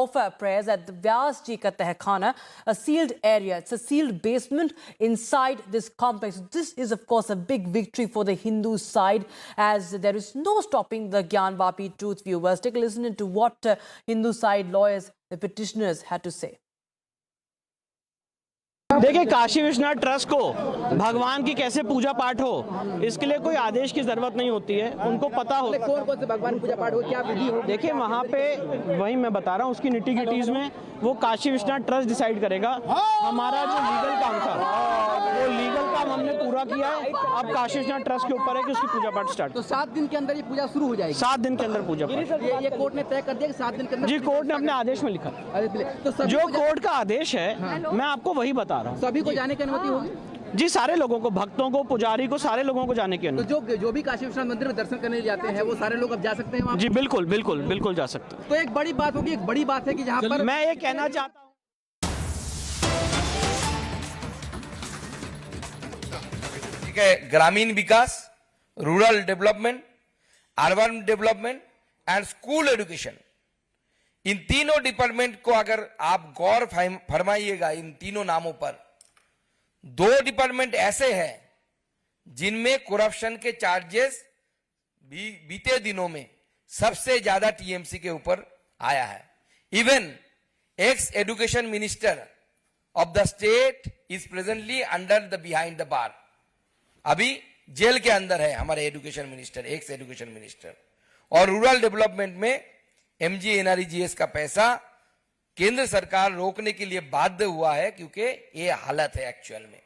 offer prayers at the Vyas Ji Ka Tehkhana, a sealed area. It's a sealed basement inside this complex. This is, of course, a big victory for the Hindu side, as there is no stopping the Gyanvapi truth viewers. Take a listen to what Hindu side lawyers, the petitioners, had to say. देखिए, Kashi Vishwanath trust को भगवान की कैसे पूजा पाठ हो, इसके लिए कोई आदेश की जरूरत नहीं होती है। उनको पता हो कौन कौन से भगवान की पूजा पाठ हो, क्या विधि हो। देखिए, वहाँ पे वही मैं बता रहा हूँ, उसकी निटी-गिटीज में वो काशी विश्वनाथ ट्रस्ट डिसाइड करेगा। हमारा जो लीगल काम था, वो लीगल काम हमने पूरा किया है। अब काशी विश्वनाथ ट्रस्ट के ऊपर है कि उसकी पूजा पाठ स्टार्ट। तो 7 दिन के अंदर ये पूजा शुरू हो जाएगी। 7 दिन के अंदर पूजा पाठ। ये कोर्ट ने तय कर दिया कि 7 दिन के अंदर। जी, कोर्ट ने अपने आदेश में लिखा। तो जो कोर्ट का आदेश है, मैं आपको वही बता रहा हूँ। सभी को जाने की अनुमति होगी जी, सारे लोगों को, भक्तों को, पुजारी को, सारे लोगों को जाने की अनुमति। तो जो भी काशी विश्वनाथ मंदिर में दर्शन करने जाते हैं, वो सारे लोग अब जा सकते हैं वहाँ? जी बिल्कुल बिल्कुल बिल्कुल जा सकते हैं। तो एक बड़ी बात होगी, एक बड़ी बात है कि जहाँ पर मैं ये कहना चाहता हूँ, ठीक है, ग्रामीण विकास, rural development, urban development and school education, इन तीनों डिपार्टमेंट को अगर आप गौर फरमाइएगा, इन तीनों नामों पर 2 डिपार्टमेंट ऐसे हैं जिनमें करप्शन के चार्जेस बीते दिनों में सबसे ज्यादा टीएमसी के ऊपर आया है। Even x education minister of the state is presently under the behind the bar. अभी जेल के अंदर है हमारे education minister, x education minister. और रूरल डेवलपमेंट में एमजी एनआरईजीएस का पैसा केंद्र सरकार रोकने के लिए बाध्य हुआ है, क्योंकि ये हालत है एक्चुअल में।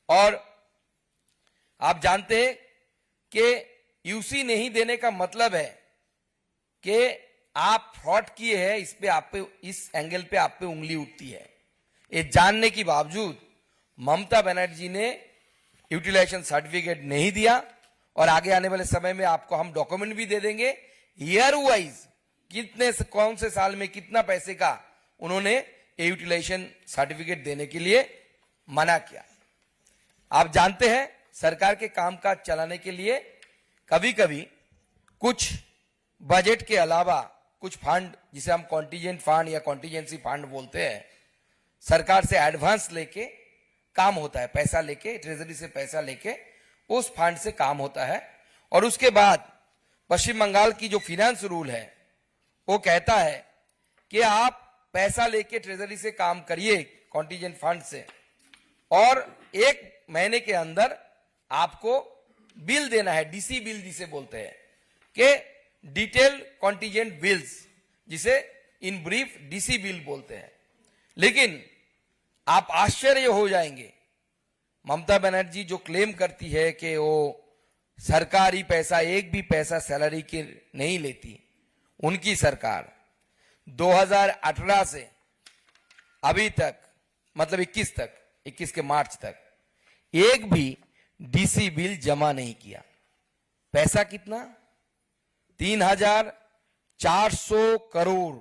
और आप जानते हैं कि यूसी नहीं देने का मतलब है कि आप फ्रॉड किए हैं, इस पे आप पे, इस एंगल पे आप पे उंगली उठती है। ये जानने के बावजूद ममता बनर्जी ने यूटिलाइजेशन सर्टिफिकेट नहीं दिया, और आगे आने वाले समय में आपको हम डॉक्यूमेंट भी दे देंगे, ईयर वाइज कितने कौन से साल में कितना पैसे का उन्होंने यूटिलाइजेशन सर्टिफिकेट देने के लिए मना किया। आप जानते हैं, सरकार के कामकाज चलाने के लिए कभी कभी कुछ बजट के अलावा कुछ फंड, जिसे हम कॉन्टीजेंट फंड या कॉन्टीजेंसी फंड बोलते हैं, सरकार से एडवांस लेके काम होता है, पैसा लेके, ट्रेजरी से पैसा लेके उस फंड से काम होता है। और उसके बाद पश्चिम बंगाल की जो फाइनेंस रूल है वो कहता है कि आप पैसा लेके ट्रेजरी से काम करिए, कॉन्टीजेंट फंड से, और 1 महीने के अंदर आपको बिल देना है, डीसी बिल जिसे बोलते हैं, कि डिटेल कॉन्टीजेंट बिल्स, जिसे इन ब्रीफ डीसी बिल बोलते हैं। लेकिन आप आश्चर्य हो जाएंगे, ममता बनर्जी जो क्लेम करती है कि वो सरकारी पैसा, एक भी पैसा सैलरी की नहीं लेती, उनकी सरकार 2018 से अभी तक, मतलब 21 तक, 21 के मार्च तक एक भी डीसी बिल जमा नहीं किया। पैसा कितना? 3,400 करोड़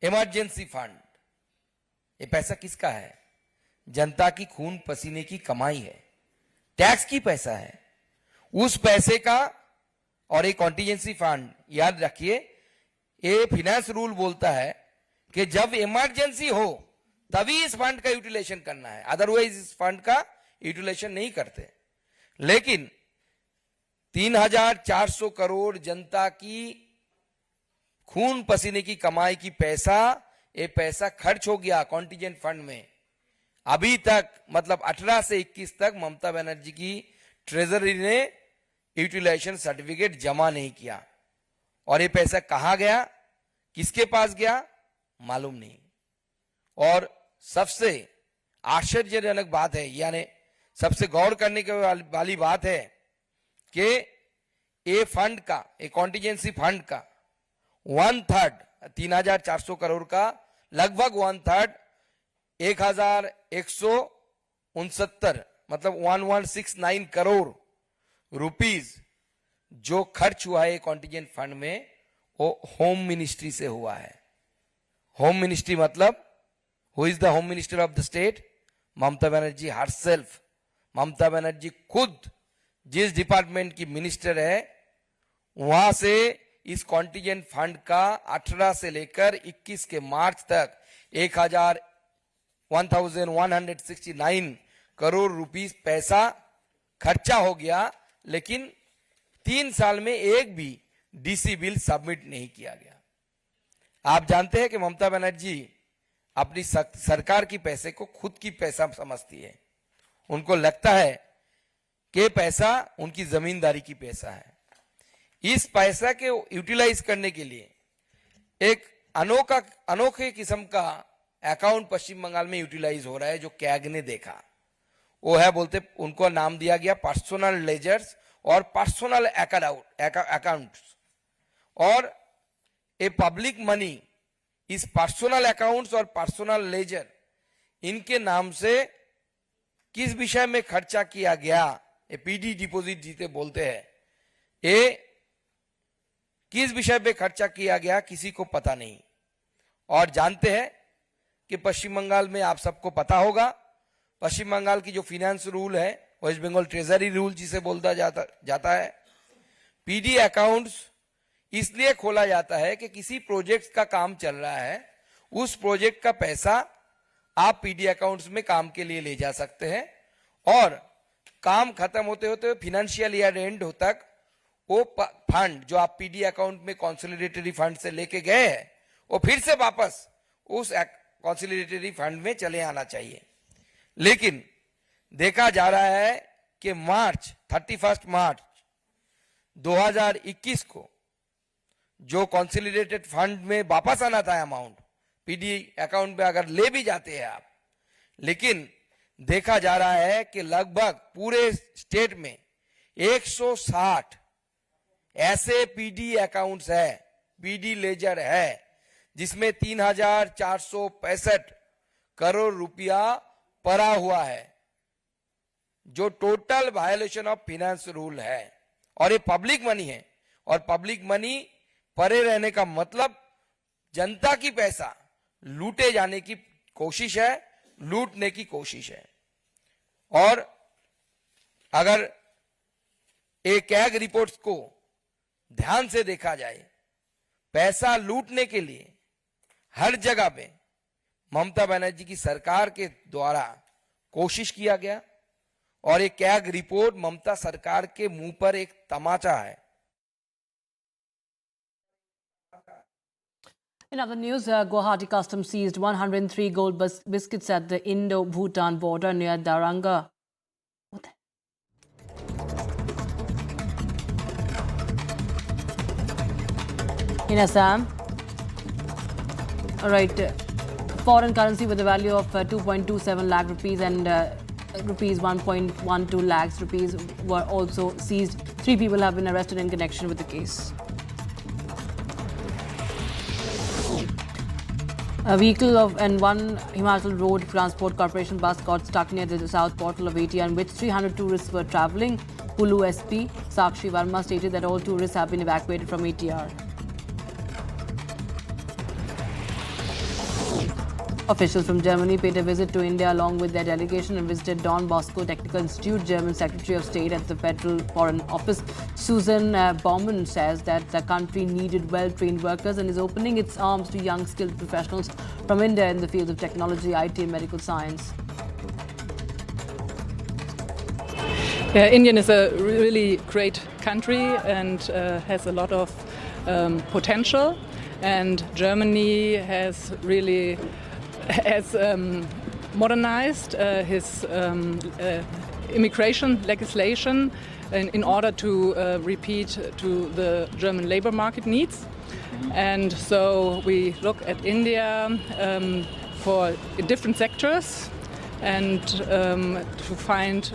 इमरजेंसी फंड। ये पैसा किसका है? जनता की खून पसीने की कमाई है, टैक्स की पैसा है। उस पैसे का, और एक कॉन्टीजेंसी फंड, याद रखिए, ये फाइनेंस रूल बोलता है कि जब इमरजेंसी हो तभी इस फंड का यूटिलाइजेशन करना है, अदरवाइज इस फंड का यूटिलाइजेशन नहीं करते। लेकिन 3,400 करोड़ जनता की खून पसीने की कमाई की पैसा, ये पैसा खर्च हो गया कॉन्टिजेंट फंड में। अभी तक मतलब 18 से 21 तक ममता बनर्जी की ट्रेजरी ने यूटिलाइजेशन सर्टिफिकेट जमा नहीं किया। और ये पैसा कहां गया, किसके पास गया, मालूम नहीं। और सबसे आश्चर्यजनक बात है, यानी सबसे गौर करने की वाली बात है कि ये फंड का, ये कॉन्टिजेंसी फंड का 1/3 3,400 करोड़ का लगभग 1/3 1,169 मतलब 1169 करोड़ रुपीस जो खर्च हुआ है कॉन्टिजेंट फंड में, वो होम मिनिस्ट्री से हुआ है। होम मिनिस्ट्री मतलब who is the home minister of the state? Mamata Banerjee herself. Mamata Banerjee खुद जिस डिपार्टमेंट की मिनिस्टर है वहां से इस कॉन्टिजेंट फंड का 18 से लेकर 21 के मार्च तक 1,169 करोड़ रुपीस पैसा खर्चा हो गया, लेकिन 3 साल में एक भी डीसी बिल सबमिट नहीं किया गया। आप जानते हैं कि ममता बनर्जी अपनी सरकार की पैसे को खुद की पैसा समझती है। उनको लगता है कि पैसा उनकी जमींदारी की पैसा है। इस पैसा के यूटिलाइज करने के लिए एक अनोखे किस्म का अकाउंट पश्चिम बंगाल में यूटिलाइज हो रहा है, जो कैग ने देखा। वो है, बोलते उनको नाम दिया गया पर्सनल लेजर्स और पर्सनल अकाउंट्स। और ए पब्लिक मनी, इस पर्सनल अकाउंट्स और पर्सनल लेजर, इनके नाम से किस विषय में खर्चा किया गया, ये पीडी डिपॉजिट जिसे बोलते हैं, ये किस विषय पे खर्चा किया गया किसी को पता नहीं। और जानते हैं कि पश्चिम बंगाल में, आप सबको पता होगा, पश्चिम बंगाल की जो फाइनेंस रूल है, वेस्ट बंगाल ट्रेजरी रूल जिसे बोलता जाता है, पीडी अकाउंट्स इसलिए खोला जाता है कि किसी प्रोजेक्ट का काम चल रहा है, उस प्रोजेक्ट का पैसा आप पीडी अकाउंट्स में काम के लिए ले जा सकते हैं, और काम खत्म होते होते फाइनेंशियल ईयर एंड हो तक वो फंड जो आप पीडी अकाउंट में कंसोलिडेटरी फंड से लेके गए हैं, वो फिर से वापस उस कंसोलिडेटरी फंड में चले आना चाहिए। लेकिन देखा जा रहा है कि 31 मार्च 2021 को जो कंसोलिडेटेड फंड में वापस आना था अमाउंट, पीडी अकाउंट में अगर ले भी जाते हैं आप, लेकिन देखा जा रहा है कि लगभग पूरे स्टेट में 160 ऐसे पीडी अकाउंट्स है, पीडी लेजर है, जिसमें 3,465 करोड़ रुपया पड़ा हुआ है, जो total violation of finance rule है। और ये पब्लिक मनी है, और पब्लिक मनी परे रहने का मतलब जनता की पैसा लूटे जाने की कोशिश है, लूटने की कोशिश है। और अगर एक कैग रिपोर्ट्स को ध्यान से देखा जाए, पैसा लूटने के लिए हर जगह पे ममता बनर्जी की सरकार के द्वारा कोशिश किया गया, और एक कैग रिपोर्ट ममता सरकार के मुंह पर एक तमाचा है। In other news, Guwahati Customs seized 103 gold biscuits at the Indo-Bhutan border near Daranga. In Assam, foreign currency with a value of 2.27 lakh rupees and rupees 1.12 lakhs rupees were also seized. 3 people have been arrested in connection with the case. A vehicle and one Himachal Road Transport Corporation bus got stuck near the south portal of ATR, in which 300 tourists were travelling. Kulu SP Sakshi Verma stated that all tourists have been evacuated from ATR. Officials from Germany paid a visit to India along with their delegation and visited Don Bosco Technical Institute. German Secretary of State at the Federal Foreign Office, Susan Baumann, says that the country needed well-trained workers and is opening its arms to young, skilled professionals from India in the fields of technology, IT and medical science. India is a really great country and has a lot of potential, and Germany has really modernized his immigration legislation in order to repeat to the German labor market needs. And so we look at India for different sectors and to find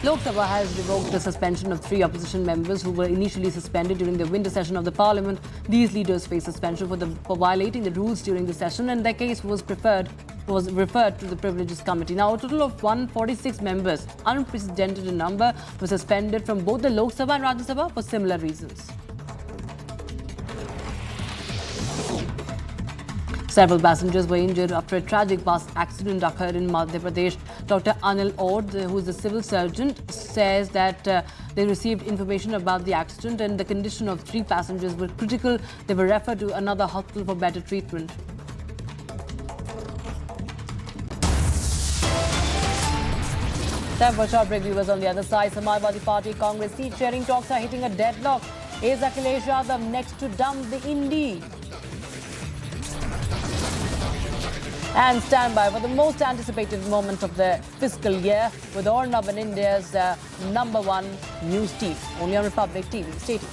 Lok Sabha has revoked the suspension of 3 opposition members who were initially suspended during the winter session of the parliament. These leaders face suspension for violating the rules during the session, and their case was referred to the Privileges Committee. Now, a total of 146 members, unprecedented in number, were suspended from both the Lok Sabha and Rajya Sabha for similar reasons. Several passengers were injured after a tragic bus accident occurred in Madhya Pradesh. Dr. Anil Ord, who is the civil surgeon, says that they received information about the accident and the condition of 3 passengers were critical. They were referred to another hospital for better treatment. Time for short break, viewers. On the other side, Samajwadi Party Congress seat sharing talks are hitting a deadlock. Is Akhilesh Yadav next to dump the Indi? And stand by for the most anticipated moment of the fiscal year with Ornab and India's #1 news team. Only on Republic TV. Stay tuned.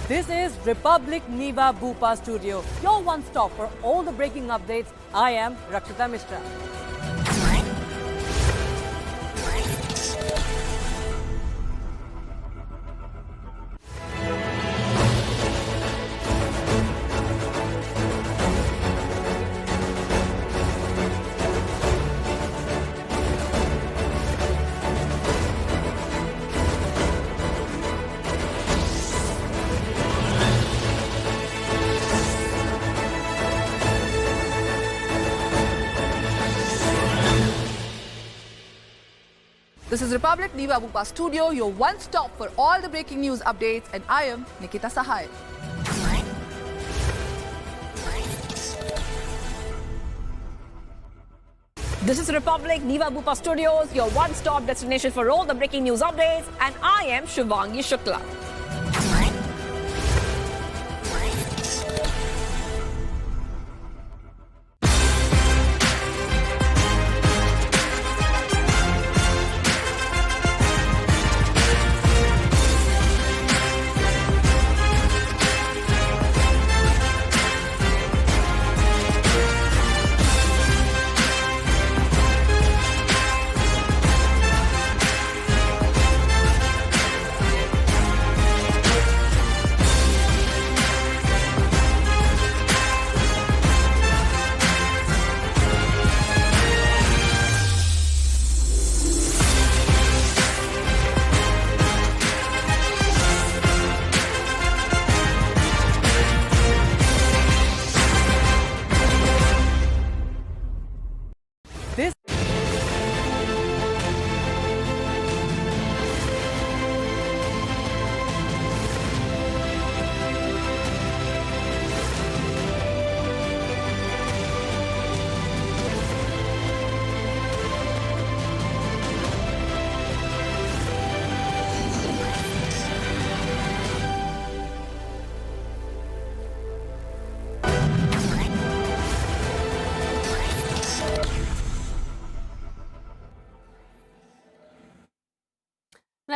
This is Republic Niva Bhupa Studio, your one-stop for all the breaking updates. I am Rakshita Mishra. This is Republic Niva Bhupa Studio, your one-stop for all the breaking news updates, and I am Nikita Sahai. This is Republic Niva Bhupa Studios, your one-stop destination for all the breaking news updates, and I am Shivangi Shukla.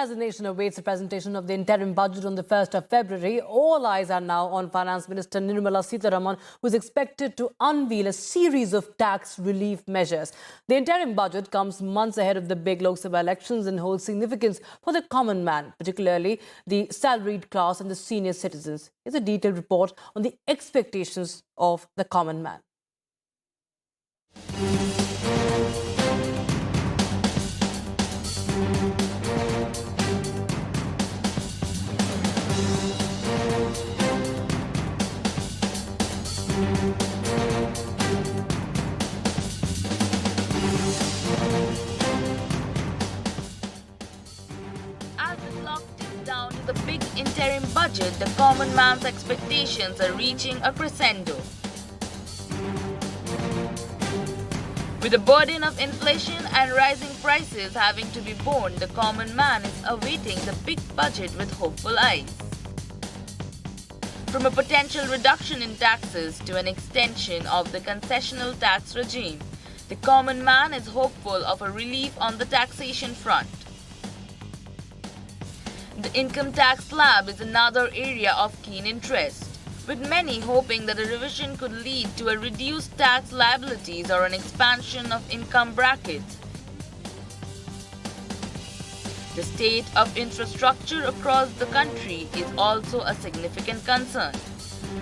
as the nation awaits the presentation of the interim budget on the 1st of February, all eyes are now on Finance Minister Nirmala Sitharaman, who is expected to unveil a series of tax relief measures. The interim budget comes months ahead of the big Lok Sabha elections and holds significance for the common man, particularly the salaried class and the senior citizens. Here's a detailed report on the expectations of the common man. As the clock ticks down to the big interim budget, the common man's expectations are reaching a crescendo. With the burden of inflation and rising prices having to be borne, the common man is awaiting the big budget with hopeful eyes. From a potential reduction in taxes to an extension of the concessional tax regime, the common man is hopeful of a relief on the taxation front. The income tax slab is another area of keen interest, with many hoping that the revision could lead to a reduced tax liabilities or an expansion of income brackets. The state of infrastructure across the country is also a significant concern.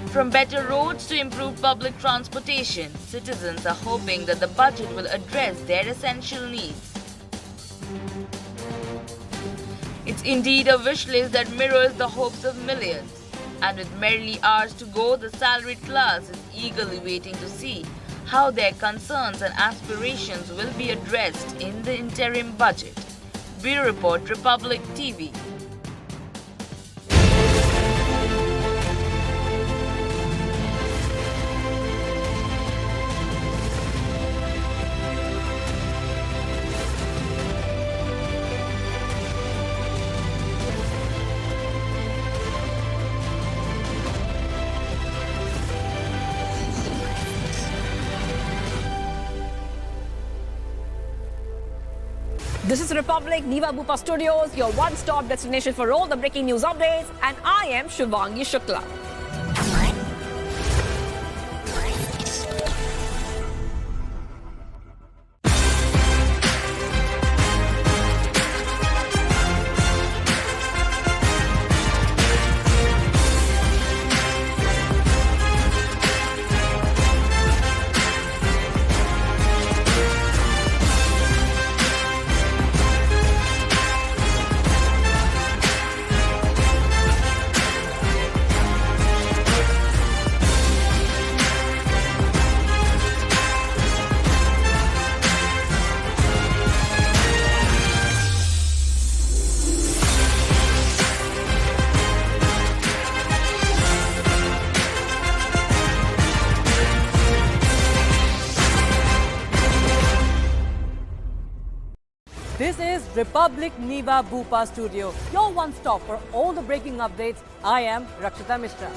From better roads to improved public transportation, citizens are hoping that the budget will address their essential needs. It's indeed a wish list that mirrors the hopes of millions. And with merely hours to go, the salaried class is eagerly waiting to see how their concerns and aspirations will be addressed in the interim budget. Bureau Report, Republic TV. This is Republic Niva Bupa Studios, your one-stop destination for all the breaking news updates, and I am Shivangi Shukla. This is Republic Niva Bupa Studio, your one stop for all the breaking updates. I am Rakshita Mishra.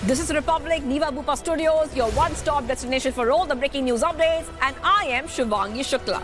This is Republic Niva Bupa Studios, your one-stop destination for all the breaking news updates, and I am Shivangi Shukla.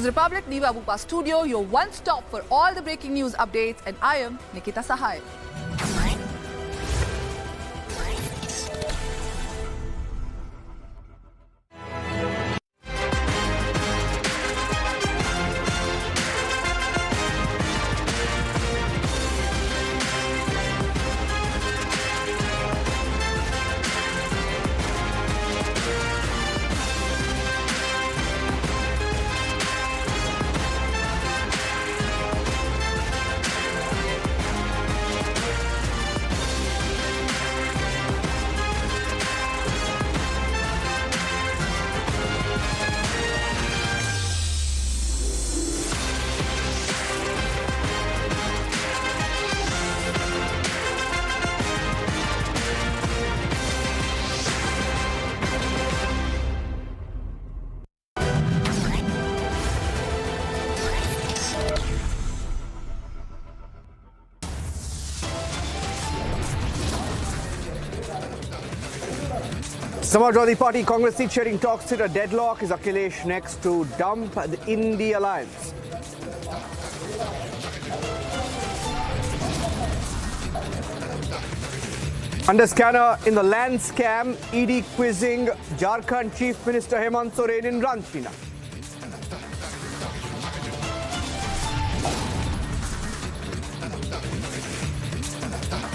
Republic Niva Abupa Studio, your one stop for all the breaking news updates, and I am Nikita Sahai. Samajwadi Party Congress seat sharing talks hit a deadlock. Is Akhilesh next to dump in the alliance? Under scanner in the land scam, ED quizzing Jharkhand Chief Minister Hemant Soren in Ranchi now.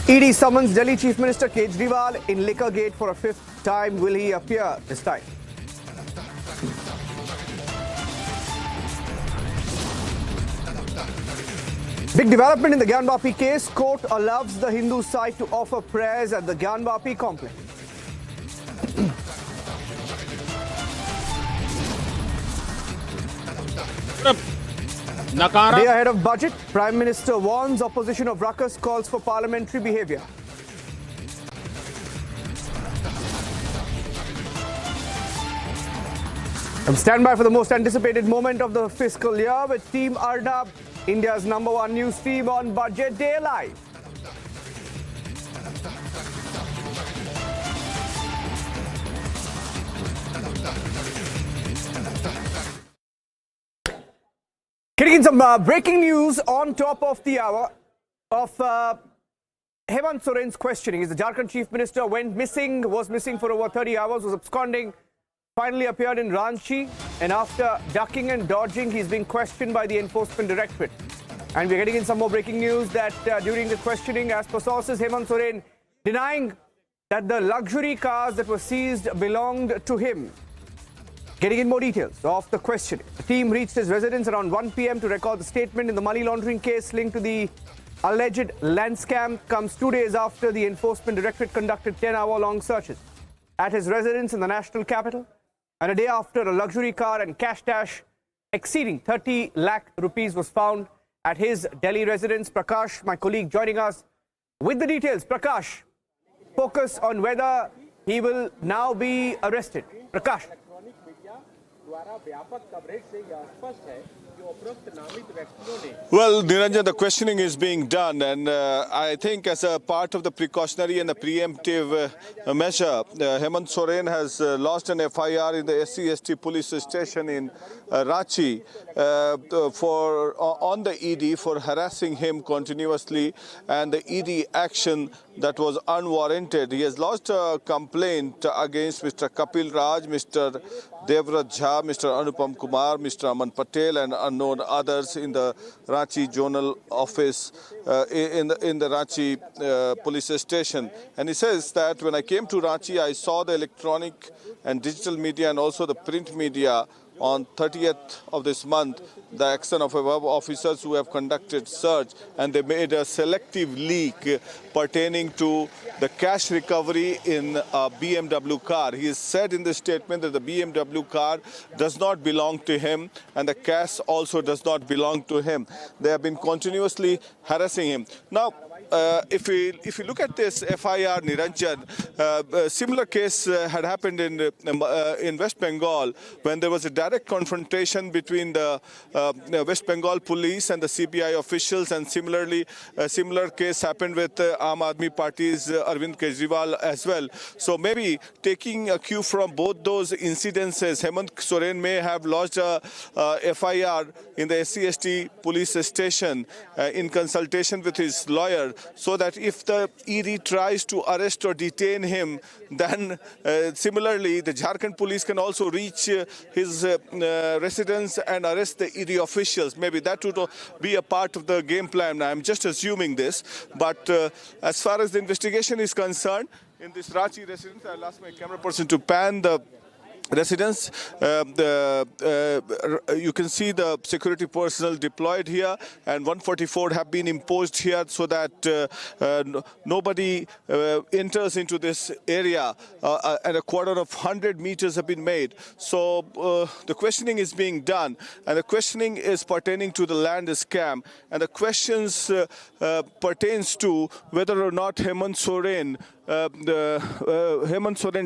ED summons Delhi Chief Minister Kejriwal in Liquor Gate for a fifth time. Will he appear this time? Big development in the Gyanvapi case. Court allows the Hindu side to offer prayers at the Gyanvapi complex. Day ahead of budget, Prime Minister warns opposition of ruckus, calls for parliamentary behaviour. And stand by for the most anticipated moment of the fiscal year with Team Arnab, India's #1 news team on Budget Day Live. Getting in some breaking news on top of the hour of Hemant Soren's questioning. The Jharkhand Chief Minister was missing for over 30 hours, was absconding, finally appeared in Ranchi, and after ducking and dodging, he's being questioned by the Enforcement Directorate. And we're getting in some more breaking news that during the questioning, as per sources, Hemant Soren denying that the luxury cars that were seized belonged to him. Getting in more details of the questioning. The team reached his residence around 1 p.m. to record the statement in the money laundering case linked to the alleged land scam. Comes 2 days after the Enforcement Directorate conducted 10-hour-long searches at his residence in the national capital, and a day after a luxury car and cash stash exceeding 30 lakh rupees was found at his Delhi residence. Prakash, my colleague, joining us with the details. Prakash, focus on whether he will now be arrested. Prakash. Well, Niranjan, the questioning is being done, and I think as a part of the precautionary and the preemptive measure, Hemant Soren has lodged an FIR in the SC/ST police station in Ranchi on the ED for harassing him continuously, and the ED action that was unwarranted. He has lodged a complaint against Mr. Kapil Raj, Mr. Devrat Jha, Mr. Anupam Kumar, Mr. Aman Patel, and unknown others in the Ranchi Zonal Office in the Ranchi police station. And he says that when I came to Ranchi, I saw the electronic and digital media and also the print media on 30th of this month, the action of above officers who have conducted search, and they made a selective leak pertaining to the cash recovery in a BMW car. He has said in the statement that the BMW car does not belong to him and the cash also does not belong to him. They have been continuously harassing him. Now, if we look at this FIR, Niranjan, a similar case had happened in West Bengal when there was a direct confrontation between the West Bengal police and the CBI officials, and similarly a similar case happened with Aam Aadmi Party's Arvind Kejriwal as well. So maybe taking a cue from both those incidences, Hemant Soren may have lodged a FIR in the SC/ST police station in consultation with his lawyer, so that if the ED tries to arrest or detain him, then similarly the Jharkhand police can also reach his residence and arrest the ED officials. Maybe that would be a part of the game plan. I'm just assuming this, but as far as the investigation is concerned, in this Ranchi residence, I'll ask my camera person to pan the residence. You can see the security personnel deployed here, and 144 have been imposed here so that nobody enters into this area, and a quarter of 100 meters have been made. So the questioning is being done, and the questioning is pertaining to the land scam, and the questions pertains to whether or not Hemant Soren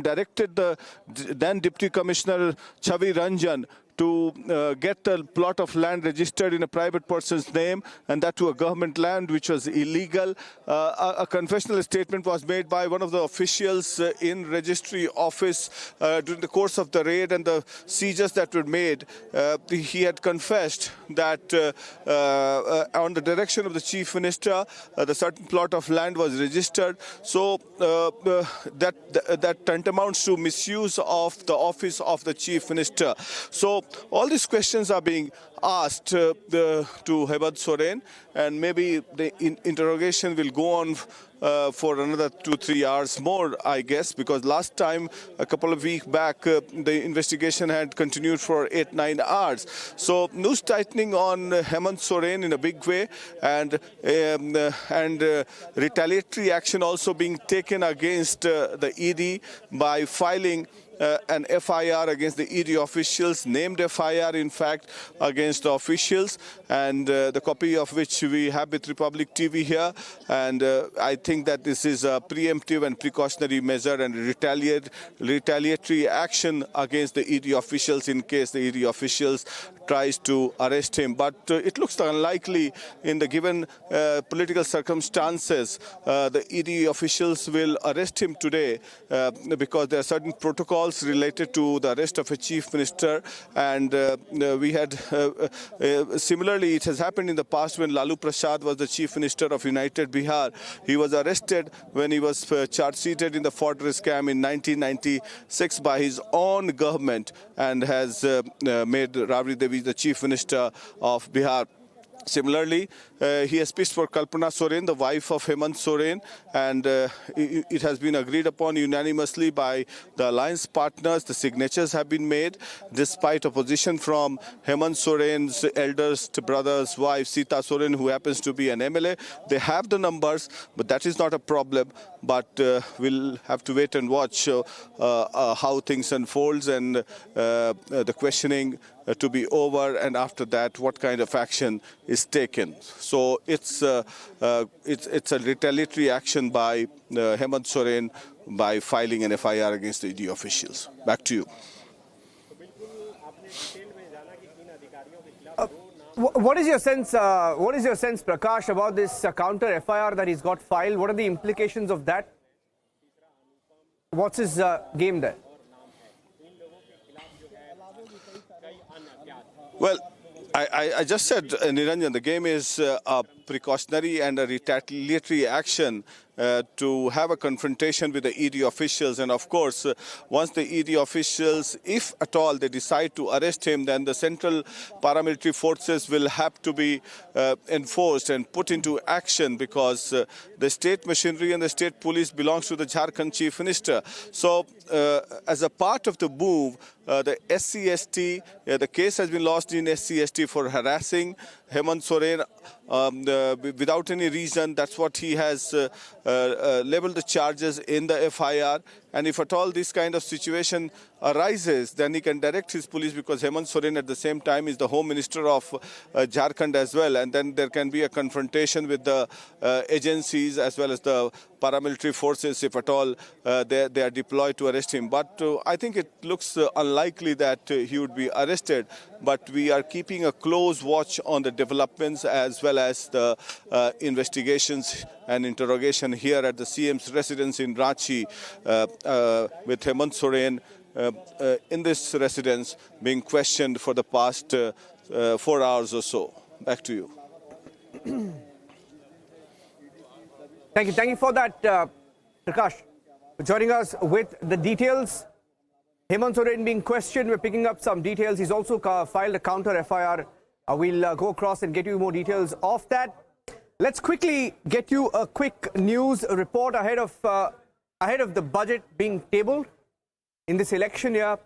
directed the then Deputy Commissioner Chavi Ranjan to get a plot of land registered in a private person's name, and that to a government land, which was illegal. A confessional statement was made by one of the officials in registry office during the course of the raid and the seizures that were made. He had confessed that on the direction of the Chief Minister, the certain plot of land was registered. So that tantamounts to misuse of the office of the Chief Minister. So all these questions are being asked to Hemant Soren, and maybe the interrogation will go on for another 2-3 hours more, I guess, because last time, a couple of weeks back, the investigation had continued for 8-9 hours. So news tightening on Hemant Soren in a big way, and retaliatory action also being taken against the ED by filing an FIR against the ED officials, named FIR in fact against the officials, and the copy of which we have with Republic TV here. And I think that this is a preemptive and precautionary measure and retaliatory action against the ED officials in case the ED officials tries to arrest him. But it looks unlikely in the given political circumstances the ED officials will arrest him today because there are certain protocols related to the arrest of a chief minister, and we had similarly it has happened in the past when Lalu Prasad was the chief minister of United Bihar. He was arrested when he was charge-sheeted in the forgery scam in 1996 by his own government, and has made Rabri Devi the chief minister of Bihar. Similarly, he has pitched for Kalpana Soren, the wife of Hemant Soren, and it has been agreed upon unanimously by the alliance partners. The signatures have been made despite opposition from Hemant Soren's eldest brother's wife, Sita Soren, who happens to be an MLA. They have the numbers, but that is not a problem. But we'll have to wait and watch how things unfolds, and the questioning to be over, and after that what kind of action is taken. So it's a retaliatory action by Hemant Soren by filing an FIR against the ED officials. Back to you. What is your sense, Prakash, about this counter FIR that he's got filed? What are the implications of that? What's his game there? Well, I just said, Niranjan, the game is a precautionary and a retaliatory action to have a confrontation with the ED officials. And of course, once the ED officials, if at all they decide to arrest him, then the central paramilitary forces will have to be enforced and put into action, because the state machinery and the state police belongs to the Jharkhand chief minister. So as a part of the move, the SC/ST, the case has been lodged in SC/ST for harassing Hemant Soren without any reason. That's what he has leveled the charges in the FIR, And if at all this kind of situation arises, then he can direct his police, because Hemant Soren at the same time is the Home Minister of Jharkhand as well. And then there can be a confrontation with the agencies as well as the paramilitary forces if at all they are deployed to arrest him. But I think it looks unlikely that he would be arrested. But we are keeping a close watch on the developments as well as the investigations and interrogation here at the CM's residence in Ranchi with Hemant Soren in this residence being questioned for the past 4 hours or so. Back to you. Thank you for that, Prakash, for joining us with the details. Hemant Soren being questioned, we're picking up some details. He's also filed a counter FIR. We'll go across and get you more details of that. Let's quickly get you a quick news report ahead of the budget being tabled in this election year.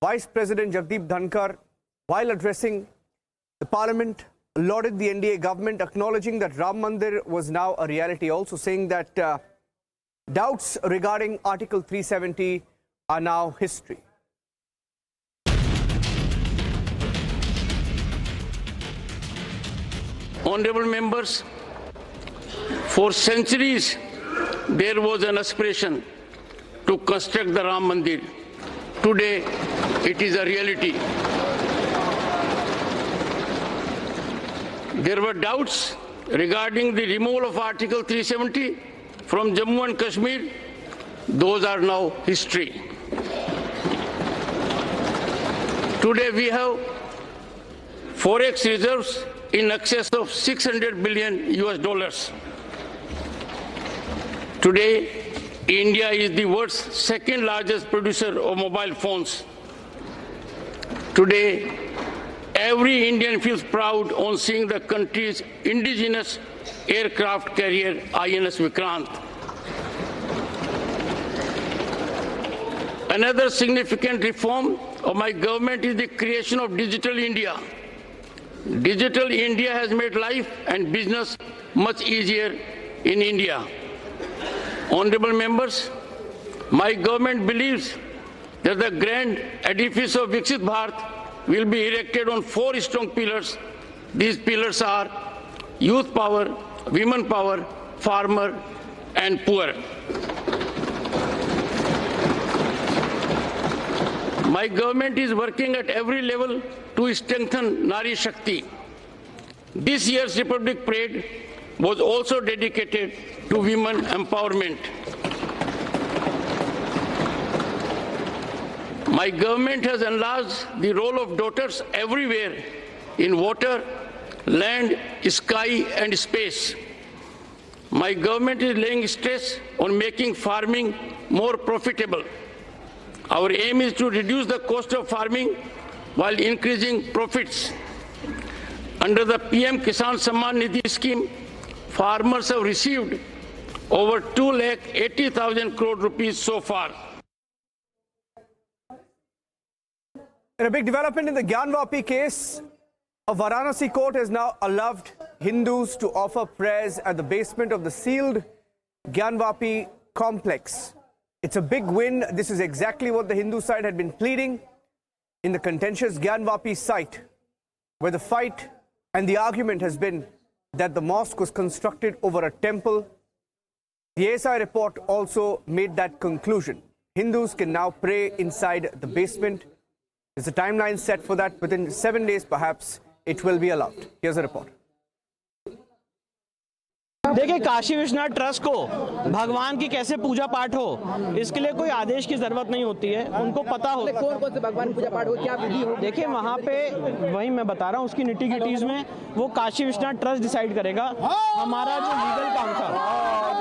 Vice President Jagdeep Dhankar, while addressing the Parliament, lauded the NDA government, acknowledging that Ram Mandir was now a reality, also saying that doubts regarding Article 370 are now history. Honorable members, for centuries there was an aspiration to construct the Ram Mandir. Today it is a reality. There were doubts regarding the removal of Article 370 from Jammu and Kashmir. Those are now history. Today we have forex reserves in excess of $600 billion US. Today, India is the world's second largest producer of mobile phones. Today, every Indian feels proud on seeing the country's indigenous aircraft carrier INS Vikrant. Another significant reform of my government is the creation of Digital India. Digital India has made life and business much easier in India. Honorable members, my government believes that the grand edifice of Viksit Bharat will be erected on 4 strong pillars. These pillars are youth power, women power, farmer, and poor. My government is working at every level to strengthen Nari Shakti. This year's Republic Parade was also dedicated to women empowerment. My government has enlarged the role of daughters everywhere in water, land, sky, and space. My government is laying stress on making farming more profitable. Our aim is to reduce the cost of farming while increasing profits. Under the PM Kisan Samman Nidhi scheme, farmers have received over 2,80,000 crore rupees so far. In a big development in the Gyanvapi case, a Varanasi court has now allowed Hindus to offer prayers at the basement of the sealed Gyanvapi complex. It's a big win. This is exactly what the Hindu side had been pleading in the contentious Gyanvapi site, where the fight and the argument has been that the mosque was constructed over a temple. The ASI report also made that conclusion. Hindus can now pray inside the basement. There's a timeline set for that. Within 7 days, perhaps, it will be allowed. Here's a report. देखिए, Kashi Vishwanath trust को भगवान की कैसे पूजा पाठ हो, इसके लिए कोई आदेश की जरूरत नहीं होती है। उनको पता हो कौन से भगवान पूजा पाठ हो, क्या विधि हो। देखिए, वहाँ पे वही मैं बता रहा हूँ, उसकी निटी-गिटीज में वो काशी विश्वनाथ ट्रस्ट डिसाइड करेगा। हमारा जो लीगल काम था,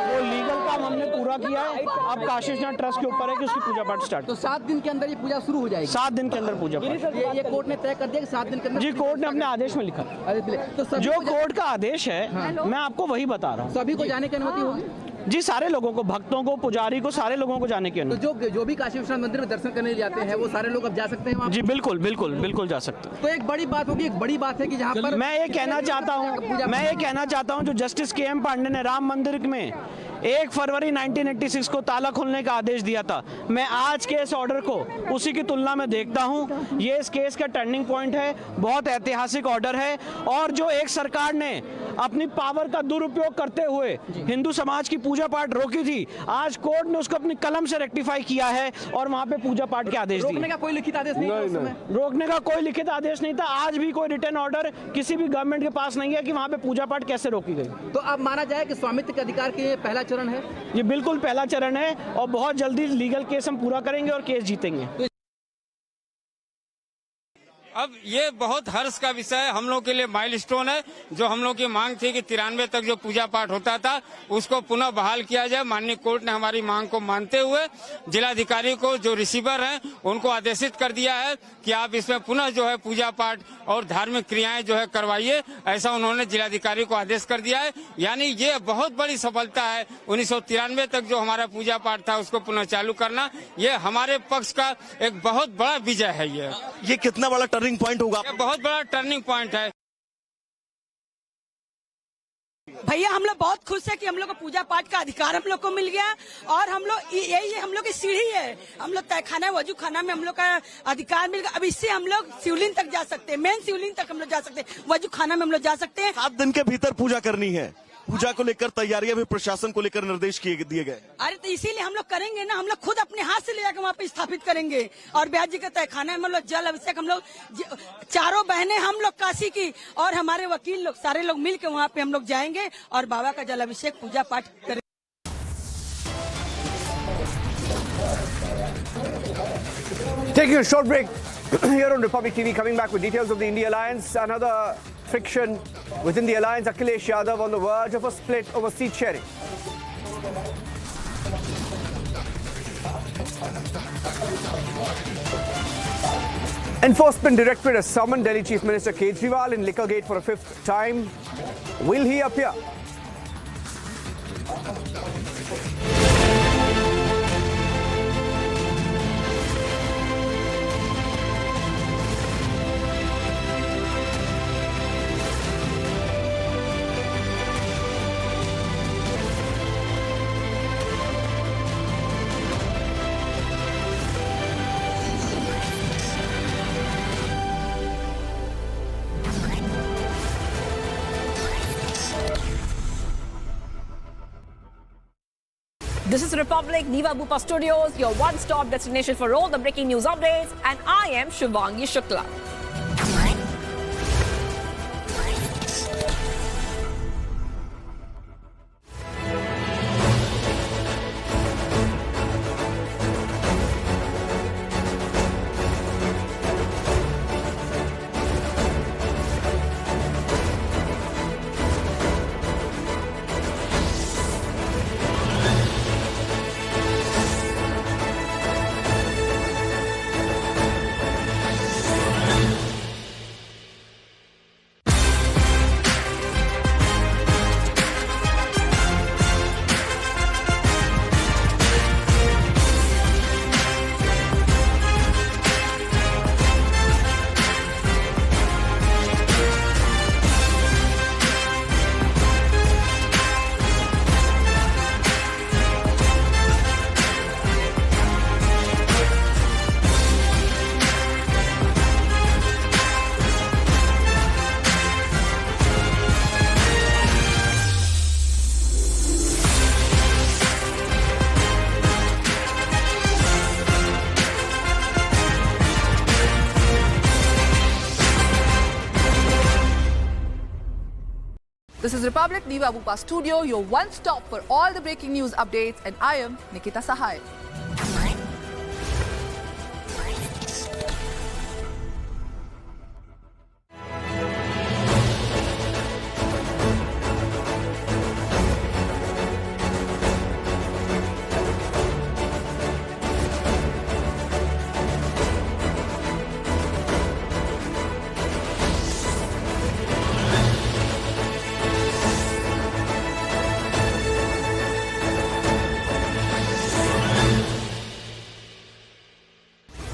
वो लीगल काम हमने पूरा किया है। अब काशी विश्वनाथ ट्रस्ट के ऊपर है कि उसकी पूजा पाठ स्टार्ट। तो 7 दिन के अंदर ये पूजा शुरू हो जाएगी। 7 दिन के अंदर पूजा पाठ। ये कोर्ट ने तय कर दिया कि 7 दिन के अंदर। जी, कोर्ट ने अपने आदेश में लिखा। तो जो कोर्ट का आदेश है, मैं आपको वही बता रहा हूँ। सभी को जाने की अनुमति होगी? जी, सारे लोगों को, भक्तों को, पुजारी को, सारे लोगों को जाने की अनुमति। तो जो भी काशी विश्वनाथ मंदिर में दर्शन करने जाते हैं, वो सारे लोग अब जा सकते हैं वहाँ? जी, बिल्कुल बिल्कुल बिल्कुल जा सकते हैं। तो एक बड़ी बात होगी, एक बड़ी बात है कि जहाँ पर मैं ये कहना चाहता हूँ जो जस्टिस के.एम. पांडे ने राम मंदिर में 1 फरवरी 1986 को ताला खोलने का आदेश दिया था। मैं आज के इस ऑर्डर को उसी की तुलना में देखता हूं। ये इस केस का टर्निंग पॉइंट है, बहुत ऐतिहासिक ऑर्डर है और जो एक सरकार ने अपनी पावर का दुरुपयोग करते हुए हिंदू समाज की पूजा पाठ रोकी थी, आज कोर्ट ने उसको अपनी कलम से रेक्टिफाई किया है और वहां पे पूजा पाठ के आदेश दिए। रोकने का कोई लिखित आदेश नहीं था। रोकने का कोई लिखित आदेश नहीं था। आज भी कोई रिटर्न ऑर्डर किसी भी गवर्नमेंट के पास नहीं है कि वहां पे पूजा पाठ कैसे रोकी गई। तो अब माना जाए कि स्वामित्व के अधिकार के पहला चरण है। ये बिल्कुल पहला चरण है और बहुत जल्दी लीगल केस हम पूरा करेंगे और केस जीतेंगे। अब ये बहुत हर्ष का विषय है, हम लोग के लिए माइलस्टोन है। जो हम लोग की मांग थी कि 93 तक जो पूजा पाठ होता था उसको पुनः बहाल किया जाए, माननीय कोर्ट ने हमारी मांग को मानते हुए जिलाधिकारी को जो रिसीवर हैं उनको आदेशित कर दिया है कि आप इसमें पुनः जो है पूजा पाठ और धार्मिक क्रियाएं जो है करवाइए, ऐसा उन्होंने जिलाधिकारी को आदेश कर दिया है। यानी ये बहुत बड़ी सफलता है। 1993 तक जो हमारा पूजा पाठ था उसको पुनः चालू करना, ये हमारे पक्ष का एक बहुत बड़ा विजय है। ये कितना बड़ा टर्निंग पॉइंट होगा? बहुत बड़ा टर्निंग पॉइंट है। भैया हम लोग बहुत खुश है कि हम लोग को पूजा पाठ का अधिकार हम लोग को मिल गया और हम लोग यही हम लोग की सीढ़ी है। हम लोग तहखाना वजू खाना में हम लोग का अधिकार मिल गया। अब इससे हम लोग शिवलिंग तक जा सकते हैं, मेन शिवलिंग तक हम लोग जा सकते हैं, वजू खाना में हम लोग जा सकते हैं। 7 दिन के भीतर पूजा करनी है। पूजा को लेकर तैयारियां भी प्रशासन को लेकर निर्देश दिए गए। अरे तो इसीलिए हम लोग करेंगे ना, हम लोग खुद अपने हाथ से ले जाकर वहाँ पे स्थापित करेंगे। और ब्याज जी का तहखाना में हम लोग जल अभिषेक, हम लोग चारों बहनें हम लोग काशी की और हमारे वकील लोग सारे लोग मिल के वहाँ पे हम लोग जाएंगे और बाबा का जल अभिषेक पूजा पाठ करेंगे। Taking a short break here on Republic TV, coming back with details of the India alliance. Another friction within the alliance. Akhilesh Yadav on the verge of a split over seat sharing. Enforcement Directorate has summoned Delhi Chief Minister Kejriwal in Liquorgate for a 5th time. Will he appear? This is Republic Niva Bupa Studios, your one-stop destination for all the breaking news updates, and I am Shivangi Shukla. This is Republic Niva Bupa Studio, your one-stop for all the breaking news updates, and I am Nikita Sahai.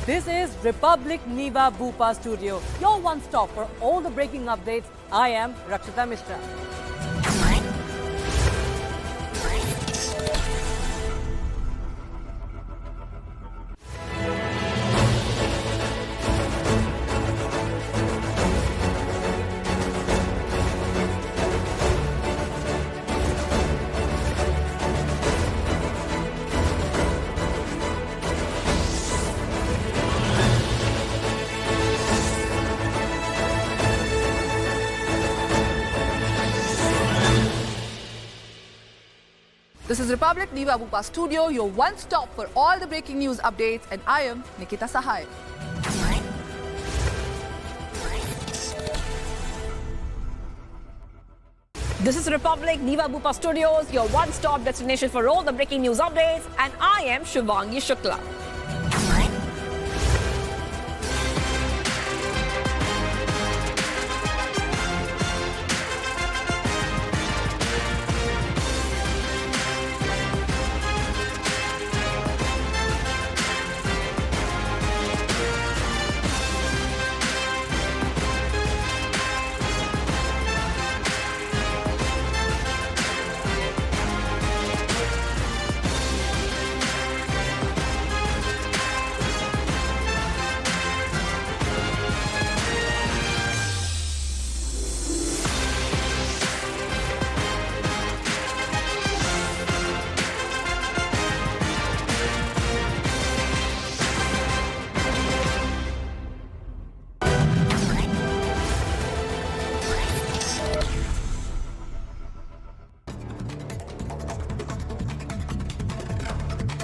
This is Republic Niva Bupa Studio, your one-stop for all the breaking updates. I am Rakshita Mishra. This is Republic Niva Bupa Studio, your one stop for all the breaking news updates, and I am Nikita Sahai. This is Republic Niva Bupa Studios, your one-stop destination for all the breaking news updates, and I am Shivangi Shukla.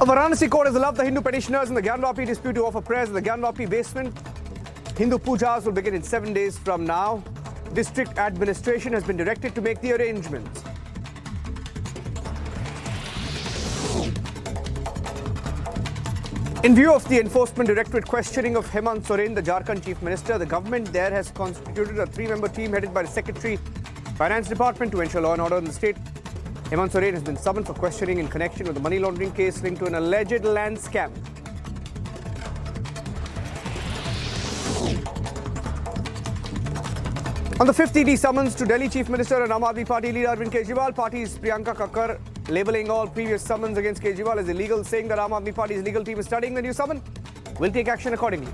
A Varanasi court has allowed the Hindu petitioners in the Gyanvapi dispute to offer prayers in the Gyanvapi basement. Hindu pujas will begin in 7 days from now. District administration has been directed to make the arrangements. In view of the Enforcement Directorate questioning of Hemant Soren, the Jharkhand Chief Minister, the government there has constituted a 3-member team headed by the Secretary, Finance Department to ensure law and order in the state. Hemant Soren has been summoned for questioning in connection with the money laundering case linked to an alleged land scam. On the 5th ED summons to Delhi Chief Minister and Aam Aadmi Party leader Arvind Kejriwal, party's Priyanka Kakkar labelling all previous summons against Kejriwal as illegal, saying that Aam Aadmi Party's legal team is studying the new summon, will take action accordingly.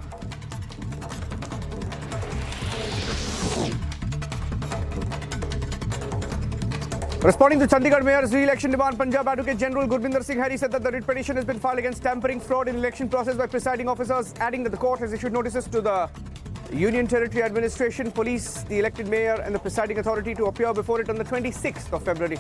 Responding to Chandigarh Mayor's re-election demand, Punjab Advocate General Gurbinder Singh Harry said that the writ petition has been filed against tampering, fraud in election process by presiding officers, adding that the court has issued notices to the Union Territory Administration, Police, the elected mayor and the presiding authority to appear before it on the 26th of February.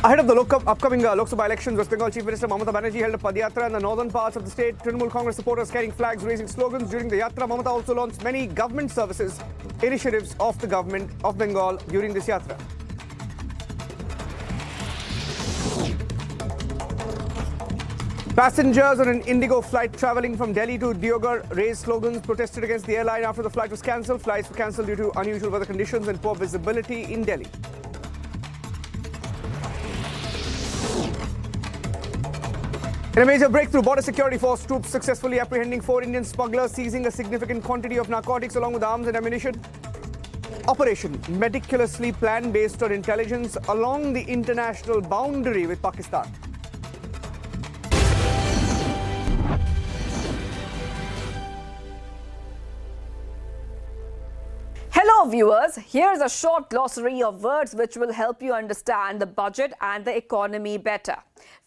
Ahead of the upcoming Lok Sabha elections, West Bengal Chief Minister Mamata Banerjee held a Padyatra in the northern parts of the state. Trinamool Congress supporters carrying flags, raising slogans. During the Yatra, Mamata also launched many government services initiatives of the government of Bengal during this Yatra. Passengers on an Indigo flight travelling from Delhi to Diogar raised slogans, protested against the airline after the flight was cancelled. Flights were cancelled due to unusual weather conditions and poor visibility in Delhi. In a major breakthrough, Border Security Force troops successfully apprehending 4 Indian smugglers, seizing a significant quantity of narcotics along with arms and ammunition. Operation meticulously planned based on intelligence along the international boundary with Pakistan. Hello viewers, here's a short glossary of words which will help you understand the budget and the economy better.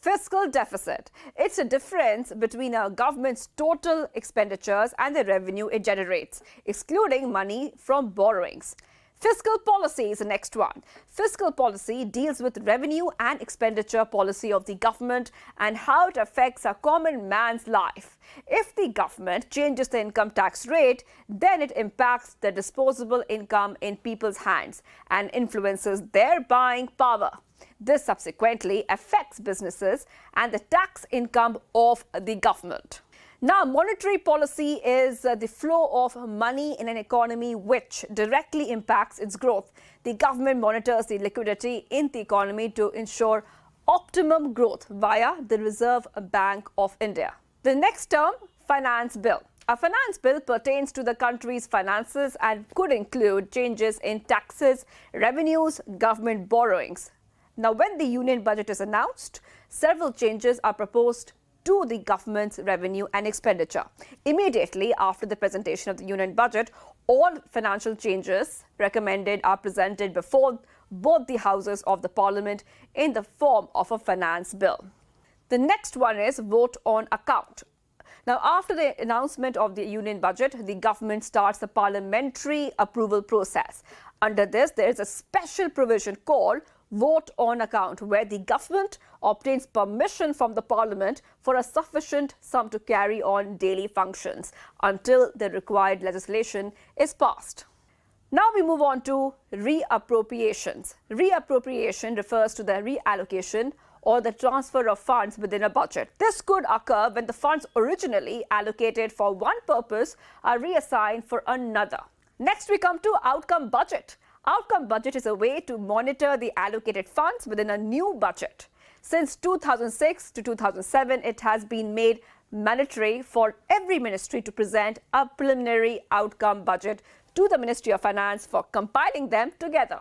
Fiscal deficit. It's a difference between a government's total expenditures and the revenue it generates, excluding money from borrowings. Fiscal policy is the next one. Fiscal policy deals with revenue and expenditure policy of the government and how it affects a common man's life. If the government changes the income tax rate, then it impacts the disposable income in people's hands and influences their buying power. This subsequently affects businesses and the tax income of the government. Now, monetary policy is the flow of money in an economy which directly impacts its growth. The government monitors the liquidity in the economy to ensure optimum growth via the Reserve Bank of India. The next term, finance bill. A finance bill pertains to the country's finances and could include changes in taxes, revenues, government borrowings. Now, when the union budget is announced, several changes are proposed to the government's revenue and expenditure. Immediately after the presentation of the union budget, all financial changes recommended are presented before both the houses of the parliament in the form of a finance bill. The next one is vote on account. Now, after the announcement of the union budget, the government starts the parliamentary approval process. Under this, there is a special provision called vote on account, where the government obtains permission from the parliament for a sufficient sum to carry on daily functions until the required legislation is passed. Now we move on to reappropriations. Reappropriation refers to the reallocation or the transfer of funds within a budget. This could occur when the funds originally allocated for one purpose are reassigned for another. Next, we come to outcome budget. Outcome budget is a way to monitor the allocated funds within a new budget. Since 2006 to 2007, it has been made mandatory for every ministry to present a preliminary outcome budget to the Ministry of Finance for compiling them together.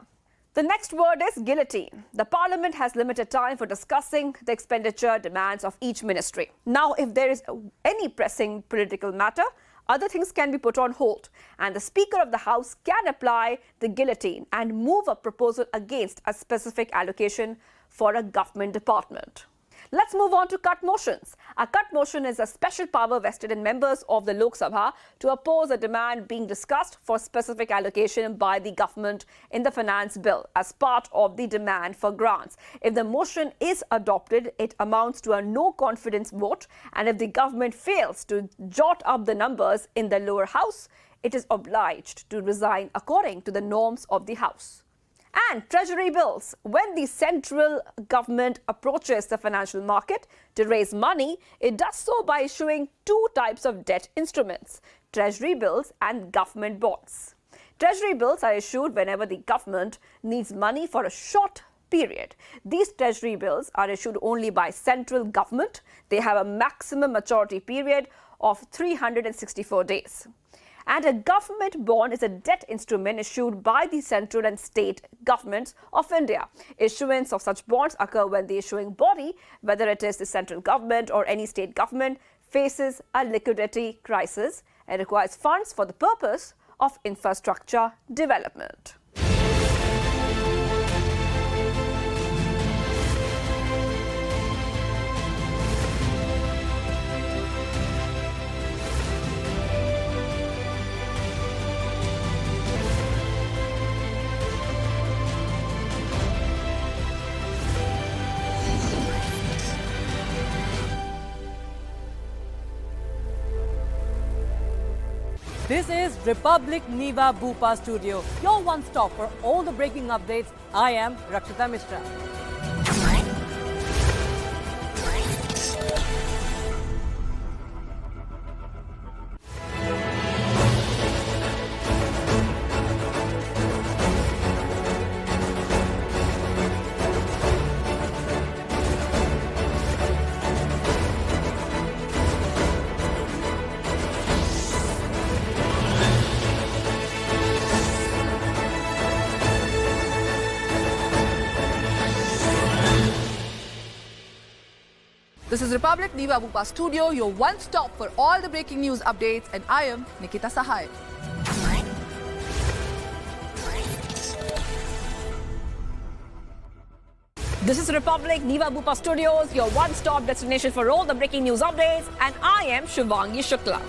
The next word is guillotine. The Parliament has limited time for discussing the expenditure demands of each ministry. Now, if there is any pressing political matter, other things can be put on hold, and the Speaker of the House can apply the guillotine and move a proposal against a specific allocation for a government department. Let's move on to cut motions. A cut motion is a special power vested in members of the Lok Sabha to oppose a demand being discussed for specific allocation by the government in the finance bill as part of the demand for grants. If the motion is adopted, it amounts to a no confidence vote, and if the government fails to jot up the numbers in the lower house, it is obliged to resign according to the norms of the house. And treasury bills. When the central government approaches the financial market to raise money, it does so by issuing two types of debt instruments: treasury bills and government bonds. Treasury bills are issued whenever the government needs money for a short period. These treasury bills are issued only by central government. They have a maximum maturity period of 364 days. And a government bond is a debt instrument issued by the central and state governments of India. Issuance of such bonds occur when the issuing body, whether it is the central government or any state government, faces a liquidity crisis and requires funds for the purpose of infrastructure development. This is Republic Niva Bhupa Studio, your one-stop for all the breaking updates. I am Rakshita Mishra. This is Republic Niva Bhupa Studio, your one-stop for all the breaking news updates, and I am Nikita Sahai. This is Republic Niva Bhupa Studios, your one-stop destination for all the breaking news updates, and I am Shivangi Shukla.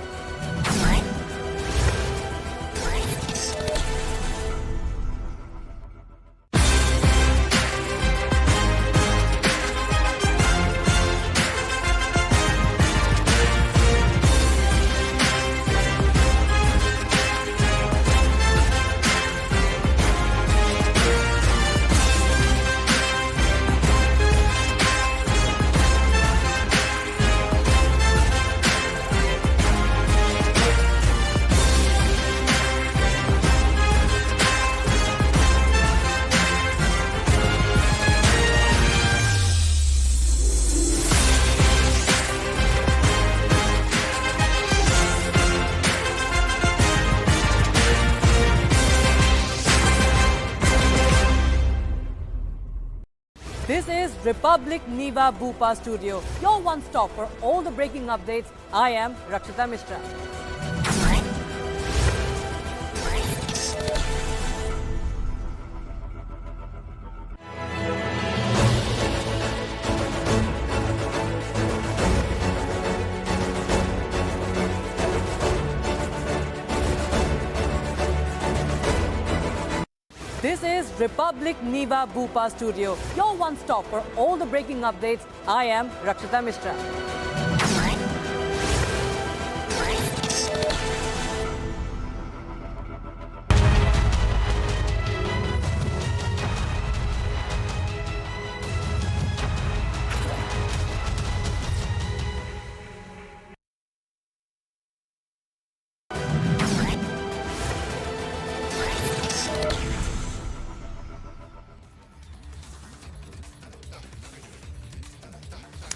This is Republic Niva Bhupa Studio, your one-stop for all the breaking updates. I am Rakshita Mishra. This is Republic Niva Bhupa Studio, your one stop for all the breaking updates. I am Rakshita Mishra.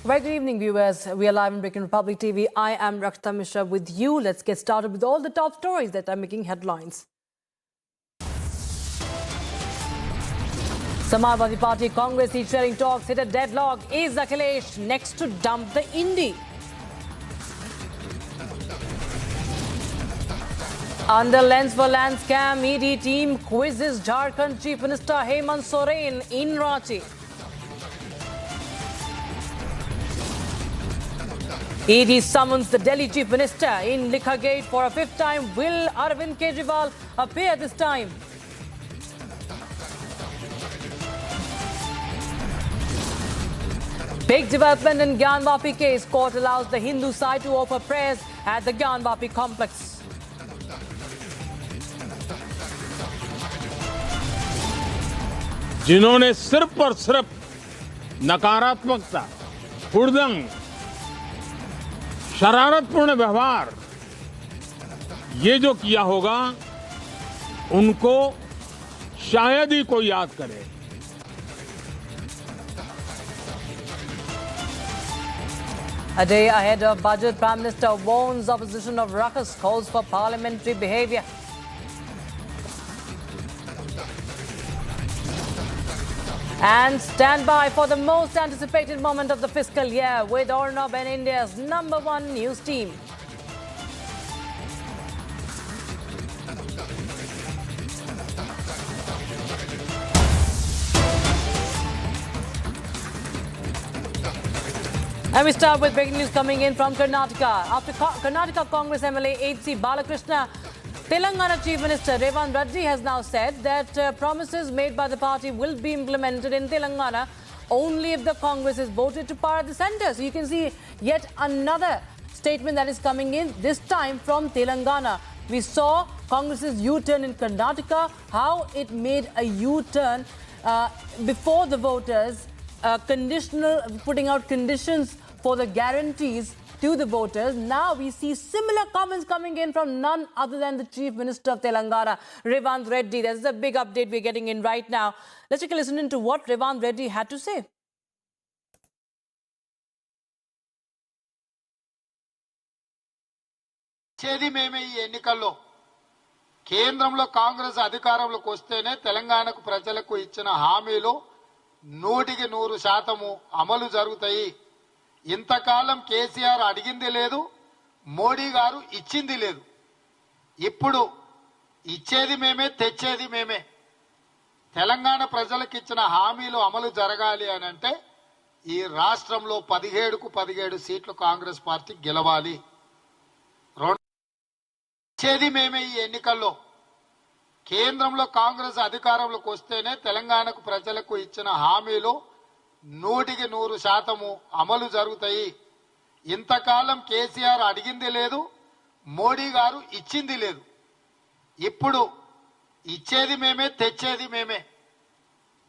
Very good evening, viewers. We are live on Breaking Republic TV. I am Rakshita Mishra with you. Let's get started with all the top stories that are making headlines. Samajwadi Party Congress seat sharing talks hit a deadlock. Is Akhilesh next to dump the Indi? Under Lens for Land scam, ED team quizzes Jharkhand Chief Minister Hemant Soren in Ranchi. ED summons the Delhi Chief Minister in Likha Gate for a fifth time. Will Arvind Kejriwal appear this time? Big development in Gyanvapi case. Court allows the Hindu side to offer prayers at the Gyanvapi complex. जिन्होंने सिर्फ और सिर्फ नकारात्मकता, हुड़दंग, शरारतपूर्ण व्यवहार ये जो किया होगा उनको शायद ही कोई याद करे। A day ahead of budget, Prime Minister warns opposition of ruckus, calls for parliamentary behaviour. And stand by for the most anticipated moment of the fiscal year with Ornab and India's #1 news team. And we start with breaking news coming in from Karnataka. After Karnataka Congress MLA H.C. Balakrishna, Telangana Chief Minister Revan Reddy has now said that promises made by the party will be implemented in Telangana only if the Congress is voted to power at the centre. So you can see yet another statement that is coming in, this time from Telangana. We saw Congress's U-turn in Karnataka, how it made a U-turn before the voters, putting out conditions for the guarantees to the voters. Now we see similar comments coming in from none other than the Chief Minister of Telangana, Revan Reddy. This is a big update we're getting in right now. Let's take a listen into what Revan Reddy had to say. చేది మేమే ఈ ఎన్నికల్లో కేంద్రంలో కాంగ్రెస్ అధికారంలోకి వస్తేనే తెలంగాణకు ప్రజలకు ఇచ్చిన హామీలు 100% అమలు జరుగుతాయి. ఇంతకాలం కేసీఆర్ అడిగింది లేదు, మోడీ గారు ఇచ్చింది లేదు. ఇప్పుడు ఇచ్చేది మేమే, తెచ్చేది మేమే. తెలంగాణ ప్రజలకు ఇచ్చిన హామీలు అమలు జరగాలి అని అంటే ఈ రాష్ట్రంలో 17కు 17 సీట్లు కాంగ్రెస్ పార్టీ గెలవాలి. ఇచ్చేది మేమే ఈ ఎన్నికల్లో కేంద్రంలో కాంగ్రెస్ అధికారంలోకి వస్తేనే తెలంగాణకు ప్రజలకు ఇచ్చిన హామీలు 100% అమలు జరుగుతాయి. ఇంతకాలం కేసీఆర్ అడిగింది లేదు, మోడీ గారు ఇచ్చింది లేదు. ఇప్పుడు ఇచ్చేది మేమే, తెచ్చేది మేమే.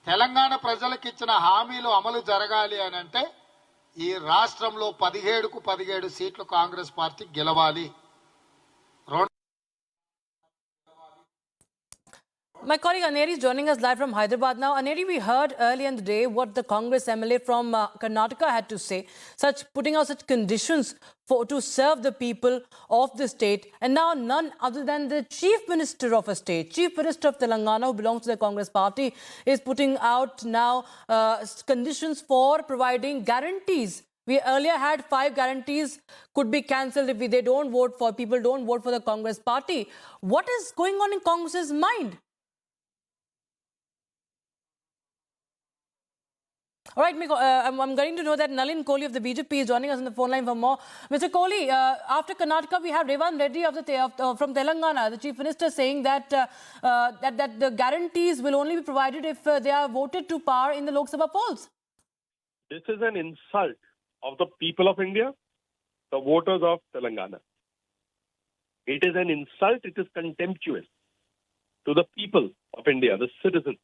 తెలంగాణ ప్రజలకు ఇచ్చిన హామీలు అమలు జరగాలి అని అంటే ఈ రాష్ట్రంలో 17కు 17 సీట్లు కాంగ్రెస్ పార్టీ గెలవాలి. My colleague Aneri is joining us live from Hyderabad now. Aneri, we heard earlier in the day what the Congress MLA from Karnataka had to say, putting out such conditions to serve the people of the state. And now none other than the Chief Minister of a state, Chief Minister of Telangana, who belongs to the Congress party, is putting out now conditions for providing guarantees. We earlier had 5 guarantees could be cancelled if they don't vote for, people don't vote for the Congress party. What is going on in Congress's mind? All right, I'm getting to know that Nalin Kohli of the BJP is joining us on the phone line for more. Mr. Kohli, after Karnataka, we have Revan Reddy from Telangana, the Chief Minister, saying that that the guarantees will only be provided if they are voted to power in the Lok Sabha polls. This is an insult of the people of India, the voters of Telangana. It is an insult, it is contemptuous to the people of India, the citizens.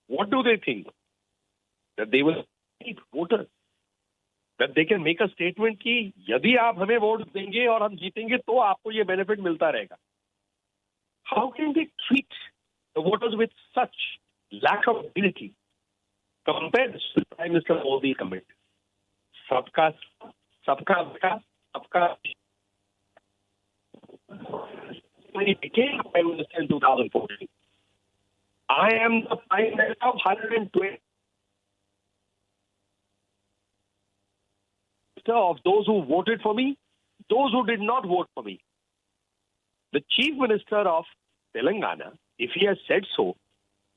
What do they think? That they will keep voters? That they can make a statement कि यदि आप हमें vote देंगे और हम जीतेंगे तो आपको ये benefit मिलता रहेगा. How can they treat the voters with such lack of dignity compared to the Prime Minister Modi comment? सबका विकास, सबका. When he became Prime Minister in 2014, I am the Prime Minister of 120 of those who voted for me, those who did not vote for me. The Chief Minister of Telangana, if he has said so,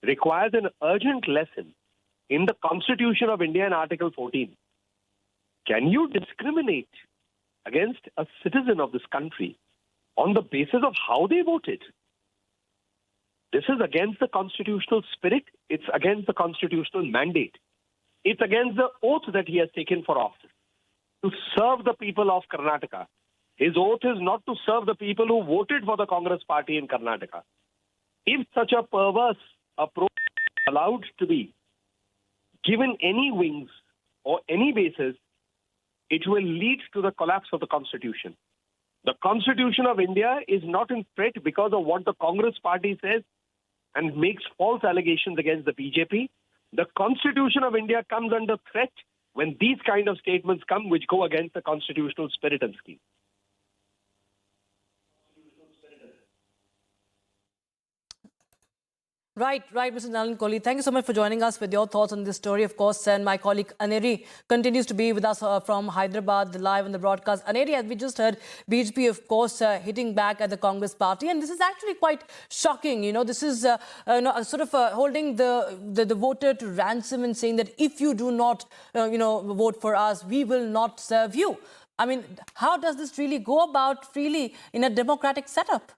requires an urgent lesson in the Constitution of India in Article 14. Can you discriminate against a citizen of this country on the basis of how they voted? This is against the constitutional spirit. It's against the constitutional mandate. It's against the oath that he has taken for office to serve the people of Karnataka. His oath is not to serve the people who voted for the Congress party in Karnataka. If such a perverse approach is allowed to be given any wings or any basis, it will lead to the collapse of the Constitution. The Constitution of India is not in threat because of what the Congress party says and makes false allegations against the BJP. The Constitution of India comes under threat when these kind of statements come which go against the constitutional spirit and scheme. Right, Mr. Nalin Kohli. Thank you so much for joining us with your thoughts on this story, of course. And my colleague Aneri continues to be with us from Hyderabad, live on the broadcast. Aneri, as we just heard, BJP, of course, hitting back at the Congress party. And this is actually quite shocking. You know, this is sort of holding the voter to ransom and saying that if you do not, vote for us, we will not serve you. I mean, how does this really go about freely in a democratic setup?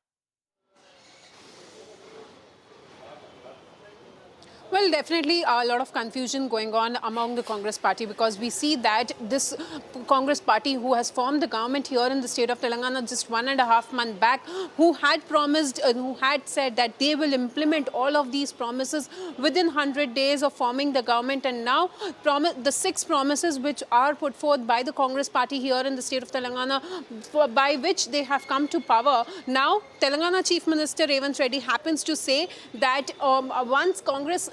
Well, definitely a lot of confusion going on among the Congress party, because we see that this Congress party who has formed the government here in the state of Telangana just 1.5 months back, who had promised and who had said that they will implement all of these promises within 100 days of forming the government, and now the 6 promises which are put forth by the Congress party here in the state of Telangana, by which they have come to power. Now, Telangana Chief Minister Revan Reddy happens to say that once Congress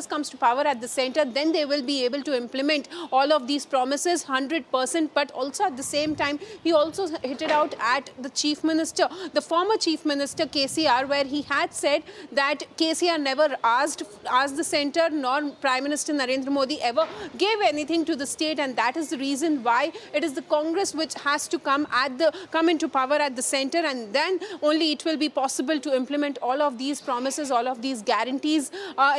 comes to power at the center, then they will be able to implement all of these promises 100%. But also at the same time, he also hit it out at the Chief Minister, the former Chief Minister KCR, where he had said that KCR never asked the center, nor Prime Minister Narendra Modi ever gave anything to the state, and that is the reason why it is the Congress which has to come into power at the center, and then only it will be possible to implement all of these promises, all of these guarantees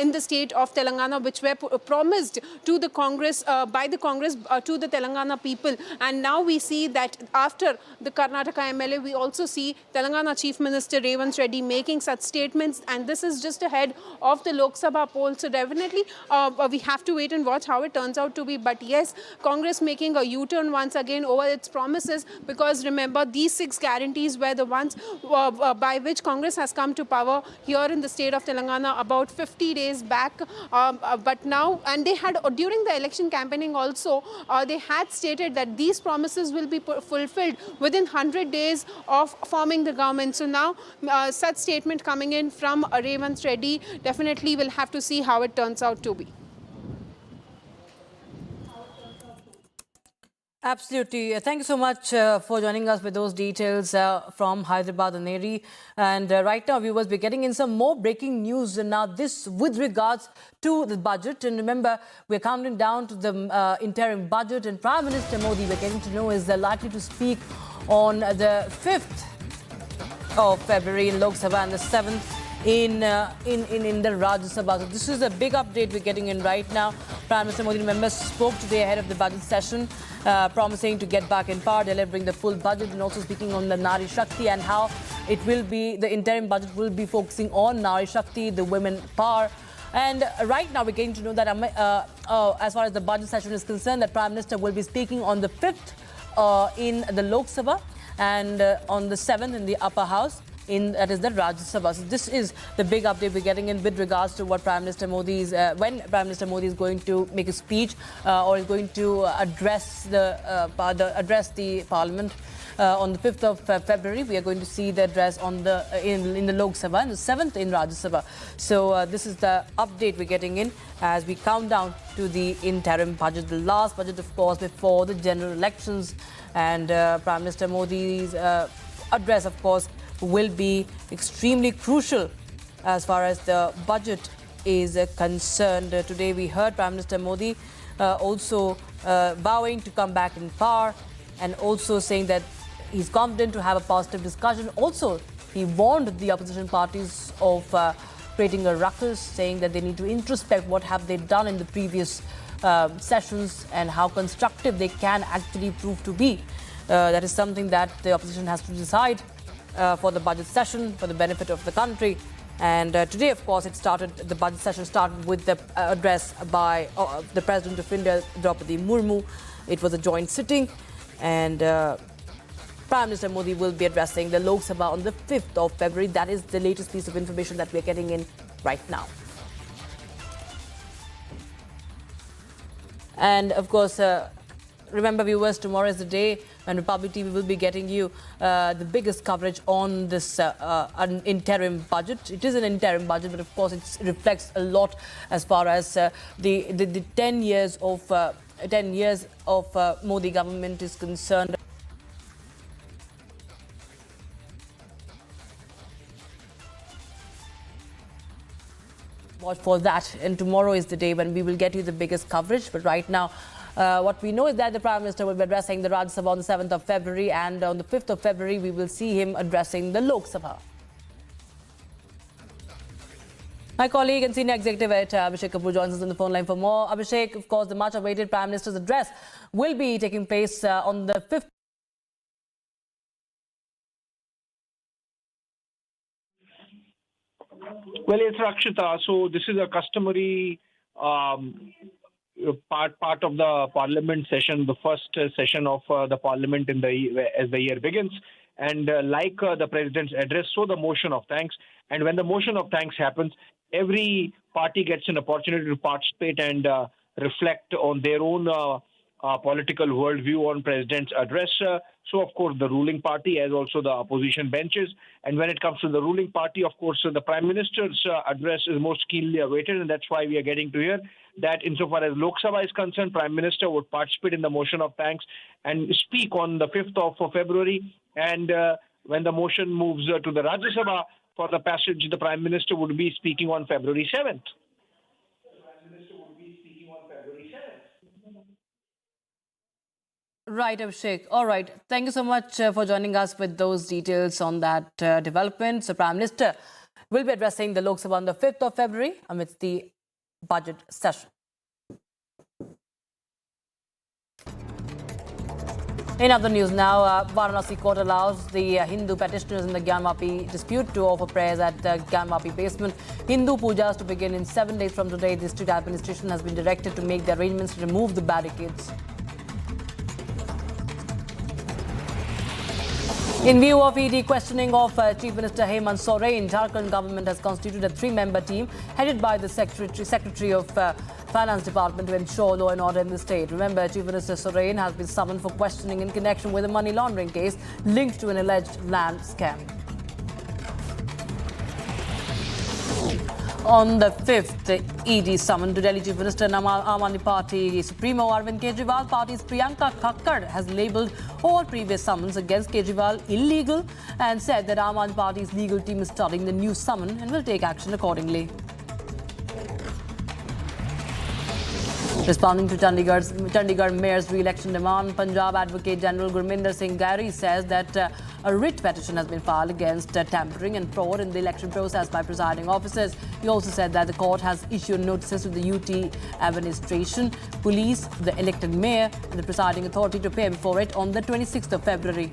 in the state of Telangana, which were promised to the Congress, by the Congress to the Telangana people. And now we see that after the Karnataka MLA, we also see Telangana Chief Minister Revan Reddy making such statements, and this is just ahead of the Lok Sabha poll. So definitely we have to wait and watch how it turns out to be. But yes, Congress making a U-turn once again over its promises, because remember, these 6 guarantees were the ones by which Congress has come to power here in the state of Telangana about 50 days back. But now, and they had during the election campaigning also, they had stated that these promises will be fulfilled within 100 days of forming the government. So now such statement coming in from Revan Reddy, definitely will have to see how it turns out to be. Absolutely. Thank you so much for joining us with those details from Hyderabad and Neri. And right now, viewers, we're getting in some more breaking news. And now this with regards to the budget. And remember, we're counting down to the interim budget. And Prime Minister Modi, we're getting to know, is likely to speak on the 5th of February in Lok Sabha and the 7th in the Rajya Sabha. So this is a big update we're getting in right now Prime Minister Modi, remember, spoke today ahead of the budget session, promising to get back in power, delivering the full budget, and also speaking on the Nari Shakti and how it will be, the interim budget will be focusing on Nari Shakti, the women power. And right now we're getting to know that as far as the budget session is concerned, that Prime Minister will be speaking on the 5th in the Lok Sabha and on the 7th in the upper house. That is the Rajya Sabha. So this is the big update we're getting in with regards to what Prime Minister Modi is, when Prime Minister Modi is going to make a speech or is going to address the Parliament. On the 5th of February, we are going to see the address on the in the Lok Sabha and the 7th in Rajya Sabha. So this is the update we're getting in as we count down to the interim budget, the last budget, of course, before the general elections. And Prime Minister Modi's address, of course, will be extremely crucial as far as the budget is concerned. Today we heard Prime Minister Modi also vowing to come back in power and also saying that he's confident to have a positive discussion. Also, he warned the opposition parties of creating a ruckus, saying that they need to introspect what have they done in the previous sessions and how constructive they can actually prove to be. That is something that the opposition has to decide for the budget session, for the benefit of the country. And today, of course, the budget session started with the address by the President of India, Draupadi Murmu. It was a joint sitting, and Prime Minister Modi will be addressing the Lok Sabha on the 5th of February. That is the latest piece of information that we're getting in right now. And of course, remember, viewers, tomorrow is the day when Republic TV will be getting you the biggest coverage on this interim budget. It is an interim budget, but of course it reflects a lot as far as the 10 years of Modi government is concerned. Watch for that, and tomorrow is the day when we will get you the biggest coverage. But right now, what we know is that the Prime Minister will be addressing the Rajya Sabha on the 7th of February, and on the 5th of February, we will see him addressing the Lok Sabha. My colleague and senior executive editor Abhishek Kapoor joins us on the phone line for more. Abhishek, of course, the much-awaited Prime Minister's address will be taking place on the 5th. Well, it's Rakshita. So this is a customary part of the Parliament session, the first session of the Parliament as the year begins. And like the President's address, so the motion of thanks. And when the motion of thanks happens, every party gets an opportunity to participate and reflect on their own political worldview on President's address. So, of course, the ruling party as also the opposition benches. And when it comes to the ruling party, of course, the Prime Minister's address is most keenly awaited. And that's why we are getting to hear that insofar as Lok Sabha is concerned, Prime Minister would participate in the motion of thanks and speak on the 5th of February. And when the motion moves to the Rajya Sabha for the passage, the Prime Minister would be speaking on February 7th. Right, Abhishek. All right. Thank you so much for joining us with those details on that development. So, Prime Minister will be addressing the Lok Sabha on the 5th of February amidst the budget session. In other news now, Varanasi court allows the Hindu petitioners in the Gyanvapi dispute to offer prayers at the Gyanvapi basement. Hindu pujas to begin in 7 days from today. The district administration has been directed to make the arrangements to remove the barricades. In view of ED questioning of Chief Minister Hemant Soren, Jharkhand government has constituted a 3-member team headed by the Secretary of Finance Department to ensure law and order in the state. Remember, Chief Minister Soren has been summoned for questioning in connection with a money laundering case linked to an alleged land scam. On the 5th, the ED summoned to Delhi Chief Minister and Aam Aadmi Party Supremo Arvind Kejriwal. Party's Priyanka Thakkar has labelled all previous summons against Kejriwal illegal and said that Aam Aadmi Party's legal team is studying the new summon and will take action accordingly. Responding to Chandigarh Mayor's re-election demand, Punjab Advocate General Gurminder Singh Gairy says that A writ petition has been filed against tampering and fraud in the election process by presiding officers. He also said that the court has issued notices to the UT administration, police, the elected mayor and the presiding authority to appear before it on the 26th of February.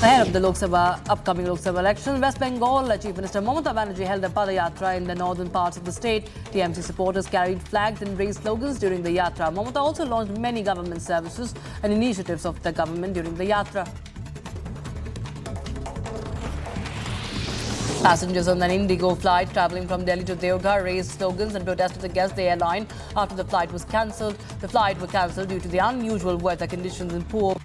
Ahead of the upcoming Lok Sabha elections, West Bengal Chief Minister Mamata Banerjee held a Padayatra in the northern parts of the state. TMC supporters carried flags and raised slogans during the yatra. Mamata also launched many government services and initiatives of the government during the yatra. Passengers on an Indigo flight travelling from Delhi to Deoghar raised slogans and protested against the airline after the flight was cancelled. The flight was cancelled due to the unusual weather conditions and poor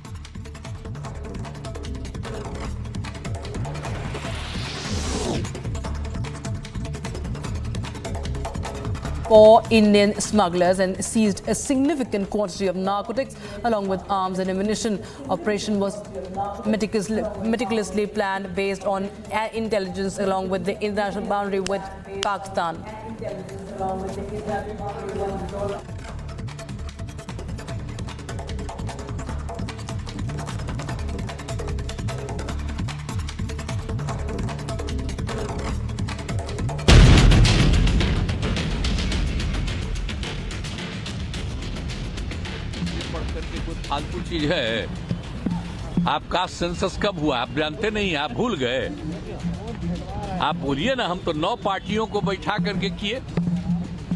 for Indian smugglers and seized a significant quantity of narcotics along with arms and ammunition. Operation was meticulously planned based on intelligence along with the international boundary with Pakistan. फालतू चीज है। आपका census कब हुआ आप जानते नहीं, आप भूल गए। आप बोलिए ना, हम तो 9 पार्टियों को बैठा करके किए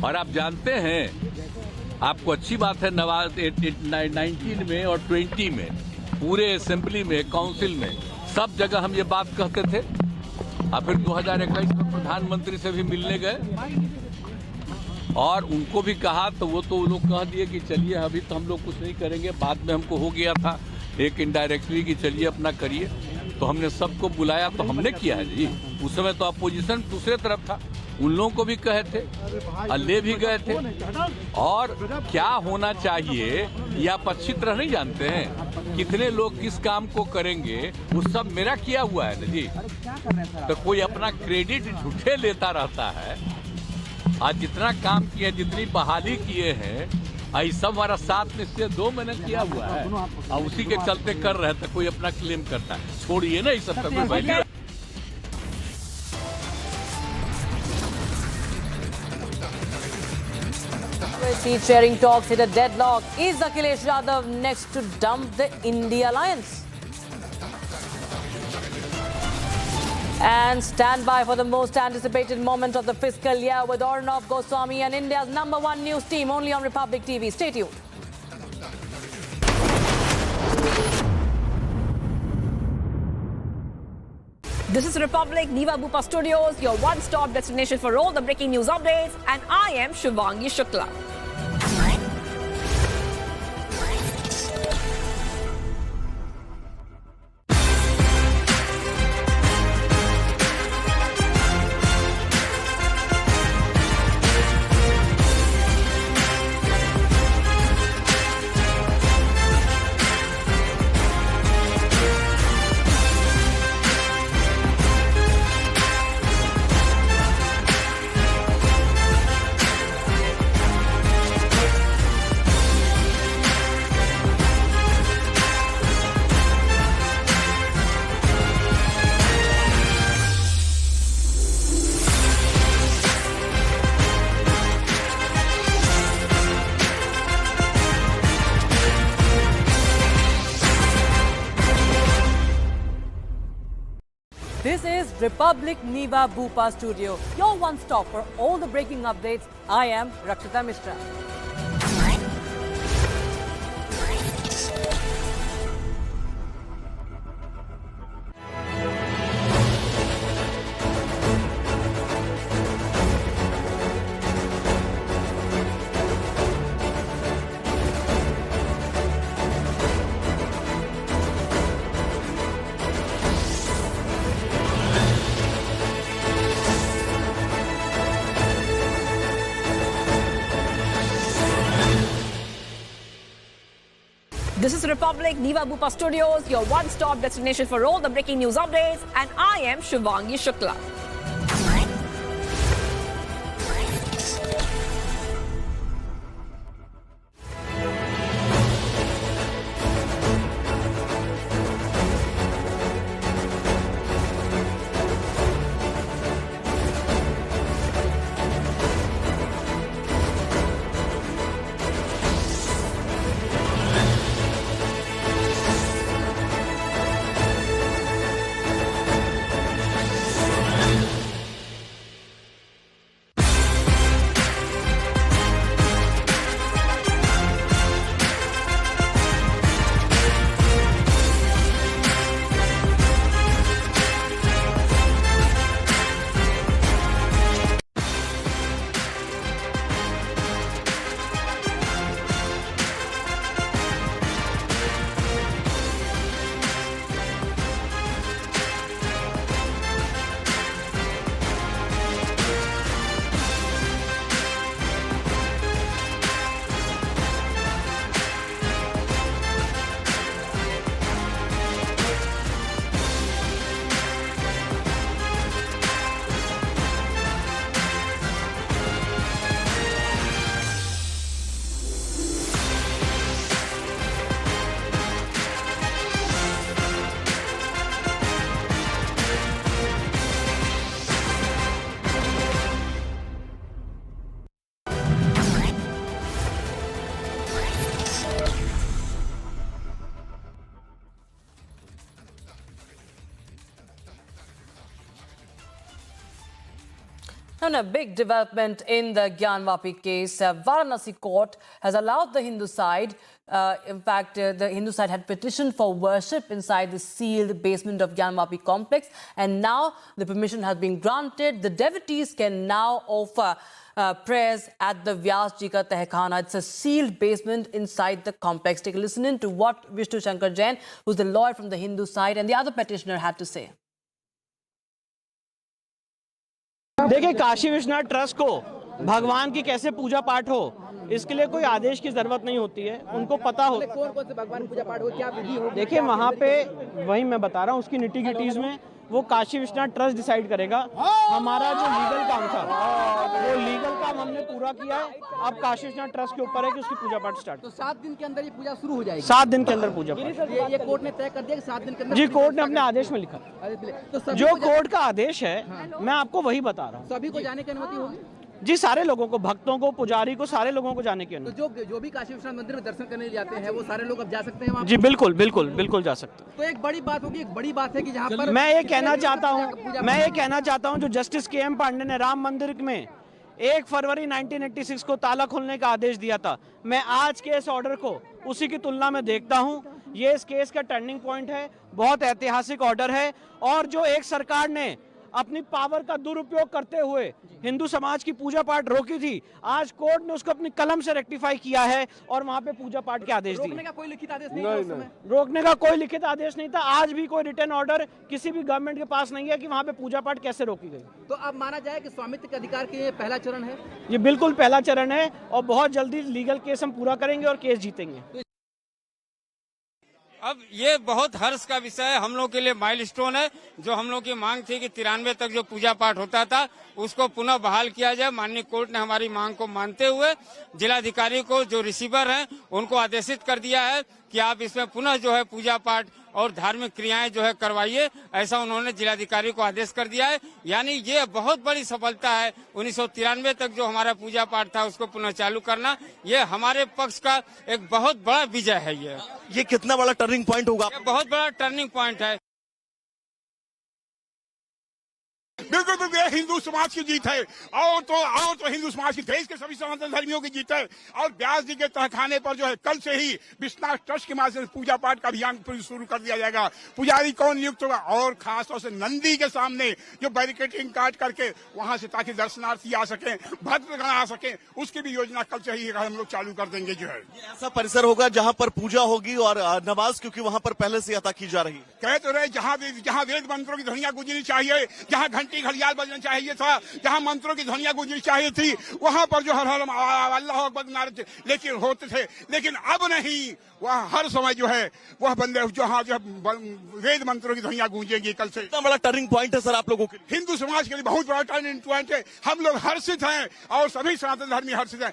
और आप जानते हैं, आपको अच्छी बात है 19 में और 20 में पूरे असेंबली में, काउंसिल में सब जगह हम ये बात कहते थे। और फिर 2021 में प्रधानमंत्री से भी मिलने गए और उनको भी कहा तो वो लोग कह दिए कि चलिए अभी तो हम लोग कुछ नहीं करेंगे, बाद में हमको हो गया था एक इनडायरेक्टली कि चलिए अपना करिए। तो हमने सबको बुलाया तो हमने किया है जी। उस समय तो अपोजिशन दूसरे तरफ था, उन लोगों को भी कहे थे, ले भी गए थे। और क्या होना चाहिए ये आप अच्छी तरह नहीं जानते हैं, कितने लोग किस काम को करेंगे वो सब मेरा किया हुआ है ना जी। तो कोई अपना क्रेडिट झूठे लेता रहता है। आज जितना काम किया, जितनी बहाली किए हैं, आई सब हमारा 7 में से 2 मैंने किया हुआ है और उसी के चलते कर रहे थे। कोई अपना क्लेम करता है, छोड़िए ना इस सब का value. Seat sharing talks hit a deadlock. Is Akhilesh Yadav next to dump the India alliance? And stand by for the most anticipated moment of the fiscal year with Arnav Goswami and India's #1 news team only on Republic TV. Stay tuned. This is Republic Niva Bupa Studios, your one-stop destination for all the breaking news updates, and I am Shivangi Shukla. This is Republic Niva Bupa Studio, your one stop for all the breaking updates. I am Rakshita Mishra. This is Republic Niva Bupa Studios, your one-stop destination for all the breaking news updates, and I am Shivangi Shukla. And a big development in the Gyanvapi case. Varanasi court has allowed the Hindu side. The Hindu side had petitioned for worship inside the sealed basement of Gyanvapi complex, and now the permission has been granted. The devotees can now offer prayers at the Vyasji ka Tehkhana. It's a sealed basement inside the complex. Take a listen in to what Vishnu Shankar Jain, who's the lawyer from the Hindu side, and the other petitioner had to say. देखिए, Kashi Vishwanath trust को भगवान की कैसे पूजा पाठ हो, इसके लिए कोई आदेश की जरूरत नहीं होती है। उनको पता हो कौन से भगवान पूजा पाठ हो, क्या विधि हो। देखिए, वहाँ पे वही मैं बता रहा हूँ, उसकी निटी-गिटीज में वो काशी विश्वनाथ ट्रस्ट डिसाइड करेगा। हमारा जो लीगल काम था, वो लीगल काम हमने पूरा किया है। अब काशी विश्वनाथ ट्रस्ट के ऊपर है कि उसकी पूजा पाठ स्टार्ट। तो 7 दिन के अंदर ये पूजा शुरू हो जाएगी। 7 दिन के अंदर पूजा पाठ। ये कोर्ट ने तय कर दिया कि 7 दिन के अंदर। जी, कोर्ट ने अपने आदेश में लिखा। तो जो कोर्ट का आदेश है, मैं आपको वही बता रहा हूँ। सभी को जाने की अनुमति होगी? जी, सारे लोगों को, भक्तों को, पुजारी को, सारे लोगों को जाने की अनुमति। तो जो भी काशी विश्वनाथ मंदिर में दर्शन करने जाते हैं, वो सारे लोग अब जा सकते हैं वहाँ? जी, बिल्कुल बिल्कुल बिल्कुल जा सकते हैं। तो एक बड़ी बात होगी, एक बड़ी बात है कि जहाँ पर मैं ये कहना चाहता हूँ जो जस्टिस के.एम. पांडे ने राम मंदिर में 1 फरवरी 1986 को ताला खोलने का आदेश दिया था, मैं आज के इस ऑर्डर को उसी की तुलना में देखता हूँ। ये इस केस का टर्निंग पॉइंट है, बहुत ऐतिहासिक ऑर्डर है, और जो एक सरकार ने अपनी पावर का दुरुपयोग करते हुए हिंदू समाज की पूजा पाठ रोकी थी, आज कोर्ट ने उसको अपनी कलम से रेक्टिफाई किया है और वहां पे पूजा पाठ के आदेश दिए। रोकने का कोई लिखित आदेश नहीं था उस समय? रोकने का कोई लिखित आदेश नहीं था। आज भी कोई रिटर्न ऑर्डर किसी भी गवर्नमेंट के पास नहीं है कि वहां पे पूजा पाठ कैसे रोकी गई। तो अब माना जाए कि स्वामित्व के अधिकार के पहला चरण है? ये बिल्कुल पहला चरण है, और बहुत जल्दी लीगल केस हम पूरा करेंगे और केस जीतेंगे। अब ये बहुत हर्ष का विषय है, हम लोग के लिए माइलस्टोन है। जो हम लोग की मांग थी कि 93 तक जो पूजा पाठ होता था उसको पुनः बहाल किया जाए, माननीय कोर्ट ने हमारी मांग को मानते हुए जिलाधिकारी को, जो रिसीवर हैं, उनको आदेशित कर दिया है कि आप इसमें पुनः जो है पूजा पाठ और धार्मिक क्रियाएं जो है करवाइए। ऐसा उन्होंने जिलाधिकारी को आदेश कर दिया है। यानी ये बहुत बड़ी सफलता है। 1993 तक जो हमारा पूजा पाठ था उसको पुनः चालू करना, ये हमारे पक्ष का एक बहुत बड़ा विजय है। ये कितना बड़ा टर्निंग पॉइंट होगा? बहुत बड़ा टर्निंग पॉइंट है। बिल्कुल बिल्कुल, ये हिंदू समाज की जीत है, और तो हिंदू समाज की, देश के सभी सनातन धर्मियों की जीत है। और व्यास जी के तहखाने पर जो है कल से ही विश्वनाथ ट्रस्ट के माध्यम से पूजा पाठ का अभियान शुरू कर दिया जाएगा। पुजारी कौन नियुक्त होगा, और खासतौर से नंदी के सामने जो बैरिकेडिंग काट करके वहां से, ताकि दर्शनार्थी आ सके, भक्तगण आ सके, उसकी भी योजना कल से ही हम लोग चालू कर देंगे। जो है ऐसा परिसर होगा जहां पर पूजा होगी और नमाज, क्योंकि वहां पर पहले से अदा की जा रही है। कह तो रहे, जहाँ वेद मंत्रों की ध्वनियां गूंजनी चाहिए, जहाँ घंटी घड़ियाल बजना चाहिए था, जहां मंत्रों की ध्वनियां गूंजनी चाहिए थी, वहां पर जो हर अल्लाह अकबर नारे थे, लेकिन होते थे। लेकिन अब नहीं, वह हर समय जो है वह बंदे जहां जो वेद मंत्रों की ध्वनियां गूंजेंगी कल से। इतना बड़ा टर्निंग पॉइंट है सर आप लोगों के लिए? हिंदू समाज के लिए बहुत बड़ा टर्निंग पॉइंट है। हम लोग हर्षित हैं और सभी सनातन धर्मी हर्षित हैं।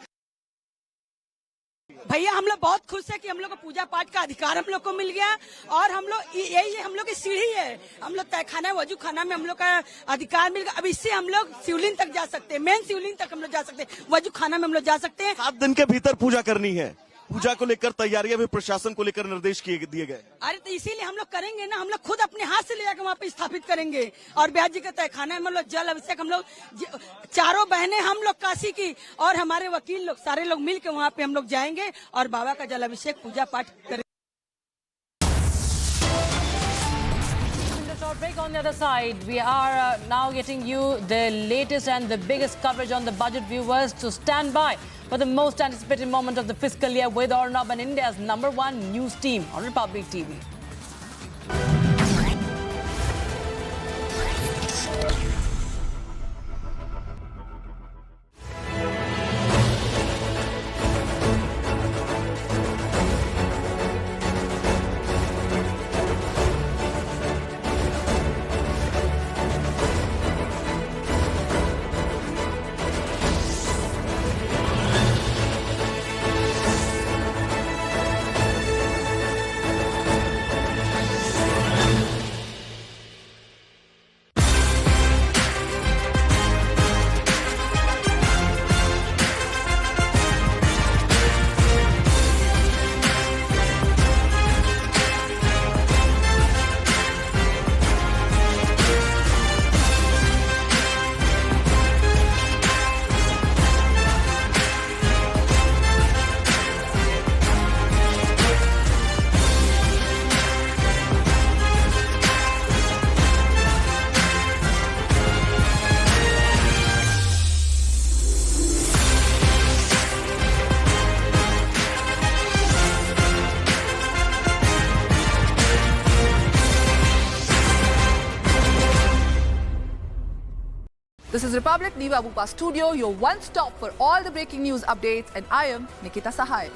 भैया, हम लोग बहुत खुश है कि हम लोग को पूजा पाठ का अधिकार हम लोग को मिल गया, और हम लोग यही हम लोग की सीढ़ी है। हम लोग तहखाना वजू खाना में हम लोग का अधिकार मिल गया। अब इससे हम लोग शिवलिंग तक जा सकते हैं, मेन शिवलिंग तक हम लोग जा सकते हैं, वजू खाना में हम लोग जा सकते हैं। 7 दिन के भीतर पूजा करनी है। पूजा को लेकर तैयारियां भी प्रशासन को लेकर निर्देश दिए गए। अरे तो इसीलिए हम लोग करेंगे ना, हम लोग खुद अपने हाथ से ले जाकर वहाँ पे स्थापित करेंगे। और ब्याज जी का तहखाना में हम लोग जल अभिषेक, हम लोग चारों बहनें, हम लोग काशी की और हमारे वकील लोग, सारे लोग मिल के वहाँ पे हम लोग जाएंगे और बाबा का जल अभिषेक पूजा पाठ करेंगे। Break on the other side. We are now getting you the latest and the biggest coverage on the budget, viewers. So stand by for the most anticipated moment of the fiscal year with Arnab and India's #1 news team on Republic TV. This is Republic Niva Bupa Studio, your one stop for all the breaking news updates, and I am Nikita Sahai.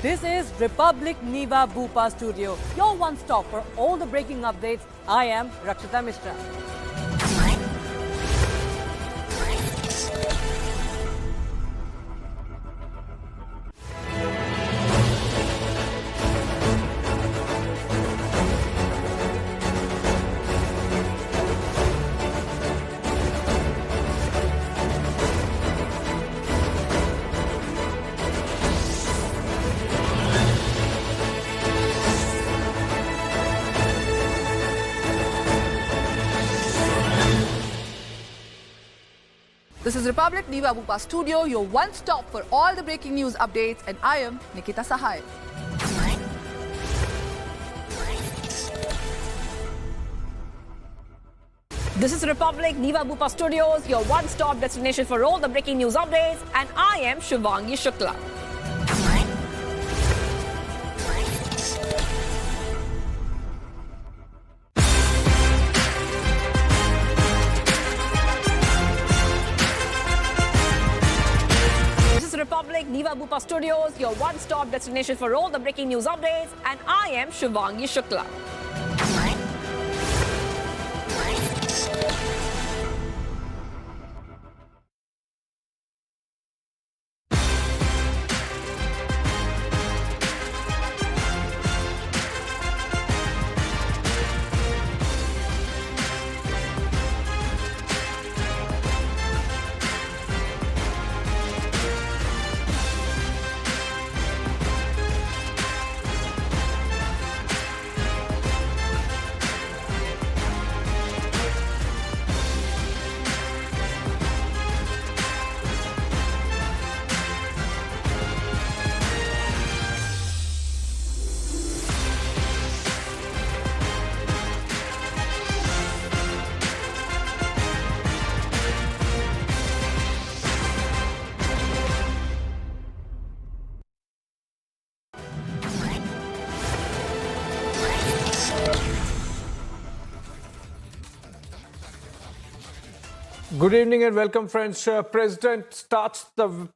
This is Republic Niva Bupa Studio, your one stop for all the breaking updates. I am Rakshita Mishra. This is Republic Niva Bupa Studio, your one stop for all the breaking news updates, and I am Nikita Sahai. This is Republic Niva Bupa Studios, your one-stop destination for all the breaking news updates, and I am Shivangi Shukla. This is Republic Niva Bupa Studios, your one-stop destination for all the breaking news updates, and I am Shivangi Shukla. Good evening and welcome, friends. President starts the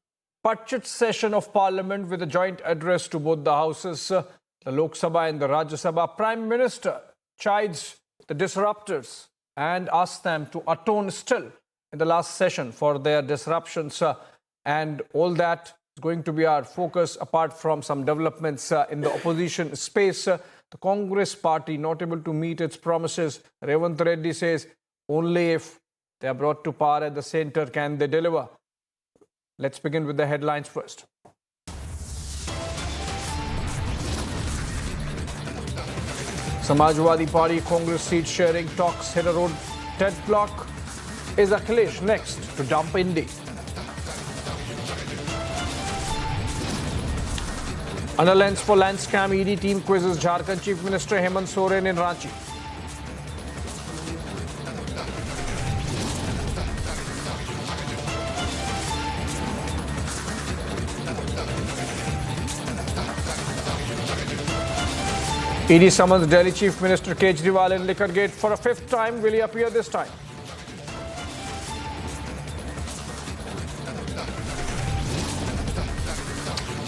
budget session of Parliament with a joint address to both the houses, the Lok Sabha and the Rajya Sabha. Prime Minister chides the disruptors and asks them to atone still in the last session for their disruptions, and all that is going to be our focus, apart from some developments in the opposition space. The Congress party not able to meet its promises. Revant Reddy says only if they are brought to power at the centre can they deliver. Let's begin with the headlines first. Samajwadi Party Congress seat sharing talks hit a road deadlock. Is Akhilesh next to dump Indy? Under lens for land scam, ED team quizzes Jharkhand Chief Minister Hemant Soren in Ranchi. ED summons Delhi Chief Minister Kejriwal in Liquorgate for a fifth time. Will he appear this time?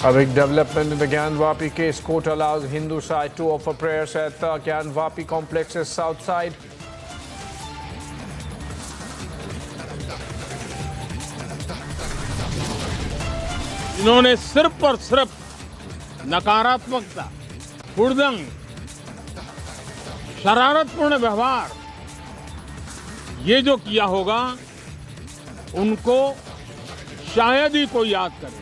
A big development in the Gyanvapi case. Court allows Hindu side to offer prayers at the Gyanvapi complex's south side. इन्होंने सिर्फ और सिर्फ नकारात्मकता, हुड़दंग, शरारतपूर्ण व्यवहार ये जो किया होगा उनको शायद ही कोई याद करे।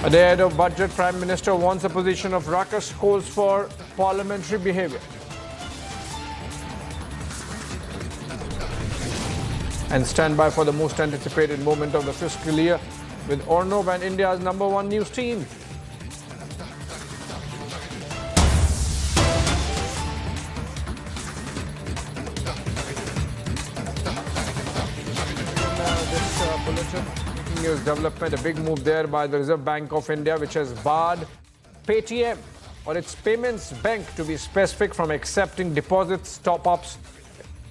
A day ahead of budget, Prime Minister warns the position of ruckus, calls for parliamentary behaviour. And stand by for the most anticipated moment of the fiscal year with Ornov and India's #1 news team. Breaking news development, a big move there by the Reserve Bank of India, which has barred Paytm or its payments bank, to be specific, from accepting deposits, top-ups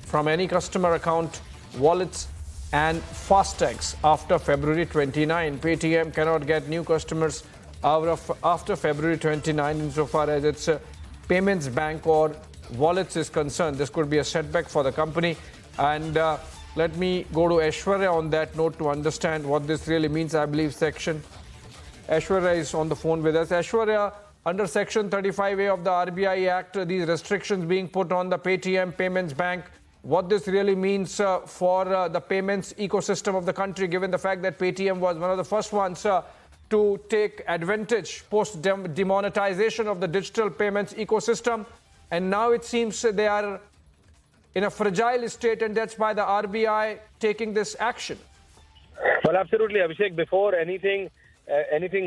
from any customer account, wallets and fastags after February 29. Paytm cannot get new customers after February 29 insofar as its payments bank or wallets is concerned. This could be a setback for the company, and let me go to Aishwarya on that note to understand what this really means. I believe Aishwarya is on the phone with us. Aishwarya, under Section 35A of the RBI Act, these restrictions being put on the Paytm Payments Bank, what this really means for the payments ecosystem of the country, given the fact that Paytm was one of the first ones to take advantage post-demonetization of the digital payments ecosystem. And now it seems they are in a fragile state, and that's why the RBI taking this action. Well, absolutely, Abhishek. Before anything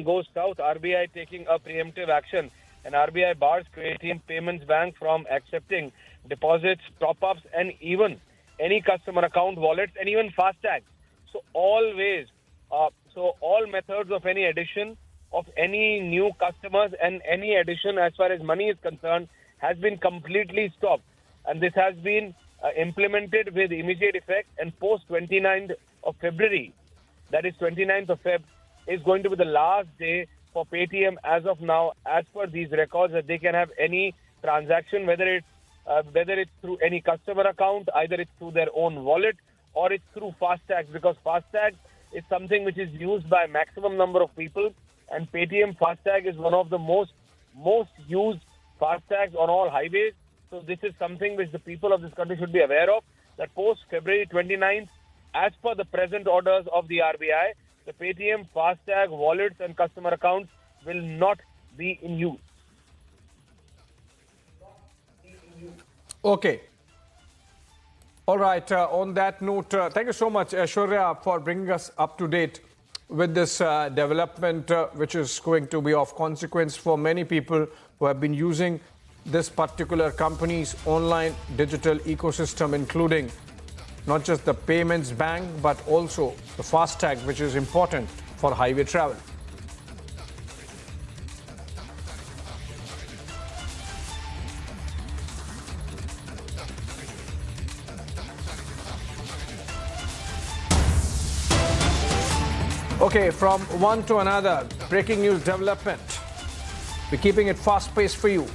goes south, RBI taking a preemptive action, and RBI bars Paytm Payments Bank from accepting deposits, top-ups, and even any customer account, wallets, and even fastags. So all methods of any addition of any new customers and any addition as far as money is concerned has been completely stopped. And this has been implemented with immediate effect, and post 29th of February, that is 29th of Feb, is going to be the last day for Paytm as of now, as per these records, that they can have any transaction, whether it's through any customer account, either it's through their own wallet or it's through fastags, because fastag is something which is used by a maximum number of people, and Paytm fastag is one of the most used fastags on all highways. So this is something which the people of this country should be aware of, that post February 29th, as per the present orders of the RBI, the Paytm fastag wallets and customer accounts will not be in use. Okay. All right. On that note, thank you so much, Aishwarya, for bringing us up to date with this development, which is going to be of consequence for many people who have been using this particular company's online digital ecosystem, including not just the payments bank, but also the fastag, which is important for highway travel. Okay, from one to another, breaking news development. We're keeping it fast-paced for you.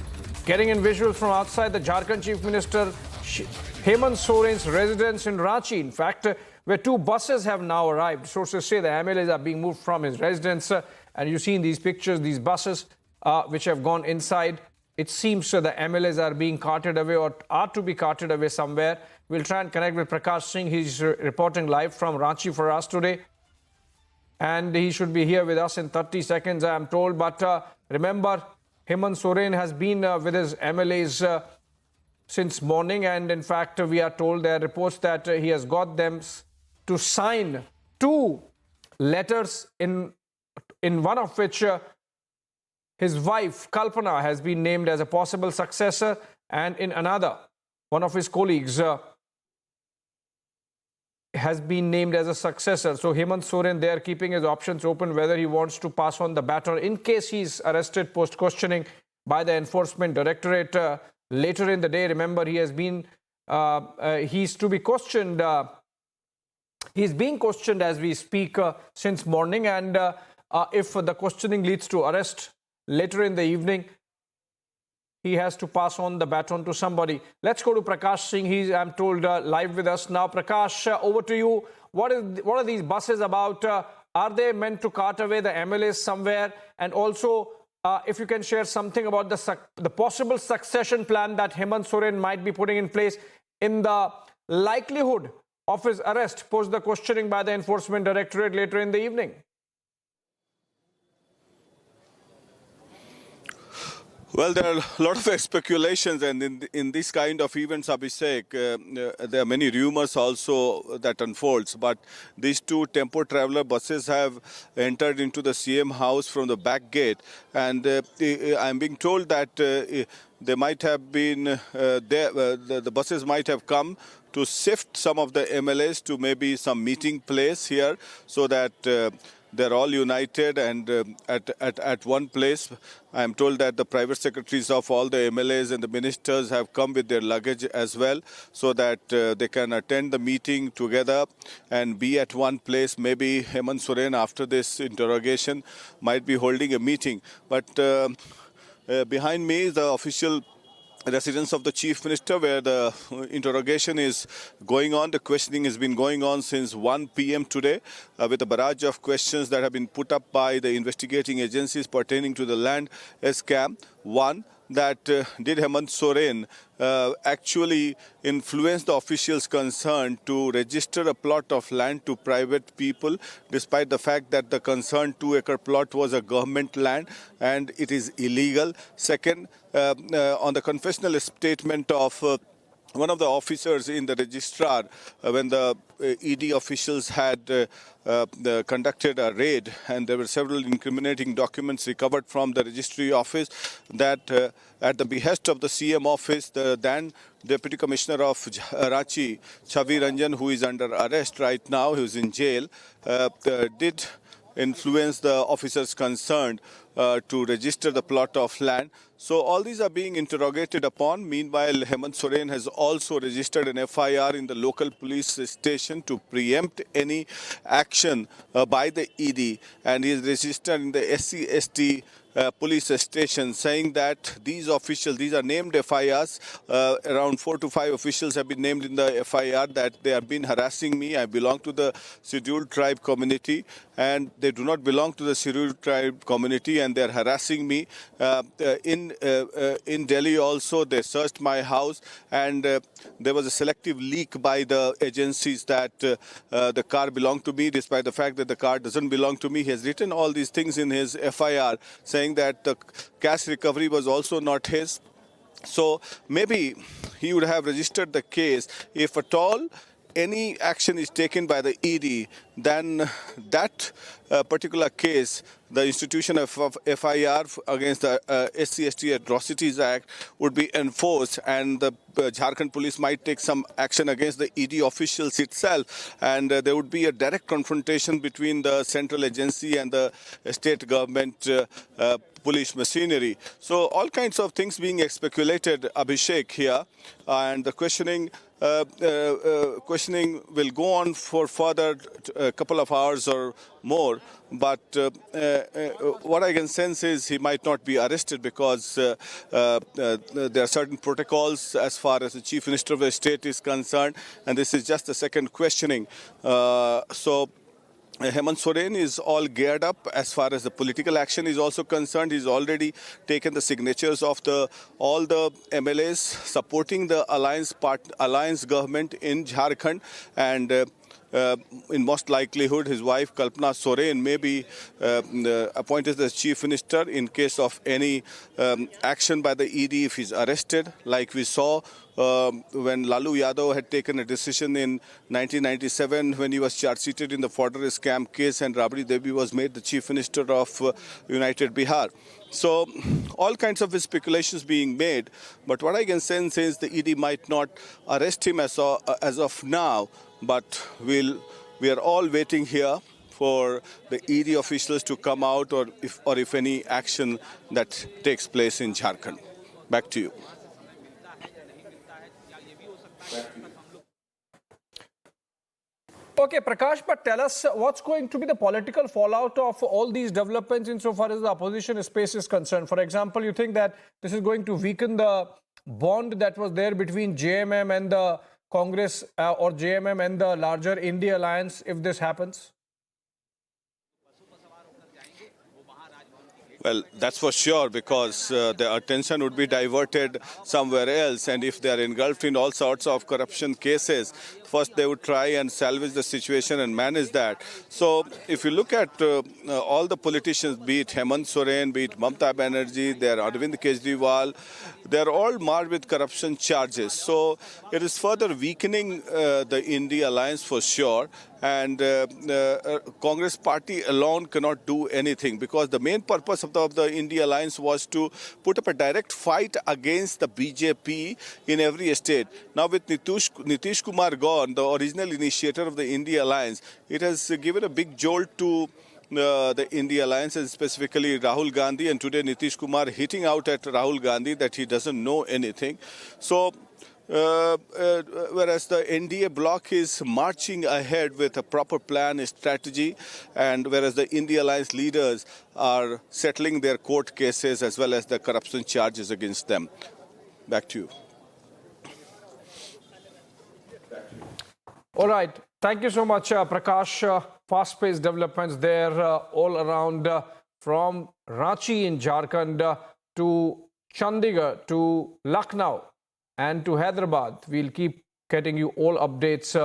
Getting in visuals from outside the Jharkhand Chief Minister Hemant Soren's residence in Ranchi, in fact, where two buses have now arrived. Sources say the MLAs are being moved from his residence, and you see in these pictures these buses which have gone inside. It seems the MLAs are being carted away or are to be carted away somewhere. We'll try and connect with Prakash Singh. He's reporting live from Ranchi for us today, and he should be here with us in 30 seconds, I am told. But remember, Hemant Soren has been with his MLAs since morning, and in fact, we are told, there are reports that he has got them to sign two letters, in one of which his wife, Kalpana, has been named as a possible successor, and in another, one of his colleagues has been named as a successor. So Hemant Soren, they are keeping his options open whether he wants to pass on the baton in case he's arrested post-questioning by the Enforcement Directorate later in the day. Remember, he has been, he's to be questioned. He's being questioned as we speak since morning, and if the questioning leads to arrest later in the evening, he has to pass on the baton to somebody. Let's go to Prakash Singh. He's, I'm told, live with us now. Prakash, over to you. What are these buses about? Are they meant to cart away the MLAs somewhere? And also, if you can share something about the possible succession plan that Hemant Soren might be putting in place in the likelihood of his arrest post the questioning by the Enforcement Directorate later in the evening. Well, there are a lot of speculations, and in this kind of events, Abhishek, there are many rumors also that unfolds. But these two tempo traveler buses have entered into the CM house from the back gate, and I'm being told that they might have been the buses might have come to shift some of the MLAs to maybe some meeting place here, so that they're all united and at one place. I'm told that the private secretaries of all the MLAs and the ministers have come with their luggage as well, so that they can attend the meeting together and be at one place. Maybe Hemant Soren, after this interrogation, might be holding a meeting. But behind me is the official residence of the Chief Minister, where the interrogation is going on. The questioning has been going on since 1 p.m. today, with a barrage of questions that have been put up by the investigating agencies pertaining to the land scam. One, that did Hemant Soren actually influence the officials concerned to register a plot of land to private people, despite the fact that the concerned 2-acre plot was a government land and it is illegal. Second, on the confessional statement of one of the officers in the registrar, when the ED officials had conducted a raid, and there were several incriminating documents recovered from the registry office, that at the behest of the CM office, the then Deputy Commissioner of Ranchi, Chavi Ranjan, who is under arrest right now, who is in jail, did influence the officers concerned to register the plot of land. So all these are being interrogated upon. Meanwhile, Hemant Soren has also registered an FIR in the local police station to preempt any action by the ED, and he is registered in the SC/ST police station, saying that these officials, these are named FIRs, around 4 to 5 officials have been named in the FIR, that they have been harassing me. I belong to the scheduled tribe community, and they do not belong to the scheduled tribe community, and they are harassing me. In Delhi also, they searched my house, and there was a selective leak by the agencies that the car belonged to me, despite the fact that the car doesn't belong to me. He has written all these things in his FIR, saying that the cash recovery was also not his. So maybe he would have registered the case. If at all any action is taken by the ED, then that particular case, the institution of FIR against the SC/ST Atrocities Act would be enforced, and the Jharkhand police might take some action against the ED officials itself, and there would be a direct confrontation between the central agency and the state government police machinery. So all kinds of things being speculated, Abhishek, here, and the questioning will go on for further a couple of hours or more, but what I can sense is he might not be arrested, because there are certain protocols as far as the Chief Minister of the state is concerned, and this is just the second questioning. So Hemant Soren is all geared up as far as the political action is also concerned. He's already taken the signatures of all the MLAs supporting the alliance government in Jharkhand, and in most likelihood his wife Kalpana Soren may be appointed as Chief Minister in case of any action by the ED if he's arrested, like we saw when Lalu Yadav had taken a decision in 1997 when he was charge-sheeted in the fodder scam case, and Rabri Devi was made the Chief Minister of United Bihar. So all kinds of speculations being made, but what I can sense is the ED might not arrest him as of now, but we are all waiting here for the ED officials to come out, or if any action that takes place in Jharkhand. Back to you. Okay, Prakash, but tell us what's going to be the political fallout of all these developments insofar as the opposition space is concerned. For example, you think that this is going to weaken the bond that was there between JMM and the Congress, or JMM and the larger India alliance if this happens? Well, that's for sure, because the attention would be diverted somewhere else, and if they are engulfed in all sorts of corruption cases, first they would try and salvage the situation and manage that. So if you look at all the politicians, be it Hemant Soren, be it Mamata Banerjee, they are Arvind Kejriwal, they are all marred with corruption charges. So it is further weakening the India alliance for sure. And Congress party alone cannot do anything, because the main purpose of the India alliance was to put up a direct fight against the BJP in every state. Now with Nitish Kumar gone, the original initiator of the India alliance, it has given a big jolt to the India alliance, and specifically Rahul Gandhi, and today Nitish Kumar hitting out at Rahul Gandhi that he doesn't know anything. So whereas the NDA bloc is marching ahead with a proper plan, a strategy, and whereas the India alliance leaders are settling their court cases as well as the corruption charges against them. Back to you. All right. Thank you so much, Prakash. Fast-paced developments there all around from Ranchi in Jharkhand to Chandigarh to Lucknow and to Hyderabad. We'll keep getting you all updates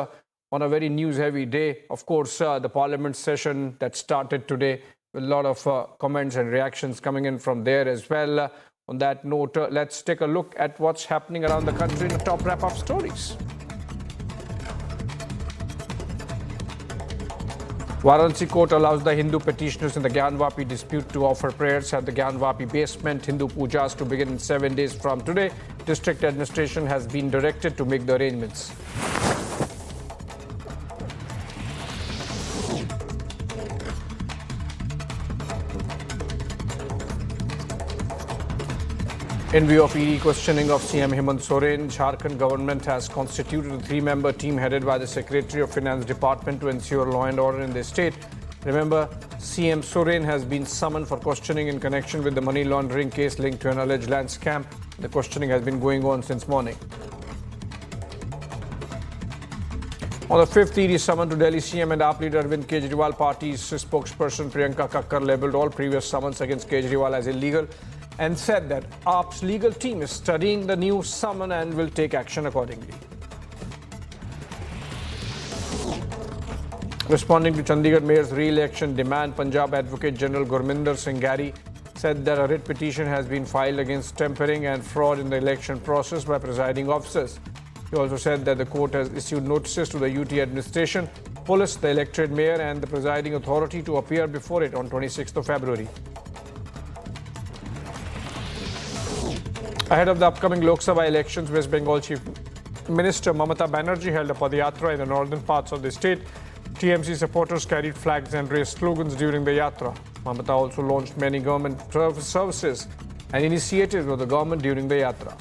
on a very news-heavy day. Of course, the parliament session that started today, with a lot of comments and reactions coming in from there as well. On that note, let's take a look at what's happening around the country in the top wrap-up stories. Varanasi court allows the Hindu petitioners in the Gyanvapi dispute to offer prayers at the Gyanvapi basement. Hindu pujas to begin in 7 days from today. District administration has been directed to make the arrangements. In view of ED questioning of CM Hemant Soren, Jharkhand government has constituted a 3-member team headed by the Secretary of Finance Department to ensure law and order in the state. Remember, CM Soren has been summoned for questioning in connection with the money laundering case linked to an alleged land scam. The questioning has been going on since morning. On the 5th ED summon to Delhi, CM and AAP leader Arvind Kejriwal party's spokesperson Priyanka Kakkar labelled all previous summons against Kejriwal as illegal and said that AAP's legal team is studying the new summon and will take action accordingly. Responding to Chandigarh Mayor's re-election demand, Punjab Advocate General Gurminder Singh Gari said that a writ petition has been filed against tampering and fraud in the election process by presiding officers. He also said that the court has issued notices to the UT administration, police, the elected mayor and the presiding authority to appear before it on 26th of February. Ahead of the upcoming Lok Sabha elections, West Bengal Chief Minister Mamata Banerjee held a padayatra in the northern parts of the state. TMC supporters carried flags and raised slogans during the yatra. Mamata also launched many government services and initiatives of the government during the yatra.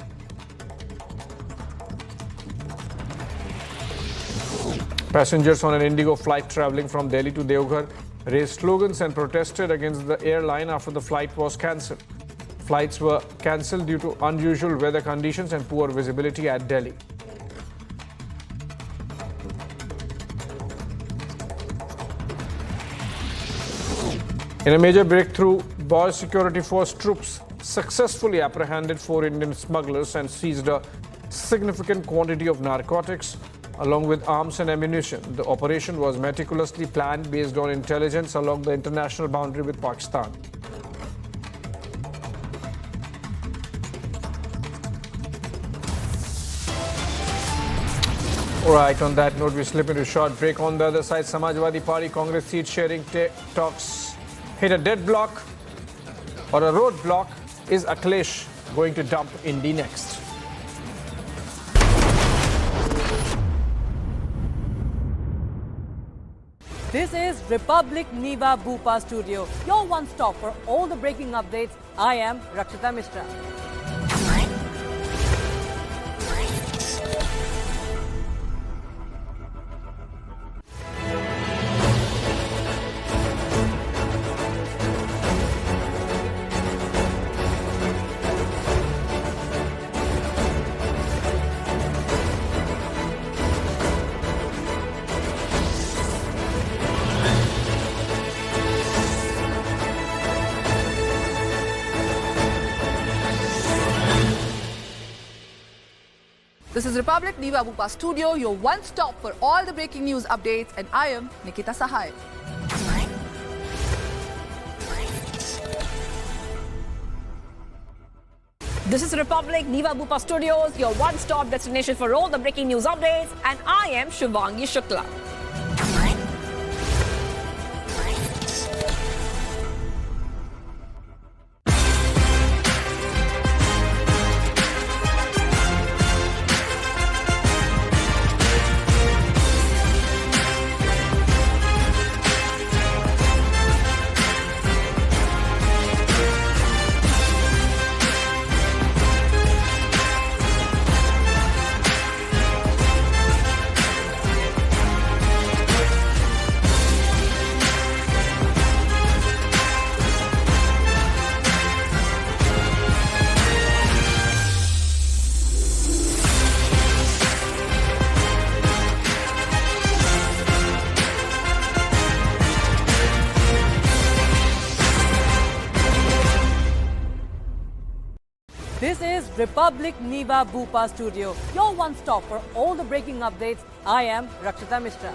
Passengers on an Indigo flight travelling from Delhi to Deoghar raised slogans and protested against the airline after the flight was cancelled. Flights were cancelled due to unusual weather conditions and poor visibility at Delhi. In a major breakthrough, Border Security Force troops successfully apprehended 4 Indian smugglers and seized a significant quantity of narcotics along with arms and ammunition. The operation was meticulously planned based on intelligence along the international boundary with Pakistan. Alright, on that note, we slip into a short break. On the other side, Samajwadi Party Congress seat sharing talks hit a deadlock or a roadblock. Is Akhilesh going to dump Indy next? This is Republic Niva Bhupa Studio, your one stop for all the breaking updates. I am Rakshita Mishra. This is Republic Niva Bupa Studio, your one-stop for all the breaking news updates, and I am Nikita Sahai. This is Republic Niva Bupa Studios, your one-stop destination for all the breaking news updates, and I am Shivangi Shukla. This is Republic Niva Bupa Studio, your one-stop for all the breaking updates. I am Rakshita Mishra.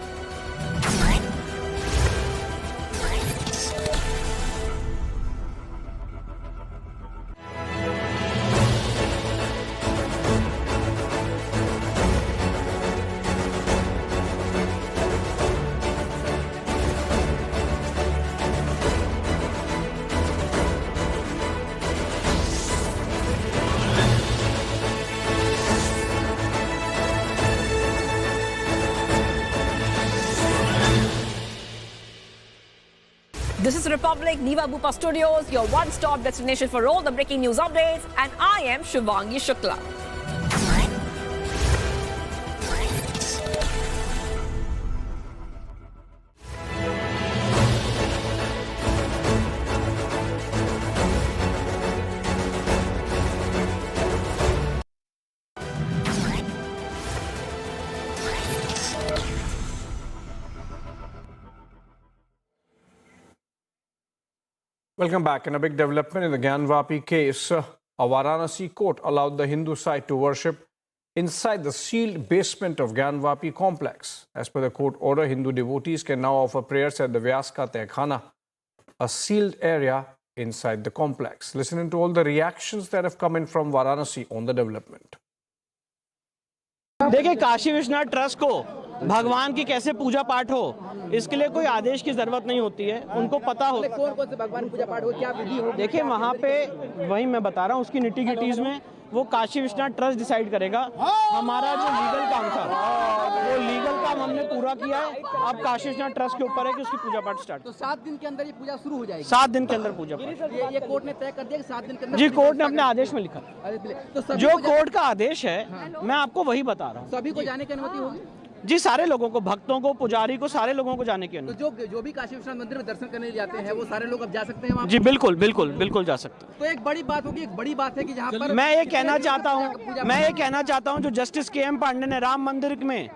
This is Republic Niva Bupa Studios, your one-stop destination for all the breaking news updates, and I am Shivangi Shukla. Welcome back. In a big development in the Gyanvapi case, a Varanasi court allowed the Hindu side to worship inside the sealed basement of Gyanvapi complex. As per the court order, Hindu devotees can now offer prayers at the Vyaska Tehkhana, a sealed area inside the complex. Listening to all the reactions that have come in from Varanasi on the development. देखिए, Kashi Vishwanath trust को भगवान की कैसे पूजा पाठ हो, इसके लिए कोई आदेश की जरूरत नहीं होती है। उनको पता हो कौन से भगवान पूजा पाठ हो, क्या विधि हो। देखिए, वहाँ पे वही मैं बता रहा हूँ, उसकी निटी गिटीज में वो काशी विश्वनाथ ट्रस्ट डिसाइड करेगा। हमारा जो लीगल काम था, वो लीगल काम हमने पूरा किया है। अब काशी विश्वनाथ ट्रस्ट के ऊपर है कि उसकी पूजा पाठ स्टार्ट। तो 7 दिन के अंदर ये पूजा शुरू हो जाएगी। 7 दिन के अंदर पूजा पाठ। ये कोर्ट ने तय कर दिया कि 7 दिन के अंदर। जी, कोर्ट ने अपने आदेश में लिखा। तो जो कोर्ट का आदेश है, मैं आपको वही बता रहा हूँ। सभी को जाने की अनुमति होगी जी, सारे लोगों को, भक्तों को, पुजारी को, सारे लोगों को जाने की अनुमति। तो जो भी काशी विश्वनाथ मंदिर में दर्शन करने जाते हैं, वो सारे लोग अब जा सकते हैं वहाँ? जी बिल्कुल बिल्कुल बिल्कुल जा सकते हैं। तो एक बड़ी बात होगी, एक बड़ी बात है कि जहाँ पर मैं ये कहना चाहता हूँ जो जस्टिस के.एम. पांडे ने राम मंदिर में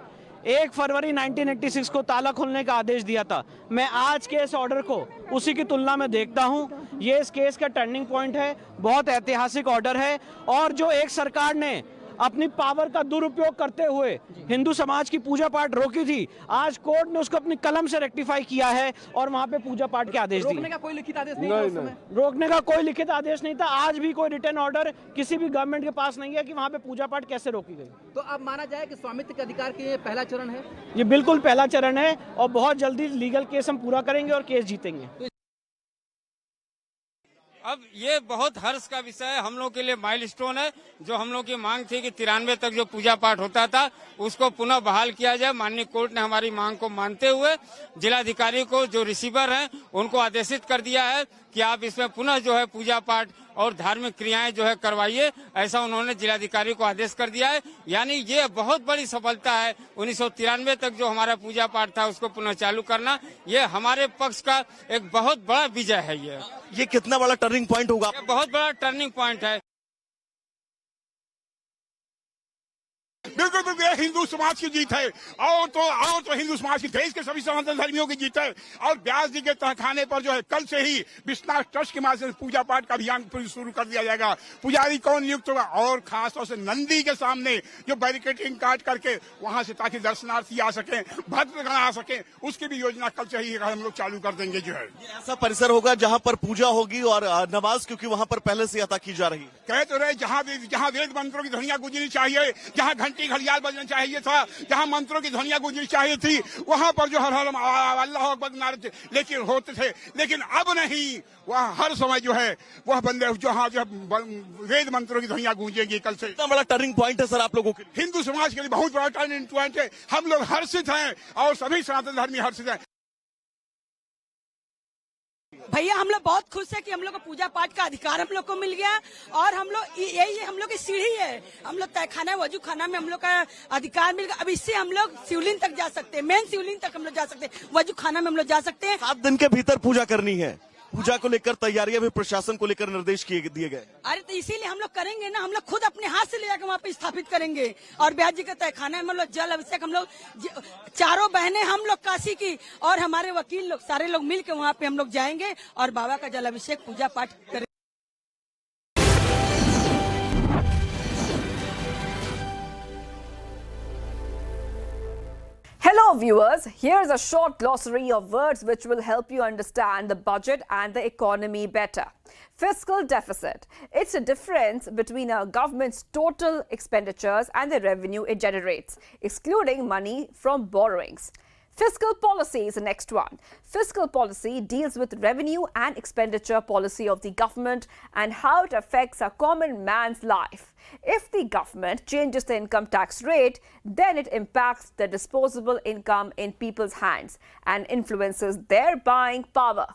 1 फरवरी 1986 को ताला खोलने का आदेश दिया था, मैं आज के इस ऑर्डर को उसी की तुलना में देखता हूं। ये इस केस का टर्निंग पॉइंट है, बहुत ऐतिहासिक ऑर्डर है। और जो एक सरकार ने अपनी पावर का दुरुपयोग करते हुए हिंदू समाज की पूजा पाठ रोकी थी, आज कोर्ट ने उसको अपनी कलम से रेक्टिफाई किया है और वहां पे पूजा पाठ के आदेश दिए। रोकने का कोई लिखित आदेश नहीं था उस समय। रोकने का कोई लिखित आदेश नहीं था। आज भी कोई रिटर्न ऑर्डर किसी भी गवर्नमेंट के पास नहीं है कि वहां पे पूजा पाठ कैसे रोकी गई। तो अब माना जाए कि स्वामित्व के अधिकार के ये पहला चरण है। ये बिल्कुल पहला चरण है और बहुत जल्दी लीगल केस हम पूरा करेंगे और केस जीतेंगे। अब ये बहुत हर्ष का विषय है, हम लोग के लिए माइलस्टोन है। जो हम लोग की मांग थी कि 93 तक जो पूजा पाठ होता था उसको पुनः बहाल किया जाए, माननीय कोर्ट ने हमारी मांग को मानते हुए जिलाधिकारी को, जो रिसीवर हैं, उनको आदेशित कर दिया है कि आप इसमें पुनः जो है पूजा पाठ और धार्मिक क्रियाएं जो है करवाइए। ऐसा उन्होंने जिलाधिकारी को आदेश कर दिया है। यानी ये बहुत बड़ी सफलता है। 1993 तक जो हमारा पूजा पाठ था उसको पुनः चालू करना, ये हमारे पक्ष का एक बहुत बड़ा विजय है। ये कितना बड़ा टर्निंग पॉइंट होगा? बहुत बड़ा टर्निंग पॉइंट है। बिल्कुल बिल्कुल ये हिंदू समाज की जीत है और तो हिंदू समाज की देश के सभी सनातन धर्मियों की जीत है। और व्यास जी के तहखाने पर जो है कल से ही विश्वनाथ ट्रस्ट के माध्यम से पूजा पाठ का अभियान शुरू कर दिया जाएगा। पुजारी कौन नियुक्त होगा और खासतौर से नंदी के सामने जो बैरिकेडिंग काट करके वहां से ताकि दर्शनार्थी आ सके, भक्तगण आ सके, उसकी भी योजना कल से ही हम लोग चालू कर देंगे। जो है ऐसा परिसर होगा जहां पर पूजा होगी और नमाज, क्योंकि वहां पर पहले से अदा की जा रही है। कह तो रहे जहां वेद मंत्रों की ध्वनियां गूंजनी चाहिए, जहां घंटी घड़ियाल बजना चाहिए था, जहां मंत्रों की ध्वनियां गूंजनी चाहिए थी, वहां पर जो हर हर अल्लाह अकबर नारे लेकिन होते थे। लेकिन अब नहीं, वह हर समय जो है वह बंदे जो वेद मंत्रों की ध्वनियां गूंजेंगी कल से। इतना बड़ा टर्निंग पॉइंट है सर आप लोगों के लिए? हिंदू समाज के लिए बहुत बड़ा टर्निंग पॉइंट है। हम लोग हर्षित हैं और सभी सनातन धर्मी हर्षित हैं। भैया हम लोग बहुत खुश है कि हम लोग को पूजा पाठ का अधिकार हम लोग को मिल गया और हम लोग यही हम लोग की सीढ़ी है। हम लोग तहखाना वजू खाना में हम लोग का अधिकार मिल गया। अब इससे हम लोग शिवलिंग तक जा सकते हैं, मेन शिवलिंग तक हम लोग जा सकते हैं, वजू खाना में हम लोग जा सकते हैं। 7 दिन के भीतर पूजा करनी है। पूजा को लेकर तैयारियां भी प्रशासन को लेकर निर्देश दिए गए। अरे तो इसीलिए हम लोग करेंगे ना, हम लोग खुद अपने हाथ से ले जाकर वहाँ पे स्थापित करेंगे। और ब्यास जी का तहखाना में हम लोग जल अभिषेक, हम लोग चारों बहनें हम लोग काशी की और हमारे वकील लोग सारे लोग मिल के वहाँ पे हम लोग जाएंगे और बाबा का जल अभिषेक पूजा पाठ करेंगे। Hello viewers, here's a short glossary of words which will help you understand the budget and the economy better. Fiscal deficit. It's a difference between a government's total expenditures and the revenue it generates, excluding money from borrowings. Fiscal policy is the next one. Fiscal policy deals with revenue and expenditure policy of the government and how it affects a common man's life. If the government changes the income tax rate, then it impacts the disposable income in people's hands and influences their buying power.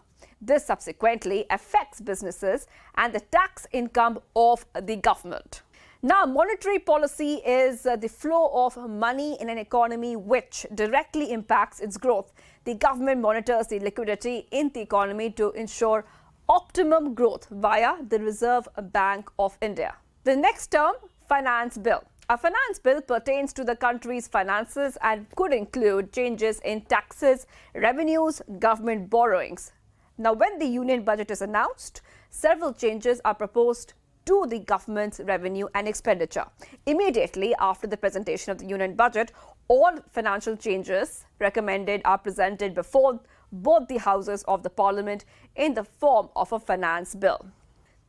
This subsequently affects businesses and the tax income of the government. Now, monetary policy is the flow of money in an economy which directly impacts its growth. The government monitors the liquidity in the economy to ensure optimum growth via the Reserve Bank of India. The next term, finance bill. A finance bill pertains to the country's finances and could include changes in taxes, revenues, government borrowings. Now, when the union budget is announced, several changes are proposed to the government's revenue and expenditure. Immediately after the presentation of the union budget, all financial changes recommended are presented before both the houses of the parliament in the form of a finance bill.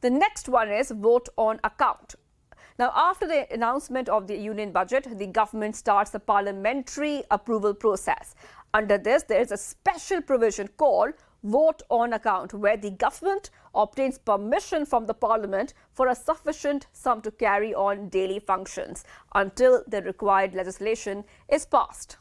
The next one is vote on account. Now, after the announcement of the union budget, the government starts the parliamentary approval process. Under this, there is a special provision called vote on account, where the government obtains permission from the parliament for a sufficient sum to carry on daily functions until the required legislation is passed.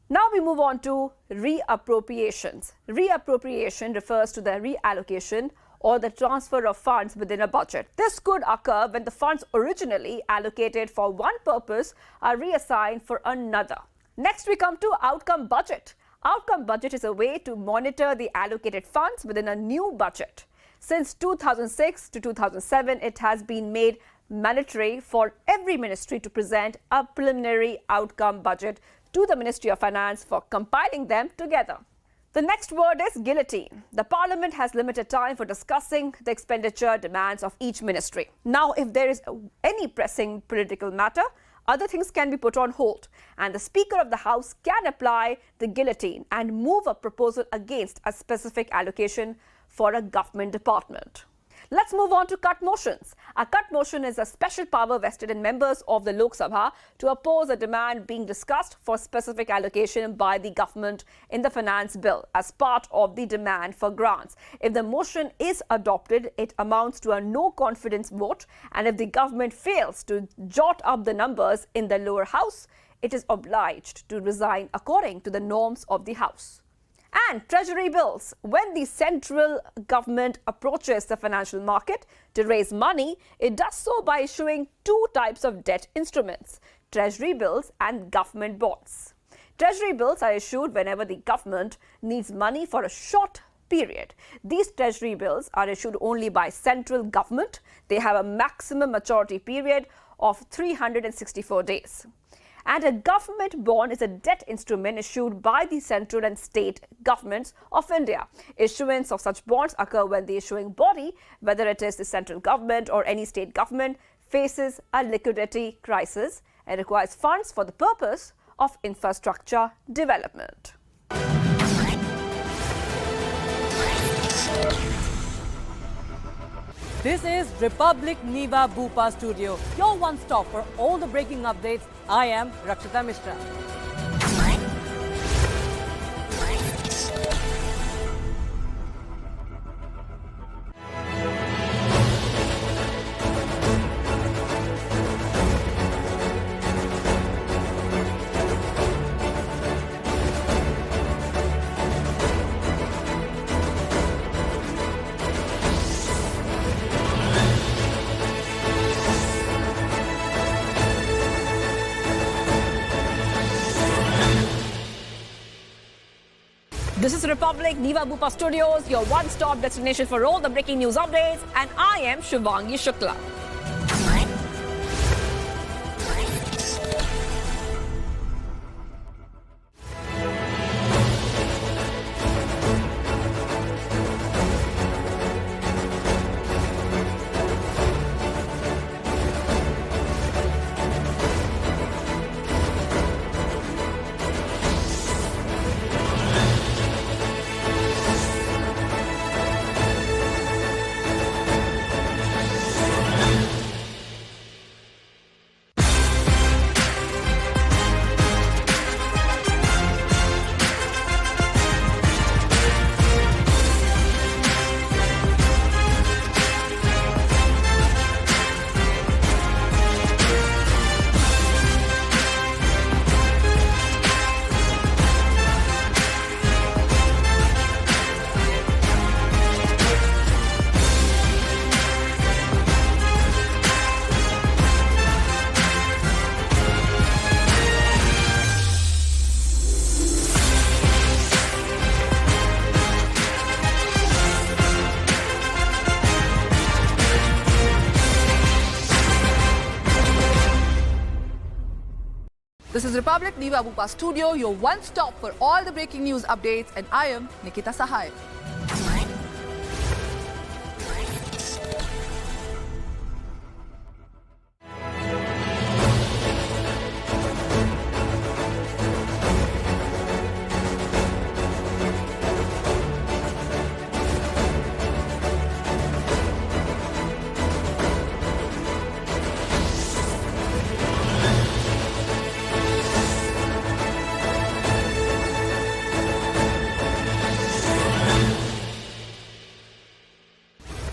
Now we move on to reappropriations. Reappropriation refers to the reallocation or the transfer of funds within a budget. This could occur when the funds originally allocated for one purpose are reassigned for another. Next, we come to outcome budget. Outcome budget is a way to monitor the allocated funds within a new budget. Since 2006 to 2007, it has been made mandatory for every ministry to present a preliminary outcome budget to the Ministry of Finance for compiling them together. The next word is guillotine. The Parliament has limited time for discussing the expenditure demands of each ministry. Now, if there is any pressing political matter, other things can be put on hold, and the Speaker of the House can apply the guillotine and move a proposal against a specific allocation for a government department. Let's move on to cut motions. A cut motion is a special power vested in members of the Lok Sabha to oppose a demand being discussed for specific allocation by the government in the finance bill as part of the demand for grants. If the motion is adopted, it amounts to a no confidence vote, and if the government fails to jot up the numbers in the lower house, it is obliged to resign according to the norms of the house. And treasury bills. When the central government approaches the financial market to raise money, it does so by issuing two types of debt instruments: treasury bills and government bonds. Treasury bills are issued whenever the government needs money for a short period. These treasury bills are issued only by central government. They have a maximum maturity period of 364 days. And a government bond is a debt instrument issued by the central and state governments of India. Issuance of such bonds occur when the issuing body, whether it is the central government or any state government, faces a liquidity crisis and requires funds for the purpose of infrastructure development. This is Republic Niva Bhupa Studio, your one stop for all the breaking updates. I am Rakshita Mishra. This is Republic Niva Bhupa Studios, your one-stop destination for all the breaking news updates, and I am Shivangi Shukla. This is Republic Niva Bhupa Studio, your one stop for all the breaking news updates, and I am Nikita Sahai.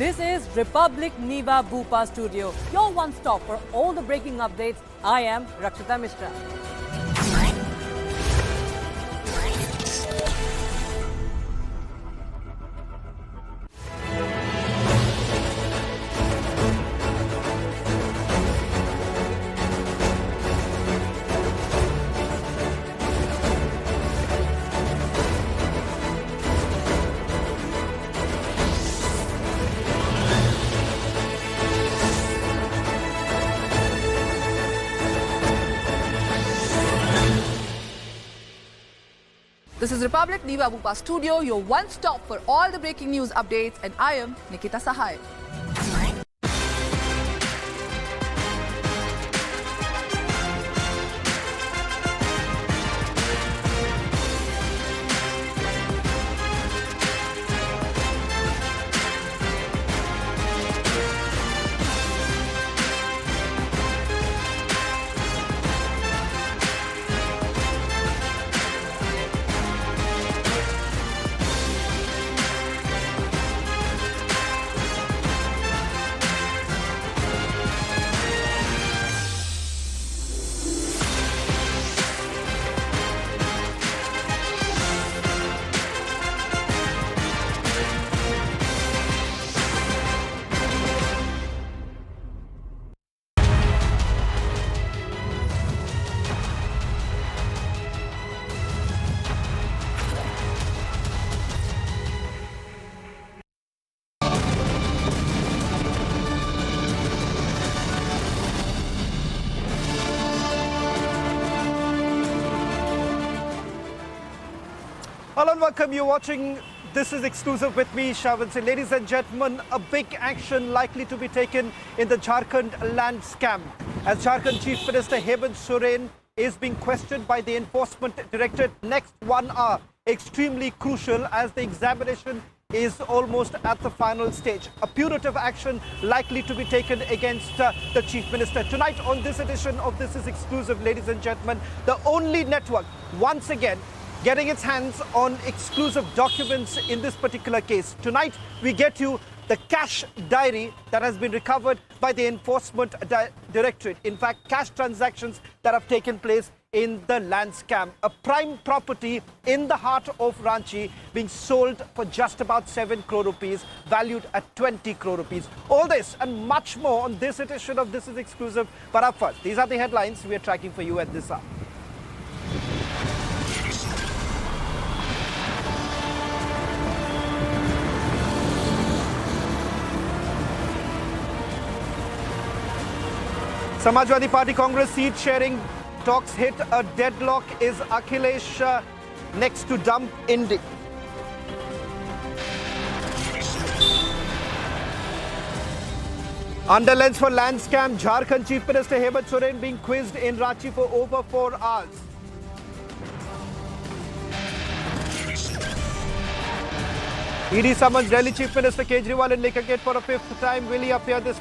This is Republic Niva Bhupa Studio, your one stop for all the breaking updates. I am Rakshita Mishra. This is Republic Niva Bhupa Studio, your one stop for all the breaking news updates, and I am Nikita Sahai. Hello and welcome. You're watching This is Exclusive with me, Shavan Singh. Ladies and gentlemen, a big action likely to be taken in the Jharkhand land scam. As Jharkhand Chief Minister Hemant Soren is being questioned by the Enforcement Directorate next 1 hour. Extremely crucial as the examination is almost at the final stage. A punitive action likely to be taken against the Chief Minister. Tonight on this edition of This is Exclusive, ladies and gentlemen, the only network once again getting its hands on exclusive documents in this particular case. Tonight we get you the cash diary that has been recovered by the Enforcement Directorate. In fact, cash transactions that have taken place in the land scam. A prime property in the heart of Ranchi being sold for just about 7 crore rupees, valued at 20 crore rupees. All this and much more on this edition of This is Exclusive. But up first, these are the headlines we are tracking for you at this hour. Samajwadi Party Congress seat sharing talks hit a deadlock. Is Akhilesh next to dump Indy? Under lens for land scam, Jharkhand Chief Minister Hemant Soren being quizzed in Ranchi for over 4 hours. ED summons Delhi Chief Minister Kejriwal in Liquor Gate for a 5th time. Will he appear this